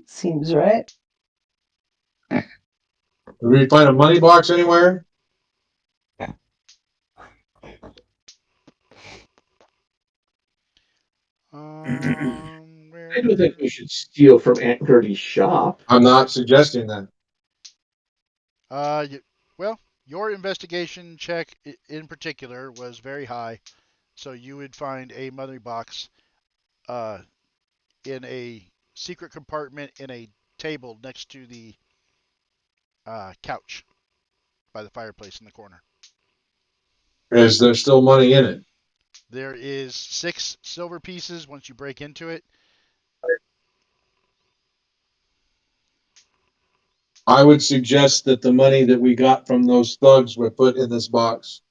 Seems right. Did we find a money box anywhere? I don't think we should steal from Aunt Gertie's shop. I'm not suggesting that. Uh, well, your investigation check in particular was very high, so you would find a money box uh, in a secret compartment in a table next to the couch by the fireplace in the corner. Is there still money in it? There is 6 silver pieces once you break into it. I would suggest that the money that we got from those thugs were put in this box.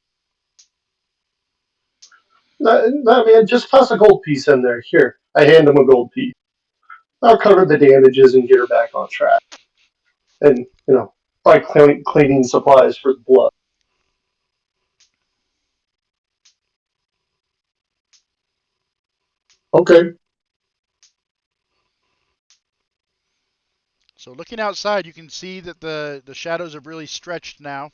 No, man, just toss a gold piece in there. Here, I hand him a gold piece. I'll cover the damages and get her back on track. And, buy cleaning supplies for the blood. Okay. So looking outside, you can see that the shadows have really stretched now.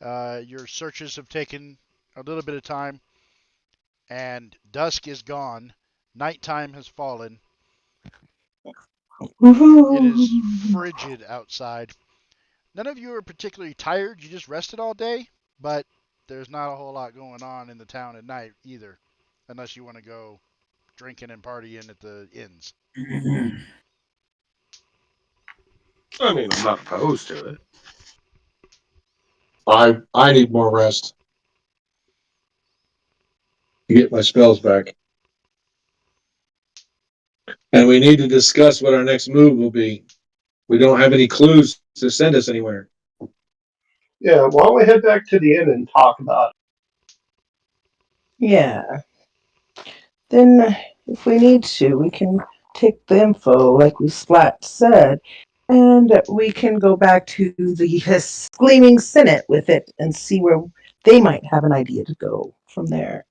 Your searches have taken a little bit of time, and dusk is gone. Nighttime has fallen. It is frigid outside. None of you are particularly tired. You just rested all day, but there's not a whole lot going on in the town at night either, unless you want to go drinking and partying at the inns. I mean, I'm not opposed to it. I need more rest to get my spells back. And we need to discuss what our next move will be. We don't have any clues to send us anywhere. Yeah, why don't we head back to the inn and talk about Yeah. Then, if we need to, we can take the info, like we Splat said, And we can go back to the Gleaming Senate with it and see where they might have an idea to go from there.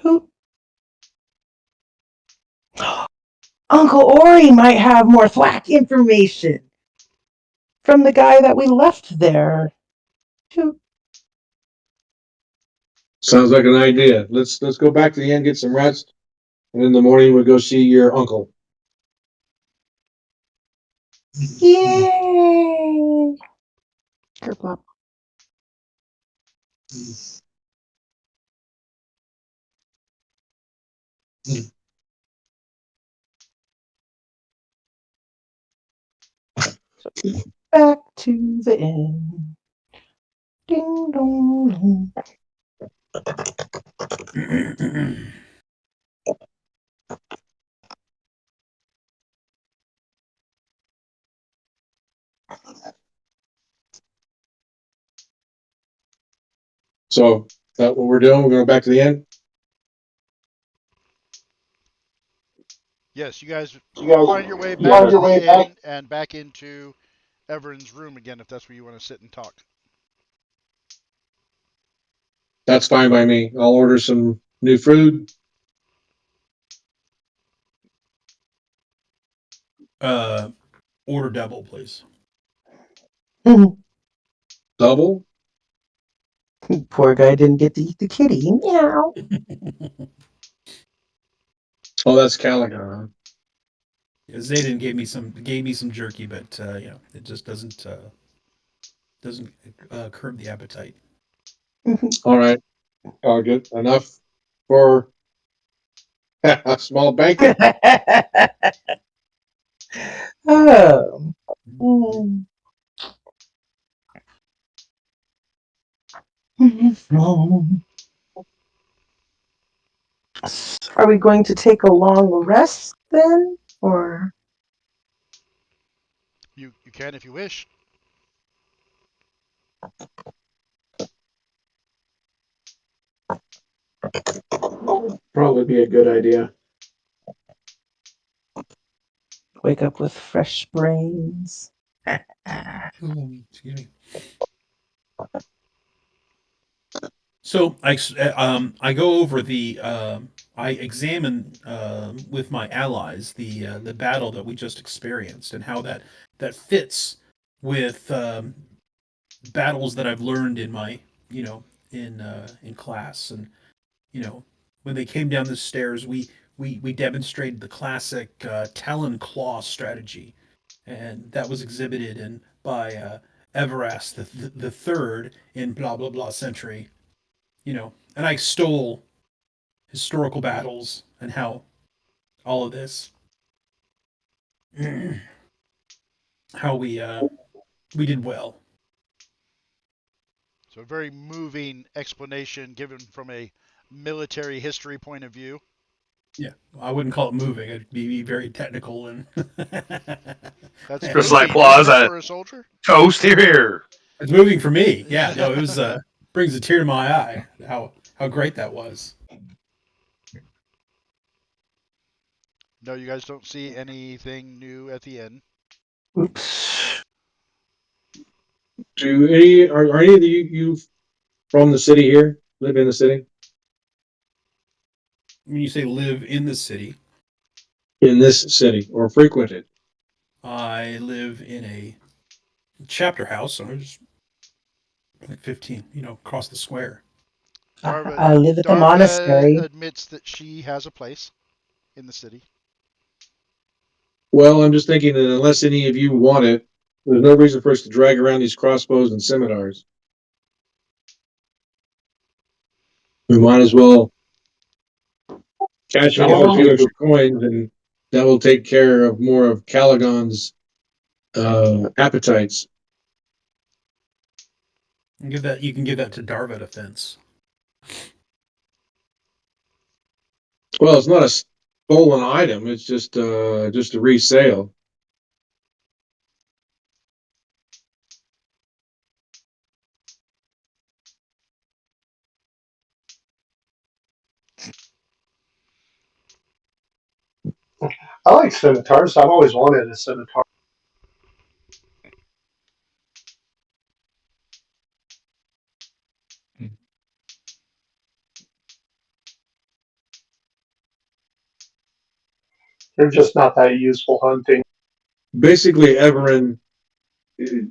Who? Uncle Ori might have more thwack information from the guy that we left there. Who? Sounds like an idea. Let's go back to the inn, get some rest, and in the morning we'll go see your uncle. Yay! Kerplop. Back to the inn. Ding dong. So, that what we're doing? We're going back to the inn? Yes, you guys You guys find your way back find to your the way back. inn and back into Everin's room again if that's where you want to sit and talk. That's fine by me. I'll order some new food. Order double, please. Double? Poor guy didn't get to eat the kitty. Meow. Oh, that's Caligon. Yeah, Zayden gave me some jerky, but it just doesn't curb the appetite. All right. I'll get enough for a small banquet. Oh. Mm. Are we going to take a long rest then? Or You can if you wish. Probably be a good idea. wake up with fresh brains? Excuse me. So I go over I examine with my allies the battle that we just experienced and how that fits with battles that I've learned in my in class. And when they came down the stairs, we demonstrated the classic Talon Claw strategy, and that was exhibited by Everast the third in blah blah blah century. And I stole historical battles and how all of this, how we did well. So a very moving explanation given from a military history point of view. Yeah, I wouldn't call it moving. It'd be very technical and That's Just like moving, isn't it, Plaza. for a soldier? Toast here. it's moving for me. Yeah, no, it was brings a tear to my eye. How great that was. No, you guys don't see anything new at the inn. Oops. Are any of you from the city here? Live in the city? When you say live in the city, In this city or frequent it? I live in a chapter house. So there's like 15, across the square. I live at the Darva monastery. admits that she has a place in the city. Well, I'm just thinking that unless any of you want it, there's no reason for us to drag around these crossbows and scimitars. We might as well cash in a few extra coins, and that will take care of more of Caligon's appetites. You can give that to Darva defense. Well, it's not a stolen item; it's just a resale. I like scimitars. I've always wanted a scimitar. They're just not that useful hunting. Basically, Everin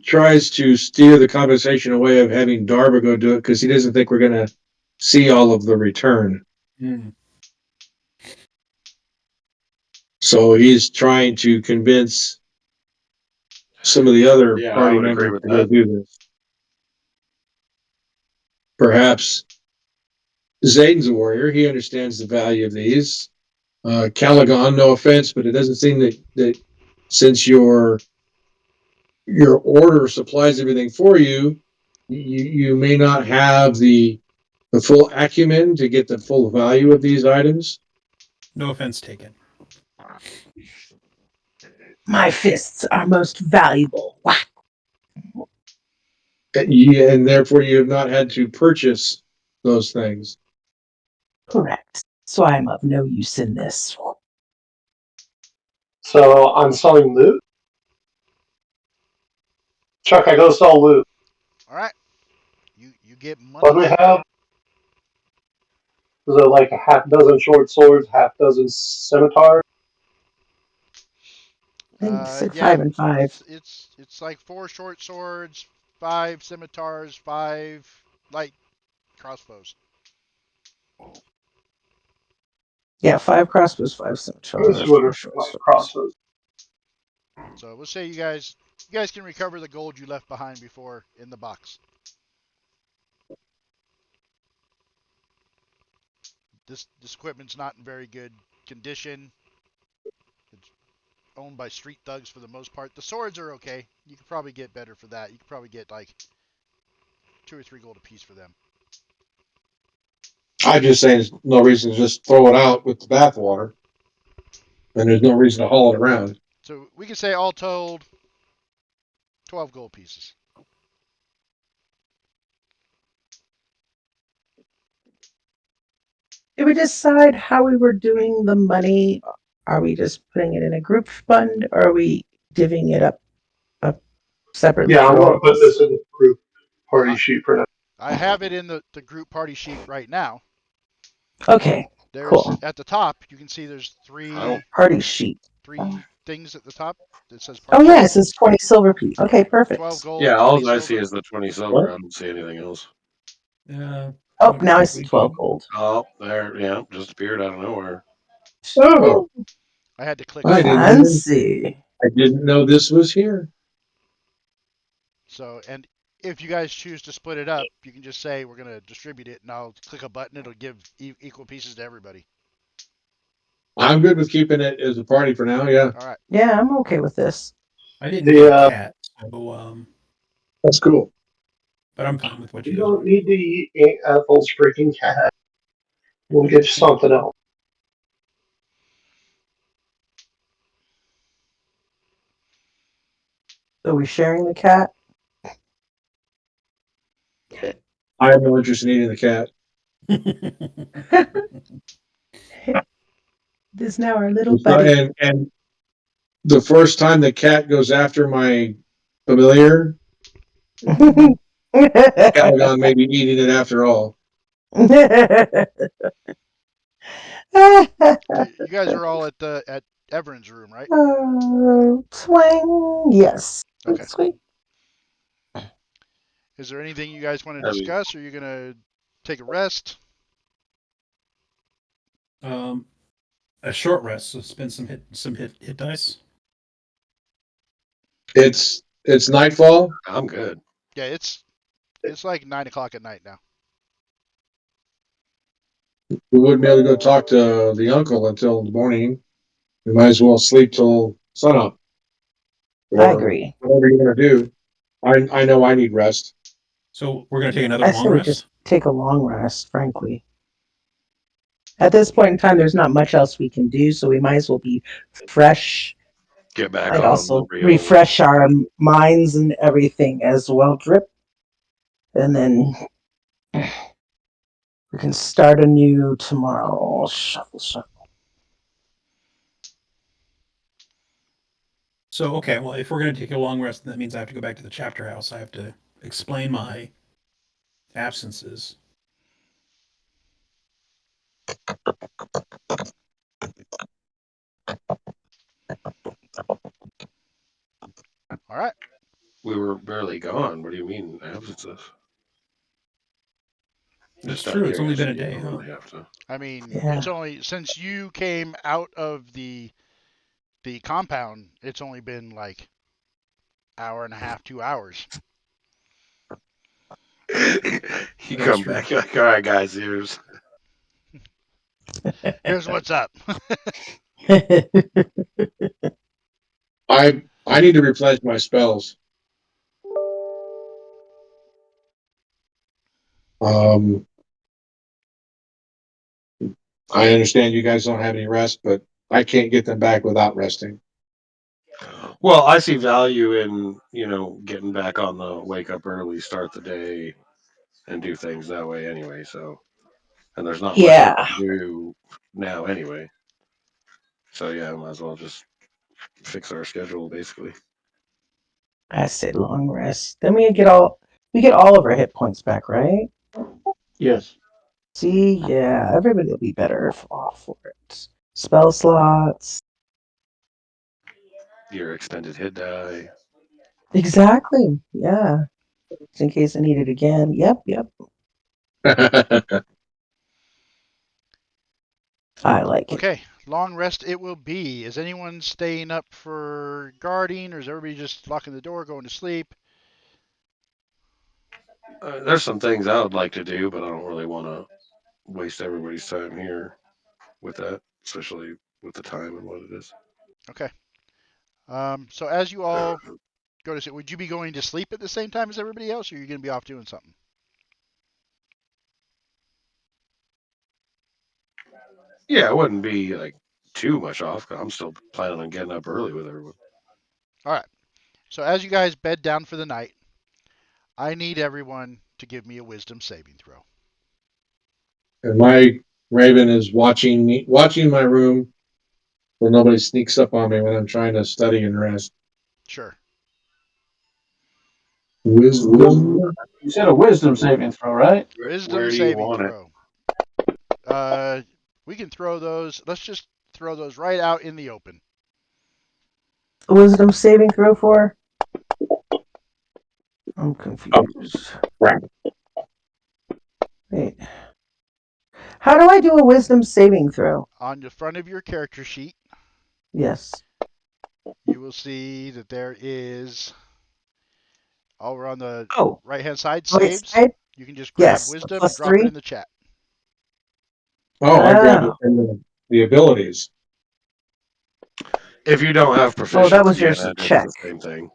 tries to steer the conversation away of having Darva go do it because he doesn't think we're going to see all of the return. So he's trying to convince some of the other party members to go do this. Perhaps Zayden's a warrior. He understands the value of these. Caligon, no offense, but it doesn't seem that since your order supplies everything for you, you may not have the full acumen to get the full value of these items. No offense taken. My fists are most valuable. And therefore you have not had to purchase those things. Correct. So I am of no use in this. So I'm selling loot. Chuck, I go sell loot. All right. You get money. What do we have? Is it like a half dozen short swords, half dozen scimitars? I think you said Yeah, 5 and 5. it's like 4 short swords, 5 scimitars, 5 light crossbows. Yeah, 5 crossbows, 5 scimitars, 4 short swords. Crossbows. So we'll say you guys can recover the gold you left behind before in the box. This equipment's not in very good condition. It's owned by street thugs for the most part. The swords are okay. You could probably get better for that. You could probably get like 2 or 3 gold a piece for them. I'm just saying there's no reason to just throw it out with the bathwater. And there's no reason to haul it around. So we could say all told 12 gold pieces. Did we decide how we were doing the money? Are we just putting it in a group fund, or are we divvying it up separately? Yeah, I'm for going all to of put us? this in the group party sheet for now. I have it in the group party sheet right now. Okay, There's cool. at the top, you can see there's 3 Party sheet. 3 things at the top that says party Oh, yeah, sheet. it says 20 silver piece. Okay, 12 perfect. gold, Yeah, 20 all I silver. see is the 20 silver. I don't see anything else. Oh, now I see 12 gold. Oh, there, yeah, just appeared out of nowhere. Oh, I had to click I on it. Fancy. I didn't know this was here. So, and if you guys choose to split it up, you can just say we're going to distribute it, and I'll click a button. It'll give equal pieces to everybody. I'm good with keeping it as a party for now, yeah. All right. Yeah, I'm okay with this. I didn't get a cat, so That's cool. but I'm fine with what You you guys don't are. need to eat Aunt Ethel's freaking cat. We'll get you something else. So we sharing the cat? I have no interest in eating the cat. This is now our little buddy. And the first time the cat goes after my familiar, Caligon may be eating it after all. So you guys are all at Everin's room, right? Twang. Yes. Okay. Sweet. Is there anything you guys want to discuss, or are you going to take a rest? A short rest, so spend some hit dice. It's nightfall. I'm good. Yeah, it's like 9 o'clock at night now. We wouldn't be able to go talk to the uncle until the morning. We might as well sleep till sunup. I agree. Whatever you're gonna do. I know I need rest. So we're gonna take another I long say we rest. just take a long rest, frankly. At this point in time, there's not much else we can do, so we might as well be fresh. Get back I'd on also the real. refresh our minds and everything as well, Drip. And then we can start anew tomorrow. Shuffle, shuffle. So okay, well, if we're gonna take a long rest, that means I have to go back to the chapter house. I have to explain my absences. were barely gone. What do you mean absences? That's Just out of true. It's only been a curiosity, day, you don't huh? really have to. I mean, Yeah. it's only since you came out of the compound, it's only been like hour and a half, 2 hours. You That's come true. back, you're like, all right, guys, Here's what's up. I need to replenish my spells. Um, I understand you guys don't have any rest, but I can't get them back without resting. Well, I see value in, getting back on the wake up early, start the day, and do things that way anyway. So, and there's not much else Yeah. to do now anyway. So yeah, might as well just fix our schedule basically. I say long rest. Then we get all of our hit points back, right? Yes. See, yeah, everybody will be better off for it. Spell slots. Your extended hit die. Exactly. Yeah. Just in case I need it again. Yep. I like it. Okay, long rest it will be. Is anyone staying up for guarding, or is everybody just locking the door, going to sleep? There's some things I would like to do, but I don't really want to waste everybody's time here with that, especially with the time and what it is. Okay. So as you all go to sleep, would you be going to sleep at the same time as everybody else, or are you going to be off doing something? Yeah, it wouldn't be like too much off. 'Cause I'm still planning on getting up early with everyone. All right. So as you guys bed down for the night, I need everyone to give me a wisdom saving throw. And my raven is watching my room, where nobody sneaks up on me when I'm trying to study and rest. Sure. Wisdom. You said a wisdom saving throw, right? Wisdom Where do you saving want it? throw. We can throw those. Let's just throw those right out in the open. Wisdom saving throw for? I'm confused. Crap. Wait. How do I do a wisdom saving throw? On the front of your character sheet, Yes. you will see that there is over on the Oh, right-hand side, right saves. side? You can just grab Yes. wisdom and Plus drop it 3? in the chat. Oh, I grabbed it Oh. from the abilities. If you don't have Oh, that was proficiency in yours to it, it's check. the same thing.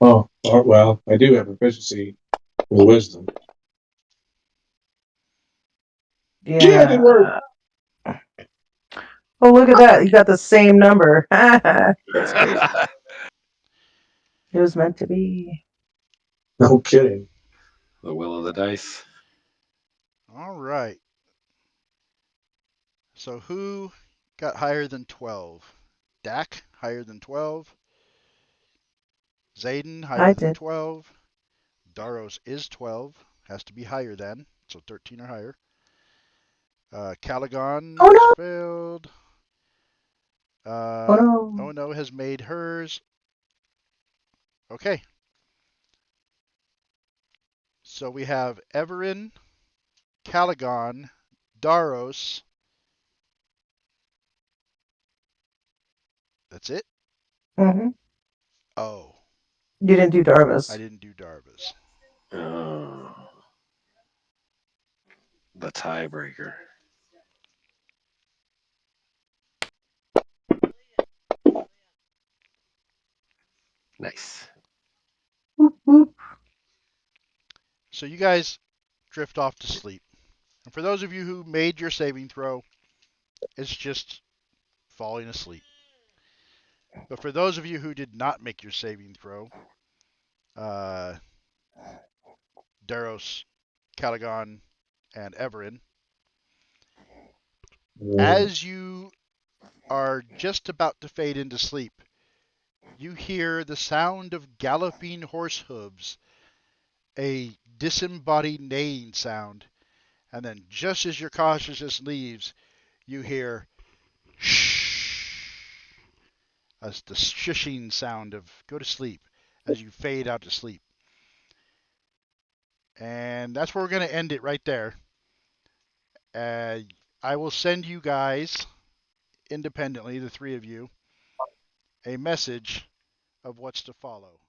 Oh, well, I do have proficiency with wisdom. Yeah, it did work. Yeah. Oh, look at that. You got the same number. That's crazy. It was meant to be. No kidding. The will of the dice. All right. So who got higher than 12? Dak, higher than 12. Zayden, higher I than did. 12. Daros is 12. Has to be higher than. So 13 or higher. Oh Caligon no. failed. Oh no. Oh no has made hers. Okay. So we have Everin, Caligon, Daros. That's it? Mm-hmm. Oh, You didn't do I Darvis. didn't do Darvis. Uh, the tiebreaker. Nice. Whoop, whoop. So you guys drift off to sleep. And for those of you who made your saving throw, it's just falling asleep. But for those of you who did not make your saving throw, uh, Daros, Caligon, and Everin, as you are just about to fade into sleep, you hear the sound of galloping horse hooves, a disembodied neighing sound, and then just as your consciousness leaves, you hear shh, as the shushing sound of go to sleep, as you fade out to sleep. And that's where we're going to end it right there. I will send you guys independently, the three of you, a message of what's to follow.